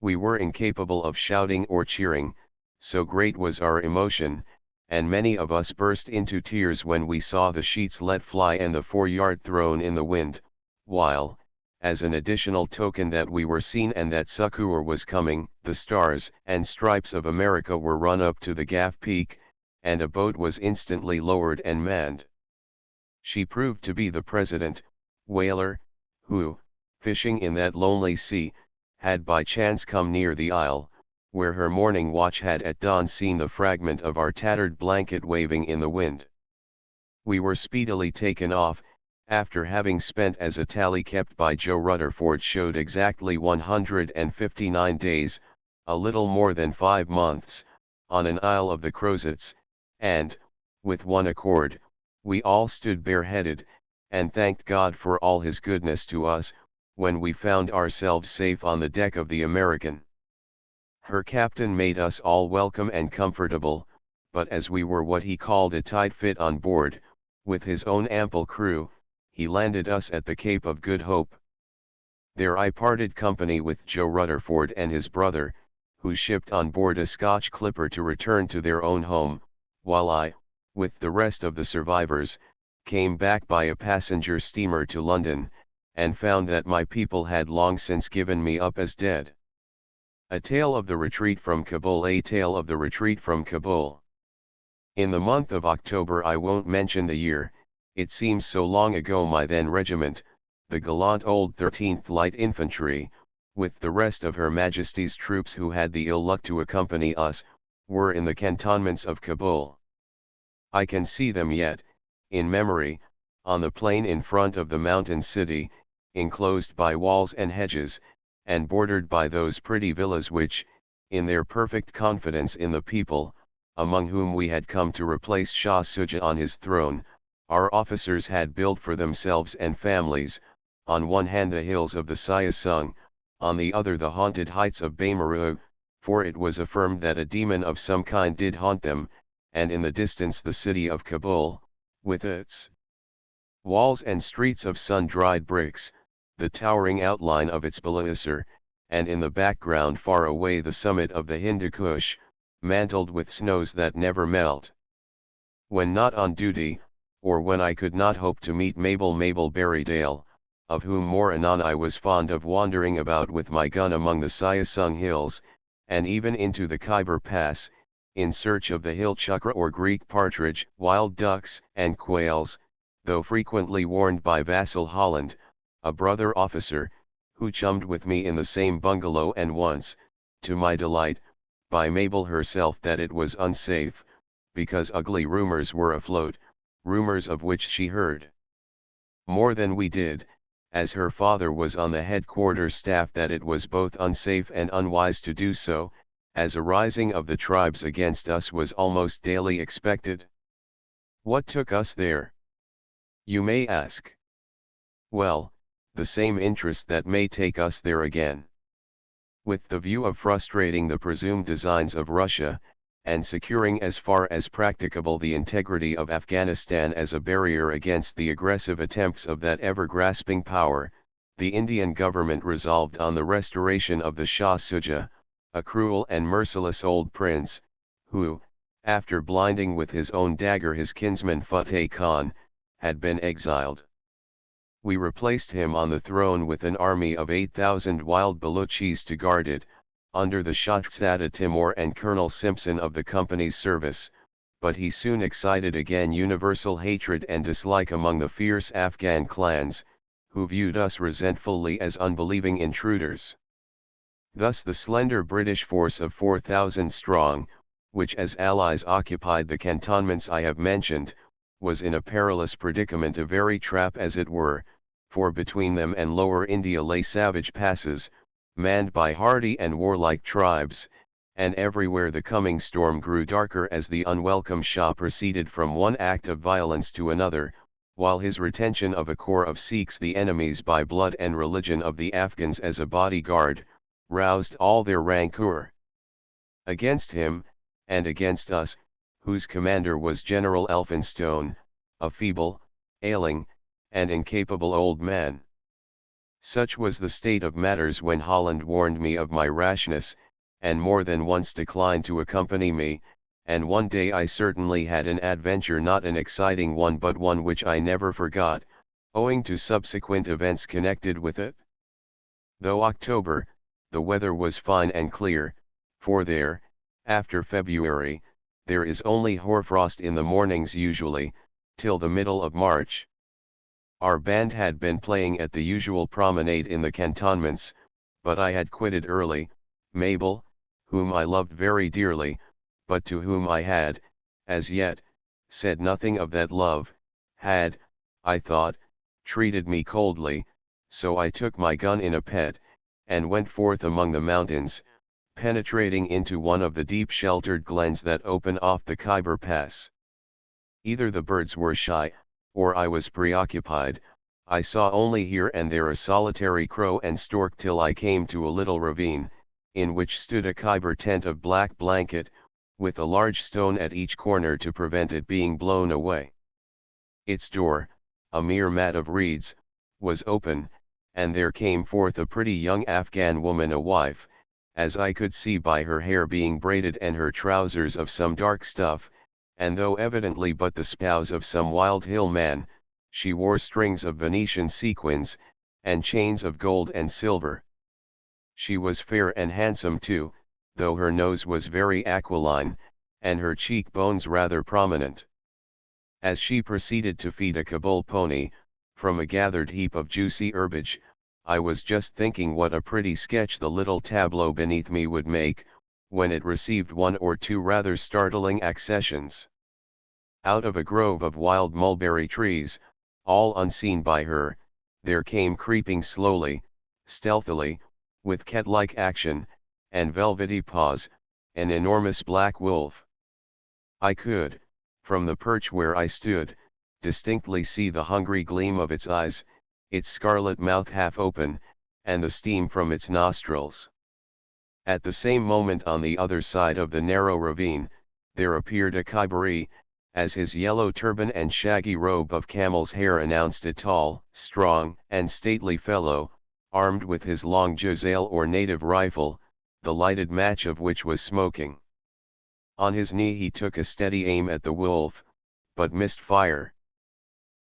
We were incapable of shouting or cheering, so great was our emotion, and many of us burst into tears when we saw the sheets let fly and the foreyard thrown in the wind, while, as an additional token that we were seen and that succor was coming, the stars and stripes of America were run up to the gaff peak, and a boat was instantly lowered and manned. She proved to be the President, whaler, who, fishing in that lonely sea, had by chance come near the isle, where her morning watch had at dawn seen the fragment of our tattered blanket waving in the wind. We were speedily taken off, after having spent, as a tally kept by Joe Rutherford showed, exactly 159 days, a little more than 5 months, on an isle of the Crozets, and, with one accord, we all stood bareheaded, and thanked God for all his goodness to us, when we found ourselves safe on the deck of the American. Her captain made us all welcome and comfortable, but as we were what he called a tight fit on board, with his own ample crew, he landed us at the Cape of Good Hope. There I parted company with Joe Rutherford and his brother, who shipped on board a Scotch clipper to return to their own home, while I, with the rest of the survivors, came back by a passenger steamer to London, and found that my people had long since given me up as dead. A tale of the retreat from Kabul. A tale of the retreat from Kabul. In the month of October, I won't mention the year, it seems so long ago, my then regiment, the gallant old 13th Light Infantry, with the rest of Her Majesty's troops who had the ill luck to accompany us, were in the cantonments of Kabul. I can see them yet, in memory, on the plain in front of the mountain city, enclosed by walls and hedges, and bordered by those pretty villas which, in their perfect confidence in the people, among whom we had come to replace Shah Suja on his throne, our officers had built for themselves and families, on one hand the hills of the Siasung, on the other the haunted heights of Bamaru, for it was affirmed that a demon of some kind did haunt them, and in the distance the city of Kabul, with its walls and streets of sun-dried bricks, the towering outline of its Balasar, and in the background far away the summit of the Hindu Kush, mantled with snows that never melt. When not on duty, or when I could not hope to meet Mabel Berrydale, of whom more anon, I was fond of wandering about with my gun among the Siasung hills, and even into the Khyber Pass, in search of the hill chukra or Greek partridge, wild ducks, and quails, though frequently warned by Vassal Holland, a brother officer, who chummed with me in the same bungalow, and once, to my delight, by Mabel herself, that it was unsafe, because ugly rumors were afloat, rumors of which she heard more than we did, as her father was on the headquarters staff, that it was both unsafe and unwise to do so, as a rising of the tribes against us was almost daily expected. What took us there? You may ask. Well, the same interest that may take us there again. With the view of frustrating the presumed designs of Russia, and securing as far as practicable the integrity of Afghanistan as a barrier against the aggressive attempts of that ever-grasping power, the Indian government resolved on the restoration of the Shah Suja, a cruel and merciless old prince, who, after blinding with his own dagger his kinsman Fateh Khan, had been exiled. We replaced him on the throne with an army of 8,000 wild Baluchis to guard it, under the Shahzada Timur and Colonel Simpson of the company's service, but he soon excited again universal hatred and dislike among the fierce Afghan clans, who viewed us resentfully as unbelieving intruders. Thus the slender British force of 4,000 strong, which as allies occupied the cantonments I have mentioned, was in a perilous predicament, a very trap as it were, for between them and Lower India lay savage passes, manned by hardy and warlike tribes, and everywhere the coming storm grew darker as the unwelcome Shah proceeded from one act of violence to another, while his retention of a corps of Sikhs, the enemies by blood and religion of the Afghans, as a bodyguard, roused all their rancour against him, and against us, whose commander was General Elphinstone, a feeble, ailing, and incapable old man. Such was the state of matters when Holland warned me of my rashness, and more than once declined to accompany me, and one day I certainly had an adventure, not an exciting one but one which I never forgot, owing to subsequent events connected with it. Though October, the weather was fine and clear, for there, after February, there is only hoarfrost in the mornings usually, till the middle of March. Our band had been playing at the usual promenade in the cantonments, but I had quitted early. Mabel, whom I loved very dearly, but to whom I had, as yet, said nothing of that love, had, I thought, treated me coldly, so I took my gun in a pet, and went forth among the mountains, penetrating into one of the deep sheltered glens that open off the Khyber Pass. Either the birds were shy, or I was preoccupied. I saw only here and there a solitary crow and stork till I came to a little ravine, in which stood a Khyber tent of black blanket, with a large stone at each corner to prevent it being blown away. Its door, a mere mat of reeds, was open, and there came forth a pretty young Afghan woman, a wife, as I could see by her hair being braided and her trousers of some dark stuff, and though evidently but the spouse of some wild hill man, she wore strings of Venetian sequins, and chains of gold and silver. She was fair and handsome too, though her nose was very aquiline, and her cheekbones rather prominent. As she proceeded to feed a Kabul pony, from a gathered heap of juicy herbage, I was just thinking what a pretty sketch the little tableau beneath me would make, when it received one or two rather startling accessions. Out of a grove of wild mulberry trees, all unseen by her, there came creeping slowly, stealthily, with cat-like action, and velvety paws, an enormous black wolf. I could, from the perch where I stood, distinctly see the hungry gleam of its eyes, its scarlet mouth half open, and the steam from its nostrils. At the same moment on the other side of the narrow ravine, there appeared a Khyberee, as his yellow turban and shaggy robe of camel's hair announced, a tall, strong, and stately fellow, armed with his long jezail or native rifle, the lighted match of which was smoking. On his knee he took a steady aim at the wolf, but missed fire.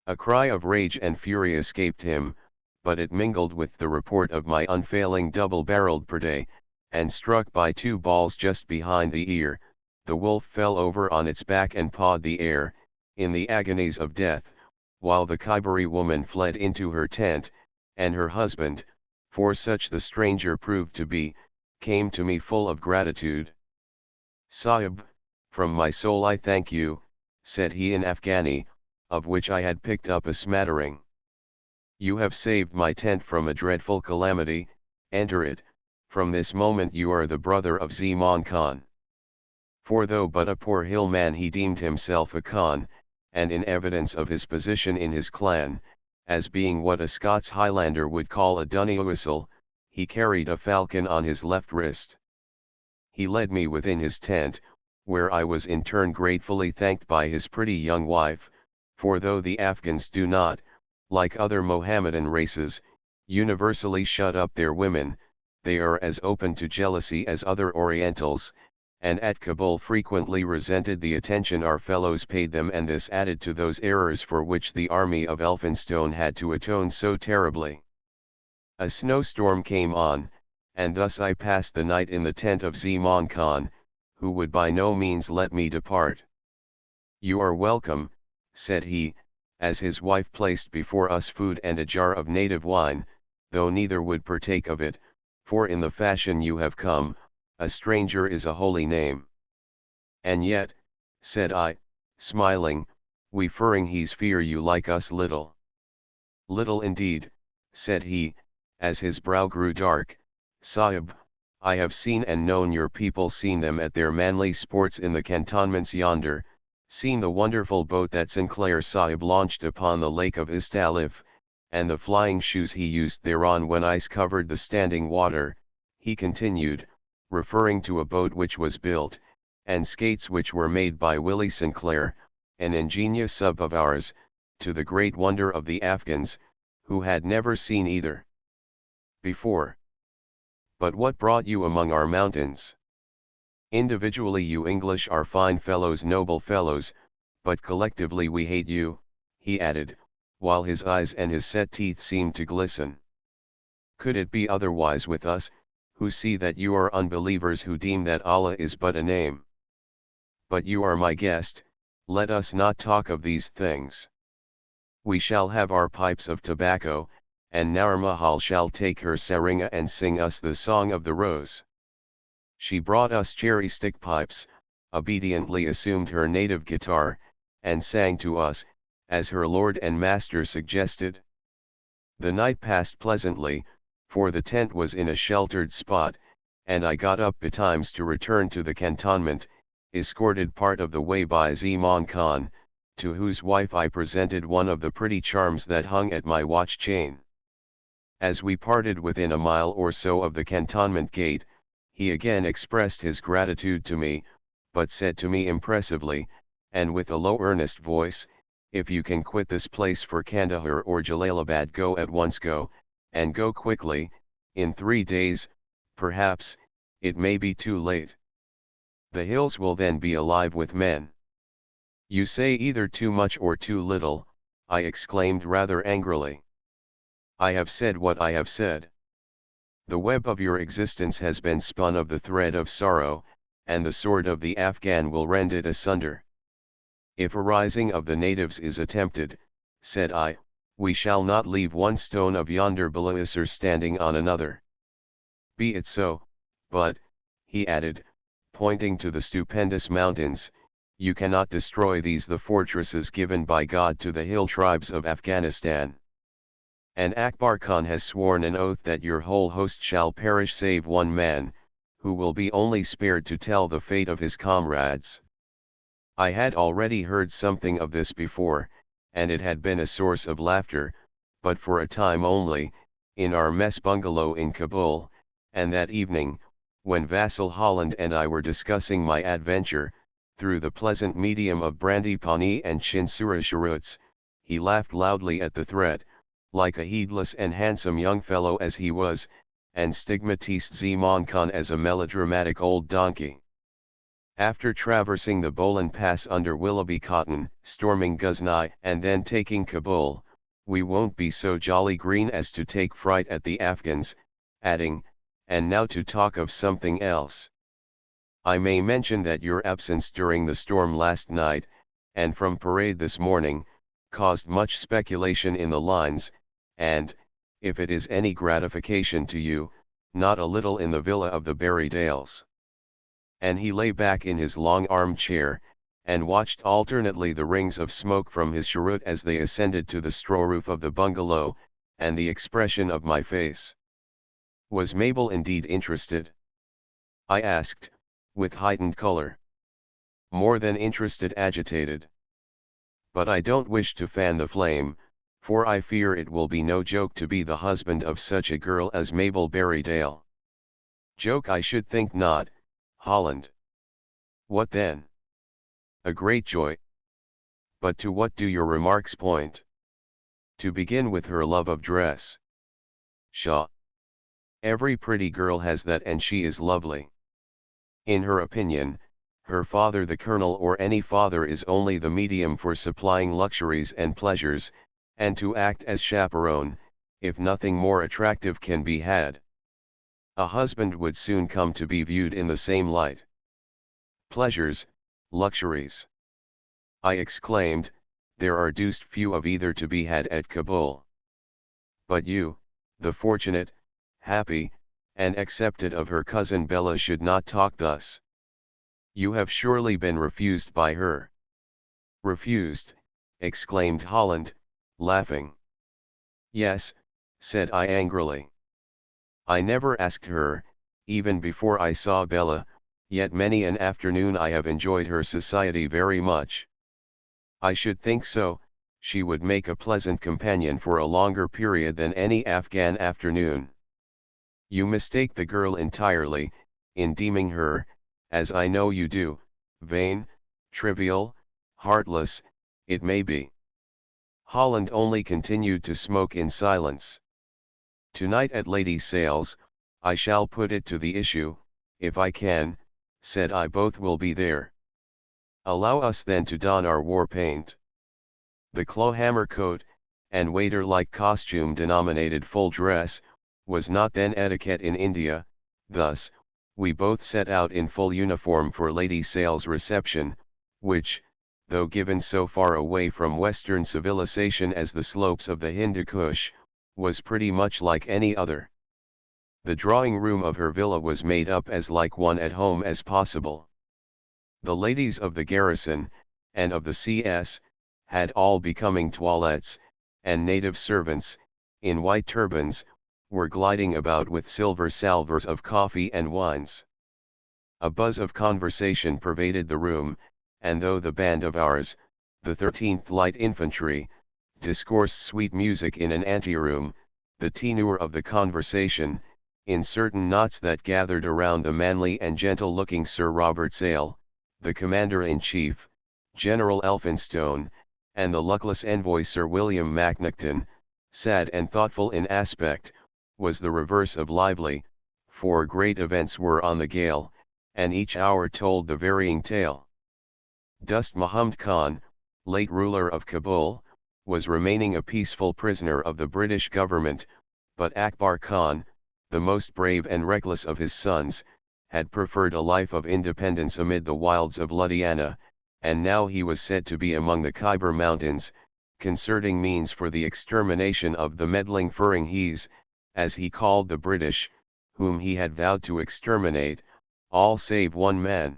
A cry of rage and fury escaped him, but it mingled with the report of my unfailing double-barreled perde, and struck by two balls just behind the ear, the wolf fell over on its back and pawed the air, in the agonies of death, while the Khyberee woman fled into her tent, and her husband, for such the stranger proved to be, came to me full of gratitude. "Sahib, from my soul I thank you," said he in Afghani, of which I had picked up a smattering. You have saved my tent from a dreadful calamity, enter it, from this moment you are the brother of Zaman Khan. For though but a poor hill man he deemed himself a Khan, and in evidence of his position in his clan, as being what a Scots Highlander would call a dunny whistle, he carried a falcon on his left wrist. He led me within his tent, where I was in turn gratefully thanked by his pretty young wife, for though the Afghans do not, like other Mohammedan races, universally shut up their women, they are as open to jealousy as other Orientals, and at Kabul frequently resented the attention our fellows paid them, and this added to those errors for which the army of Elphinstone had to atone so terribly. A snowstorm came on, and thus I passed the night in the tent of Zaman Khan, who would by no means let me depart. "You are welcome," said he, as his wife placed before us food and a jar of native wine, though neither would partake of it, for in the fashion you have come, a stranger is a holy name. "And yet," said I, smiling, "we Ferenghis fear you like us little." "Little indeed," said he, as his brow grew dark, "Sahib, I have seen and known your people, seen them at their manly sports in the cantonments yonder, seen the wonderful boat that Sinclair Sahib launched upon the lake of Istalif, and the flying shoes he used thereon when ice covered the standing water," he continued, referring to a boat which was built, and skates which were made by Willie Sinclair, an ingenious sub of ours, to the great wonder of the Afghans, who had never seen either before. "But what brought you among our mountains? Individually you English are fine fellows, noble fellows, but collectively we hate you," he added, while his eyes and his set teeth seemed to glisten. "Could it be otherwise with us, who see that you are unbelievers, who deem that Allah is but a name? But you are my guest, let us not talk of these things. We shall have our pipes of tobacco, and Narmahal shall take her saringa and sing us the song of the rose." She brought us cherry stick pipes, obediently assumed her native guitar, and sang to us, as her lord and master suggested. The night passed pleasantly, for the tent was in a sheltered spot, and I got up betimes to return to the cantonment, escorted part of the way by Zaman Khan, to whose wife I presented one of the pretty charms that hung at my watch chain. As we parted within a mile or so of the cantonment gate, he again expressed his gratitude to me, but said to me impressively, and with a low earnest voice, "If you can quit this place for Kandahar or Jalalabad, go at once, go, and go quickly. In 3 days, perhaps, it may be too late. The hills will then be alive with men." "You say either too much or too little," I exclaimed rather angrily. "I have said what I have said. The web of your existence has been spun of the thread of sorrow, and the sword of the Afghan will rend it asunder. If a rising of the natives is attempted," said I, "we shall not leave one stone of yonder Balasar standing on another." "Be it so, but," he added, pointing to the stupendous mountains, "you cannot destroy these, the fortresses given by God to the hill tribes of Afghanistan. And Akbar Khan has sworn an oath that your whole host shall perish save one man, who will be only spared to tell the fate of his comrades." I had already heard something of this before, and it had been a source of laughter, but for a time only, in our mess bungalow in Kabul, and that evening, when Vassal Holland and I were discussing my adventure, through the pleasant medium of brandy pani and chinsura cheroots, he laughed loudly at the threat, like a heedless and handsome young fellow as he was, and stigmatized Zaman Khan as a melodramatic old donkey. After traversing the Bolan Pass under Willoughby Cotton, storming Ghazni and then taking Kabul, "We won't be so jolly green as to take fright at the Afghans," adding, "and now to talk of something else. I may mention that your absence during the storm last night, and from parade this morning, caused much speculation in the lines, and, if it is any gratification to you, not a little in the villa of the Berrydales." And he lay back in his long armchair, and watched alternately the rings of smoke from his cheroot as they ascended to the straw roof of the bungalow, and the expression of my face. Was Mabel indeed interested? I asked, with heightened color. More than interested, agitated. But I don't wish to fan the flame, for I fear it will be no joke to be the husband of such a girl as Mabel Berrydale. Joke, I should think not, Holland. What then? A great joy. But to what do your remarks point? To begin with, her love of dress. Pshaw! Every pretty girl has that, and she is lovely. In her opinion, her father, the colonel, or any father, is only the medium for supplying luxuries and pleasures, and to act as chaperone, if nothing more attractive can be had. A husband would soon come to be viewed in the same light. Pleasures, luxuries! I exclaimed, there are deuced few of either to be had at Kabul. But you, the fortunate, happy, and accepted of her cousin Bella, should not talk thus. You have surely been refused by her. Refused, exclaimed Holland, laughing. Yes, said I angrily. I never asked her, even before I saw Bella, yet many an afternoon I have enjoyed her society very much. I should think so, she would make a pleasant companion for a longer period than any Afghan afternoon. You mistake the girl entirely, in deeming her, as I know you do, vain, trivial, heartless, it may be. Holland only continued to smoke in silence. Tonight at Lady Sale's, I shall put it to the issue, if I can, said I. Both will be there. Allow us then to don our war paint. The clawhammer coat, and waiter-like costume denominated full dress, was not then etiquette in India. Thus, we both set out in full uniform for Lady Sale's reception, which, though given so far away from Western civilization as the slopes of the Hindu Kush, was pretty much like any other. The drawing-room of her villa was made up as like one at home as possible. The ladies of the garrison, and of the CS, had all becoming toilettes, and native servants, in white turbans, were gliding about with silver salvers of coffee and wines. A buzz of conversation pervaded the room, and though the band of ours, the 13th Light Infantry, discoursed sweet music in an anteroom, the tenor of the conversation, in certain knots that gathered around the manly and gentle-looking Sir Robert Sale, the Commander-in-Chief, General Elphinstone, and the luckless envoy Sir William Macnaghten, sad and thoughtful in aspect, was the reverse of lively, for great events were on the gale, and each hour told the varying tale. Dost Muhammad Khan, late ruler of Kabul, was remaining a peaceful prisoner of the British government, but Akbar Khan, the most brave and reckless of his sons, had preferred a life of independence amid the wilds of Ludhiana, and now he was said to be among the Khyber Mountains, concerting means for the extermination of the meddling Ferenghis, as he called the British, whom he had vowed to exterminate, all save one man.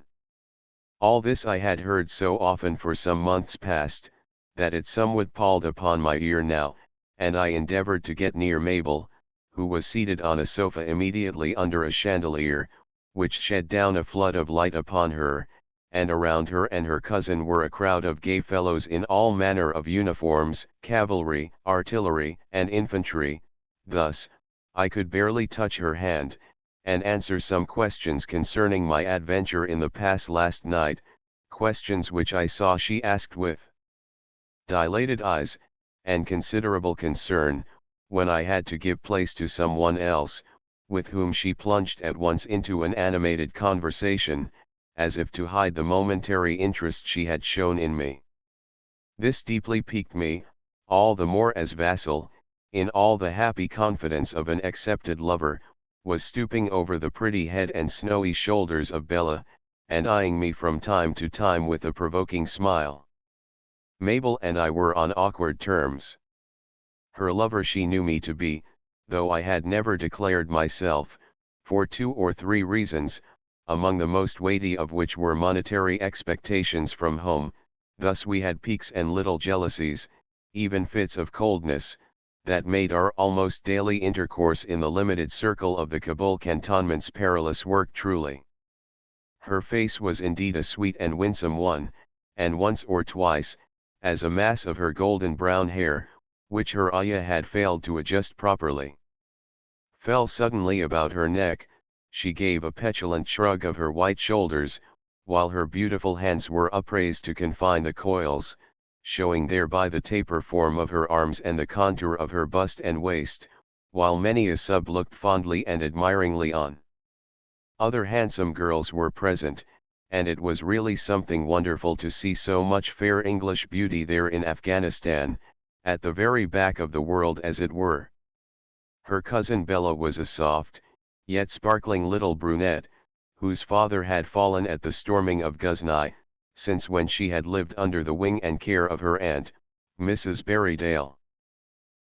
All this I had heard so often for some months past, that it somewhat palled upon my ear now, and I endeavored to get near Mabel, who was seated on a sofa immediately under a chandelier, which shed down a flood of light upon her, and around her and her cousin were a crowd of gay fellows in all manner of uniforms, cavalry, artillery, and infantry. Thus, I could barely touch her hand, and answer some questions concerning my adventure in the pass last night, questions which I saw she asked with dilated eyes, and considerable concern, when I had to give place to some one else, with whom she plunged at once into an animated conversation, as if to hide the momentary interest she had shown in me. This deeply piqued me, all the more as vassal, in all the happy confidence of an accepted lover, was stooping over the pretty head and snowy shoulders of Bella, and eyeing me from time to time with a provoking smile. Mabel and I were on awkward terms. Her lover she knew me to be, though I had never declared myself, for 2 or 3 reasons, among the most weighty of which were monetary expectations from home. Thus we had piques and little jealousies, even fits of coldness, that made our almost daily intercourse in the limited circle of the Kabul cantonments perilous work truly. Her face was indeed a sweet and winsome one, and once or twice, as a mass of her golden brown hair, which her ayah had failed to adjust properly, fell suddenly about her neck, she gave a petulant shrug of her white shoulders, while her beautiful hands were upraised to confine the coils, showing thereby the taper form of her arms and the contour of her bust and waist, while many a sub looked fondly and admiringly on. Other handsome girls were present, and it was really something wonderful to see so much fair English beauty there in Afghanistan, at the very back of the world as it were. Her cousin Bella was a soft, yet sparkling little brunette, whose father had fallen at the storming of Ghuznai, since when she had lived under the wing and care of her aunt, Mrs. Berrydale.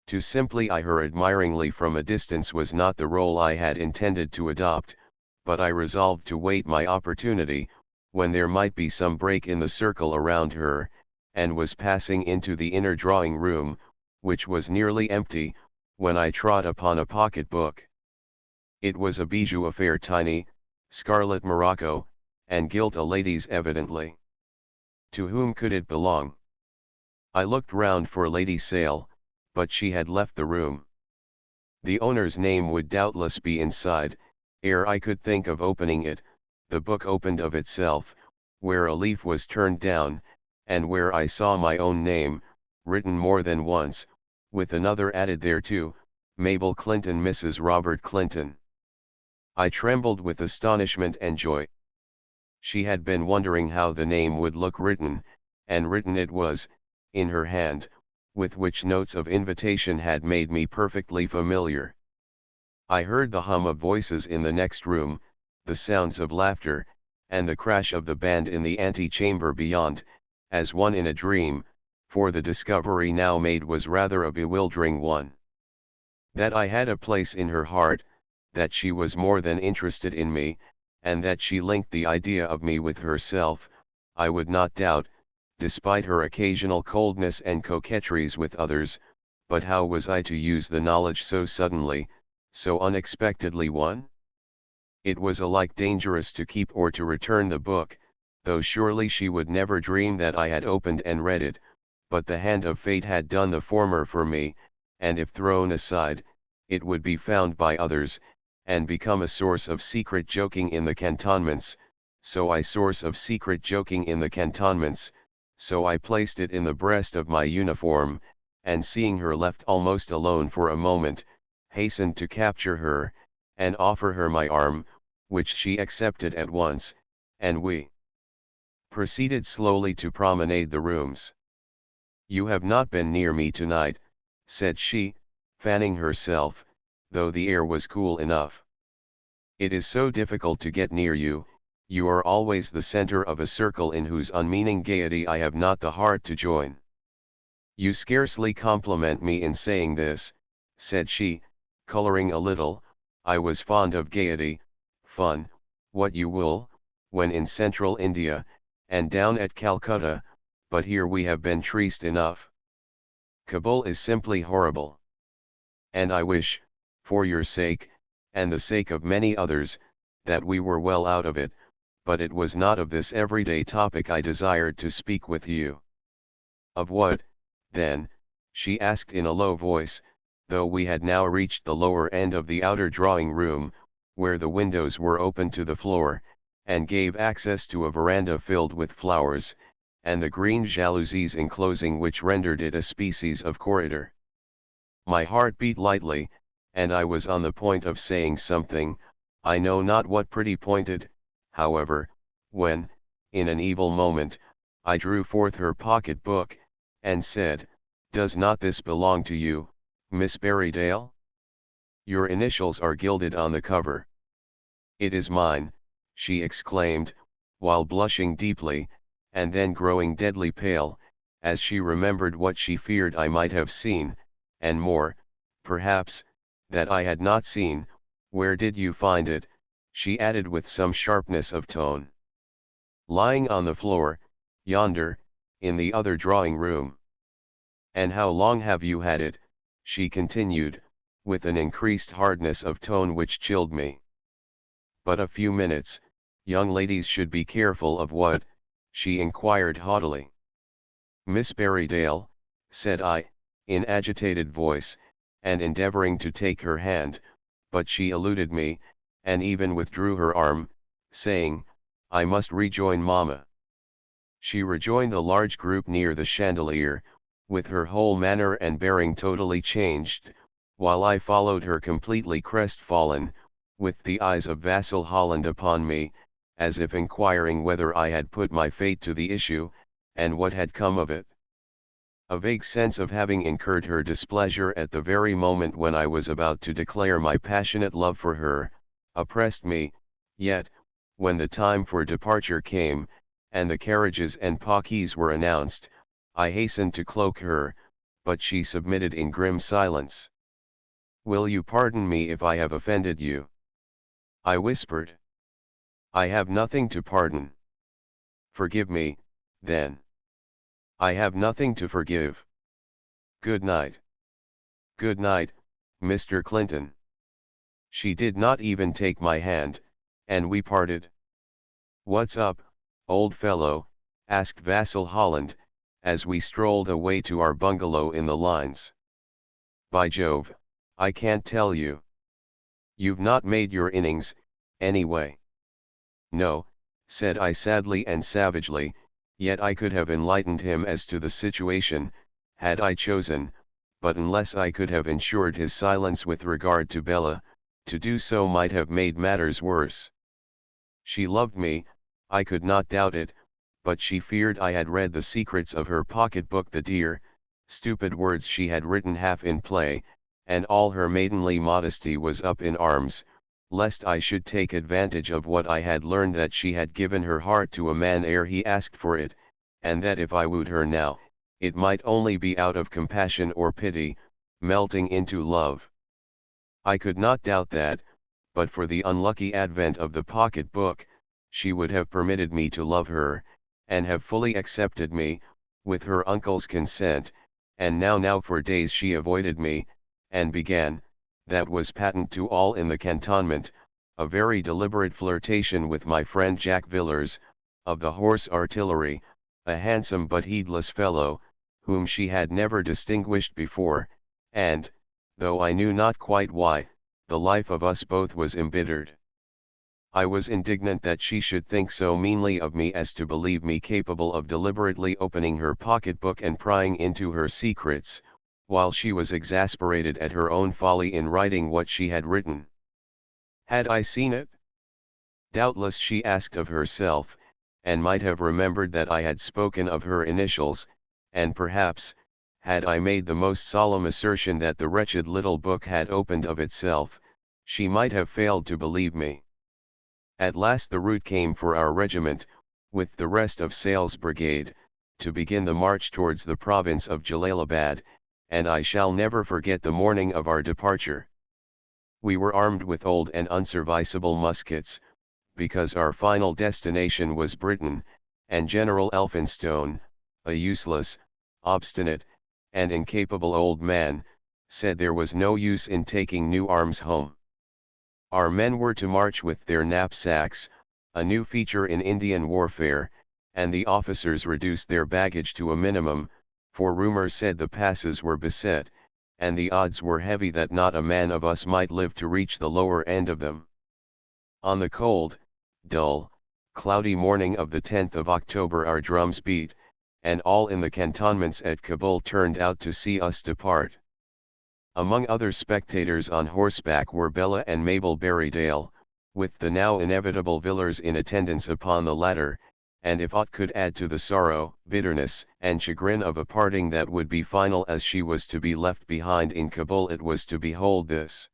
To simply eye her admiringly from a distance was not the role I had intended to adopt, but I resolved to wait my opportunity, when there might be some break in the circle around her, and was passing into the inner drawing room, which was nearly empty, when I trod upon a pocket book. It was a bijou affair, tiny, scarlet morocco, and gilt a lady's evidently. To whom could it belong? I looked round for Lady Sale, but she had left the room. The owner's name would doubtless be inside. Ere I could think of opening it, the book opened of itself, where a leaf was turned down, and where I saw my own name, written more than once, with another added thereto, Mabel Clinton, Mrs. Robert Clinton. I trembled with astonishment and joy. She had been wondering how the name would look written, and written it was, in her hand, with which notes of invitation had made me perfectly familiar. I heard the hum of voices in the next room, the sounds of laughter, and the crash of the band in the ante-chamber beyond, as one in a dream, for the discovery now made was rather a bewildering one. That I had a place in her heart, that she was more than interested in me, and that she linked the idea of me with herself, I would not doubt, despite her occasional coldness and coquetries with others, but how was I to use the knowledge so suddenly, so unexpectedly won? It was alike dangerous to keep or to return the book, though surely she would never dream that I had opened and read it, but the hand of fate had done the former for me, and if thrown aside, it would be found by others, and become a source of secret joking in the cantonments, so I placed it in the breast of my uniform, and seeing her left almost alone for a moment, hastened to capture her, and offer her my arm, which she accepted at once, and we proceeded slowly to promenade the rooms. "You have not been near me tonight," said she, fanning herself, though the air was cool enough. "It is so difficult to get near you, you are always the center of a circle in whose unmeaning gaiety I have not the heart to join." "You scarcely compliment me in saying this," said she, coloring a little. "I was fond of gaiety, fun, what you will, when in central India, and down at Calcutta, but here we have been triste enough. Kabul is simply horrible. And I wish, for your sake, and the sake of many others, that we were well out of it, but it was not of this everyday topic I desired to speak with you." "Of what, then?" she asked in a low voice, though we had now reached the lower end of the outer drawing room, where the windows were open to the floor, and gave access to a veranda filled with flowers, and the green jalousies enclosing which rendered it a species of corridor. My heart beat lightly, and I was on the point of saying something, I know not what pretty pointed, however, when, in an evil moment, I drew forth her pocket book, and said, "Does not this belong to you, Miss Berrydale? Your initials are gilded on the cover." "It is mine," she exclaimed, while blushing deeply, and then growing deadly pale, as she remembered what she feared I might have seen, and more, perhaps, that I had not seen. "Where did you find it?" she added with some sharpness of tone. "Lying on the floor, yonder, in the other drawing room." "And how long have you had it?" she continued, with an increased hardness of tone which chilled me. "But a few minutes, young ladies should be careful of what?" she inquired haughtily. "Miss Berrydale," said I, in agitated voice, and endeavoring to take her hand, but she eluded me, and even withdrew her arm, saying, "I must rejoin mamma." She rejoined the large group near the chandelier, with her whole manner and bearing totally changed, while I followed her completely crestfallen, with the eyes of Vassal Holland upon me, as if inquiring whether I had put my fate to the issue, and what had come of it. A vague sense of having incurred her displeasure at the very moment when I was about to declare my passionate love for her, oppressed me, yet, when the time for departure came, and the carriages and palkis were announced, I hastened to cloak her, but she submitted in grim silence. "Will you pardon me if I have offended you?" I whispered. "I have nothing to pardon." "Forgive me, then." "I have nothing to forgive." "Good night." "Good night, Mr. Clinton." She did not even take my hand, and we parted. "What's up, old fellow?" asked Vassal Holland, as we strolled away to our bungalow in the lines. "By Jove, I can't tell you. You've not made your innings, anyway." "No," said I sadly and savagely, yet I could have enlightened him as to the situation, had I chosen, but unless I could have ensured his silence with regard to Bella, to do so might have made matters worse. She loved me, I could not doubt it, but she feared I had read the secrets of her pocket-book, the dear, stupid words she had written half in play, and all her maidenly modesty was up in arms, lest I should take advantage of what I had learned, that she had given her heart to a man ere he asked for it, and that if I wooed her now, it might only be out of compassion or pity, melting into love. I could not doubt that, but for the unlucky advent of the pocket-book, she would have permitted me to love her, and have fully accepted me, with her uncle's consent, and now for days she avoided me, and began, that was patent to all in the cantonment, a very deliberate flirtation with my friend Jack Villars, of the Horse Artillery, a handsome but heedless fellow, whom she had never distinguished before, and, though I knew not quite why, the life of us both was embittered. I was indignant that she should think so meanly of me as to believe me capable of deliberately opening her pocket-book and prying into her secrets, while she was exasperated at her own folly in writing what she had written. Had I seen it? Doubtless she asked of herself, and might have remembered that I had spoken of her initials, and perhaps, had I made the most solemn assertion that the wretched little book had opened of itself, she might have failed to believe me. At last the route came for our regiment, with the rest of Sales Brigade, to begin the march towards the province of Jalalabad, and I shall never forget the morning of our departure. We were armed with old and unserviceable muskets, because our final destination was Britain, and General Elphinstone, a useless, obstinate, and incapable old man, said there was no use in taking new arms home. Our men were to march with their knapsacks, a new feature in Indian warfare, and the officers reduced their baggage to a minimum, for rumor said the passes were beset, and the odds were heavy that not a man of us might live to reach the lower end of them. On the cold, dull, cloudy morning of the 10th of October our drums beat, and all in the cantonments at Kabul turned out to see us depart. Among other spectators on horseback were Bella and Mabel Berrydale, with the now inevitable Villars in attendance upon the latter, and if aught could add to the sorrow, bitterness, and chagrin of a parting that would be final, as she was to be left behind in Kabul, it was to behold this.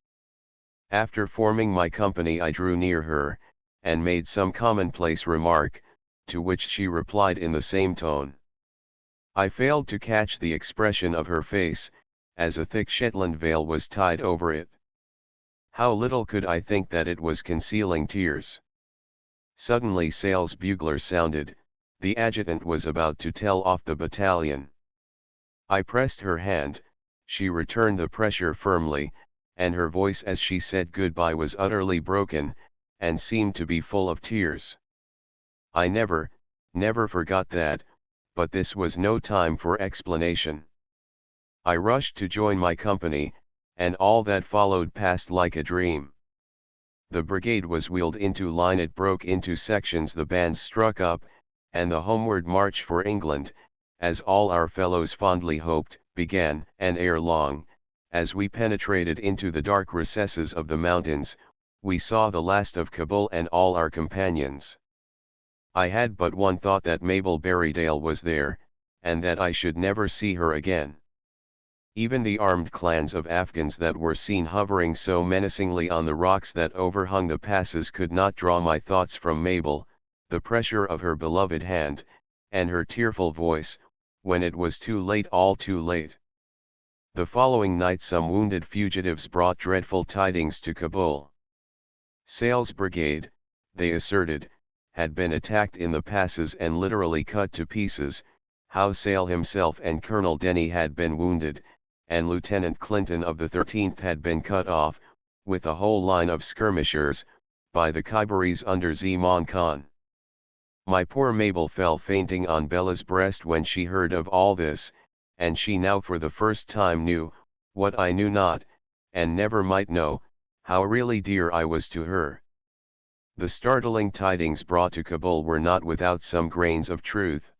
After forming my company I drew near her, and made some commonplace remark, to which she replied in the same tone. I failed to catch the expression of her face, as a thick Shetland veil was tied over it. How little could I think that it was concealing tears. Suddenly Sale's bugler sounded, the adjutant was about to tell off the battalion. I pressed her hand, She returned the pressure firmly, and her voice as she said goodbye was utterly broken, and seemed to be full of tears. I never forgot that, but this was no time for explanation. I rushed to join my company, and all that followed passed like a dream. The brigade was wheeled into line, it broke into sections, the bands struck up, and the homeward march for England, as all our fellows fondly hoped, began, and ere long, as we penetrated into the dark recesses of the mountains, we saw the last of Cabul and all our companions. I had but one thought, that Mabel Berrydale was there, and that I should never see her again. Even the armed clans of Afghans that were seen hovering so menacingly on the rocks that overhung the passes could not draw my thoughts from Mabel, the pressure of her beloved hand, and her tearful voice, when it was too late, all too late. The following night some wounded fugitives brought dreadful tidings to Cabul. Sale's brigade, they asserted, had been attacked in the passes and literally cut to pieces, how Sale himself and Colonel Denny had been wounded, and Lieutenant Clinton of the 13th had been cut off, with a whole line of skirmishers, by the Khyberis under Zaman Khan. My poor Mabel fell fainting on Bella's breast when she heard of all this, and she now for the first time knew, what I knew not, and never might know, how really dear I was to her. The startling tidings brought to Cabul were not without some grains of truth.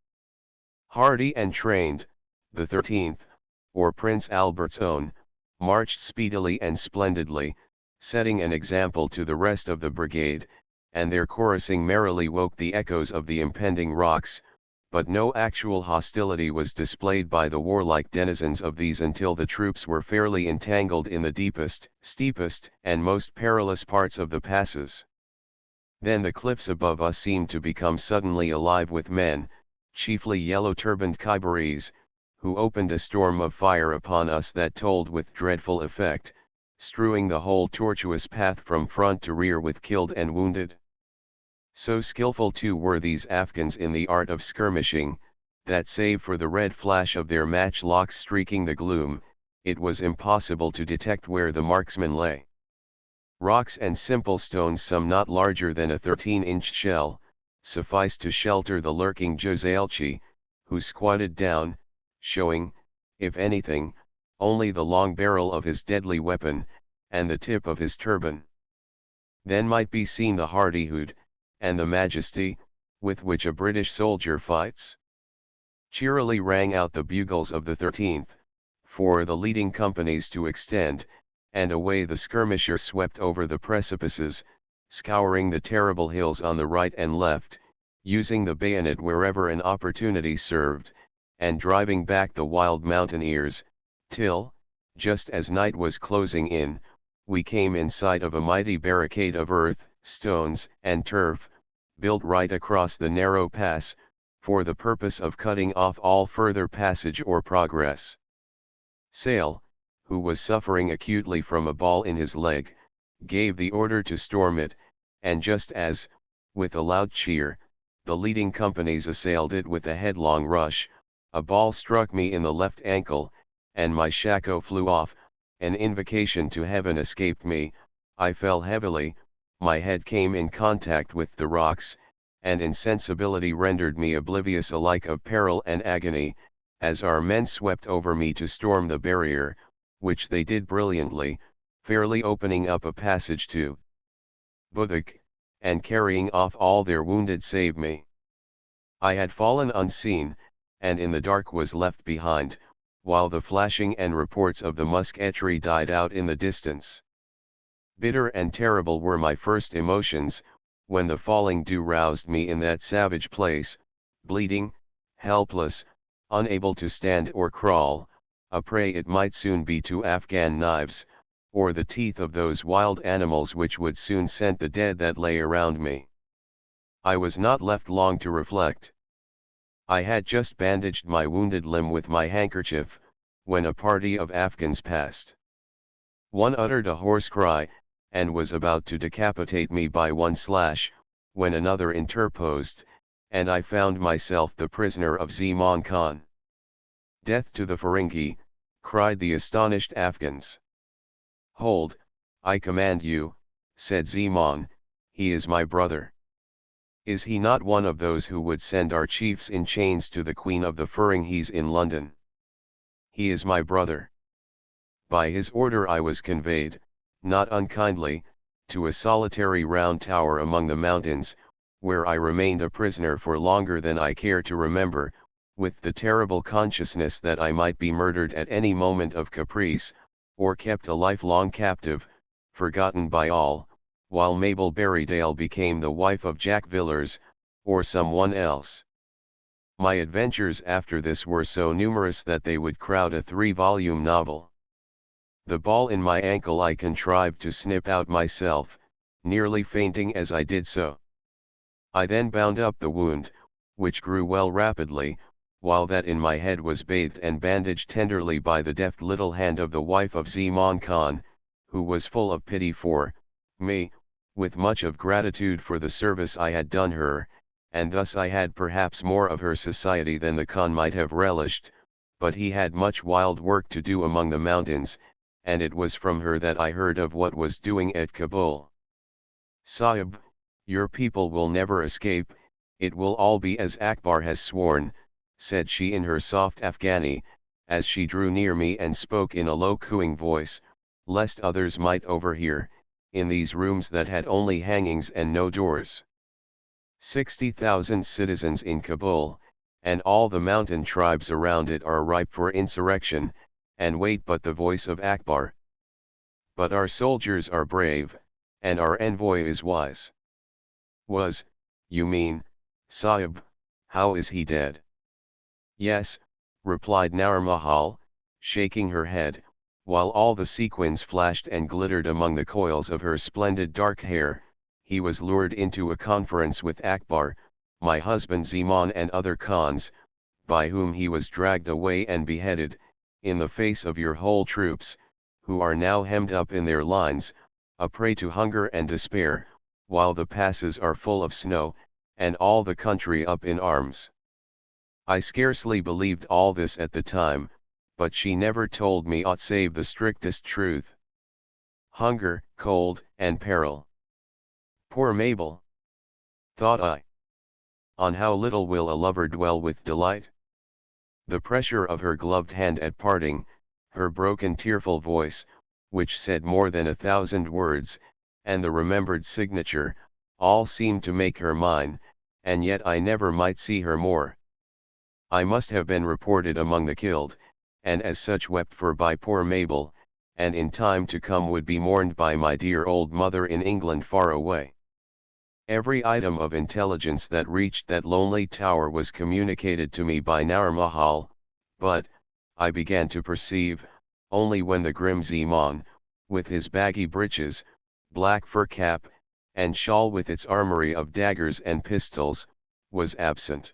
Hardy and trained, the 13th, or Prince Albert's own, marched speedily and splendidly, setting an example to the rest of the brigade, and their chorusing merrily woke the echoes of the impending rocks, but no actual hostility was displayed by the warlike denizens of these until the troops were fairly entangled in the deepest, steepest, and most perilous parts of the passes. Then the cliffs above us seemed to become suddenly alive with men, chiefly yellow-turbaned Khyberis, who opened a storm of fire upon us that told with dreadful effect, strewing the whole tortuous path from front to rear with killed and wounded. So skillful too were these Afghans in the art of skirmishing, that save for the red flash of their matchlocks streaking the gloom, it was impossible to detect where the marksman lay. Rocks and simple stones some not larger than a 13-inch shell, sufficed to shelter the lurking Jozailchi, who squatted down, showing, if anything, only the long barrel of his deadly weapon, and the tip of his turban. Then might be seen the hardihood, and the majesty, with which a British soldier fights. Cheerily rang out the bugles of the 13th, for the leading companies to extend, and away the skirmishers swept over the precipices, scouring the terrible hills on the right and left, using the bayonet wherever an opportunity served, and driving back the wild mountaineers, till, just as night was closing in, we came in sight of a mighty barricade of earth, stones, and turf, built right across the narrow pass, for the purpose of cutting off all further passage or progress. Sale, who was suffering acutely from a ball in his leg, gave the order to storm it, and just as, with a loud cheer, the leading companies assailed it with a headlong rush, a ball struck me in the left ankle, and my shako flew off, an invocation to heaven escaped me, I fell heavily, my head came in contact with the rocks, and insensibility rendered me oblivious alike of peril and agony, as our men swept over me to storm the barrier, which they did brilliantly, fairly opening up a passage to Budak, and carrying off all their wounded save me. I had fallen unseen, and in the dark was left behind, while the flashing and reports of the musketry died out in the distance. Bitter and terrible were my first emotions, when the falling dew roused me in that savage place, bleeding, helpless, unable to stand or crawl, a prey it might soon be to Afghan knives, or the teeth of those wild animals which would soon scent the dead that lay around me. I was not left long to reflect. I had just bandaged my wounded limb with my handkerchief, when a party of Afghans passed. One uttered a hoarse cry, and was about to decapitate me by one slash, when another interposed, and I found myself the prisoner of Zaman Khan. Death to the Feringhi, cried the astonished Afghans. "Hold, I command you," said Zeman, "he is my brother. Is he not one of those who would send our chiefs in chains to the Queen of the Ferenghis in London? He is my brother." By his order I was conveyed, not unkindly, to a solitary round tower among the mountains, where I remained a prisoner for longer than I care to remember, with the terrible consciousness that I might be murdered at any moment of caprice, or kept a lifelong captive, forgotten by all, while Mabel Berrydale became the wife of Jack Villars, or someone else. My adventures after this were so numerous that they would crowd a 3-volume novel. The ball in my ankle I contrived to snip out myself, nearly fainting as I did so. I then bound up the wound, which grew well rapidly, while that in my head was bathed and bandaged tenderly by the deft little hand of the wife of Zeman Khan, who was full of pity for me, with much of gratitude for the service I had done her, and thus I had perhaps more of her society than the Khan might have relished, but he had much wild work to do among the mountains, and it was from her that I heard of what was doing at Kabul. "Sahib, your people will never escape, it will all be as Akbar has sworn," said she in her soft Afghani, as she drew near me and spoke in a low cooing voice, lest others might overhear, in these rooms that had only hangings and no doors. 60,000 citizens in Kabul, and all the mountain tribes around it are ripe for insurrection, and wait but the voice of Akbar. But our soldiers are brave, and our envoy is wise. "Was, you mean, Sahib, how is he dead?" "Yes," replied Narmahal, shaking her head, while all the sequins flashed and glittered among the coils of her splendid dark hair. "He was lured into a conference with Akbar, my husband Zeman and other Khans, by whom he was dragged away and beheaded, in the face of your whole troops, who are now hemmed up in their lines, a prey to hunger and despair, while the passes are full of snow, and all the country up in arms." I scarcely believed all this at the time, but she never told me aught save the strictest truth. Hunger, cold, and peril. Poor Mabel! Thought I. On how little will a lover dwell with delight? The pressure of her gloved hand at parting, her broken tearful voice, which said more than 1,000 words, and the remembered signature, all seemed to make her mine, and yet I never might see her more. I must have been reported among the killed, and as such wept for by poor Mabel, and in time to come would be mourned by my dear old mother in England far away. Every item of intelligence that reached that lonely tower was communicated to me by Narmahal, but, I began to perceive, only when the grim Zeman, with his baggy breeches, black fur cap, and shawl with its armory of daggers and pistols, was absent.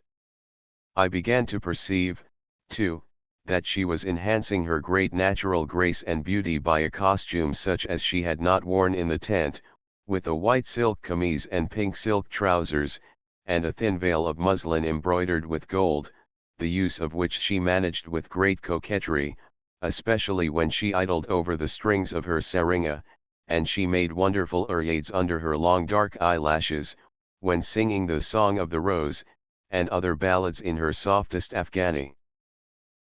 I began to perceive, too, that she was enhancing her great natural grace and beauty by a costume such as she had not worn in the tent, with a white silk camise and pink silk trousers, and a thin veil of muslin embroidered with gold, the use of which she managed with great coquetry, especially when she idled over the strings of her saringa, and she made wonderful ourades under her long dark eyelashes, when singing the Song of the Rose, and other ballads in her softest Afghani.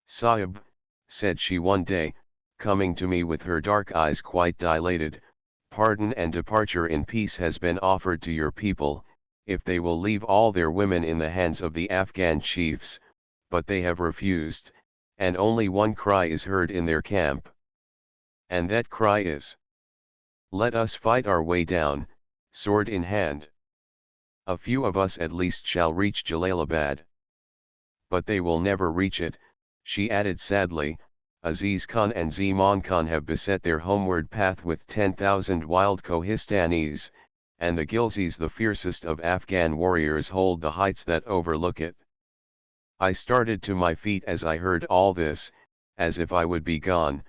"Sahib," said she one day, coming to me with her dark eyes quite dilated, "pardon and departure in peace has been offered to your people, if they will leave all their women in the hands of the Afghan chiefs, but they have refused, and only one cry is heard in their camp. And that cry is, 'Let us fight our way down, sword in hand. A few of us at least shall reach Jalalabad.' But they will never reach it," she added sadly. "Aziz Khan and Zeman Khan have beset their homeward path with 10,000 wild Kohistanis, and the Ghilzis, the fiercest of Afghan warriors, hold the heights that overlook it." I started to my feet as I heard all this, as if I would be gone,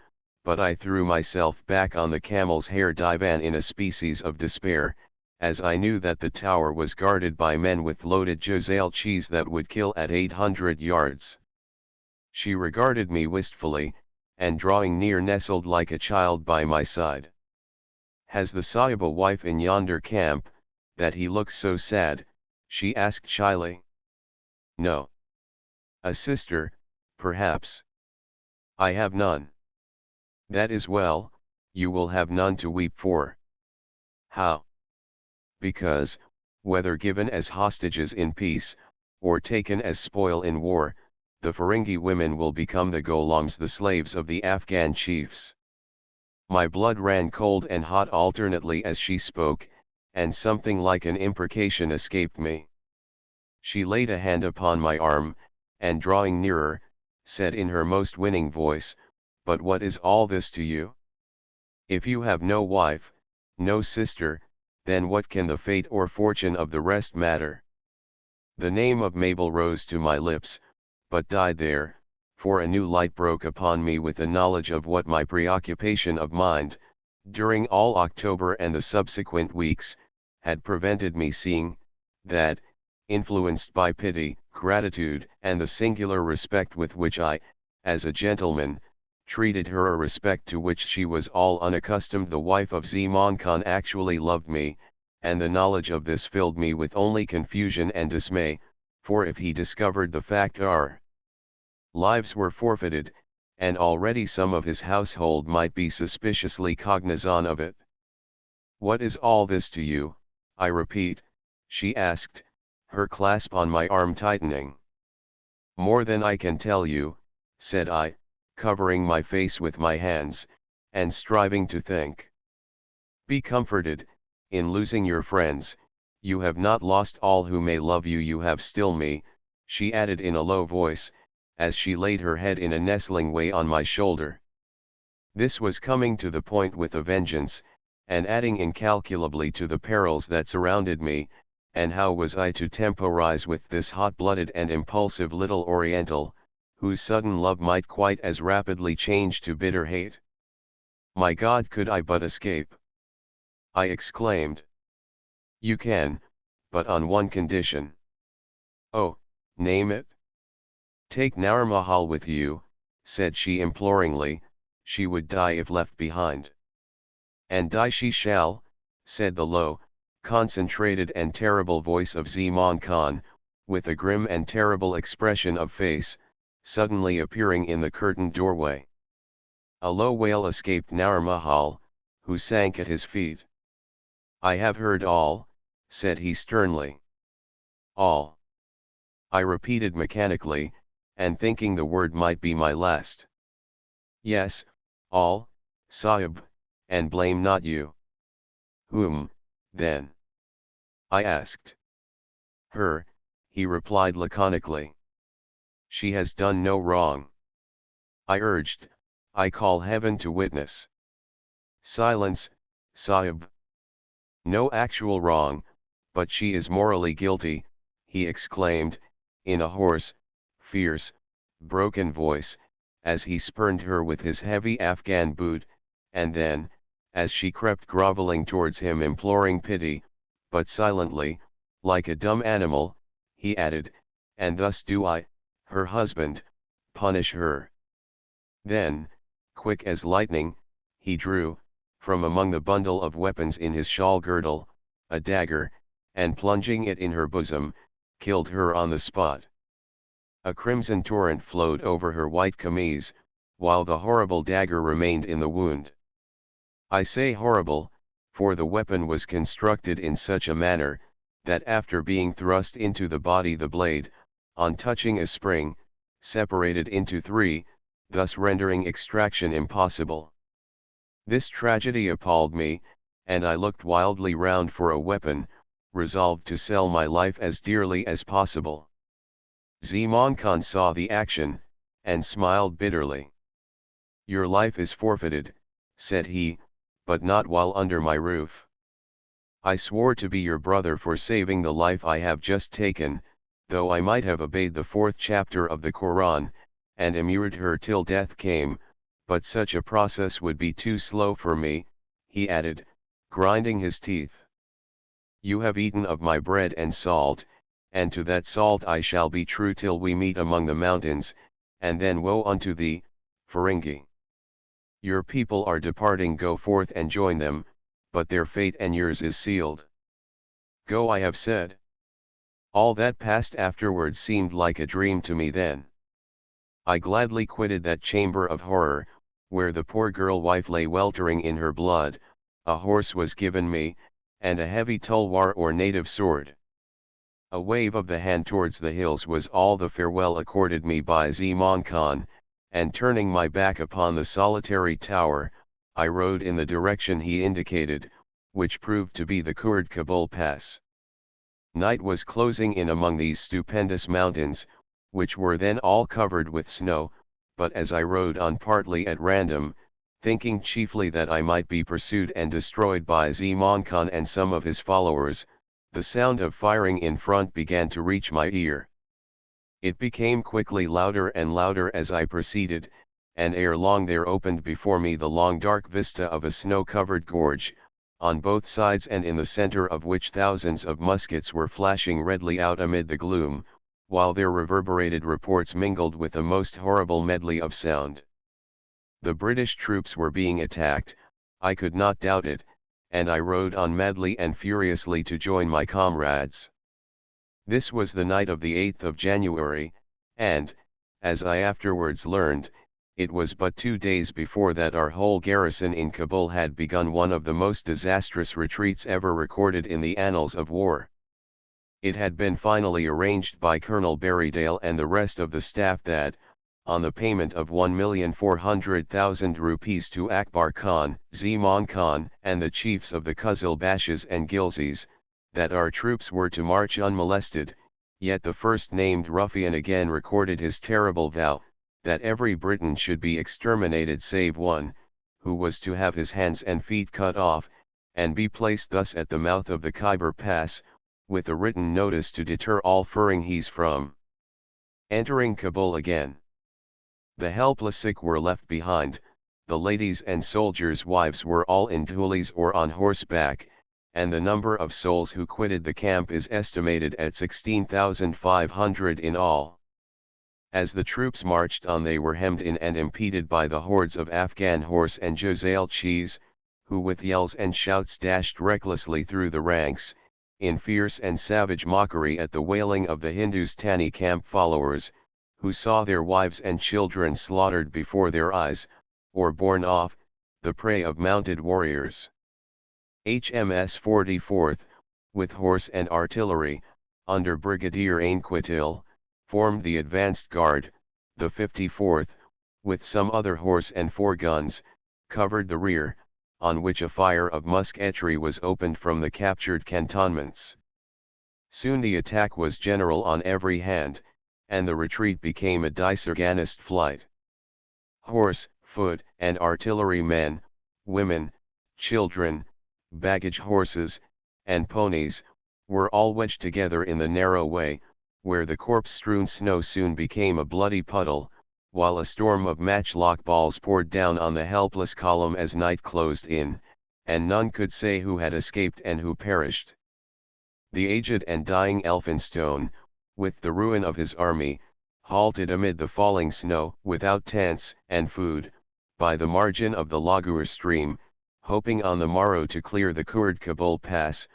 but I threw myself back on the camel's hair divan in a species of despair, as I knew that the tower was guarded by men with loaded Josale that would kill at 800 yards. She regarded me wistfully, and drawing near nestled like a child by my side. "Has the Sahib a wife in yonder camp, that he looks so sad?" she asked shyly. "No. A sister, perhaps." "I have none." "That is well, you will have none to weep for." "How?" "Because, whether given as hostages in peace, or taken as spoil in war, the Ferengi women will become the Gholams, the slaves of the Afghan chiefs." My blood ran cold and hot alternately as she spoke, and something like an imprecation escaped me. She laid a hand upon my arm, and drawing nearer, said in her most winning voice, "But what is all this to you? If you have no wife, no sister, then what can the fate or fortune of the rest matter?" The name of Mabel rose to my lips, but died there, for a new light broke upon me with the knowledge of what my preoccupation of mind, during all October and the subsequent weeks, had prevented me seeing, that, influenced by pity, gratitude, and the singular respect with which I, as a gentleman, treated her, a respect to which she was all unaccustomed, the wife of Zaman Khan actually loved me, and the knowledge of this filled me with only confusion and dismay, for if he discovered the fact, our lives were forfeited, and already some of his household might be suspiciously cognizant of it. "What is all this to you, I repeat?" she asked, her clasp on my arm tightening. "More than I can tell you," said I, covering my face with my hands, and striving to think. "Be comforted, in losing your friends, you have not lost all who may love you, you have still me," she added in a low voice, as she laid her head in a nestling way on my shoulder. This was coming to the point with a vengeance, and adding incalculably to the perils that surrounded me, and how was I to temporize with this hot-blooded and impulsive little Oriental, whose sudden love might quite as rapidly change to bitter hate? "My God, could I but escape!" I exclaimed. "You can, but on one condition." "Oh, name it." "Take Narmahal with you," said she imploringly. "She would die if left behind." "And die she shall," said the low, concentrated and terrible voice of Zaman Khan, with a grim and terrible expression of face, suddenly appearing in the curtained doorway. A low wail escaped Narmahal, who sank at his feet. "I have heard all," said he sternly. "All?" I repeated mechanically, and thinking the word might be my last. "Yes, all, Sahib, and blame not you." "Whom, then?" I asked. "Her," he replied laconically. "She has done no wrong." I urged, "I call heaven to witness." "Silence, Sahib." "No actual wrong, but she is morally guilty," he exclaimed, in a hoarse, fierce, broken voice, as he spurned her with his heavy Afghan boot, and then, as she crept groveling towards him imploring pity, but silently, like a dumb animal, he added, "And thus do I, her husband, punish her." Then, quick as lightning, he drew, from among the bundle of weapons in his shawl girdle, a dagger, and plunging it in her bosom, killed her on the spot. A crimson torrent flowed over her white camise, while the horrible dagger remained in the wound. I say horrible, for the weapon was constructed in such a manner, that after being thrust into the body the blade, on touching a spring, separated into three, thus rendering extraction impossible. This tragedy appalled me, and I looked wildly round for a weapon, resolved to sell my life as dearly as possible. Zaman Khan saw the action, and smiled bitterly. "Your life is forfeited," said he, "but not while under my roof. I swore to be your brother for saving the life I have just taken, though I might have obeyed the 4th chapter of the Quran, and immured her till death came, but such a process would be too slow for me," he added, grinding his teeth. "You have eaten of my bread and salt, and to that salt I shall be true till we meet among the mountains, and then woe unto thee, Ferengi." Your people are departing, go forth and join them, but their fate and yours is sealed. Go, I have said. All that passed afterwards seemed like a dream to me then. I gladly quitted that chamber of horror, where the poor girl wife lay weltering in her blood. A horse was given me, and a heavy tulwar or native sword. A wave of the hand towards the hills was all the farewell accorded me by Zaman Khan, and turning my back upon the solitary tower, I rode in the direction he indicated, which proved to be the Kurd Kabul Pass. Night was closing in among these stupendous mountains, which were then all covered with snow, but as I rode on partly at random, thinking chiefly that I might be pursued and destroyed by Zaman Khan and some of his followers, the sound of firing in front began to reach my ear. It became quickly louder and louder as I proceeded, and ere long there opened before me the long dark vista of a snow-covered gorge, on both sides and in the center of which thousands of muskets were flashing redly out amid the gloom, while their reverberated reports mingled with a most horrible medley of sound. The British troops were being attacked, I could not doubt it, and I rode on madly and furiously to join my comrades. This was the night of the 8th of January, and, as I afterwards learned, it was but 2 days before that our whole garrison in Kabul had begun one of the most disastrous retreats ever recorded in the annals of war. It had been finally arranged by Colonel Berrydale and the rest of the staff that, on the payment of 1,400,000 rupees to Akbar Khan, Zaman Khan, and the chiefs of the Kuzil Bashas and Ghilzis, that our troops were to march unmolested. Yet the first named ruffian again recorded his terrible vow, that every Briton should be exterminated save one, who was to have his hands and feet cut off, and be placed thus at the mouth of the Khyber Pass, with a written notice to deter all Firangis from entering Kabul again. The helpless sick were left behind, the ladies and soldiers' wives were all in doolies or on horseback, and the number of souls who quitted the camp is estimated at 16,500 in all. As the troops marched on, they were hemmed in and impeded by the hordes of Afghan horse and Jozailchis, who with yells and shouts dashed recklessly through the ranks, in fierce and savage mockery at the wailing of the Hindustani camp followers, who saw their wives and children slaughtered before their eyes, or borne off, the prey of mounted warriors. HMS 44th, with horse and artillery, under Brigadier Ainquitil, formed the advanced guard. The 54th, with some other horse and 4 guns, covered the rear, on which a fire of musketry was opened from the captured cantonments. Soon the attack was general on every hand, and the retreat became a disorganized flight. Horse, foot, and artillery men, women, children, baggage horses, and ponies, were all wedged together in the narrow way, where the corpse-strewn snow soon became a bloody puddle, while a storm of matchlock balls poured down on the helpless column as night closed in, and none could say who had escaped and who perished. The aged and dying Elphinstone, with the ruin of his army, halted amid the falling snow, without tents and food, by the margin of the Lagur stream, hoping on the morrow to clear the Kurd Kabul Pass,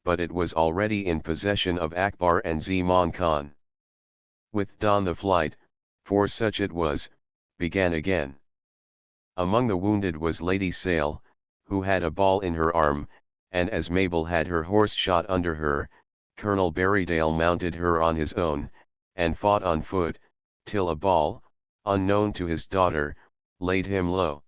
but it was already in possession of Akbar and Zaman Khan. With dawn the flight, for such it was, began again. Among the wounded was Lady Sale, who had a ball in her arm, and as Mabel had her horse shot under her, Colonel Berrydale mounted her on his own, and fought on foot, till a ball, unknown to his daughter, laid him low.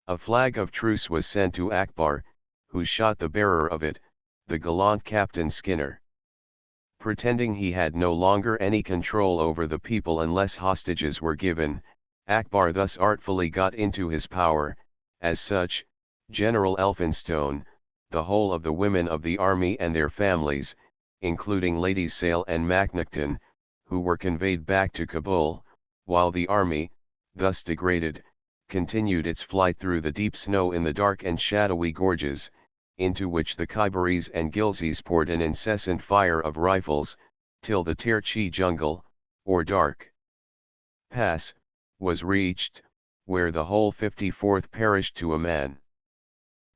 A flag of truce was sent to Akbar, who shot the bearer of it, the gallant Captain Skinner. Pretending he had no longer any control over the people unless hostages were given, Akbar thus artfully got into his power. As such, General Elphinstone, the whole of the women of the army and their families, including Lady Sale and Macnaghten, who were conveyed back to Kabul, while the army, thus degraded, continued its flight through the deep snow in the dark and shadowy gorges, into which the Khyberis and Ghilzis poured an incessant fire of rifles, till the Terchi jungle, or dark pass, was reached, where the whole 54th perished to a man.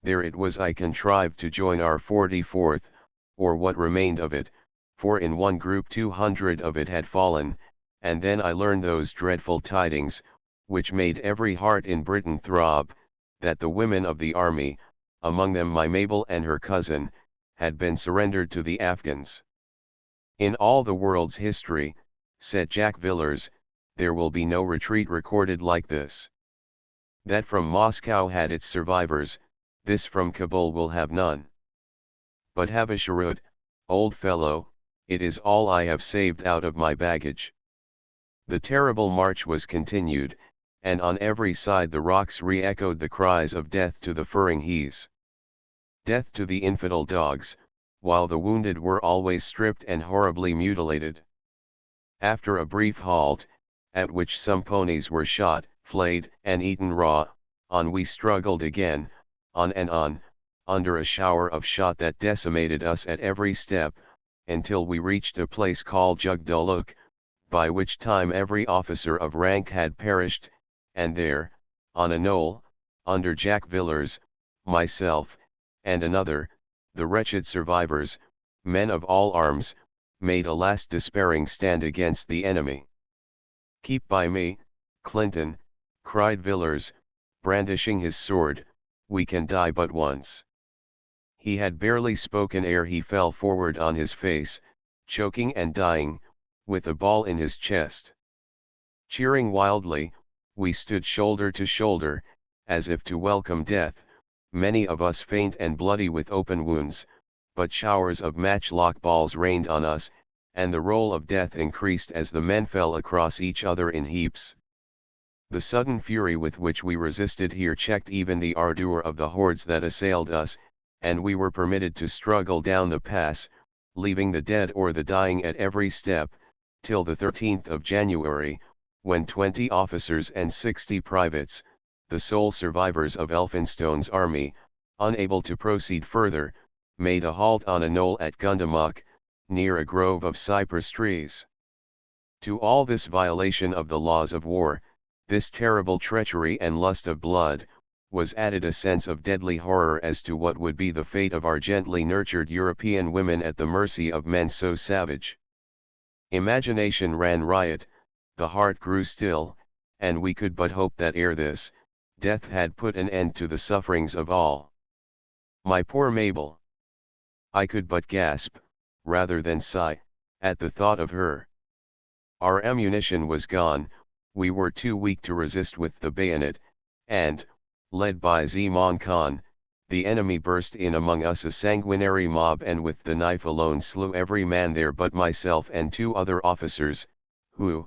There it was I contrived to join our 44th, or what remained of it, for in one group 200 of it had fallen, and then I learned those dreadful tidings, which made every heart in Britain throb, that the women of the army, among them my Mabel and her cousin, had been surrendered to the Afghans. In all the world's history, said Jack Villars, there will be no retreat recorded like this. That from Moscow had its survivors, this from Kabul will have none. But Havasharud, old fellow, it is all I have saved out of my baggage. The terrible march was continued, and on every side the rocks re-echoed the cries of death to the Ferenghis. Death to the infidel dogs, while the wounded were always stripped and horribly mutilated. After a brief halt, at which some ponies were shot, flayed, and eaten raw, on we struggled again, on and on, under a shower of shot that decimated us at every step, until we reached a place called Jugduluk, by which time every officer of rank had perished, and there, on a knoll, under Jack Villars, myself, and another, the wretched survivors, men of all arms, made a last despairing stand against the enemy. "Keep by me, Clinton," cried Villars, brandishing his sword, "we can die but once." He had barely spoken ere he fell forward on his face, choking and dying, with a ball in his chest. Cheering wildly, we stood shoulder to shoulder, as if to welcome death, many of us faint and bloody with open wounds, but showers of matchlock balls rained on us, and the roll of death increased as the men fell across each other in heaps. The sudden fury with which we resisted here checked even the ardor of the hordes that assailed us, and we were permitted to struggle down the pass, leaving the dead or the dying at every step, till the 13th of January, when 20 officers and 60 privates, the sole survivors of Elphinstone's army, unable to proceed further, made a halt on a knoll at Gundamuk, near a grove of cypress trees. To all this violation of the laws of war, this terrible treachery and lust of blood, was added a sense of deadly horror as to what would be the fate of our gently nurtured European women at the mercy of men so savage. Imagination ran riot, the heart grew still, and we could but hope that ere this, death had put an end to the sufferings of all. My poor Mabel! I could but gasp, rather than sigh, at the thought of her. Our ammunition was gone, we were too weak to resist with the bayonet, and, led by Zeman Khan, the enemy burst in among us a sanguinary mob and with the knife alone slew every man there but myself and 2 other officers, who,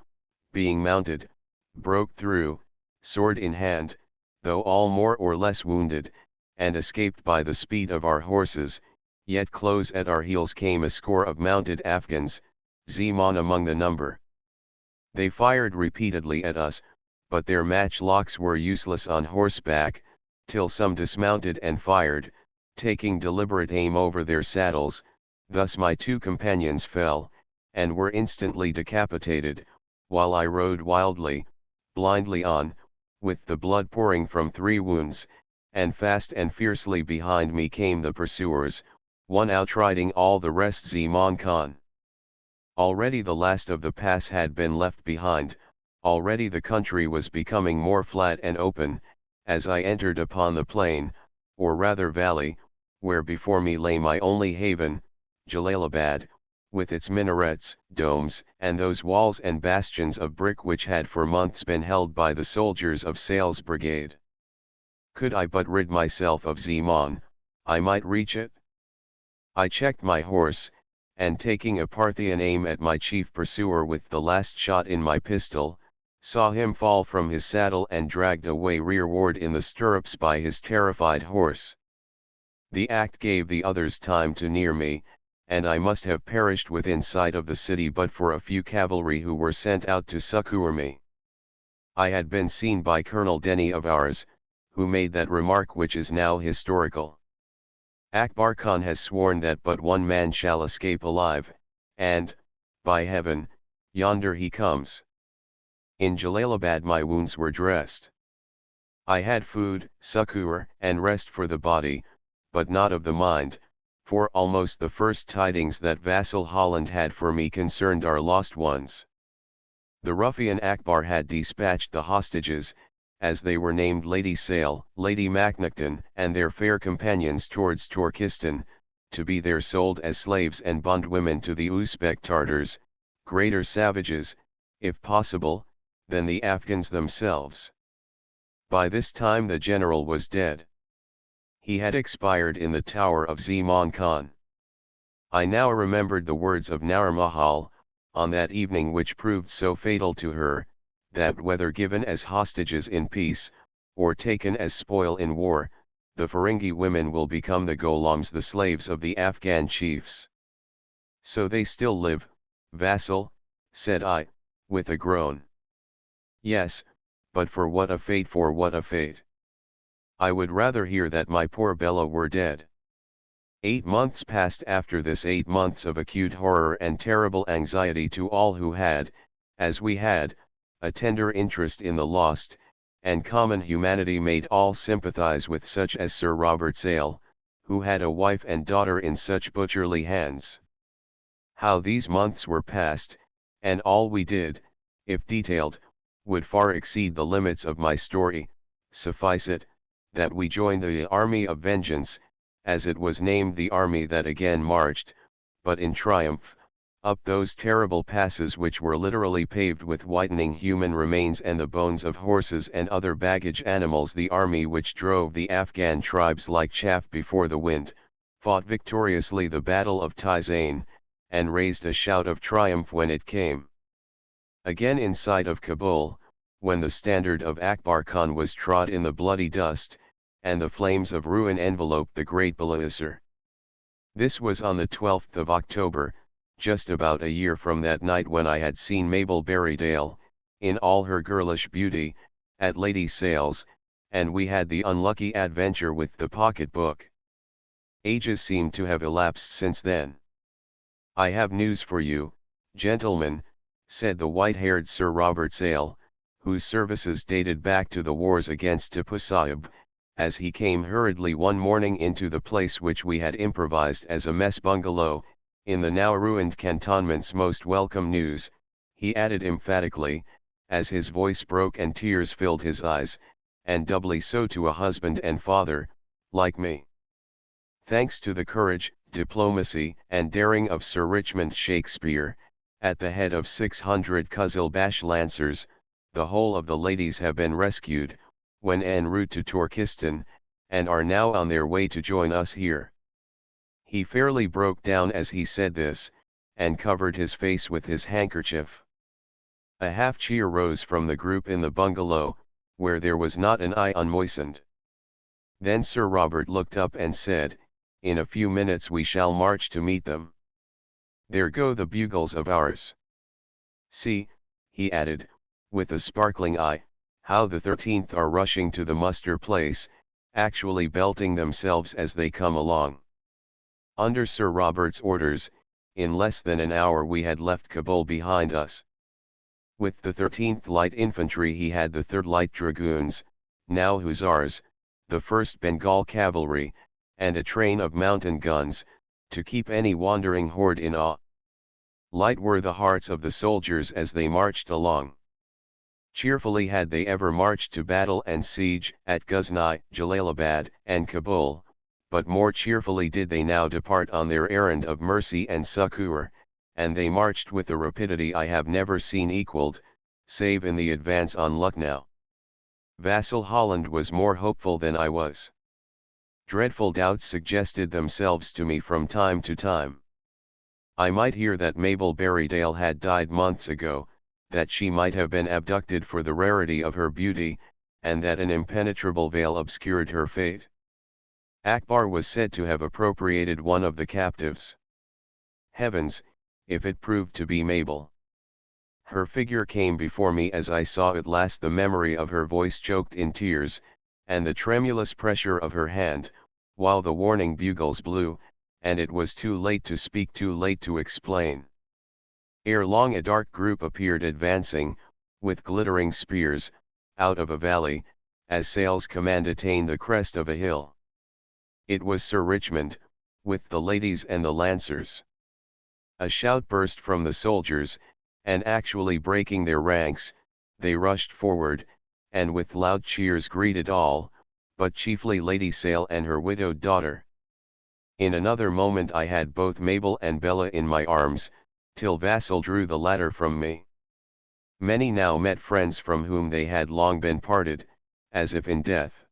being mounted, broke through, sword in hand, though all more or less wounded, and escaped by the speed of our horses, yet close at our heels came a score of mounted Afghans, Zeman among the number. They fired repeatedly at us, but their matchlocks were useless on horseback, till some dismounted and fired, taking deliberate aim over their saddles. Thus my 2 companions fell, and were instantly decapitated, while I rode wildly, blindly on, with the blood pouring from 3 wounds, and fast and fiercely behind me came the pursuers, one outriding all the rest Zeman Khan. Already the last of the pass had been left behind, already the country was becoming more flat and open, as I entered upon the plain, or rather valley, where before me lay my only haven, Jalalabad, with its minarets, domes, and those walls and bastions of brick which had for months been held by the soldiers of Scots Brigade. Could I but rid myself of Zeman, I might reach it. I checked my horse, and taking a Parthian aim at my chief pursuer with the last shot in my pistol, saw him fall from his saddle and dragged away rearward in the stirrups by his terrified horse. The act gave the others time to near me, and I must have perished within sight of the city but for a few cavalry who were sent out to succour me. I had been seen by Colonel Denny of ours, who made that remark which is now historical. Akbar Khan has sworn that but one man shall escape alive, and, by heaven, yonder he comes. In Jalalabad my wounds were dressed. I had food, succour, and rest for the body, but not of the mind, for almost the first tidings that vassal Holland had for me concerned our lost ones. The ruffian Akbar had dispatched the hostages, as they were named Lady Sale, Lady Macnaghten, and their fair companions towards Turkestan, to be there sold as slaves and bondwomen to the Uzbek Tartars, greater savages, if possible, than the Afghans themselves. By this time the general was dead. He had expired in the tower of Zeman Khan. I now remembered the words of Naur Mahal, on that evening which proved so fatal to her, that whether given as hostages in peace, or taken as spoil in war, the Ferengi women will become the gholams, the slaves of the Afghan chiefs. So they still live, vassal, said I, with a groan. Yes, but for what a fate, for what a fate. I would rather hear that my poor Bella were dead. 8 months passed after this, 8 months of acute horror and terrible anxiety to all who had, as we had, a tender interest in the lost, and common humanity made all sympathize with such as Sir Robert Sale, who had a wife and daughter in such butcherly hands. How these months were passed, and all we did, if detailed, would far exceed the limits of my story. Suffice it, that we joined the army of vengeance, as it was named, the army that again marched, but in triumph, up those terrible passes which were literally paved with whitening human remains and the bones of horses and other baggage animals. The army which drove the Afghan tribes like chaff before the wind, fought victoriously the battle of Tizain, and raised a shout of triumph when it came. Again in sight of Kabul, when the standard of Akbar Khan was trod in the bloody dust, and the flames of ruin enveloped the great Balasar. This was on the 12th of October, just about a year from that night when I had seen Mabel Berrydale, in all her girlish beauty, at Lady Sale's, and we had the unlucky adventure with the pocket-book. Ages seem to have elapsed since then. I have news for you, gentlemen, said the white-haired Sir Robert Sale, whose services dated back to the wars against Tipu Sahib, as he came hurriedly one morning into the place which we had improvised as a mess bungalow, in the now ruined cantonments. Most welcome news, he added emphatically, as his voice broke and tears filled his eyes, and doubly so to a husband and father, like me. Thanks to the courage, diplomacy, and daring of Sir Richmond Shakespeare, at the head of 600 Quzilbash lancers, the whole of the ladies have been rescued, when en route to Turkestan, and are now on their way to join us here. He fairly broke down as he said this, and covered his face with his handkerchief. A half cheer rose from the group in the bungalow, where there was not an eye unmoistened. Then Sir Robert looked up and said, "In a few minutes we shall march to meet them. There go the bugles of ours. See," he added, with a sparkling eye, "how the 13th are rushing to the muster place, actually belting themselves as they come along." Under Sir Robert's orders, in less than an hour we had left Kabul behind us. With the 13th Light Infantry he had the 3rd Light Dragoons, now Hussars, the 1st Bengal Cavalry, and a train of mountain guns, to keep any wandering horde in awe. Light were the hearts of the soldiers as they marched along. Cheerfully had they ever marched to battle and siege at Ghazni, Jalalabad, and Kabul, but more cheerfully did they now depart on their errand of mercy and succour, and they marched with a rapidity I have never seen equalled, save in the advance on Lucknow. Vassal Holland was more hopeful than I was. Dreadful doubts suggested themselves to me from time to time. I might hear that Mabel Berrydale had died months ago, that she might have been abducted for the rarity of her beauty, and that an impenetrable veil obscured her fate. Akbar was said to have appropriated one of the captives. Heavens, if it proved to be Mabel! Her figure came before me as I saw at last, the memory of her voice choked in tears, and the tremulous pressure of her hand, while the warning bugles blew, and it was too late to speak, too late to explain. Ere long a dark group appeared advancing, with glittering spears, out of a valley, as Sale's command attained the crest of a hill. It was Sir Richmond, with the ladies and the lancers. A shout burst from the soldiers, and actually breaking their ranks, they rushed forward, and with loud cheers greeted all, but chiefly Lady Sale and her widowed daughter. In another moment I had both Mabel and Bella in my arms, till Vassal drew the latter from me. Many now met friends from whom they had long been parted, as if in death.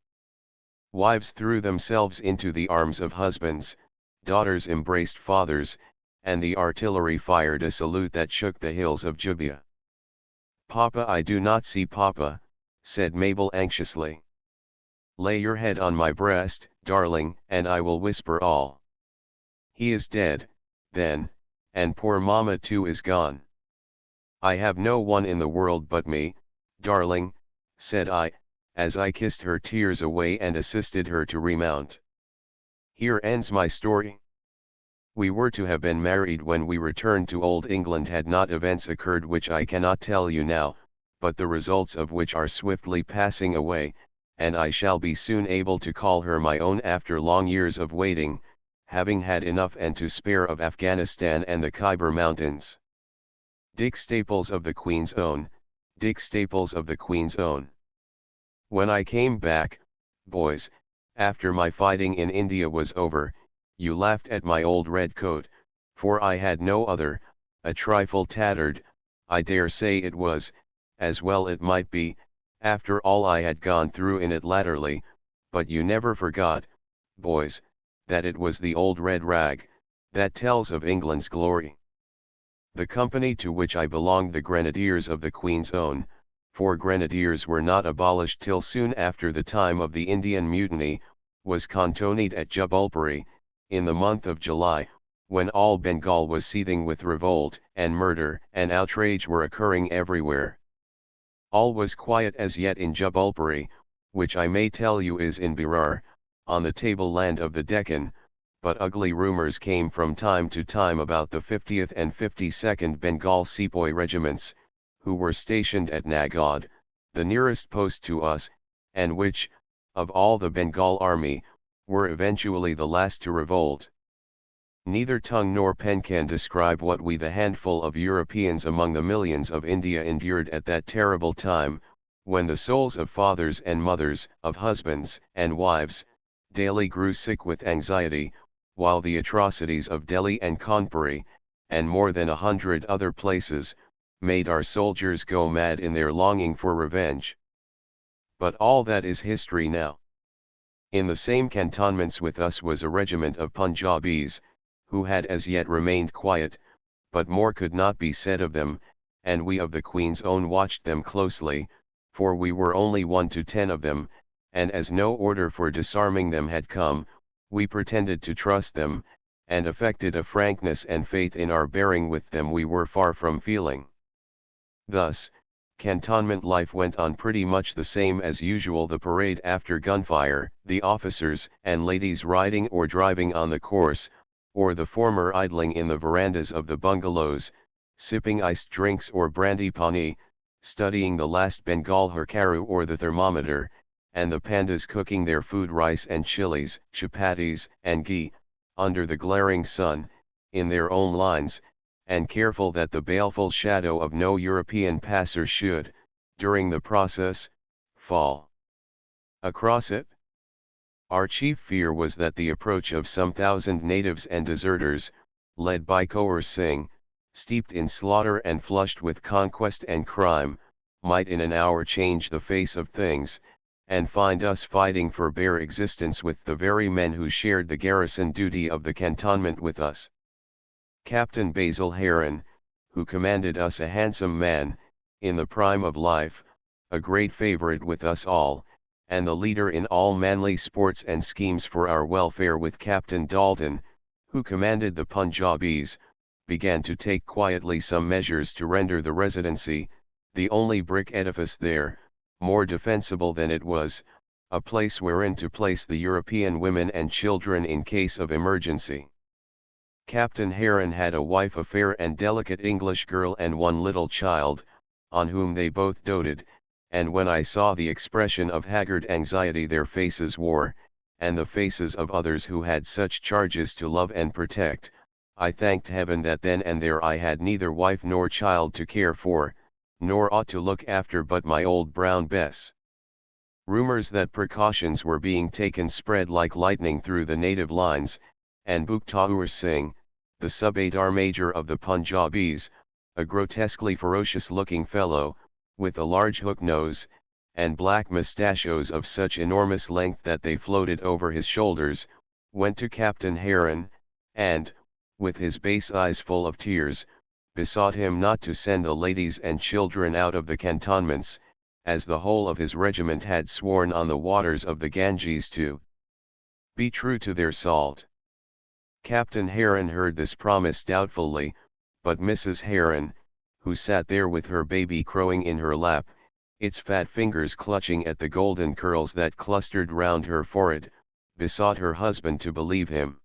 Wives threw themselves into the arms of husbands, daughters embraced fathers, and the artillery fired a salute that shook the hills of Gibeah. "Papa, I do not see Papa," said Mabel anxiously. "Lay your head on my breast, darling, and I will whisper all." "He is dead, then, and poor Mamma too is gone." "I have no one in the world but me, darling," said I, as I kissed her tears away and assisted her to remount. Here ends my story. We were to have been married when we returned to Old England had not events occurred which I cannot tell you now, but the results of which are swiftly passing away, and I shall be soon able to call her my own after long years of waiting, having had enough and to spare of Afghanistan and the Khyber Mountains. Dick Staples of the Queen's Own, Dick Staples of the Queen's Own. When I came back, boys, after my fighting in India was over, you laughed at my old red coat, for I had no other, a trifle tattered, I dare say it was, as well it might be, after all I had gone through in it latterly, but you never forgot, boys, that it was the old red rag, that tells of England's glory. The company to which I belonged, the Grenadiers of the Queen's Own, for Grenadiers were not abolished till soon after the time of the Indian Mutiny, was cantoned at Jubulpuri, in the month of July, when all Bengal was seething with revolt, and murder and outrage were occurring everywhere. All was quiet as yet in Jubulpuri, which I may tell you is in Berar, on the tableland of the Deccan, but ugly rumours came from time to time about the 50th and 52nd Bengal Sepoy regiments, who were stationed at Nagod, the nearest post to us, and which, of all the Bengal army, were eventually the last to revolt. Neither tongue nor pen can describe what we, the handful of Europeans among the millions of India, endured at that terrible time, when the souls of fathers and mothers, of husbands and wives, daily grew sick with anxiety, while the atrocities of Delhi and Kanpuri, and more than 100 other places, made our soldiers go mad in their longing for revenge. But all that is history now. In the same cantonments with us was a regiment of Punjabis, who had as yet remained quiet, but more could not be said of them, and we of the Queen's Own watched them closely, for we were only 1 to 10 of them, and as no order for disarming them had come, we pretended to trust them, and affected a frankness and faith in our bearing with them we were far from feeling. Thus, cantonment life went on pretty much the same as usual, the parade after gunfire, the officers and ladies riding or driving on the course, or the former idling in the verandas of the bungalows, sipping iced drinks or brandy pani, studying the last Bengal Herkaru or the thermometer, and the pandas cooking their food, rice and chilies, chapatis and ghee, under the glaring sun, in their own lines, and careful that the baleful shadow of no European passer should, during the process, fall across it. Our chief fear was that the approach of some 1,000 natives and deserters, led by Kaur Singh, steeped in slaughter and flushed with conquest and crime, might in an hour change the face of things, and find us fighting for bare existence with the very men who shared the garrison duty of the cantonment with us. Captain Basil Heron, who commanded us, a handsome man, in the prime of life, a great favourite with us all, and the leader in all manly sports and schemes for our welfare, with Captain Dalton, who commanded the Punjabis, began to take quietly some measures to render the Residency, the only brick edifice there, more defensible than it was, a place wherein to place the European women and children in case of emergency. Captain Heron had a wife, a fair and delicate English girl, and one little child, on whom they both doted, and when I saw the expression of haggard anxiety their faces wore, and the faces of others who had such charges to love and protect, I thanked heaven that then and there I had neither wife nor child to care for, nor aught to look after but my old brown Bess. Rumors that precautions were being taken spread like lightning through the native lines, and Buktaur Singh, the Subedar Major of the Punjabis, a grotesquely ferocious-looking fellow, with a large hook nose, and black mustachios of such enormous length that they floated over his shoulders, went to Captain Heron, and, with his base eyes full of tears, besought him not to send the ladies and children out of the cantonments, as the whole of his regiment had sworn on the waters of the Ganges to be true to their salt. Captain Heron heard this promise doubtfully, but Mrs. Heron, who sat there with her baby crowing in her lap, its fat fingers clutching at the golden curls that clustered round her forehead, besought her husband to believe him.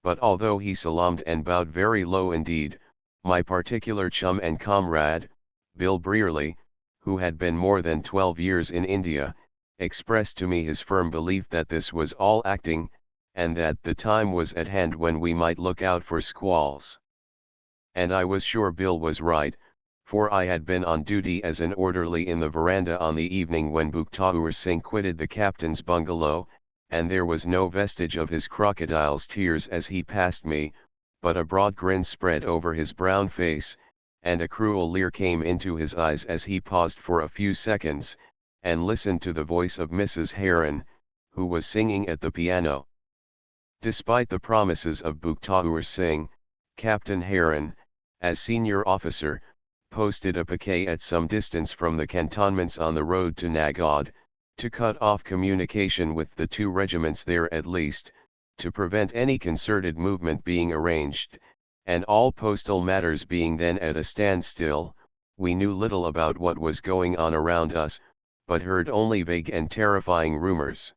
But although he salaamed and bowed very low indeed, my particular chum and comrade, Bill Brearley, who had been more than 12 years in India, expressed to me his firm belief that this was all acting, and that the time was at hand when we might look out for squalls. And I was sure Bill was right, for I had been on duty as an orderly in the veranda on the evening when Buktaur Singh quitted the captain's bungalow, and there was no vestige of his crocodile's tears as he passed me, but a broad grin spread over his brown face, and a cruel leer came into his eyes as he paused for a few seconds, and listened to the voice of Mrs. Heron, who was singing at the piano. Despite the promises of Buktaur Singh, Captain Heron, as senior officer, posted a piquet at some distance from the cantonments on the road to Nagod, to cut off communication with the two regiments there at least, to prevent any concerted movement being arranged, and all postal matters being then at a standstill. We knew little about what was going on around us, but heard only vague and terrifying rumors.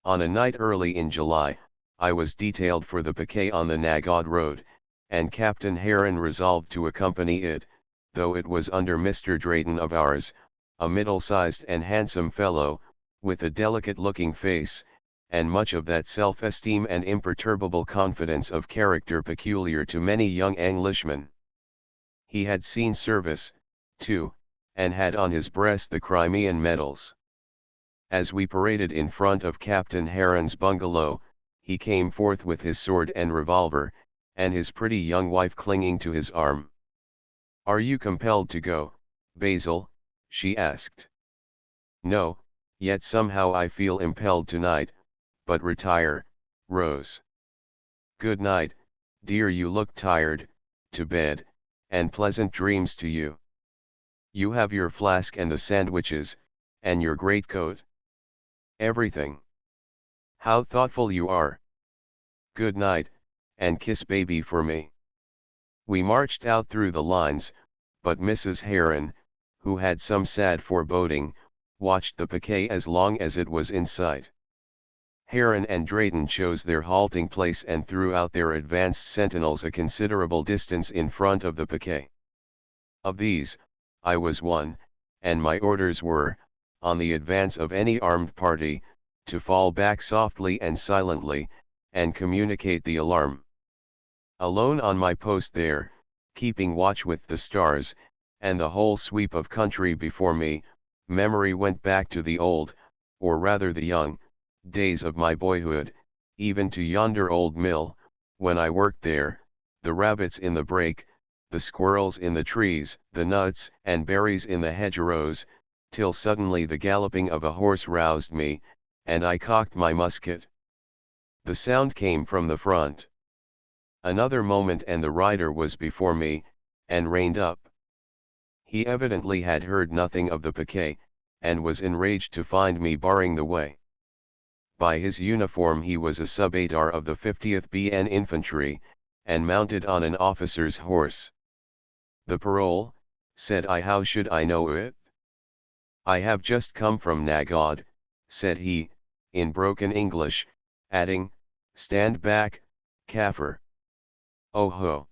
On a night early in July, I was detailed for the piquet on the Nagod road, and Captain Heron resolved to accompany it, though it was under Mr. Drayton of ours, a middle-sized and handsome fellow, with a delicate-looking face, and much of that self-esteem and imperturbable confidence of character peculiar to many young Englishmen. He had seen service, too, and had on his breast the Crimean medals. As we paraded in front of Captain Heron's bungalow, he came forth with his sword and revolver, and his pretty young wife clinging to his arm. "Are you compelled to go, Basil?" she asked. "No, yet somehow I feel impelled tonight, but retire, Rose." "Good night, dear, you look tired. To bed, and pleasant dreams to you. You have your flask and the sandwiches, and your greatcoat?" "Everything." "How thoughtful you are. Good night, and kiss baby for me." We marched out through the lines, but Mrs. Heron, who had some sad foreboding, watched the piquet as long as it was in sight. Heron and Drayton chose their halting place and threw out their advanced sentinels a considerable distance in front of the piquet. Of these, I was one, and my orders were, on the advance of any armed party, to fall back softly and silently, and communicate the alarm. Alone on my post there, keeping watch with the stars, and the whole sweep of country before me, memory went back to the old, or rather the young, days of my boyhood, even to yonder old mill, when I worked there, the rabbits in the brake, the squirrels in the trees, the nuts and berries in the hedgerows, till suddenly the galloping of a horse roused me, and I cocked my musket. The sound came from the front. Another moment and the rider was before me, and reined up. He evidently had heard nothing of the piquet, and was enraged to find me barring the way. By his uniform he was a subedar of the 50th BN Infantry, and mounted on an officer's horse. "The parole?" said I. "How should I know it?" "I have just come from Nagod," said he, in broken English, adding, "Stand back, Kaffir." "Oh ho!"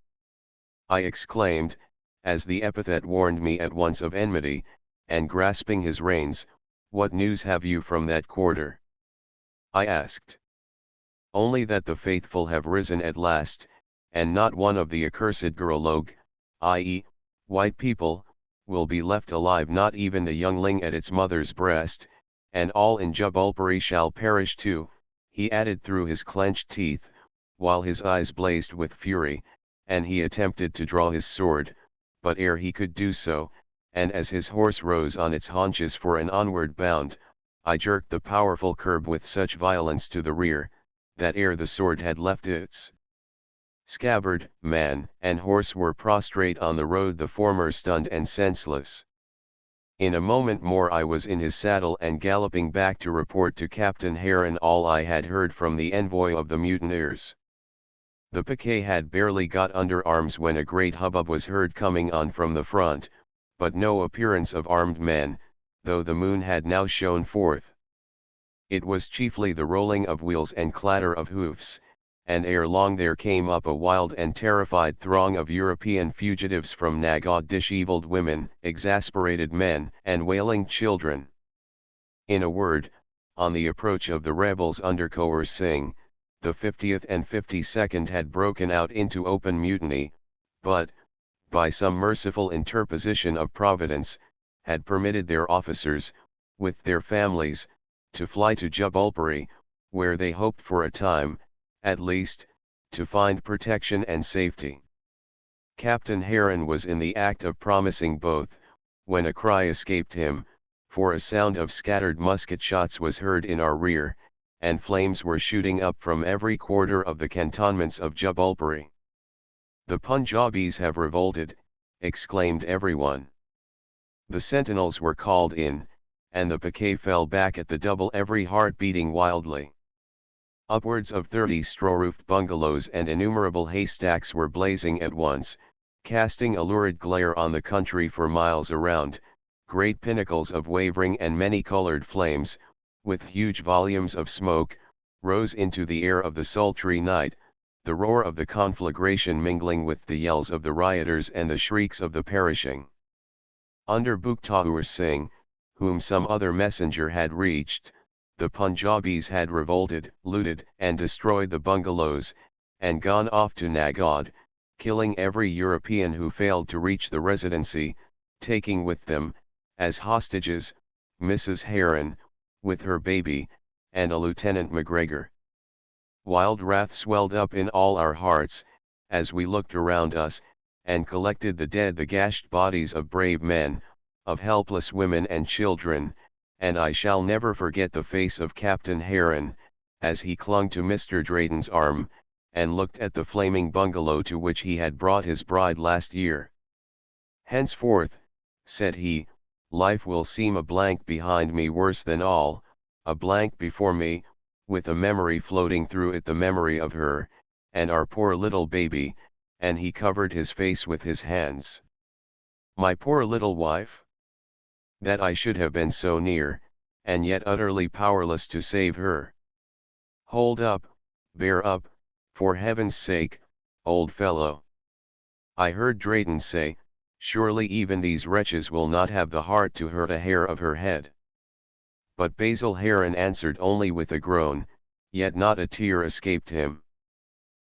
I exclaimed, as the epithet warned me at once of enmity, and grasping his reins, "What news have you from that quarter?" I asked. "Only that the faithful have risen at last, and not one of the accursed Gurlog, i.e., white people, will be left alive, not even the youngling at its mother's breast, and all in Jubulpuri shall perish too," he added through his clenched teeth, while his eyes blazed with fury, and he attempted to draw his sword, but ere he could do so, and as his horse rose on its haunches for an onward bound, I jerked the powerful curb with such violence to the rear, that ere the sword had left its scabbard, man and horse were prostrate on the road, the former stunned and senseless. In a moment more I was in his saddle and galloping back to report to Captain Heron all I had heard from the envoy of the mutineers. The piquet had barely got under arms when a great hubbub was heard coming on from the front, but no appearance of armed men, though the moon had now shone forth. It was chiefly the rolling of wheels and clatter of hoofs, and ere long there came up a wild and terrified throng of European fugitives from Nagad, dishevelled women, exasperated men, and wailing children. In a word, on the approach of the rebels under Kaur Singh, the 50th and 52nd had broken out into open mutiny, but, by some merciful interposition of Providence, had permitted their officers, with their families, to fly to Jubulpuri, where they hoped for a time, at least, to find protection and safety. Captain Heron was in the act of promising both, when a cry escaped him, for a sound of scattered musket shots was heard in our rear, and flames were shooting up from every quarter of the cantonments of Jubulpuri. "The Punjabis have revolted," exclaimed everyone. The sentinels were called in, and the piquet fell back at the double, every heart beating wildly. Upwards of 30 straw-roofed bungalows and innumerable haystacks were blazing at once, casting a lurid glare on the country for miles around. Great pinnacles of wavering and many-colored flames, with huge volumes of smoke, rose into the air of the sultry night, the roar of the conflagration mingling with the yells of the rioters and the shrieks of the perishing. Under Buktaur Singh, whom some other messenger had reached, the Punjabis had revolted, looted and destroyed the bungalows, and gone off to Nagad, killing every European who failed to reach the Residency, taking with them, as hostages, Mrs. Heron, with her baby, and a Lieutenant McGregor. Wild wrath swelled up in all our hearts, as we looked around us, and collected the dead, the gashed bodies of brave men, of helpless women and children, and I shall never forget the face of Captain Heron, as he clung to Mr. Drayton's arm, and looked at the flaming bungalow to which he had brought his bride last year. "Henceforth," said he, "life will seem a blank behind me, worse than all, a blank before me, with a memory floating through it, the memory of her, and our poor little baby," and he covered his face with his hands. "My poor little wife? That I should have been so near, and yet utterly powerless to save her. Hold up, bear up, for heaven's sake, old fellow." I heard Drayton say, "Surely even these wretches will not have the heart to hurt a hair of her head." But Basil Heron answered only with a groan, yet not a tear escaped him.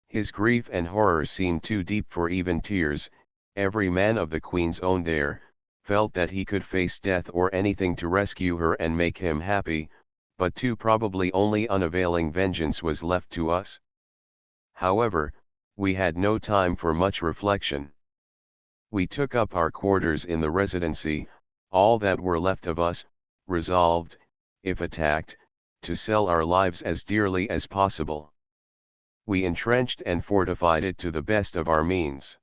His grief and horror seemed too deep for even tears. Every man of the Queen's Own there, felt that he could face death or anything to rescue her and make him happy, but too probably only unavailing vengeance was left to us. However, we had no time for much reflection. We took up our quarters in the Residency, all that were left of us, resolved, if attacked, to sell our lives as dearly as possible. We entrenched and fortified it to the best of our means.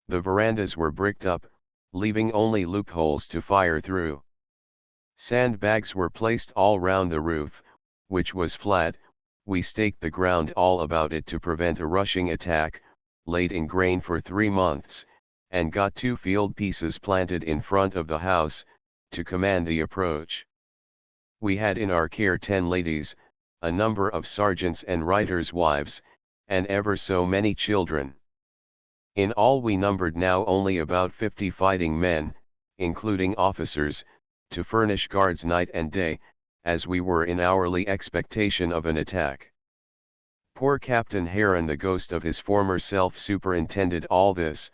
The verandas were bricked up, leaving only loopholes to fire through. Sandbags were placed all round the roof, which was flat. We staked the ground all about it to prevent a rushing attack, laid in grain for 3 months, and got 2 field pieces planted in front of the house, to command the approach. We had in our care 10 ladies, a number of sergeants and writers' wives, and ever so many children. In all we numbered now only about 50 fighting men, including officers, to furnish guards night and day, as we were in hourly expectation of an attack. Poor Captain Heron, the ghost of his former self, superintended all this,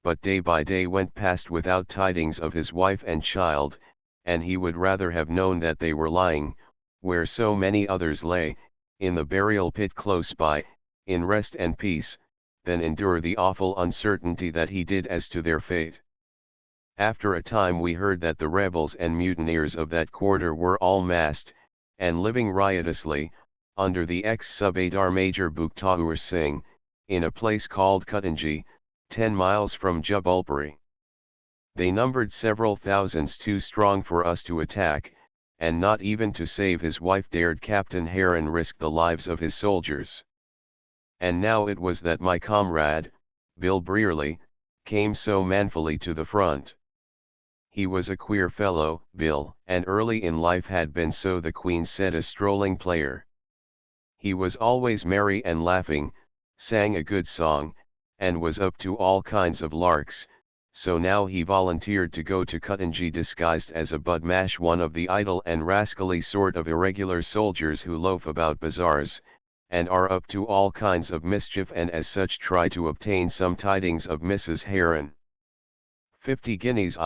but day by day went past without tidings of his wife and child, and he would rather have known that they were lying, where so many others lay, in the burial pit close by, in rest and peace, than endure the awful uncertainty that he did as to their fate. After a time we heard that the rebels and mutineers of that quarter were all massed, and living riotously, under the ex-Subedar Major Buktaur Singh, in a place called Kutanji, 10 miles from Jubulpuri. They numbered several thousands too strong for us to attack, and not even to save his wife dared Captain Heron risk the lives of his soldiers. And now it was that my comrade, Bill Brearley, came so manfully to the front. He was a queer fellow, Bill, and early in life had been, so the Queen said, a strolling player. He was always merry and laughing, sang a good song, and was up to all kinds of larks, so now he volunteered to go to Kutanji disguised as a budmash, one of the idle and rascally sort of irregular soldiers who loaf about bazaars, and are up to all kinds of mischief, and as such try to obtain some tidings of Mrs. Heron. 50 guineas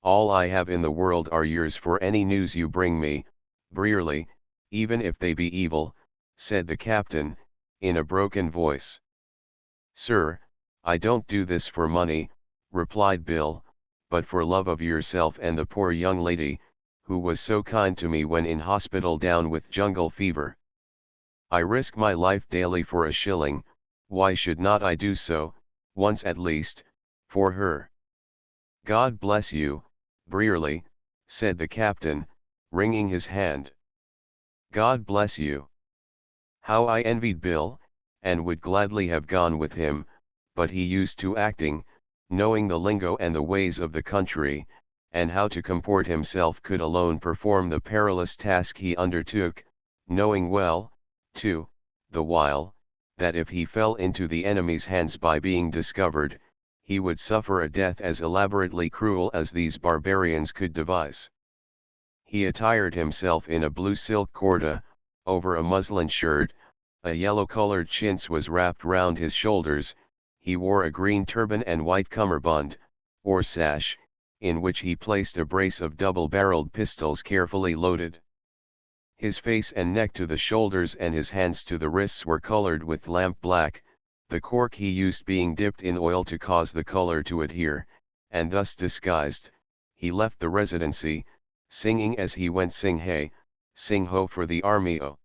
all I have in the world are yours for any news you bring me, Brearley, even if they be evil, said the captain, in a broken voice. Sir, I don't do this for money, replied Bill, but for love of yourself and the poor young lady, who was so kind to me when in hospital down with jungle fever. I risk my life daily for a shilling, why should not I do so, once at least, for her? God bless you, Brearley, said the captain, wringing his hand. God bless you. How I envied Bill, and would gladly have gone with him, but he used to acting, knowing the lingo and the ways of the country, and how to comport himself, could alone perform the perilous task he undertook, knowing well, too, the while, that if he fell into the enemy's hands by being discovered, he would suffer a death as elaborately cruel as these barbarians could devise. He attired himself in a blue silk kurta, over a muslin shirt, a yellow-colored chintz was wrapped round his shoulders, he wore a green turban and white cummerbund, or sash, in which he placed a brace of double-barreled pistols carefully loaded. His face and neck to the shoulders and his hands to the wrists were colored with lamp black, the cork he used being dipped in oil to cause the color to adhere, and thus disguised, he left the residency, singing as he went, sing hey, sing ho for the army o.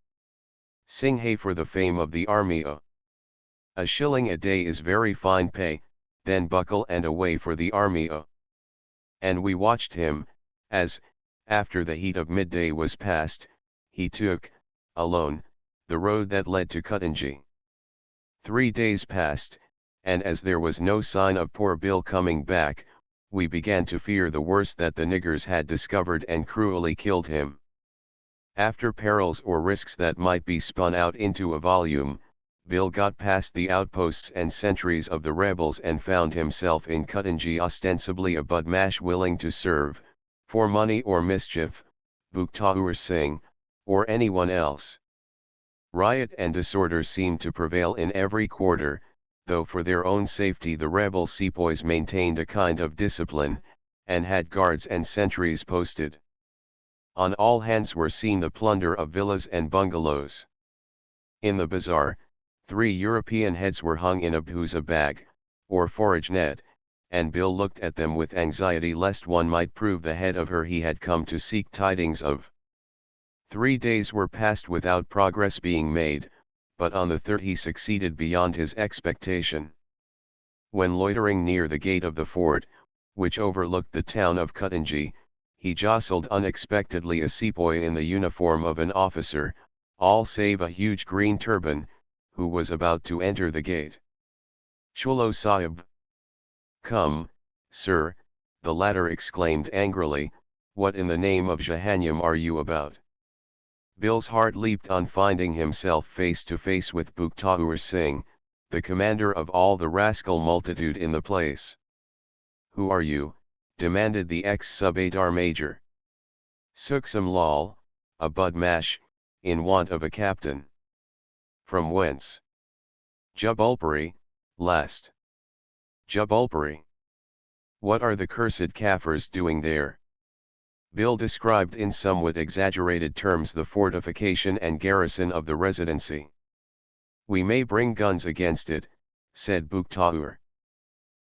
Sing hey for the fame of the army o. A shilling a day is very fine pay, then buckle and away for the army o. And we watched him, as, after the heat of midday was past, he took, alone, the road that led to Kutanji. 3 days passed, and as there was no sign of poor Bill coming back, we began to fear the worst, that the niggers had discovered and cruelly killed him. After perils or risks that might be spun out into a volume, Bill got past the outposts and sentries of the rebels and found himself in Kutanji, ostensibly a budmash willing to serve, for money or mischief, Buktaur Singh, or anyone else. Riot and disorder seemed to prevail in every quarter, though for their own safety the rebel sepoys maintained a kind of discipline, and had guards and sentries posted. On all hands were seen the plunder of villas and bungalows. In the bazaar, 3 European heads were hung in a bhusa bag, or forage net, and Bill looked at them with anxiety lest one might prove the head of her he had come to seek tidings of. 3 days were passed without progress being made, but on the 3rd he succeeded beyond his expectation. When loitering near the gate of the fort, which overlooked the town of Kutanji, he jostled unexpectedly a sepoy in the uniform of an officer, all save a huge green turban, who was about to enter the gate. Chulo Sahib. Come, sir, the latter exclaimed angrily, what in the name of Jahannam are you about? Bill's heart leaped on finding himself face to face with Buktaur Singh, the commander of all the rascal multitude in the place. Who are you, demanded the ex-subatar major. Suksum lol, a bud mash, in want of a captain. From whence? Jubulpuri, last. Jubulpuri. What are the cursed Kafirs doing there? Bill described in somewhat exaggerated terms the fortification and garrison of the residency. We may bring guns against it, said Buktaur.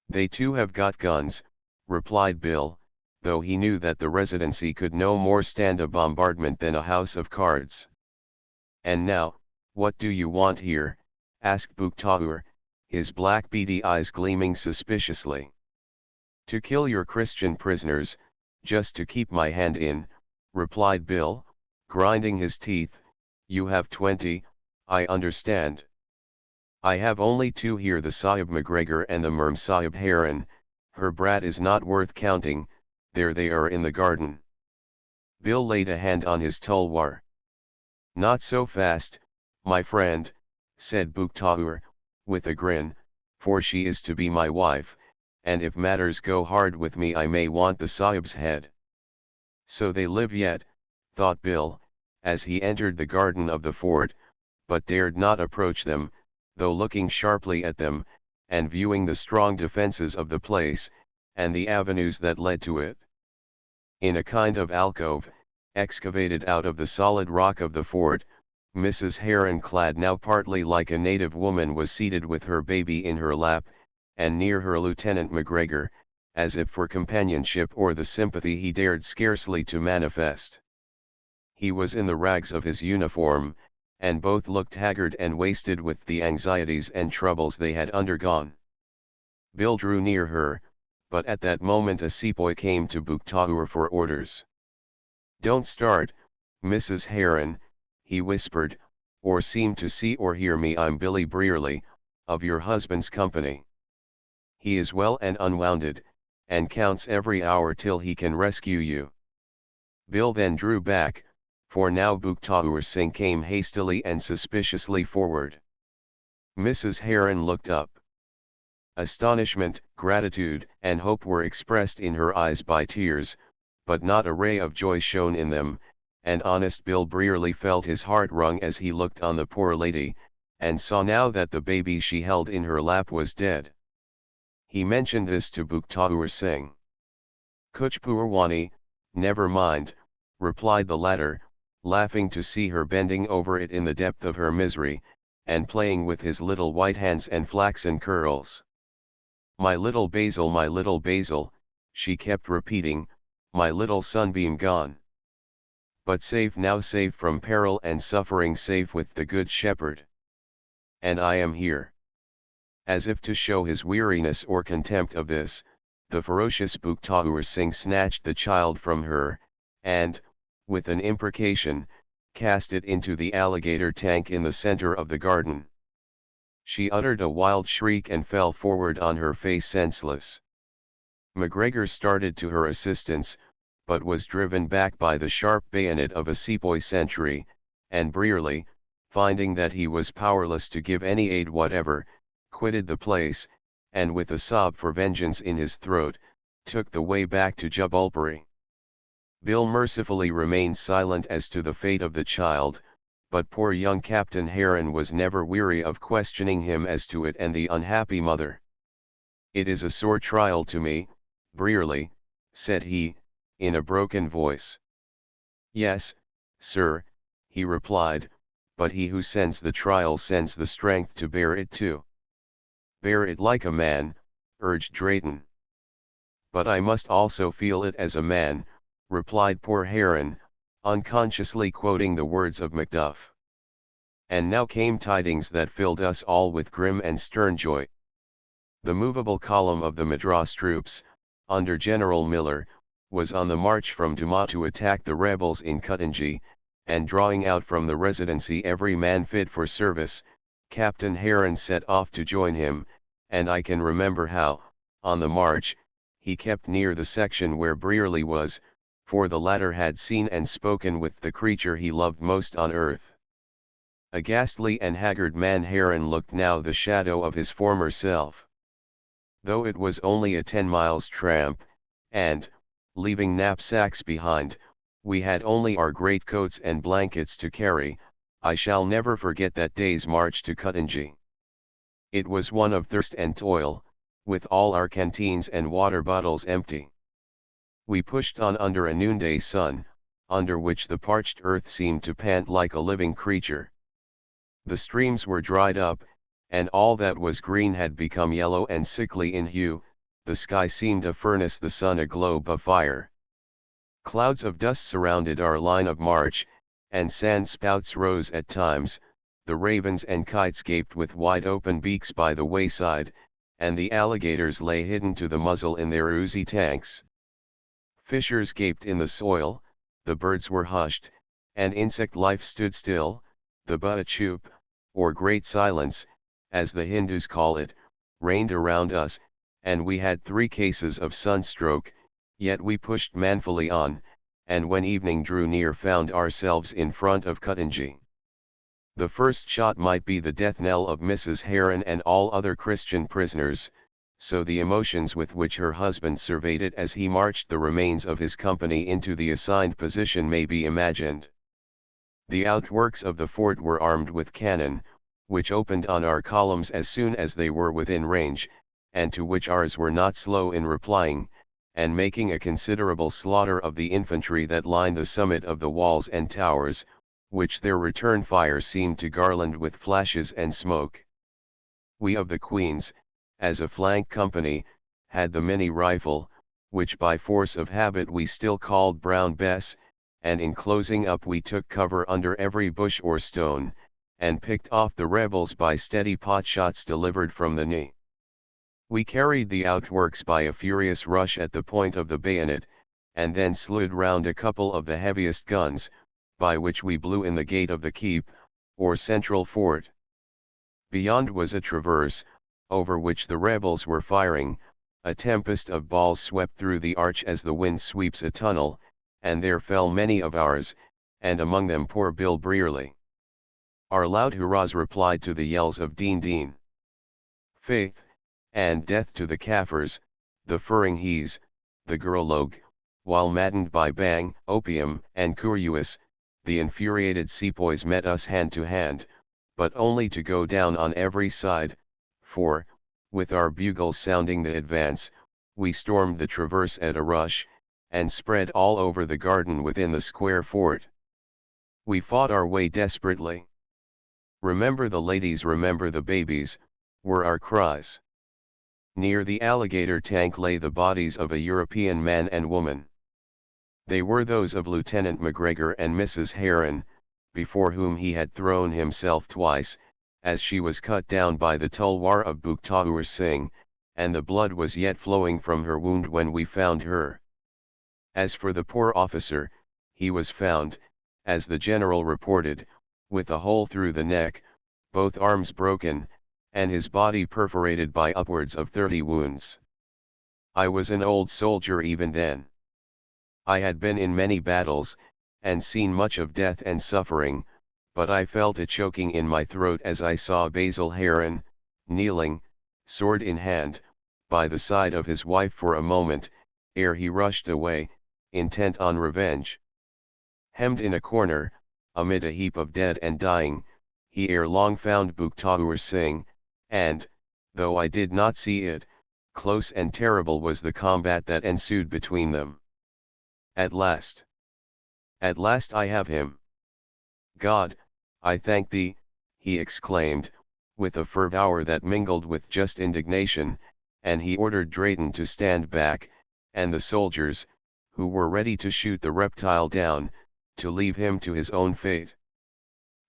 They too have got guns, replied Bill, though he knew that the residency could no more stand a bombardment than a house of cards. And now, what do you want here? Asked Buktaur, his black beady eyes gleaming suspiciously. To kill your Christian prisoners, just to keep my hand in, replied Bill, grinding his teeth. You have 20, I understand. I have only 2 here, the Sahib McGregor and the Merm Sahib Heron. Her brat is not worth counting, there they are in the garden. Bill laid a hand on his tulwar. Not so fast, my friend, said Buktaur, with a grin, for she is to be my wife, and if matters go hard with me I may want the Sahib's head. So they live yet, thought Bill, as he entered the garden of the fort, but dared not approach them, though looking sharply at them, and viewing the strong defences of the place, and the avenues that led to it. In a kind of alcove, excavated out of the solid rock of the fort, Mrs. Heron, clad now partly like a native woman, was seated with her baby in her lap, and near her Lieutenant McGregor, as if for companionship or the sympathy he dared scarcely to manifest. He was in the rags of his uniform, and both looked haggard and wasted with the anxieties and troubles they had undergone. Bill drew near her, but at that moment a sepoy came to Buktaur for orders. Don't start, Mrs. Heron, he whispered, or seem to see or hear me. I'm Billy Brearley, of your husband's company. He is well and unwounded, and counts every hour till he can rescue you. Bill then drew back, for now Buktaur Singh came hastily and suspiciously forward. Mrs. Heron looked up. Astonishment, gratitude, and hope were expressed in her eyes by tears, but not a ray of joy shone in them, and honest Bill Brearley felt his heart wrung as he looked on the poor lady, and saw now that the baby she held in her lap was dead. He mentioned this to Buktaur Singh. Kuch Purwani, never mind, replied the latter, laughing to see her bending over it in the depth of her misery, and playing with his little white hands and flaxen curls. My little Basil, she kept repeating, my little sunbeam gone. But safe now, safe from peril and suffering, safe with the Good Shepherd. And I am here. As if to show his weariness or contempt of this, the ferocious Buktaur Singh snatched the child from her, and, with an imprecation, cast it into the alligator tank in the center of the garden. She uttered a wild shriek and fell forward on her face senseless. McGregor started to her assistance, but was driven back by the sharp bayonet of a sepoy sentry, and Brearley, finding that he was powerless to give any aid whatever, quitted the place, and with a sob for vengeance in his throat, took the way back to Jubulpuri. Bill mercifully remained silent as to the fate of the child, but poor young Captain Heron was never weary of questioning him as to it and the unhappy mother. It is a sore trial to me, Brearley, said he, in a broken voice. Yes, sir, he replied, but he who sends the trial sends the strength to bear it too. Bear it like a man, urged Drayton. But I must also feel it as a man, replied poor Heron, unconsciously quoting the words of Macduff. And now came tidings that filled us all with grim and stern joy. The movable column of the Madras troops, under General Miller, was on the march from Duma to attack the rebels in Kutanji, and drawing out from the residency every man fit for service, Captain Heron set off to join him, and I can remember how, on the march, he kept near the section where Brearley was, for the latter had seen and spoken with the creature he loved most on earth. A ghastly and haggard man, Heron looked now the shadow of his former self. Though it was only a 10 miles tramp, and, leaving knapsacks behind, we had only our greatcoats and blankets to carry. I shall never forget that day's march to Cuttinge. It was one of thirst and toil, with all our canteens and water bottles empty. We pushed on under a noonday sun, under which the parched earth seemed to pant like a living creature. The streams were dried up, and all that was green had become yellow and sickly in hue. The sky seemed a furnace, the sun a globe of fire. Clouds of dust surrounded our line of march, and sand spouts rose at times. The ravens and kites gaped with wide open beaks by the wayside, and the alligators lay hidden to the muzzle in their oozy tanks. Fissures gaped in the soil, the birds were hushed, and insect life stood still. The Bhachup, or Great Silence, as the Hindus call it, reigned around us, and we had 3 cases of sunstroke, yet we pushed manfully on, and when evening drew near found ourselves in front of Cuttinge. The first shot might be the death knell of Mrs. Heron and all other Christian prisoners, so the emotions with which her husband surveyed it as he marched the remains of his company into the assigned position may be imagined. The outworks of the fort were armed with cannon, which opened on our columns as soon as they were within range, and to which ours were not slow in replying, and making a considerable slaughter of the infantry that lined the summit of the walls and towers, which their return fire seemed to garland with flashes and smoke. We of the Queen's, as a flank company, had the Mini rifle, which by force of habit we still called Brown Bess, and in closing up we took cover under every bush or stone, and picked off the rebels by steady pot shots delivered from the knee. We carried the outworks by a furious rush at the point of the bayonet, and then slewed round a couple of the heaviest guns, by which we blew in the gate of the keep, or central fort. Beyond was a traverse, over which the rebels were firing. A tempest of balls swept through the arch as the wind sweeps a tunnel, and there fell many of ours, and among them poor Bill Brearley. Our loud hurrahs replied to the yells of Dean Dean. Faith, and death to the Kaffirs, the Feringhees, the Gurlog, while maddened by Bang, Opium, and Curus, the infuriated sepoys met us hand to hand, but only to go down on every side, for, with our bugles sounding the advance, we stormed the traverse at a rush, and spread all over the garden within the square fort. We fought our way desperately. "Remember the ladies, remember the babies," were our cries. Near the alligator tank lay the bodies of a European man and woman. They were those of Lieutenant McGregor and Mrs. Heron, before whom he had thrown himself twice, as she was cut down by the tulwar of Buktaur Singh, and the blood was yet flowing from her wound when we found her. As for the poor officer, he was found, as the general reported, with a hole through the neck, both arms broken, and his body perforated by upwards of 30 wounds. I was an old soldier even then. I had been in many battles, and seen much of death and suffering, but I felt a choking in my throat as I saw Basil Heron, kneeling, sword in hand, by the side of his wife for a moment, ere he rushed away, intent on revenge. Hemmed in a corner, amid a heap of dead and dying, he ere long found Buktaur Singh, and, though I did not see it, close and terrible was the combat that ensued between them. At last I have him. God, I thank thee, he exclaimed, with a fervour that mingled with just indignation, and he ordered Drayton to stand back, and the soldiers, who were ready to shoot the reptile down, to leave him to his own fate.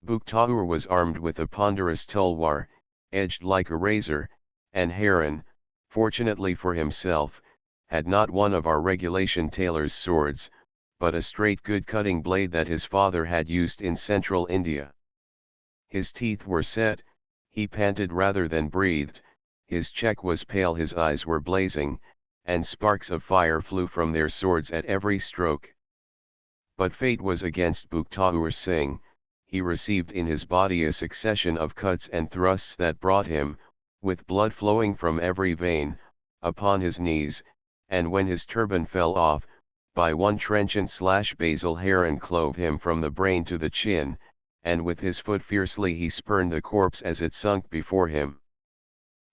Buktaur was armed with a ponderous tulwar, edged like a razor, and Heron, fortunately for himself, had not one of our regulation tailor's swords, but a straight good cutting blade that his father had used in central India. His teeth were set, he panted rather than breathed, his cheek was pale, his eyes were blazing, and sparks of fire flew from their swords at every stroke. But fate was against Buktaur Singh. He received in his body a succession of cuts and thrusts that brought him, with blood flowing from every vein, upon his knees, and when his turban fell off, by one trenchant slash Basil Heron clove him from the brain to the chin, and with his foot fiercely he spurned the corpse as it sunk before him.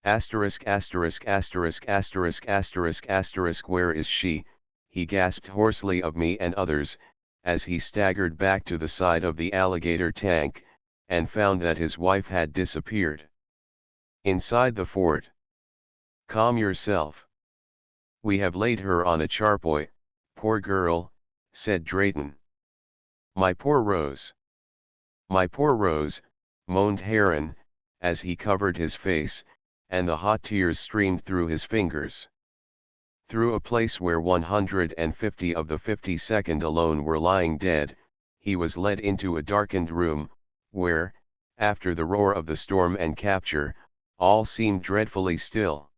Asterisk asterisk asterisk asterisk asterisk asterisk where is she, he gasped hoarsely of me and others, as he staggered back to the side of the alligator tank, and found that his wife had disappeared inside the fort. Calm yourself. We have laid her on a charpoy, poor girl, said Drayton. My poor Rose. My poor Rose, moaned Heron, as he covered his face, and the hot tears streamed through his fingers. Through a place where 150 of the 52nd alone were lying dead, he was led into a darkened room, where, after the roar of the storm and capture, all seemed dreadfully still.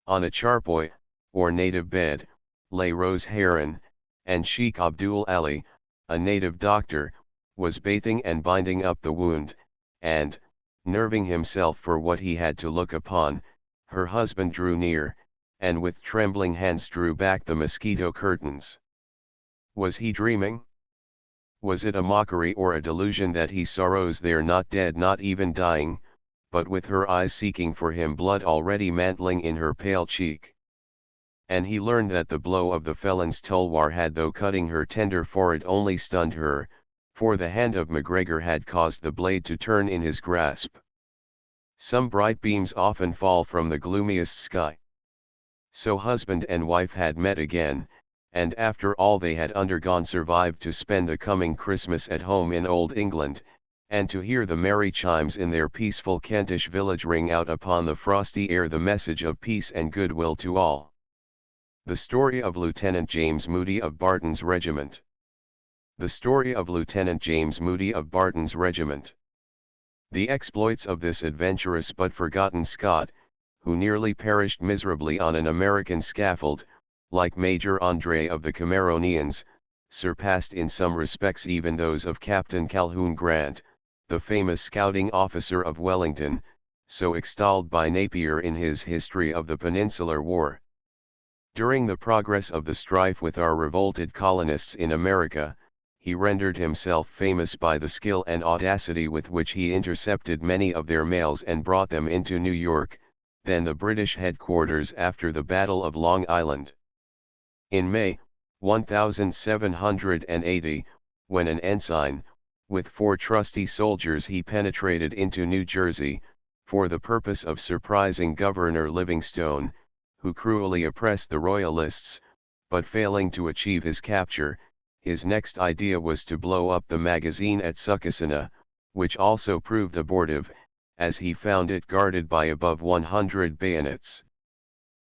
On a charpoy, or native bed, lay Rose Heron, and Sheikh Abdul Ali, a native doctor, was bathing and binding up the wound, and, nerving himself for what he had to look upon, her husband drew near, and with trembling hands drew back the mosquito curtains. Was he dreaming? Was it a mockery or a delusion that he saw Rose there, not dead, not even dying, but with her eyes seeking for him, blood already mantling in her pale cheek? And he learned that the blow of the felon's tulwar had, though cutting her tender forehead, only stunned her, for the hand of MacGregor had caused the blade to turn in his grasp. Some bright beams often fall from the gloomiest sky. So husband and wife had met again, and after all they had undergone survived to spend the coming Christmas at home in Old England, and to hear the merry chimes in their peaceful Kentish village ring out upon the frosty air the message of peace and goodwill to all. The story of Lieutenant James Moody of Barton's Regiment. The story of Lieutenant James Moody of Barton's Regiment. The exploits of this adventurous but forgotten Scot, who nearly perished miserably on an American scaffold, like Major André of the Cameronians, surpassed in some respects even those of Captain Calhoun Grant, the famous scouting officer of Wellington, so extolled by Napier in his History of the Peninsular War. During the progress of the strife with our revolted colonists in America, he rendered himself famous by the skill and audacity with which he intercepted many of their mails and brought them into New York, then the British headquarters after the Battle of Long Island. In May, 1780, when an ensign, with 4 trusty soldiers, he penetrated into New Jersey, for the purpose of surprising Governor Livingstone, who cruelly oppressed the Royalists, but failing to achieve his capture, his next idea was to blow up the magazine at Succassina, which also proved abortive, as he found it guarded by above 100 bayonets.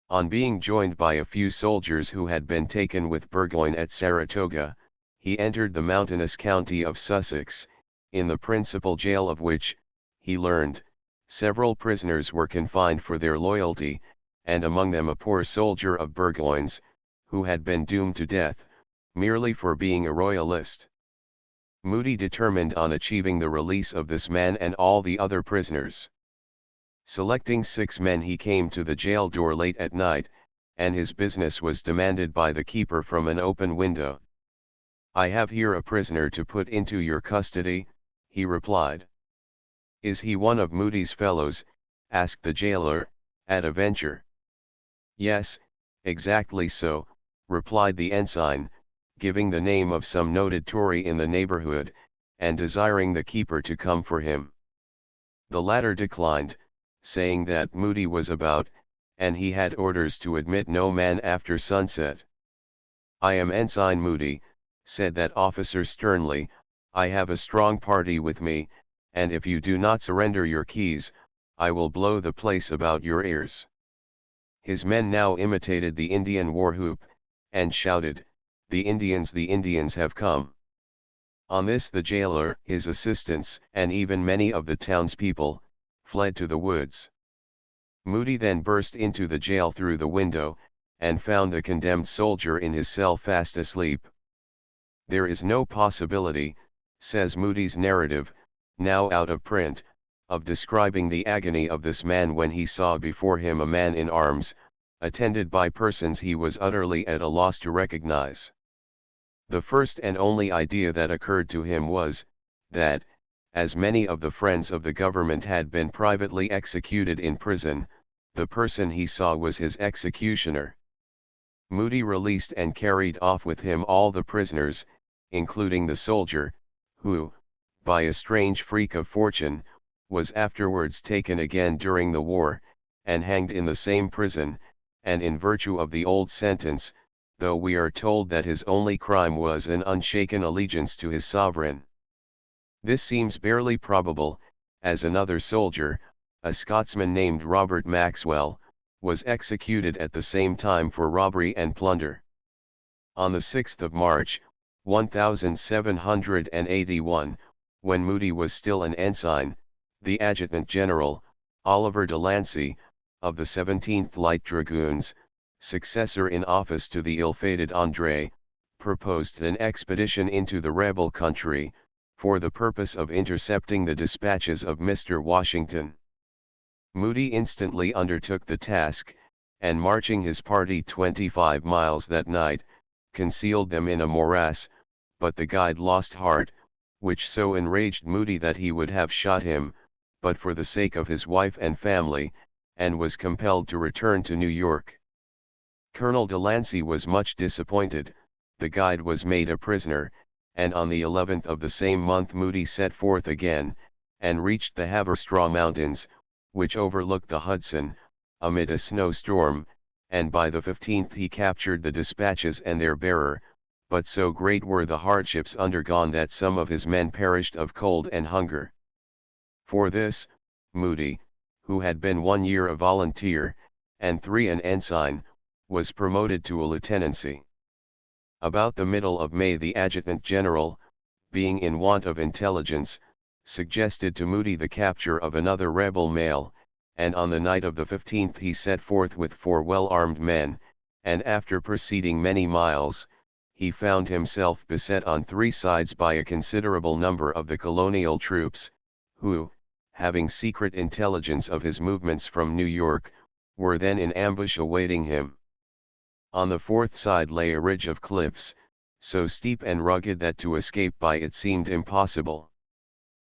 On being joined by a few soldiers who had been taken with Burgoyne at Saratoga, he entered the mountainous county of Sussex, in the principal jail of which, he learned, several prisoners were confined for their loyalty, and among them a poor soldier of Burgoyne's, who had been doomed to death, merely for being a royalist. Moody determined on achieving the release of this man and all the other prisoners. Selecting 6 men, he came to the jail door late at night, and his business was demanded by the keeper from an open window. "I have here a prisoner to put into your custody," he replied. "Is he one of Moody's fellows?" asked the jailer, at a venture. "Yes, exactly so," replied the ensign, giving the name of some noted Tory in the neighborhood, and desiring the keeper to come for him. The latter declined, saying that Moody was about, and he had orders to admit no man after sunset. "I am Ensign Moody," said that officer sternly, "I have a strong party with me, and if you do not surrender your keys, I will blow the place about your ears." His men now imitated the Indian war whoop, and shouted, the Indians have come." On this the jailer, his assistants, and even many of the townspeople, fled to the woods. Moody then burst into the jail through the window, and found the condemned soldier in his cell fast asleep. "There is no possibility," says Moody's narrative, now out of print, "of describing the agony of this man when he saw before him a man in arms, attended by persons he was utterly at a loss to recognize. The first and only idea that occurred to him was, that, as many of the friends of the government had been privately executed in prison, the person he saw was his executioner. Moody released and carried off with him all the prisoners, including the soldier, who, by a strange freak of fortune, was afterwards taken again during the war, and hanged in the same prison, and in virtue of the old sentence, though we are told that his only crime was an unshaken allegiance to his sovereign. This seems barely probable, as another soldier, a Scotsman named Robert Maxwell, was executed at the same time for robbery and plunder. On the 6th of March, 1781, when Moody was still an ensign, the Adjutant General, Oliver de Lancey, of the 17th Light Dragoons, successor in office to the ill-fated André, proposed an expedition into the rebel country, for the purpose of intercepting the dispatches of Mr. Washington. Moody instantly undertook the task, and marching his party 25 miles that night, concealed them in a morass, but the guide lost heart, which so enraged Moody that he would have shot him, but for the sake of his wife and family, and was compelled to return to New York. Colonel de Lancey was much disappointed. The guide was made a prisoner, and on the 11th of the same month Moody set forth again, and reached the Haverstraw Mountains, which overlooked the Hudson, amid a snowstorm, and by the 15th he captured the dispatches and their bearer, but so great were the hardships undergone that some of his men perished of cold and hunger. For this, Moody, who had been 1 year a volunteer, and 3 an ensign, was promoted to a lieutenancy. About the middle of May the Adjutant General, being in want of intelligence, suggested to Moody the capture of another rebel mail, and on the night of the 15th he set forth with 4 well-armed men, and after proceeding many miles, he found himself beset on 3 sides by a considerable number of the colonial troops, who, having secret intelligence of his movements from New York, were then in ambush awaiting him. On the 4th side lay a ridge of cliffs, so steep and rugged that to escape by it seemed impossible.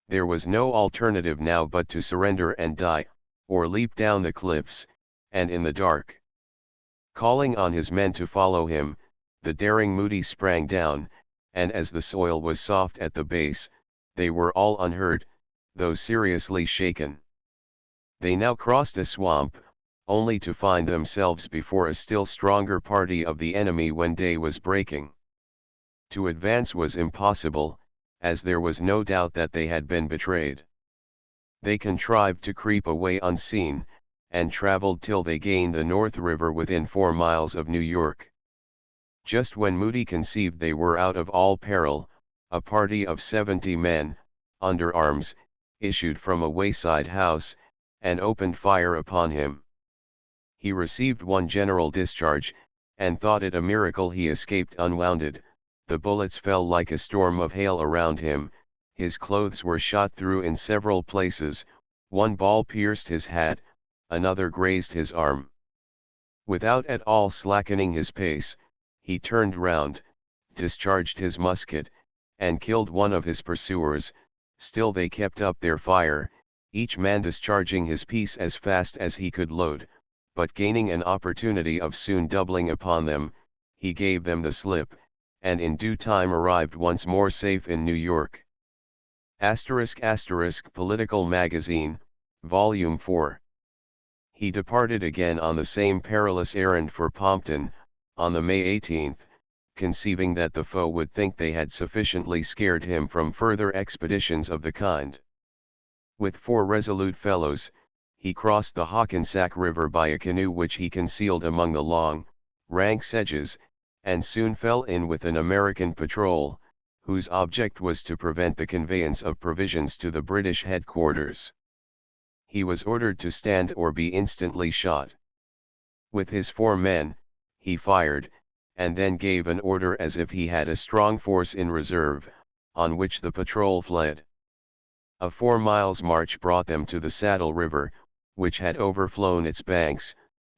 There was no alternative now but to surrender and die, or leap down the cliffs, and in the dark. Calling on his men to follow him, the daring Moody sprang down, and as the soil was soft at the base, they were all unhurt, though seriously shaken. They now crossed a swamp, only to find themselves before a still stronger party of the enemy when day was breaking. To advance was impossible, as there was no doubt that they had been betrayed. They contrived to creep away unseen, and traveled till they gained the North River within 4 miles of New York. Just when Moody conceived they were out of all peril, a party of 70 men, under arms, issued from a wayside house, and opened fire upon him. He received 1 general discharge, and thought it a miracle he escaped unwounded. The bullets fell like a storm of hail around him, his clothes were shot through in several places, 1 ball pierced his hat, another grazed his arm. Without at all slackening his pace, he turned round, discharged his musket, and killed one of his pursuers. Still they kept up their fire, each man discharging his piece as fast as he could load, but gaining an opportunity of soon doubling upon them, he gave them the slip, and in due time arrived once more safe in New York. *** Political Magazine, Volume 4. He departed again on the same perilous errand for Pompton, on the May 18th, conceiving that the foe would think they had sufficiently scared him from further expeditions of the kind. With 4 resolute fellows, he crossed the Hackensack River by a canoe which he concealed among the long, rank sedges, and soon fell in with an American patrol, whose object was to prevent the conveyance of provisions to the British headquarters. He was ordered to stand or be instantly shot. With his 4 men, he fired, and then gave an order as if he had a strong force in reserve, on which the patrol fled. A 4 miles march brought them to the Saddle River, which had overflown its banks.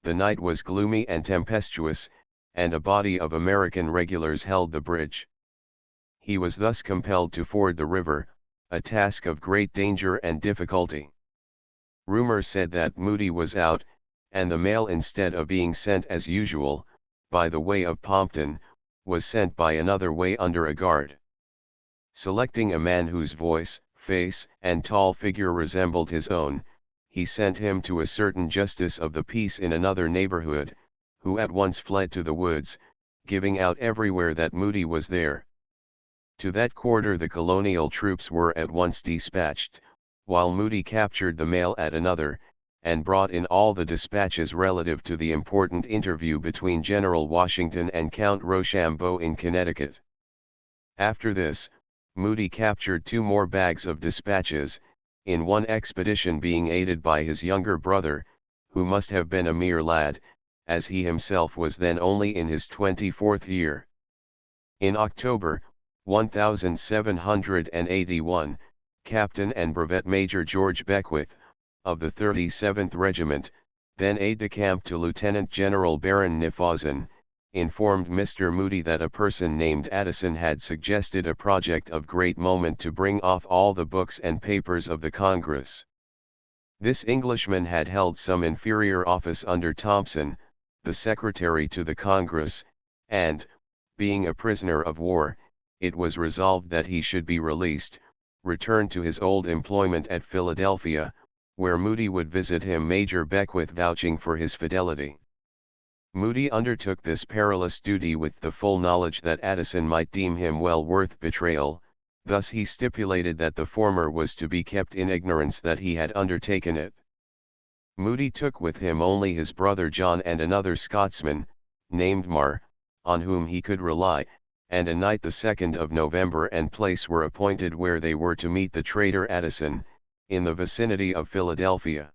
The night was gloomy and tempestuous, and a body of American regulars held the bridge. He was thus compelled to ford the river, a task of great danger and difficulty. Rumor said that Moody was out, and the mail, instead of being sent as usual, by the way of Pompton, was sent by another way under a guard. Selecting a man whose voice, face, and tall figure resembled his own, he sent him to a certain justice of the peace in another neighborhood, who at once fled to the woods, giving out everywhere that Moody was there. To that quarter the colonial troops were at once dispatched, while Moody captured the mail at another, and brought in all the dispatches relative to the important interview between General Washington and Count Rochambeau in Connecticut. After this, Moody captured 2 more bags of dispatches, in one expedition being aided by his younger brother, who must have been a mere lad, as he himself was then only in his 24th year. In October, 1781, Captain and Brevet Major George Beckwith, of the 37th Regiment, then aide-de-camp to Lieutenant General Baron Nifausen, informed Mr. Moody that a person named Addison had suggested a project of great moment to bring off all the books and papers of the Congress. This Englishman had held some inferior office under Thompson, the Secretary to the Congress, and, being a prisoner of war, it was resolved that he should be released, return to his old employment at Philadelphia, where Moody would visit him, Major Beckwith vouching for his fidelity. Moody undertook this perilous duty with the full knowledge that Addison might deem him well worth betrayal, thus he stipulated that the former was to be kept in ignorance that he had undertaken it. Moody took with him only his brother John and another Scotsman, named Mar, on whom he could rely, and a night the 2nd of November and place were appointed where they were to meet the traitor Addison, in the vicinity of Philadelphia.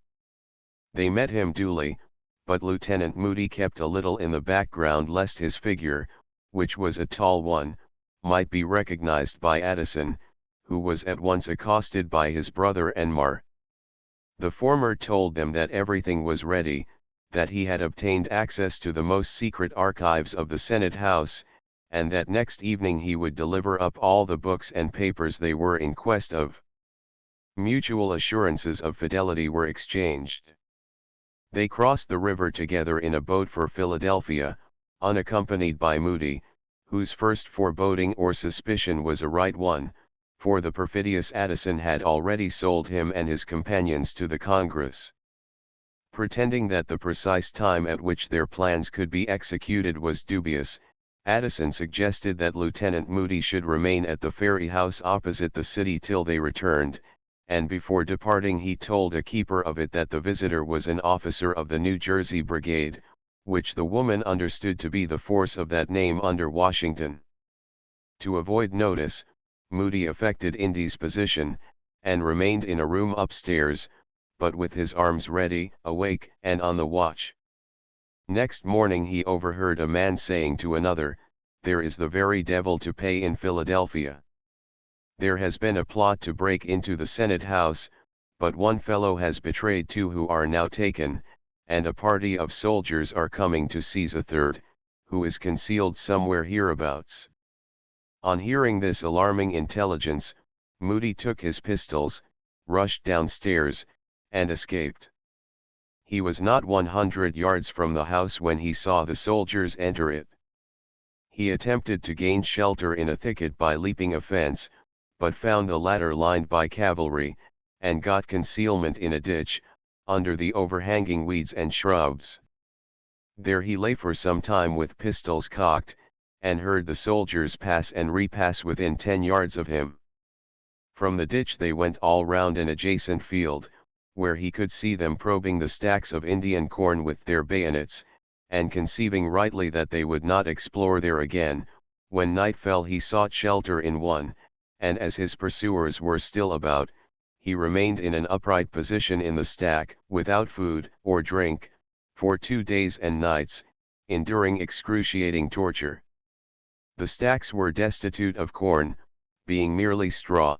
They met him duly, but Lieutenant Moody kept a little in the background lest his figure, which was a tall one, might be recognized by Addison, who was at once accosted by his brother and Mar. The former told them that everything was ready, that he had obtained access to the most secret archives of the Senate House, and that next evening he would deliver up all the books and papers they were in quest of. Mutual assurances of fidelity were exchanged. They crossed the river together in a boat for Philadelphia, unaccompanied by Moody, whose first foreboding or suspicion was a right one, for the perfidious Addison had already sold him and his companions to the Congress. Pretending that the precise time at which their plans could be executed was dubious, Addison suggested that Lieutenant Moody should remain at the ferry house opposite the city till they returned, and before departing he told a keeper of it that the visitor was an officer of the New Jersey Brigade, which the woman understood to be the force of that name under Washington. To avoid notice, Moody affected indisposition, and remained in a room upstairs, but with his arms ready, awake, and on the watch. Next morning he overheard a man saying to another, "There is the very devil to pay in Philadelphia. There has been a plot to break into the Senate House, but one fellow has betrayed 2 who are now taken, and a party of soldiers are coming to seize a third, who is concealed somewhere hereabouts." On hearing this alarming intelligence, Moody took his pistols, rushed downstairs, and escaped. He was not 100 yards from the house when he saw the soldiers enter it. He attempted to gain shelter in a thicket by leaping a fence, but found the latter lined by cavalry, and got concealment in a ditch, under the overhanging weeds and shrubs. There he lay for some time with pistols cocked, and heard the soldiers pass and repass within 10 yards of him. From the ditch they went all round an adjacent field, where he could see them probing the stacks of Indian corn with their bayonets, and conceiving rightly that they would not explore there again, when night fell he sought shelter in one, and as his pursuers were still about, he remained in an upright position in the stack, without food or drink, for 2 days and nights, enduring excruciating torture. The stacks were destitute of corn, being merely straw.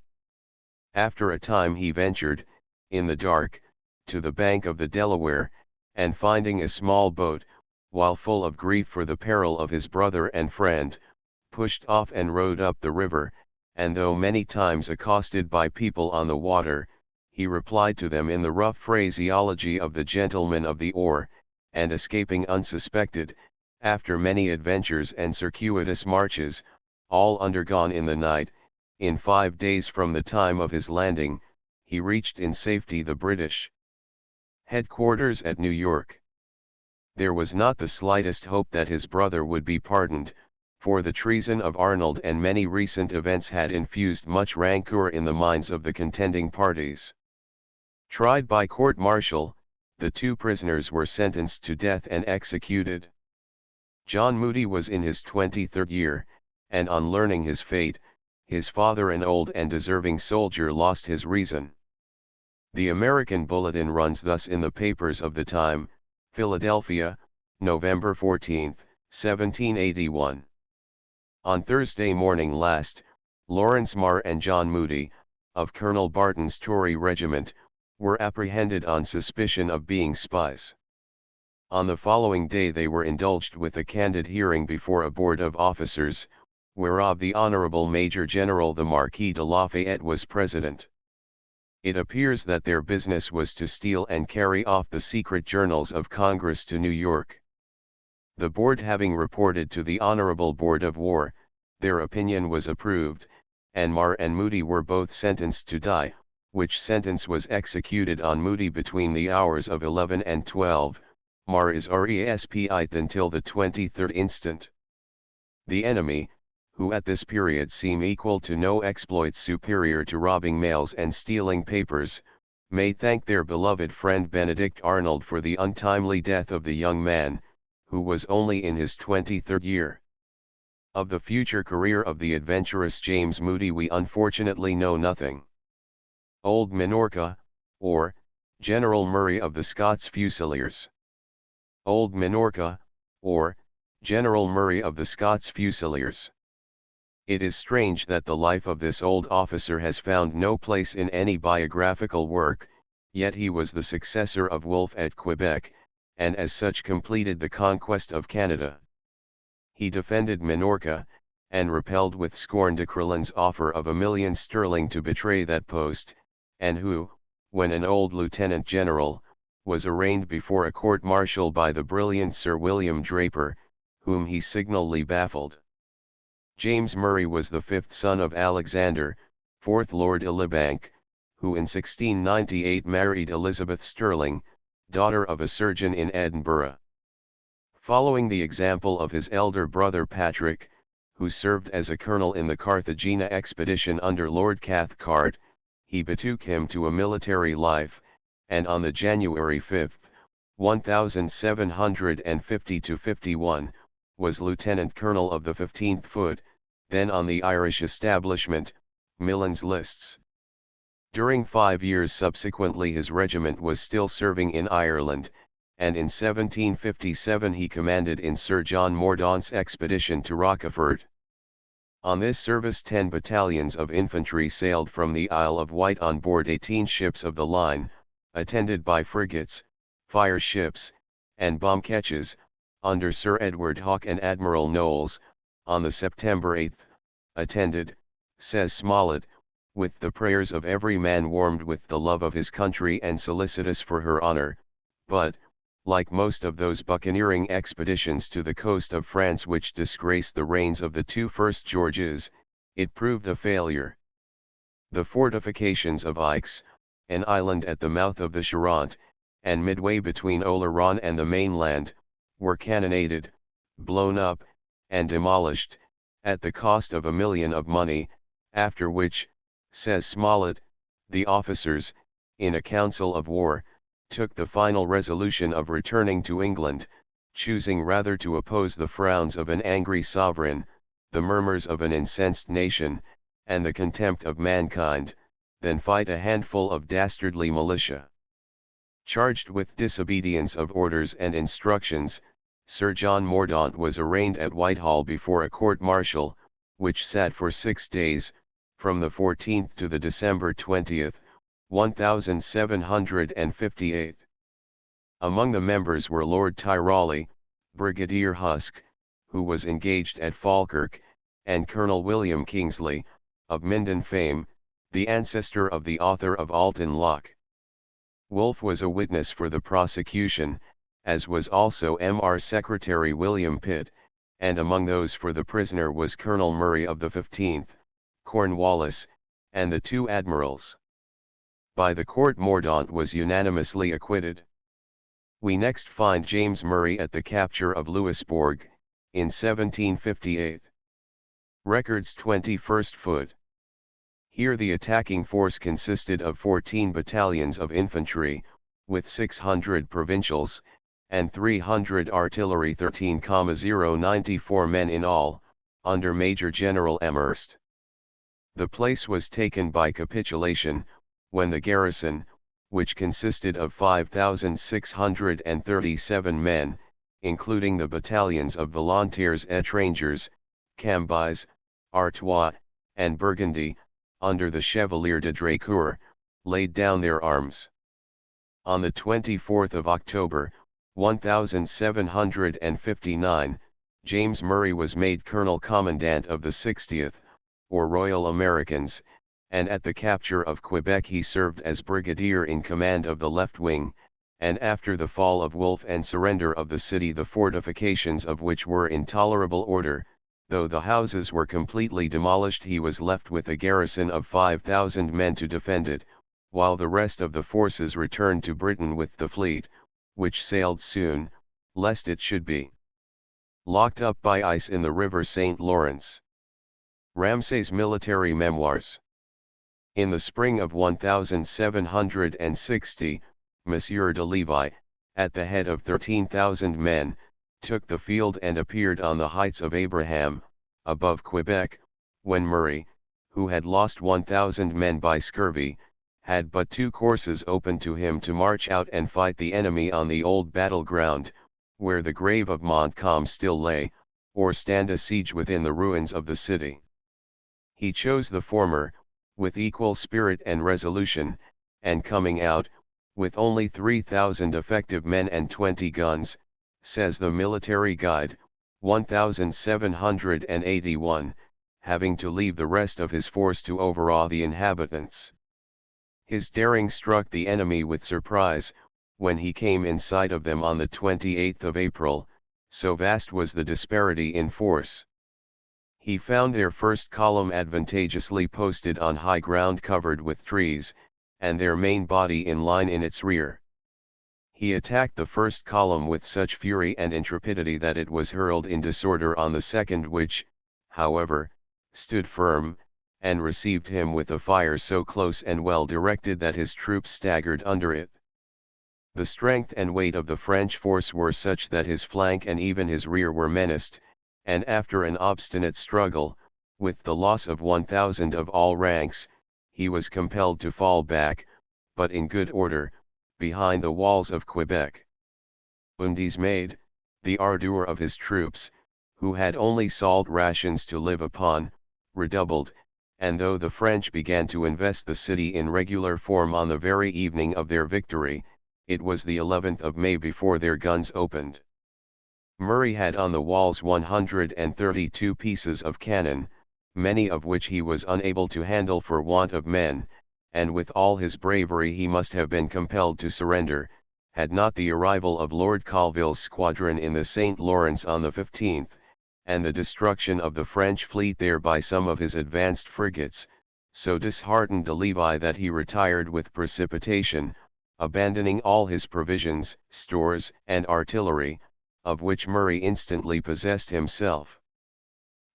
After a time he ventured, in the dark, to the bank of the Delaware, and finding a small boat, while full of grief for the peril of his brother and friend, pushed off and rowed up the river, and though many times accosted by people on the water, he replied to them in the rough phraseology of the gentleman of the oar, and escaping unsuspected, after many adventures and circuitous marches, all undergone in the night, in 5 days from the time of his landing, he reached in safety the British headquarters at New York. There was not the slightest hope that his brother would be pardoned, for the treason of Arnold and many recent events had infused much rancor in the minds of the contending parties. Tried by court-martial, the two prisoners were sentenced to death and executed. John Moody was in his 23rd year, and on learning his fate, his father, an old and deserving soldier, lost his reason. The American Bulletin runs thus in the papers of the time: Philadelphia, November 14, 1781. On Thursday morning last, Lawrence Marr and John Moody, of Colonel Barton's Tory regiment, were apprehended on suspicion of being spies. On the following day they were indulged with a candid hearing before a board of officers, whereof the Honorable Major General the Marquis de Lafayette was president. It appears that their business was to steal and carry off the secret journals of Congress to New York. The board having reported to the Honorable Board of War, their opinion was approved, and Marr and Moody were both sentenced to die, which sentence was executed on Moody between the hours of 11 and 12, Marr is respied until the 23rd instant. The enemy, who at this period seem equal to no exploits superior to robbing mails and stealing papers, may thank their beloved friend Benedict Arnold for the untimely death of the young man, who was only in his 23rd year. Of the future career of the adventurous James Moody we unfortunately know nothing. Old Minorca, or General Murray of the Scots Fusiliers. Old Minorca, or General Murray of the Scots Fusiliers. It is strange that the life of this old officer has found no place in any biographical work, yet he was the successor of Wolfe at Quebec, and as such completed the conquest of Canada. He defended Minorca, and repelled with scorn de Crillon's offer of £1,000,000 to betray that post, and who, when an old lieutenant general, was arraigned before a court-martial by the brilliant Sir William Draper, whom he signally baffled. James Murray was the fifth son of Alexander, 4th Lord Elibank, who in 1698 married Elizabeth Stirling, daughter of a surgeon in Edinburgh. Following the example of his elder brother Patrick, who served as a colonel in the Carthagena expedition under Lord Cathcart, he betook him to a military life, and on the January 5, 1750-51, was Lieutenant Colonel of the 15th Foot, then on the Irish establishment, Millen's lists. During 5 years subsequently his regiment was still serving in Ireland, and in 1757 he commanded in Sir John Mordaunt's expedition to Rochefort. On this service 10 battalions of infantry sailed from the Isle of Wight on board 18 ships of the line, attended by frigates, fire ships, and bomb ketches, under Sir Edward Hawke and Admiral Knowles. On the September 8, attended, says Smollett, with the prayers of every man warmed with the love of his country and solicitous for her honor, but, like most of those buccaneering expeditions to the coast of France which disgraced the reigns of the two first Georges, it proved a failure. The fortifications of Aix, an island at the mouth of the Charente, and midway between Oleron and the mainland, were cannonaded, blown up, and demolished, at the cost of £1,000,000 of money, after which, says Smollett, the officers, in a council of war, took the final resolution of returning to England, choosing rather to oppose the frowns of an angry sovereign, the murmurs of an incensed nation, and the contempt of mankind, than fight a handful of dastardly militia. Charged with disobedience of orders and instructions, Sir John Mordaunt was arraigned at Whitehall before a court-martial, which sat for 6 days, from the 14th to the December 20th, 1758. Among the members were Lord Tyrolli, Brigadier Huske, who was engaged at Falkirk, and Colonel William Kingsley, of Minden fame, the ancestor of the author of Alton Locke. Wolfe was a witness for the prosecution, as was also M.R. Secretary William Pitt, and among those for the prisoner was Colonel Murray of the 15th, Cornwallis, and the two admirals. By the court Mordaunt was unanimously acquitted. We next find James Murray at the capture of Louisbourg, in 1758. Records 21st foot. Here the attacking force consisted of 14 battalions of infantry, with 600 provincials, and 300 artillery 13,094 men in all, under Major General Amherst. The place was taken by capitulation, when the garrison, which consisted of 5,637 men, including the battalions of Volontaires étrangers, Cambais, Artois, and Burgundy, under the Chevalier de Drécourt, laid down their arms. On the 24th of October, 1759, James Murray was made Colonel Commandant of the 60th, or Royal Americans, and at the capture of Quebec he served as brigadier in command of the left wing, and after the fall of Wolfe and surrender of the city, the fortifications of which were in tolerable order, though the houses were completely demolished, he was left with a garrison of 5,000 men to defend it, while the rest of the forces returned to Britain with the fleet, which sailed soon, lest it should be locked up by ice in the river St. Lawrence. Ramsay's Military Memoirs. In the spring of 1760, Monsieur de Levis, at the head of 13,000 men, took the field and appeared on the heights of Abraham, above Quebec, when Murray, who had lost 1,000 men by scurvy, had but 2 courses open to him to march out and fight the enemy on the old battleground, where the grave of Montcalm still lay, or stand a siege within the ruins of the city. He chose the former, with equal spirit and resolution, and coming out, with only 3,000 effective men and 20 guns, says the Military Guide, 1781, having to leave the rest of his force to overawe the inhabitants. His daring struck the enemy with surprise, when he came in sight of them on the 28th of April, so vast was the disparity in force. He found their first column advantageously posted on high ground covered with trees, and their main body in line in its rear. He attacked the first column with such fury and intrepidity that it was hurled in disorder on the second, which, however, stood firm, and received him with a fire so close and well directed that his troops staggered under it. The strength and weight of the French force were such that his flank and even his rear were menaced, and after an obstinate struggle, with the loss of 1,000 of all ranks, he was compelled to fall back, but in good order, behind the walls of Quebec. Undismayed, the ardor of his troops, who had only salt rations to live upon, redoubled, and though the French began to invest the city in regular form on the very evening of their victory, it was the 11th of May before their guns opened. Murray had on the walls 132 pieces of cannon, many of which he was unable to handle for want of men, and with all his bravery he must have been compelled to surrender, had not the arrival of Lord Colville's squadron in the St. Lawrence on the 15th, and the destruction of the French fleet there by some of his advanced frigates, so disheartened de Levis that he retired with precipitation, abandoning all his provisions, stores, and artillery, of which Murray instantly possessed himself.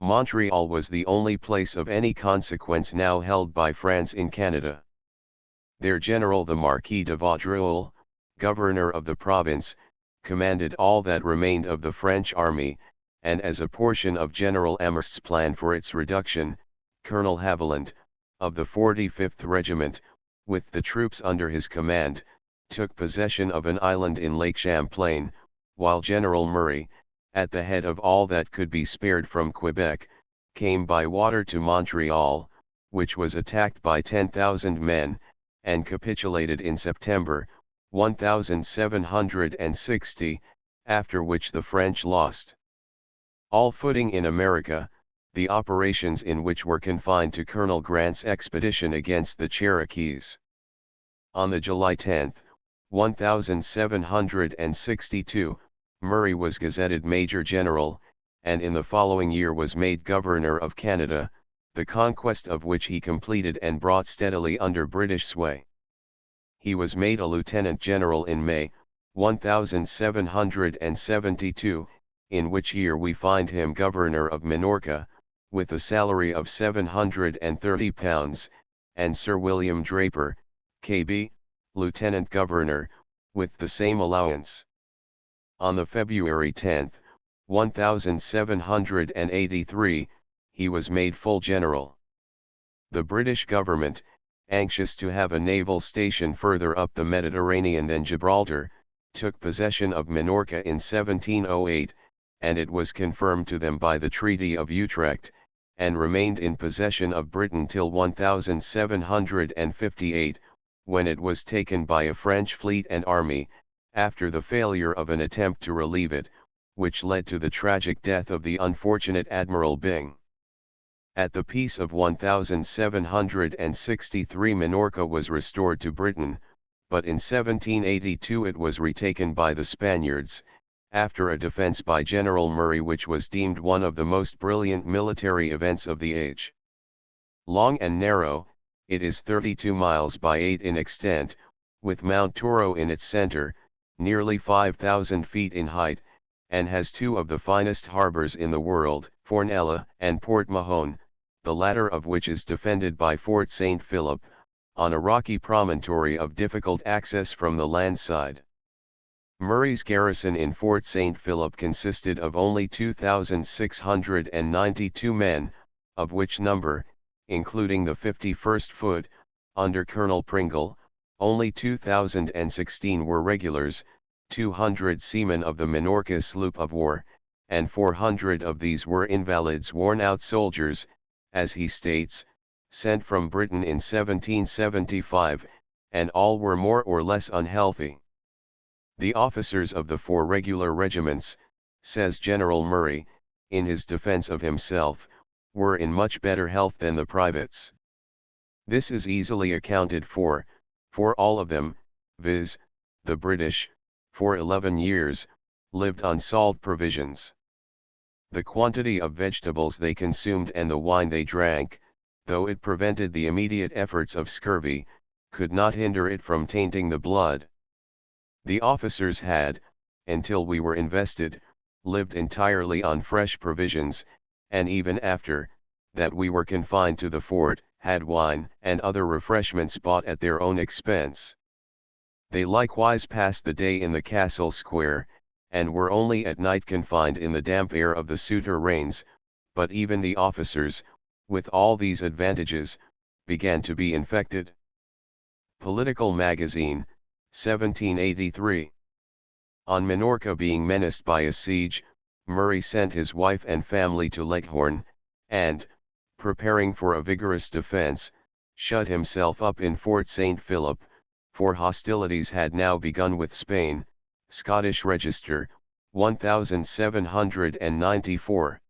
Montreal was the only place of any consequence now held by France in Canada. Their general, the Marquis de Vaudreuil, governor of the province, commanded all that remained of the French army, and as a portion of General Amherst's plan for its reduction, Colonel Haviland, of the 45th Regiment, with the troops under his command, took possession of an island in Lake Champlain, while General Murray, at the head of all that could be spared from Quebec, came by water to Montreal, which was attacked by 10,000 men, and capitulated in September, 1760, after which the French lost all footing in America, the operations in which were confined to Colonel Grant's expedition against the Cherokees. On the July 10, 1762, Murray was gazetted Major General, and in the following year was made Governor of Canada, the conquest of which he completed and brought steadily under British sway. He was made a Lieutenant General in May, 1772, in which year we find him Governor of Minorca, with a salary of £730, and Sir William Draper, K.B., Lieutenant Governor, with the same allowance. On the February 10, 1783, he was made full general. The British government, anxious to have a naval station further up the Mediterranean than Gibraltar, took possession of Minorca in 1708, and it was confirmed to them by the Treaty of Utrecht, and remained in possession of Britain till 1758, when it was taken by a French fleet and army, after the failure of an attempt to relieve it, which led to the tragic death of the unfortunate Admiral Byng. At the Peace of 1763 Minorca was restored to Britain, but in 1782 it was retaken by the Spaniards, after a defense by General Murray which was deemed one of the most brilliant military events of the age. Long and narrow, it is 32 miles by 8 in extent, with Mount Toro in its center, nearly 5,000 feet in height, and has two of the finest harbors in the world, Fornella and Port Mahon, the latter of which is defended by Fort St. Philip, on a rocky promontory of difficult access from the land side. Murray's garrison in Fort St. Philip consisted of only 2,692 men, of which number, including the 51st Foot, under Colonel Pringle, only 2,016 were regulars, 200 seamen of the Minorca sloop of war, and 400 of these were invalids, worn-out soldiers, as he states, sent from Britain in 1775, and all were more or less unhealthy. The officers of the 4 regular regiments, says General Murray, in his defense of himself, were in much better health than the privates. This is easily accounted for all of them, viz., the British, for 11 years, lived on salt provisions. The quantity of vegetables they consumed and the wine they drank, though it prevented the immediate efforts of scurvy, could not hinder it from tainting the blood. The officers had, until we were invested, lived entirely on fresh provisions, and even after that we were confined to the fort, had wine and other refreshments bought at their own expense. They likewise passed the day in the castle square, and were only at night confined in the damp air of the souterrains, but even the officers, with all these advantages, began to be infected. Political Magazine, 1783. On Minorca being menaced by a siege, Murray sent his wife and family to Leghorn, and, preparing for a vigorous defense, shut himself up in Fort St. Philip, for hostilities had now begun with Spain. Scottish Register, 1794.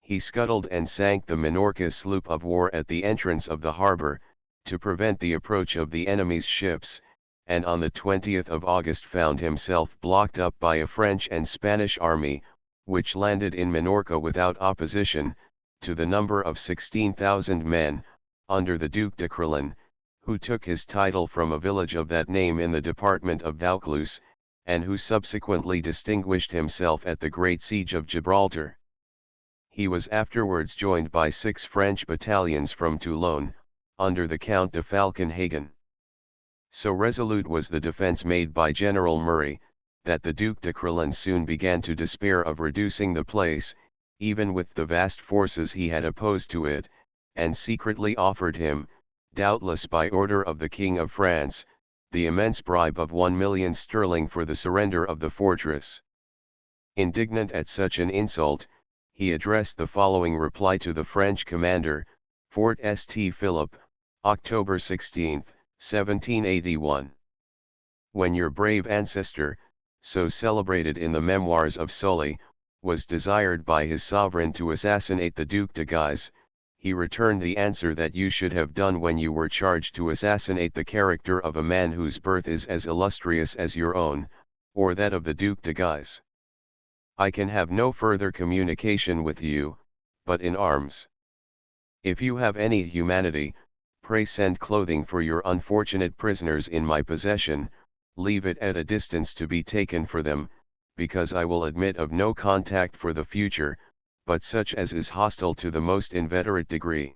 He scuttled and sank the Minorca sloop of war at the entrance of the harbor, to prevent the approach of the enemy's ships, and on the 20th of August found himself blocked up by a French and Spanish army, which landed in Minorca without opposition, to the number of 16,000 men, under the Duc de Crillon, who took his title from a village of that name in the department of Vaucluse, and who subsequently distinguished himself at the Great Siege of Gibraltar. He was afterwards joined by 6 French battalions from Toulon, under the Count de Falkenhagen. So resolute was the defense made by General Murray, that the Duc de Crillon soon began to despair of reducing the place, even with the vast forces he had opposed to it, and secretly offered him, doubtless by order of the King of France, the immense bribe of 1,000,000 sterling for the surrender of the fortress. Indignant at such an insult, he addressed the following reply to the French commander, Fort St. Philip, October 16, 1781. when your brave ancestor, so celebrated in the memoirs of Sully, was desired by his sovereign to assassinate the Duc de Guise, he returned the answer that you should have done when you were charged to assassinate the character of a man whose birth is as illustrious as your own, or that of the Duc de Guise. I can have no further communication with you, but in arms. If you have any humanity, pray send clothing for your unfortunate prisoners in my possession, leave it at a distance to be taken for them, because I will admit of no contact for the future, but such as is hostile to the most inveterate degree.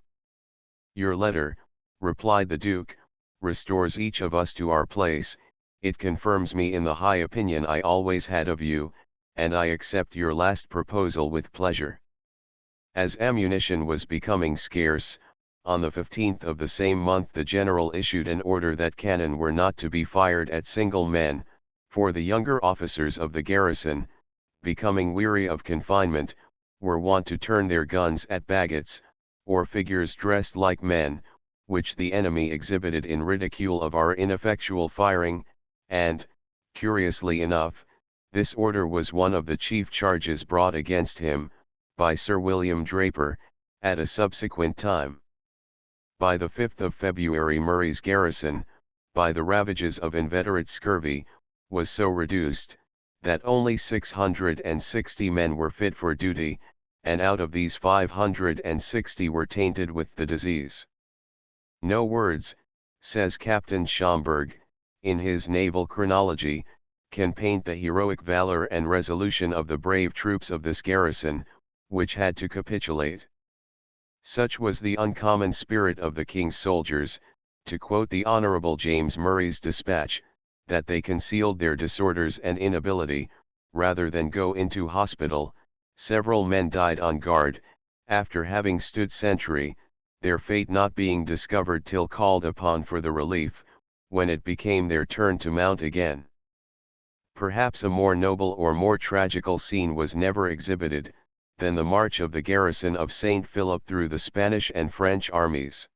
Your letter, replied the Duke, restores each of us to our place, it confirms me in the high opinion I always had of you, and I accept your last proposal with pleasure. As ammunition was becoming scarce, on the 15th of the same month the general issued an order that cannon were not to be fired at single men, for the younger officers of the garrison, becoming weary of confinement, were wont to turn their guns at baggots, or figures dressed like men, which the enemy exhibited in ridicule of our ineffectual firing, and, curiously enough, this order was one of the chief charges brought against him, by Sir William Draper, at a subsequent time. By the 5th of February Murray's garrison, by the ravages of inveterate scurvy, was so reduced, that only 660 men were fit for duty, and out of these 560 were tainted with the disease. No words, says Captain Schomburg, in his Naval Chronology, can paint the heroic valor and resolution of the brave troops of this garrison, which had to capitulate. Such was the uncommon spirit of the King's soldiers, to quote the Honourable James Murray's dispatch, that they concealed their disorders and inability, rather than go into hospital. Several men died on guard, after having stood sentry, their fate not being discovered till called upon for the relief, when it became their turn to mount again. Perhaps a more noble or more tragical scene was never exhibited, than the march of the garrison of St. Philip through the Spanish and French armies.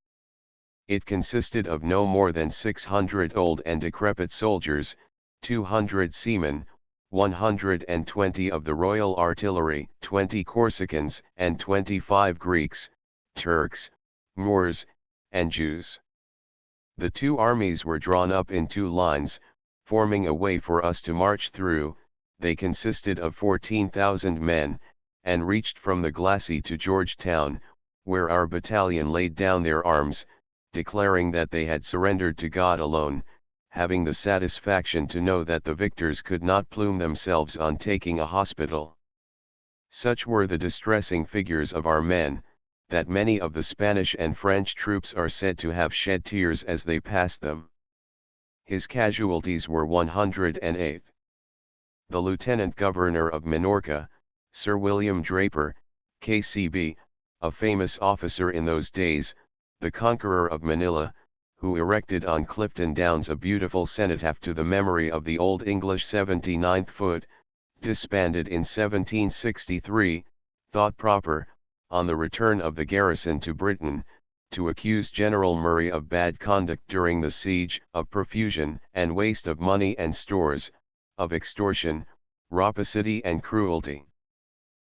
It consisted of no more than 600 old and decrepit soldiers, 200 seamen, 120 of the Royal Artillery, 20 Corsicans, and 25 Greeks, Turks, Moors, and Jews. The two armies were drawn up in two lines, forming a way for us to march through. They consisted of 14,000 men, and reached from the glacis to Georgetown, where our battalion laid down their arms, declaring that they had surrendered to God alone, having the satisfaction to know that the victors could not plume themselves on taking a hospital. Such were the distressing figures of our men, that many of the Spanish and French troops are said to have shed tears as they passed them. His casualties were 108. The Lieutenant Governor of Minorca, Sir William Draper, K.C.B., a famous officer in those days, the conqueror of Manila, who erected on Clifton Downs a beautiful cenotaph to the memory of the Old English 79th Foot, disbanded in 1763, thought proper, on the return of the garrison to Britain, to accuse General Murray of bad conduct during the siege, of profusion and waste of money and stores, of extortion, rapacity and cruelty.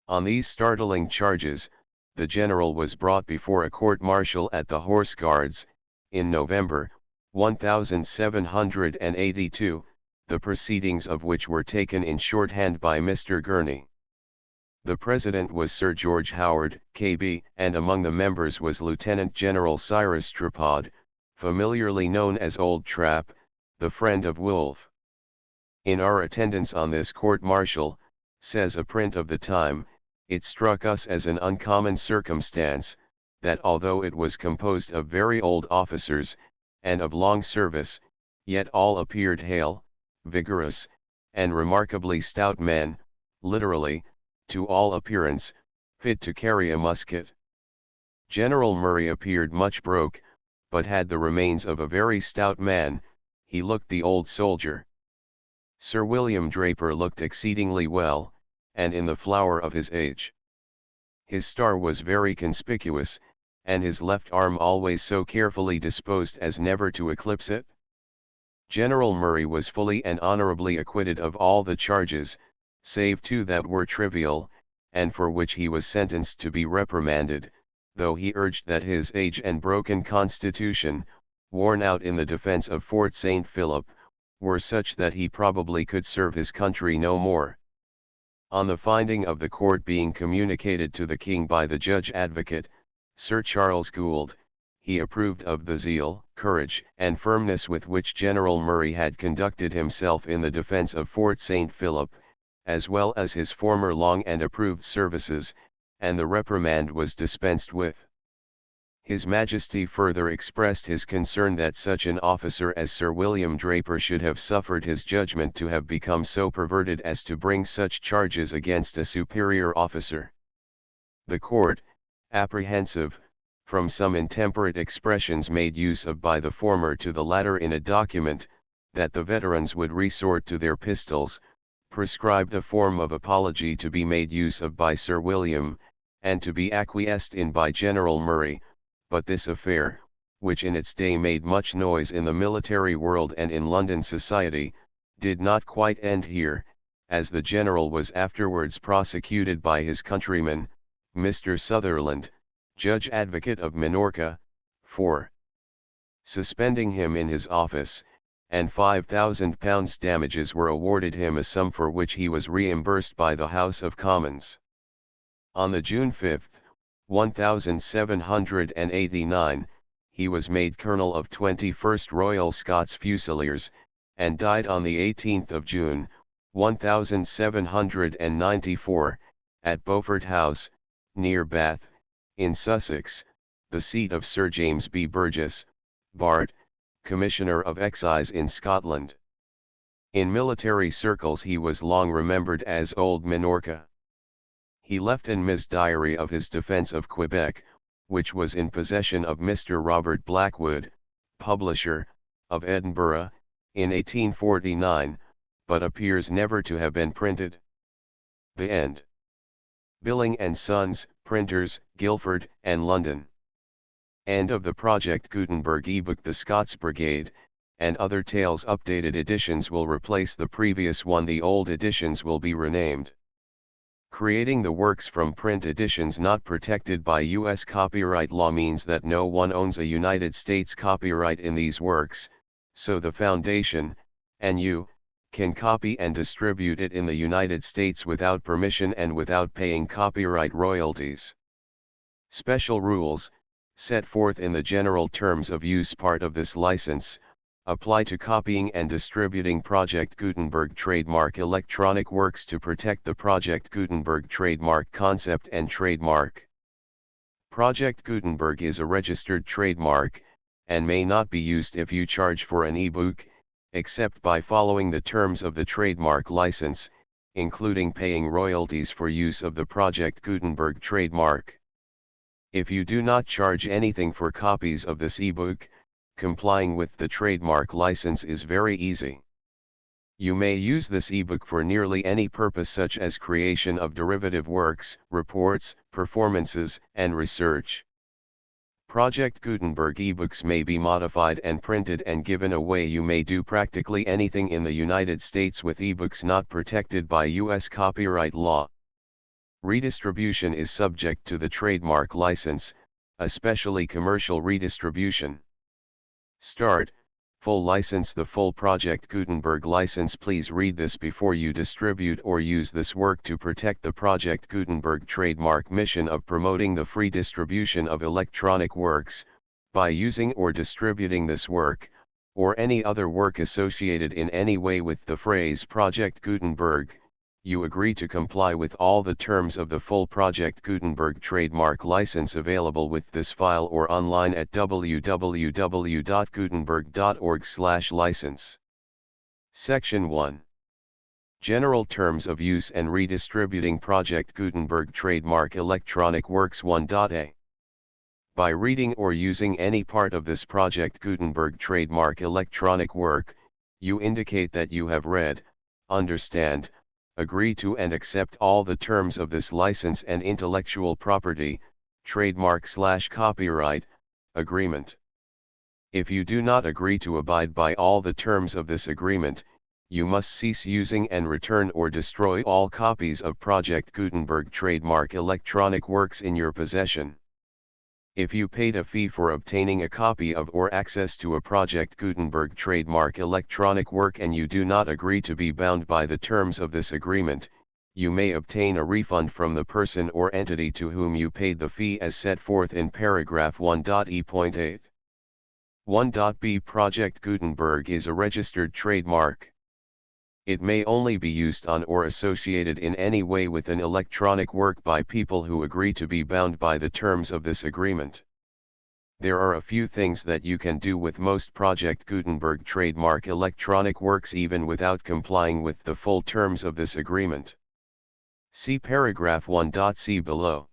On these startling charges, the general was brought before a court-martial at the Horse Guards, in November, 1782, the proceedings of which were taken in shorthand by Mr. Gurney. The president was Sir George Howard, K.B., and among the members was Lieutenant General Cyrus Tripod, familiarly known as Old Trap, the friend of Wolfe. In our attendance on this court-martial, says a print of the time, it struck us as an uncommon circumstance, that although it was composed of very old officers, and of long service, yet all appeared hale, vigorous, and remarkably stout men, literally, to all appearance, fit to carry a musket. General Murray appeared much broke, but had the remains of a very stout man. He looked the old soldier. Sir William Draper looked exceedingly well, and in the flower of his age. His star was very conspicuous, and his left arm always so carefully disposed as never to eclipse it. General Murray was fully and honorably acquitted of all the charges, save two that were trivial, and for which he was sentenced to be reprimanded, though he urged that his age and broken constitution, worn out in the defense of Fort St. Philip, were such that he probably could serve his country no more. On the finding of the court being communicated to the king by the judge advocate, Sir Charles Gould, he approved of the zeal, courage, and firmness with which General Murray had conducted himself in the defense of Fort St. Philip, as well as his former long and approved services, and the reprimand was dispensed with. His Majesty further expressed his concern that such an officer as Sir William Draper should have suffered his judgment to have become so perverted as to bring such charges against a superior officer. The court, apprehensive, from some intemperate expressions made use of by the former to the latter in a document, that the veterans would resort to their pistols, prescribed a form of apology to be made use of by Sir William, and to be acquiesced in by General Murray, but this affair, which in its day made much noise in the military world and in London society, did not quite end here, as the General was afterwards prosecuted by his countryman, Mr. Sutherland, Judge Advocate of Minorca, for suspending him in his office, and £5,000 damages were awarded him, a sum for which he was reimbursed by the House of Commons. On the June 5, 1789, he was made Colonel of 21st Royal Scots Fusiliers, and died on the 18th of June, 1794, at Beaufort House, near Bath, in Sussex, the seat of Sir James B. Burgess, Bart., Commissioner of Excise in Scotland. In military circles he was long remembered as Old Minorca. He left in Ms. diary of his defence of Quebec, which was in possession of Mr. Robert Blackwood, publisher, of Edinburgh, in 1849, but appears never to have been printed. The End. Billing and Sons, Printers, Guildford and London. End of the Project Gutenberg ebook. The Scots Brigade, and Other Tales updated editions will replace the previous one. The old editions will be renamed. Creating the works from print editions not protected by U.S. copyright law means that no one owns a United States copyright in these works, so the Foundation, and you, can copy and distribute it in the United States without permission and without paying copyright royalties. Special rules, set forth in the General Terms of Use part of this license, apply to copying and distributing Project Gutenberg trademark electronic works to protect the Project Gutenberg trademark concept and trademark. Project Gutenberg is a registered trademark, and may not be used if you charge for an e-book, except by following the terms of the trademark license, including paying royalties for use of the Project Gutenberg trademark. If you do not charge anything for copies of this e-book, complying with the trademark license is very easy. You may use this ebook for nearly any purpose, such as creation of derivative works, reports, performances, and research. Project Gutenberg ebooks may be modified and printed and given away. You may do practically anything in the United States with ebooks not protected by U.S. copyright law. Redistribution is subject to the trademark license, especially commercial redistribution. Start, full license. The full Project Gutenberg license. Please read this before you distribute or use this work to protect the Project Gutenberg trademark mission of promoting the free distribution of electronic works, by using or distributing this work, or any other work associated in any way with the phrase Project Gutenberg. You agree to comply with all the terms of the full Project Gutenberg trademark license available with this file or online at www.gutenberg.org/license. Section 1. General Terms of Use and Redistributing Project Gutenberg Trademark Electronic Works 1.a. By reading or using any part of this Project Gutenberg trademark electronic work, you indicate that you have read, understand, agree to and accept all the terms of this license and intellectual property, trademark/copyright, agreement. If you do not agree to abide by all the terms of this agreement, you must cease using and return or destroy all copies of Project Gutenberg trademark electronic works in your possession. If you paid a fee for obtaining a copy of or access to a Project Gutenberg trademark electronic work and you do not agree to be bound by the terms of this agreement, you may obtain a refund from the person or entity to whom you paid the fee as set forth in paragraph 1.e.8. 1.b Project Gutenberg is a registered trademark. It may only be used on or associated in any way with an electronic work by people who agree to be bound by the terms of this agreement. There are a few things that you can do with most Project Gutenberg trademark electronic works even without complying with the full terms of this agreement. See paragraph 1.c below.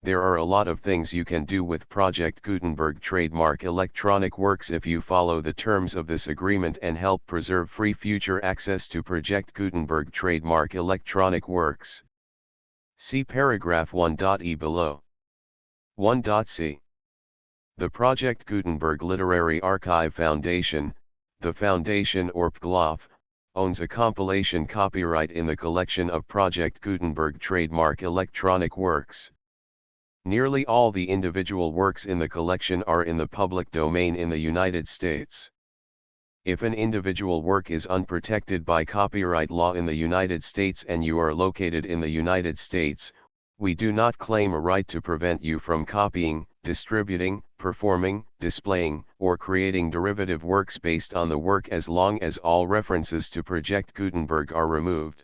There are a lot of things you can do with Project Gutenberg trademark electronic works if you follow the terms of this agreement and help preserve free future access to Project Gutenberg trademark electronic works. See paragraph 1.e below. 1.c. The Project Gutenberg Literary Archive Foundation, the foundation or PGLOF, owns a compilation copyright in the collection of Project Gutenberg trademark electronic works. Nearly all the individual works in the collection are in the public domain in the United States. If an individual work is unprotected by copyright law in the United States and you are located in the United States, we do not claim a right to prevent you from copying, distributing, performing, displaying, or creating derivative works based on the work as long as all references to Project Gutenberg are removed.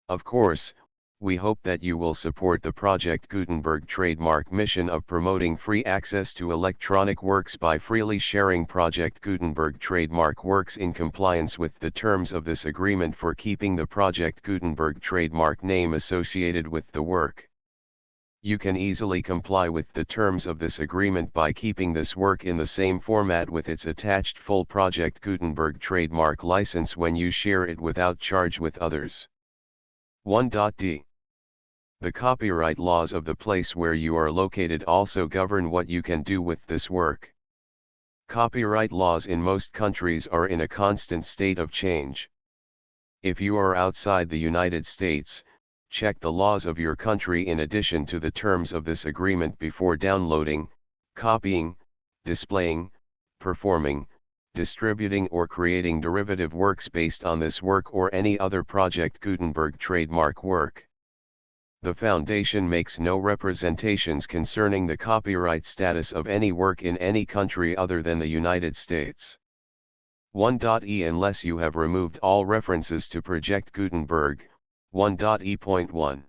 Of course, we hope that you will support the Project Gutenberg trademark mission of promoting free access to electronic works by freely sharing Project Gutenberg trademark works in compliance with the terms of this agreement for keeping the Project Gutenberg trademark name associated with the work. You can easily comply with the terms of this agreement by keeping this work in the same format with its attached full Project Gutenberg trademark license when you share it without charge with others. 1.d. The copyright laws of the place where you are located also govern what you can do with this work. Copyright laws in most countries are in a constant state of change. If you are outside the United States, check the laws of your country in addition to the terms of this agreement before downloading, copying, displaying, performing, distributing or creating derivative works based on this work or any other Project Gutenberg trademark work. The Foundation makes no representations concerning the copyright status of any work in any country other than the United States. 1.e Unless you have removed all references to Project Gutenberg, 1.e.1.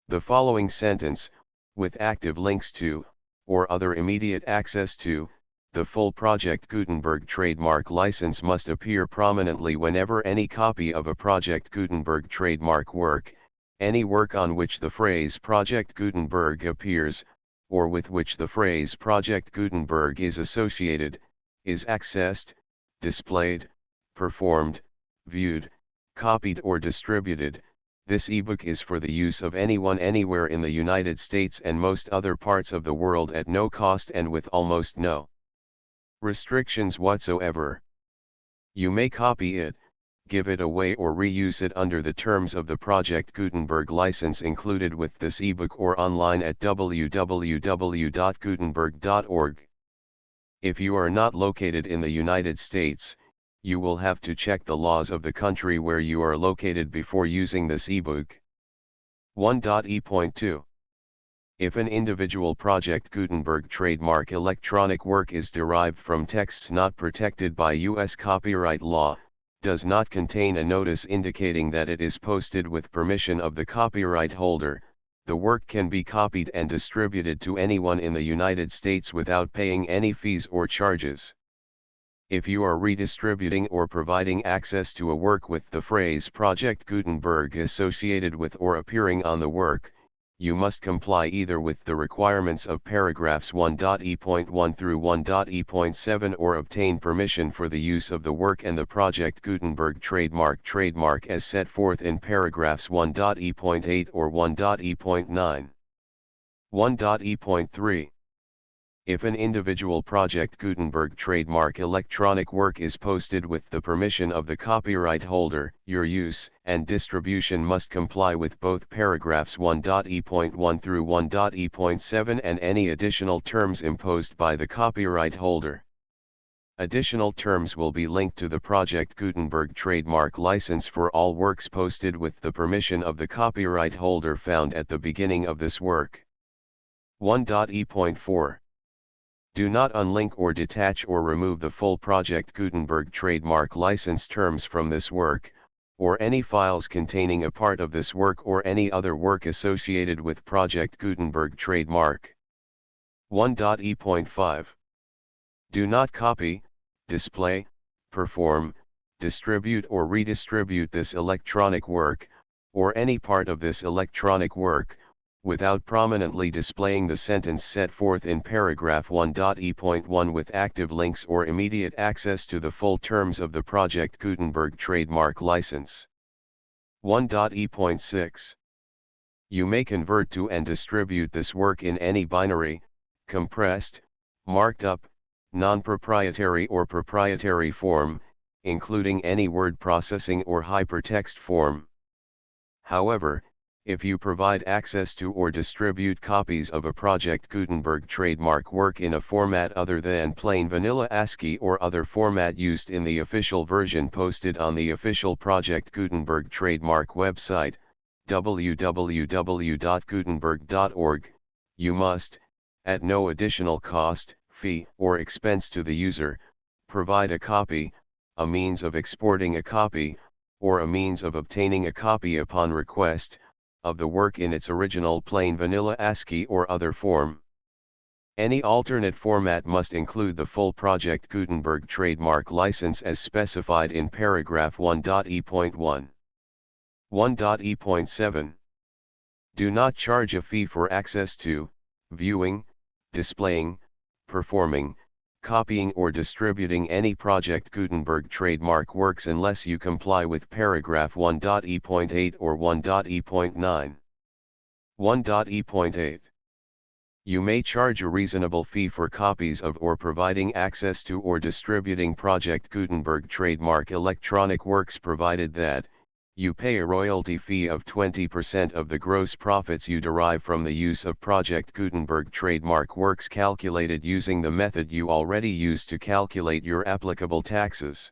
The following sentence, with active links to, or other immediate access to, the full Project Gutenberg trademark license must appear prominently whenever any copy of a Project Gutenberg trademark work, any work on which the phrase Project Gutenberg appears, or with which the phrase Project Gutenberg is associated, is accessed, displayed, performed, viewed, copied or distributed. This ebook is for the use of anyone anywhere in the United States and most other parts of the world at no cost and with almost no restrictions whatsoever. You may copy it, give it away or reuse it under the terms of the Project Gutenberg license included with this ebook or online at www.gutenberg.org. If you are not located in the United States, you will have to check the laws of the country where you are located before using this ebook. 1.e.2. If an individual Project Gutenberg trademark electronic work is derived from texts not protected by U.S. copyright law, does not contain a notice indicating that it is posted with permission of the copyright holder, the work can be copied and distributed to anyone in the United States without paying any fees or charges. If you are redistributing or providing access to a work with the phrase Project Gutenberg associated with or appearing on the work, you must comply either with the requirements of paragraphs 1.e.1 through 1.e.7 or obtain permission for the use of the work and the Project Gutenberg trademark as set forth in paragraphs 1.e.8 or 1.e.9. 1.e.3. If an individual Project Gutenberg trademark electronic work is posted with the permission of the copyright holder, your use and distribution must comply with both paragraphs 1.e.1 through 1.e.7 and any additional terms imposed by the copyright holder. Additional terms will be linked to the Project Gutenberg trademark license for all works posted with the permission of the copyright holder found at the beginning of this work. 1.e.4 Do not unlink or detach or remove the full Project Gutenberg trademark license terms from this work, or any files containing a part of this work or any other work associated with Project Gutenberg trademark. 1.e.5 Do not copy, display, perform, distribute or redistribute this electronic work, or any part of this electronic work, without prominently displaying the sentence set forth in paragraph 1.e.1 with active links or immediate access to the full terms of the Project Gutenberg trademark license. 1.e.6 You may convert to and distribute this work in any binary, compressed, marked up, non-proprietary or proprietary form, including any word processing or hypertext form. However, if you provide access to or distribute copies of a Project Gutenberg trademark work in a format other than plain vanilla ASCII or other format used in the official version posted on the official Project Gutenberg trademark website, www.gutenberg.org, you must, at no additional cost, fee, or expense to the user, provide a copy, a means of exporting a copy, or a means of obtaining a copy upon request, of the work in its original plain vanilla ASCII or other form. Any alternate format must include the full Project Gutenberg trademark license as specified in paragraph 1.e.1. 1.e.7 Do not charge a fee for access to, viewing, displaying, performing, copying or distributing any Project Gutenberg trademark works unless you comply with paragraph 1.e.8 or 1.e.9. 1.e.8 You may charge a reasonable fee for copies of or providing access to or distributing Project Gutenberg trademark electronic works provided that, you pay a royalty fee of 20% of the gross profits you derive from the use of Project Gutenberg trademark works calculated using the method you already use to calculate your applicable taxes.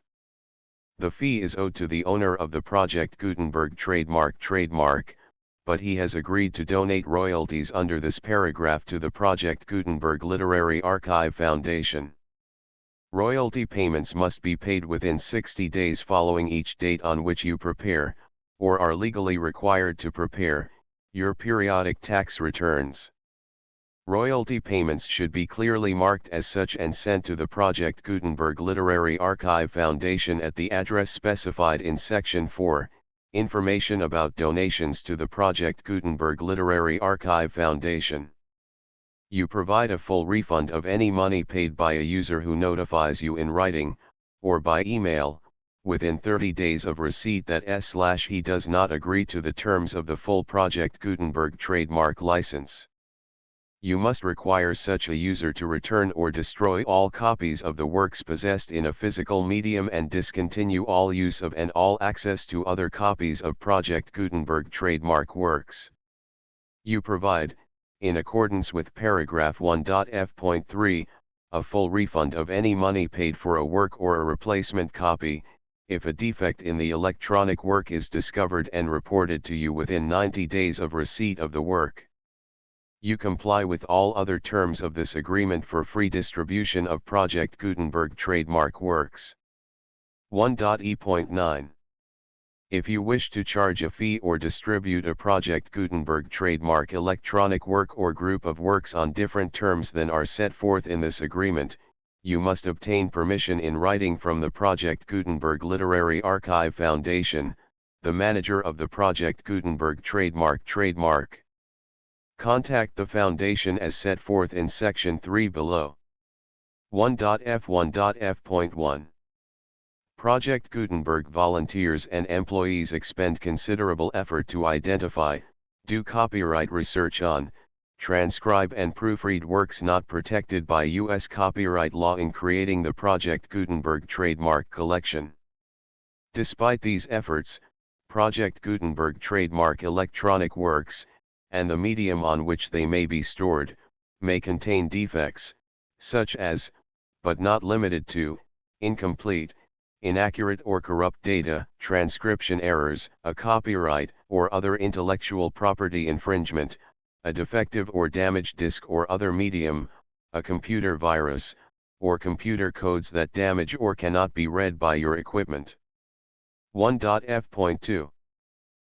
The fee is owed to the owner of the Project Gutenberg trademark, but he has agreed to donate royalties under this paragraph to the Project Gutenberg Literary Archive Foundation. Royalty payments must be paid within 60 days following each date on which you prepare, or are legally required to prepare, your periodic tax returns. Royalty payments should be clearly marked as such and sent to the Project Gutenberg Literary Archive Foundation at the address specified in Section 4, Information about donations to the Project Gutenberg Literary Archive Foundation. You provide a full refund of any money paid by a user who notifies you in writing, or by email, within 30 days of receipt that he does not agree to the terms of the full Project Gutenberg trademark license. You must require such a user to return or destroy all copies of the works possessed in a physical medium and discontinue all use of and all access to other copies of Project Gutenberg trademark works. You provide, in accordance with paragraph 1.f.3, a full refund of any money paid for a work or a replacement copy, if a defect in the electronic work is discovered and reported to you within 90 days of receipt of the work. You comply with all other terms of this agreement for free distribution of Project Gutenberg trademark works. 1.e.9 If you wish to charge a fee or distribute a Project Gutenberg trademark electronic work or group of works on different terms than are set forth in this agreement, you must obtain permission in writing from the Project Gutenberg Literary Archive Foundation, the manager of the Project Gutenberg trademark. Contact the Foundation as set forth in Section 3 below. 1.f.1.f.1 Project Gutenberg volunteers and employees expend considerable effort to identify, do copyright research on, transcribe and proofread works not protected by U.S. copyright law in creating the Project Gutenberg trademark collection. Despite these efforts, Project Gutenberg trademark electronic works, and the medium on which they may be stored, may contain defects, such as, but not limited to, incomplete, inaccurate or corrupt data, transcription errors, a copyright or other intellectual property infringement, a defective or damaged disk or other medium, a computer virus, or computer codes that damage or cannot be read by your equipment. 1.f.2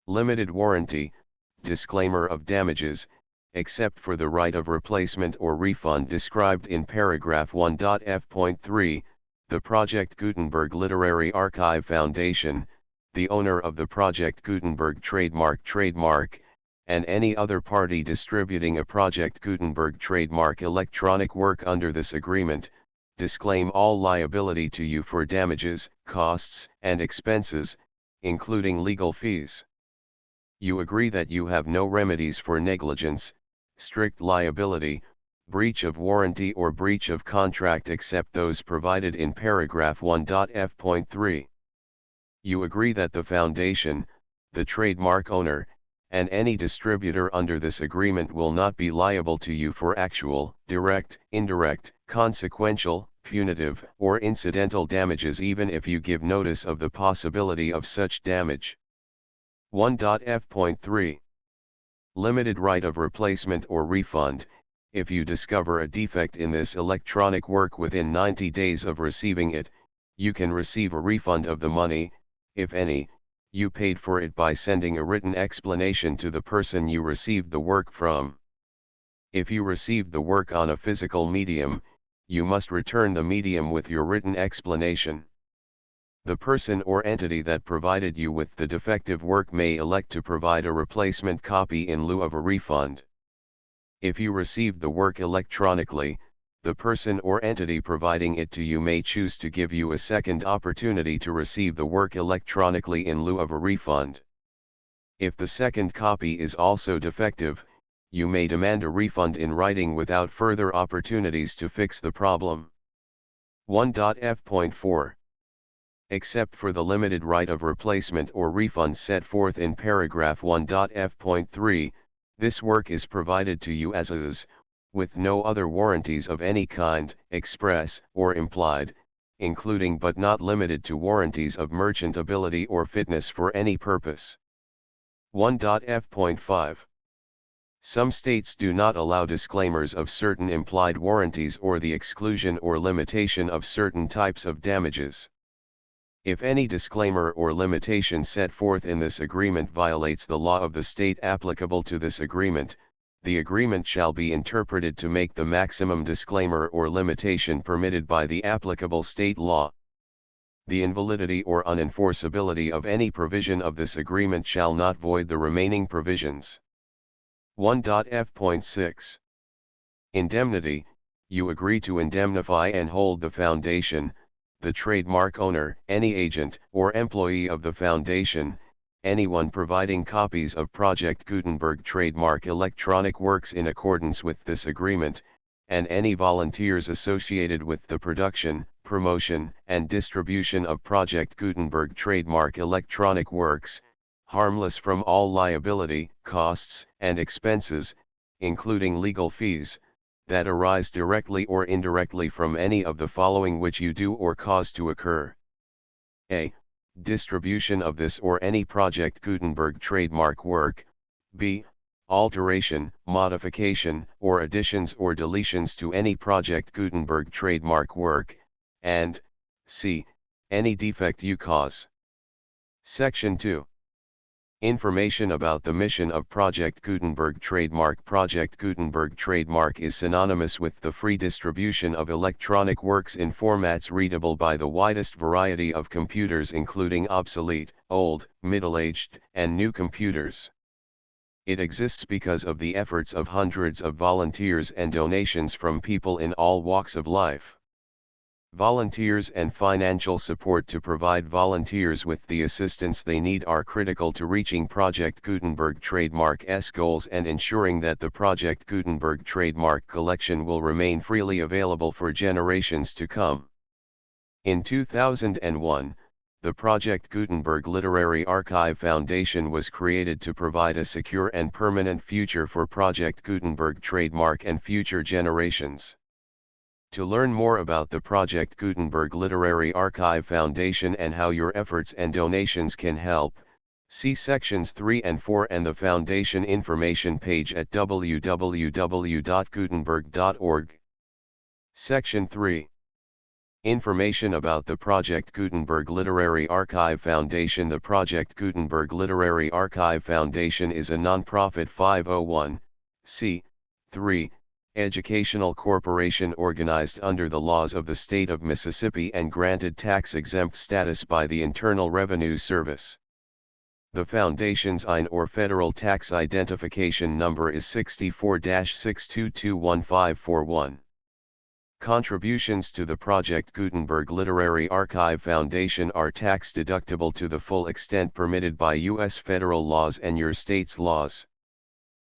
Limited warranty, disclaimer of damages, except for the right of replacement or refund described in paragraph 1.f.3, the Project Gutenberg Literary Archive Foundation, the owner of the Project Gutenberg trademark, and any other party distributing a Project Gutenberg trademark electronic work under this agreement, disclaim all liability to you for damages, costs, and expenses, including legal fees. You agree that you have no remedies for negligence, strict liability, breach of warranty or breach of contract except those provided in paragraph 1.f.3. You agree that the foundation, the trademark owner, and any distributor under this agreement will not be liable to you for actual, direct, indirect, consequential, punitive, or incidental damages even if you give notice of the possibility of such damage. 1.f.3 Limited right of replacement or refund. If you discover a defect in this electronic work within 90 days of receiving it, you can receive a refund of the money, if any, you paid for it by sending a written explanation to the person you received the work from. If you received the work on a physical medium, you must return the medium with your written explanation. The person or entity that provided you with the defective work may elect to provide a replacement copy in lieu of a refund. If you received the work electronically, the person or entity providing it to you may choose to give you a second opportunity to receive the work electronically in lieu of a refund. If the second copy is also defective, you may demand a refund in writing without further opportunities to fix the problem. 1.f.4 Except for the limited right of replacement or refund set forth in paragraph 1.f.3, this work is provided to you as is, with no other warranties of any kind, express or implied, including but not limited to warranties of merchantability or fitness for any purpose. 1.f.5 Some states do not allow disclaimers of certain implied warranties or the exclusion or limitation of certain types of damages. If any disclaimer or limitation set forth in this agreement violates the law of the state applicable to this agreement, the agreement shall be interpreted to make the maximum disclaimer or limitation permitted by the applicable state law. The invalidity or unenforceability of any provision of this agreement shall not void the remaining provisions. 1.f.6 Indemnity. You agree to indemnify and hold the foundation, the trademark owner, any agent or employee of the foundation, anyone providing copies of Project Gutenberg trademark electronic works in accordance with this agreement, and any volunteers associated with the production, promotion, and distribution of Project Gutenberg trademark electronic works, harmless from all liability, costs, and expenses, including legal fees, that arise directly or indirectly from any of the following which you do or cause to occur. A. Distribution of this or any Project Gutenberg trademark work. B. Alteration, modification, or additions or deletions to any Project Gutenberg trademark work, and C. Any defect you cause. Section 2. Information about the mission of Project Gutenberg trademark. Project Gutenberg trademark is synonymous with the free distribution of electronic works in formats readable by the widest variety of computers including obsolete, old, middle-aged, and new computers. It exists because of the efforts of hundreds of volunteers and donations from people in all walks of life. Volunteers and financial support to provide volunteers with the assistance they need are critical to reaching Project Gutenberg trademark's goals and ensuring that the Project Gutenberg trademark collection will remain freely available for generations to come. In 2001, the Project Gutenberg Literary Archive Foundation was created to provide a secure and permanent future for Project Gutenberg trademark and future generations. To learn more about the Project Gutenberg Literary Archive Foundation and how your efforts and donations can help, see sections 3 and 4 and the Foundation information page at www.gutenberg.org. Section 3. Information about the Project Gutenberg Literary Archive Foundation. The Project Gutenberg Literary Archive Foundation is a non-profit 501(c)(3) educational corporation organized under the laws of the state of Mississippi and granted tax-exempt status by the Internal Revenue Service. The Foundation's IN or federal tax identification number is 64-6221541. Contributions to the Project Gutenberg Literary Archive Foundation are tax-deductible to the full extent permitted by U.S. federal laws and your state's laws.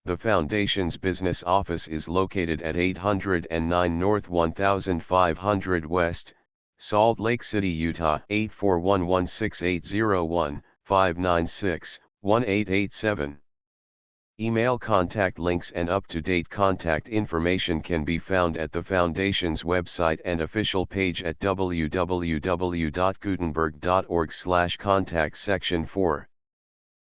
The Foundation's business office is located at 809 North 1500 West, Salt Lake City, Utah 841-16801-596-1887. Email contact links and up-to-date contact information can be found at the Foundation's website and official page at www.gutenberg.org/contact section 4.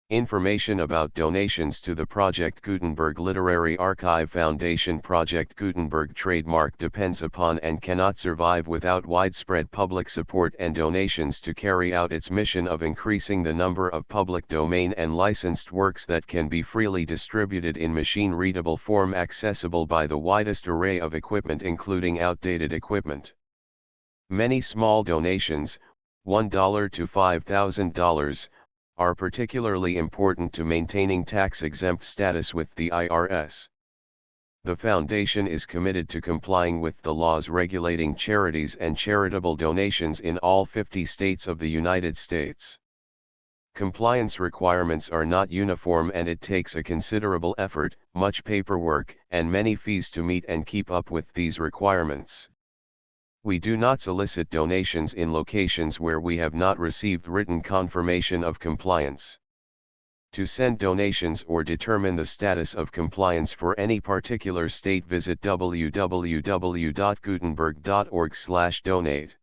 Information about donations to the Project Gutenberg Literary Archive Foundation. Project Gutenberg trademark depends upon and cannot survive without widespread public support and donations to carry out its mission of increasing the number of public domain and licensed works that can be freely distributed in machine-readable form accessible by the widest array of equipment including outdated equipment. Many small donations, $1 to $5,000, are particularly important to maintaining tax-exempt status with the IRS. The Foundation is committed to complying with the laws regulating charities and charitable donations in all 50 states of the United States. Compliance requirements are not uniform and it takes a considerable effort, much paperwork, and many fees to meet and keep up with these requirements. We do not solicit donations in locations where we have not received written confirmation of compliance. To send donations or determine the status of compliance for any particular state, visit www.gutenberg.org/donate.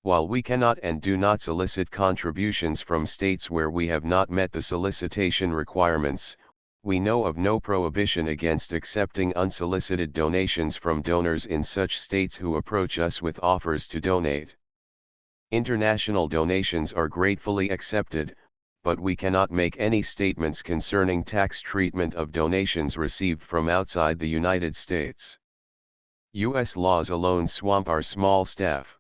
While we cannot and do not solicit contributions from states where we have not met the solicitation requirements, we know of no prohibition against accepting unsolicited donations from donors in such states who approach us with offers to donate. International donations are gratefully accepted, but we cannot make any statements concerning tax treatment of donations received from outside the United States. U.S. laws alone swamp our small staff.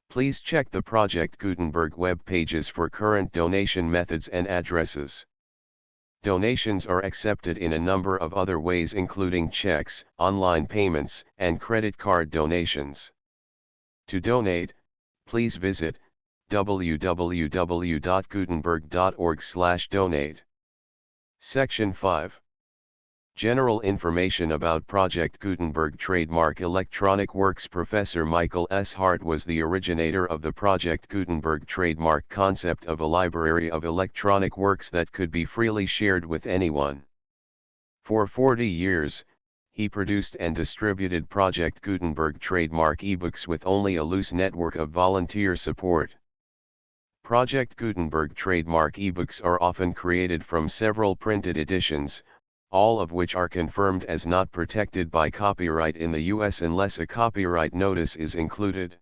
Please check the Project Gutenberg web pages for current donation methods and addresses. Donations are accepted in a number of other ways including checks, online payments, and credit card donations. To donate, please visit www.gutenberg.org/donate. Section 5. General information about Project Gutenberg trademark electronic works. Professor Michael S. Hart was the originator of the Project Gutenberg trademark concept of a library of electronic works that could be freely shared with anyone. For 40 years, he produced and distributed Project Gutenberg trademark ebooks with only a loose network of volunteer support. Project Gutenberg trademark ebooks are often created from several printed editions, all of which are confirmed as not protected by copyright in the U.S. unless a copyright notice is included.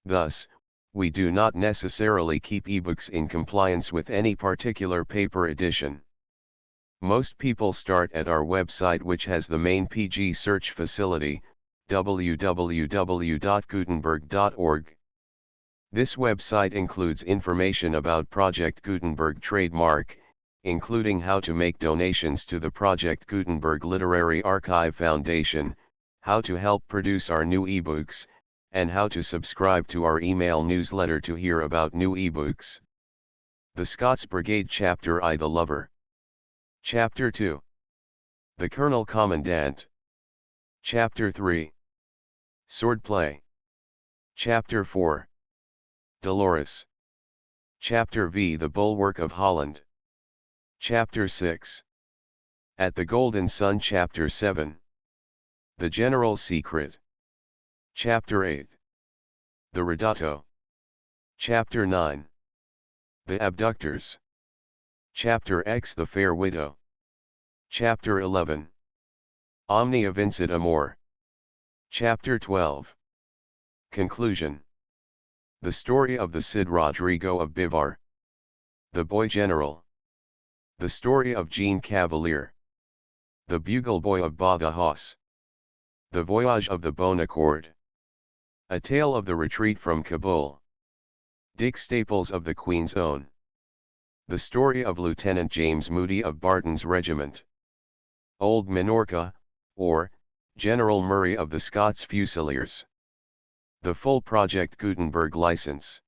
Thus, we do not necessarily keep ebooks in compliance with any particular paper edition. Most people start at our website, which has the main PG search facility, www.gutenberg.org. This website includes information about Project Gutenberg trademark, including how to make donations to the Project Gutenberg Literary Archive Foundation, how to help produce our new ebooks, and how to subscribe to our email newsletter to hear about new ebooks. The Scots Brigade Chapter I the Lover. Chapter 2. The Colonel Commandant. Chapter 3. Swordplay. Chapter 4. Dolores. Chapter V The Bulwark of Holland. Chapter 6. At the Golden Sun. Chapter 7. The General's Secret. Chapter 8. The Ridotto. Chapter 9. The Abductors. Chapter X The Fair Widow. Chapter 11. Omnia Vincit Amor. Chapter 12. Conclusion. The story of the Cid Rodrigo of Bivar. The Boy General. The story of Jean Cavalier. The Bugle Boy of Badajoz. The Voyage of the Bonaccord. A Tale of the Retreat from Kabul. Dick Staples of the Queen's Own. The story of Lieutenant James Moody of Barton's Regiment. Old Minorca, or General Murray of the Scots Fusiliers. The full Project Gutenberg license.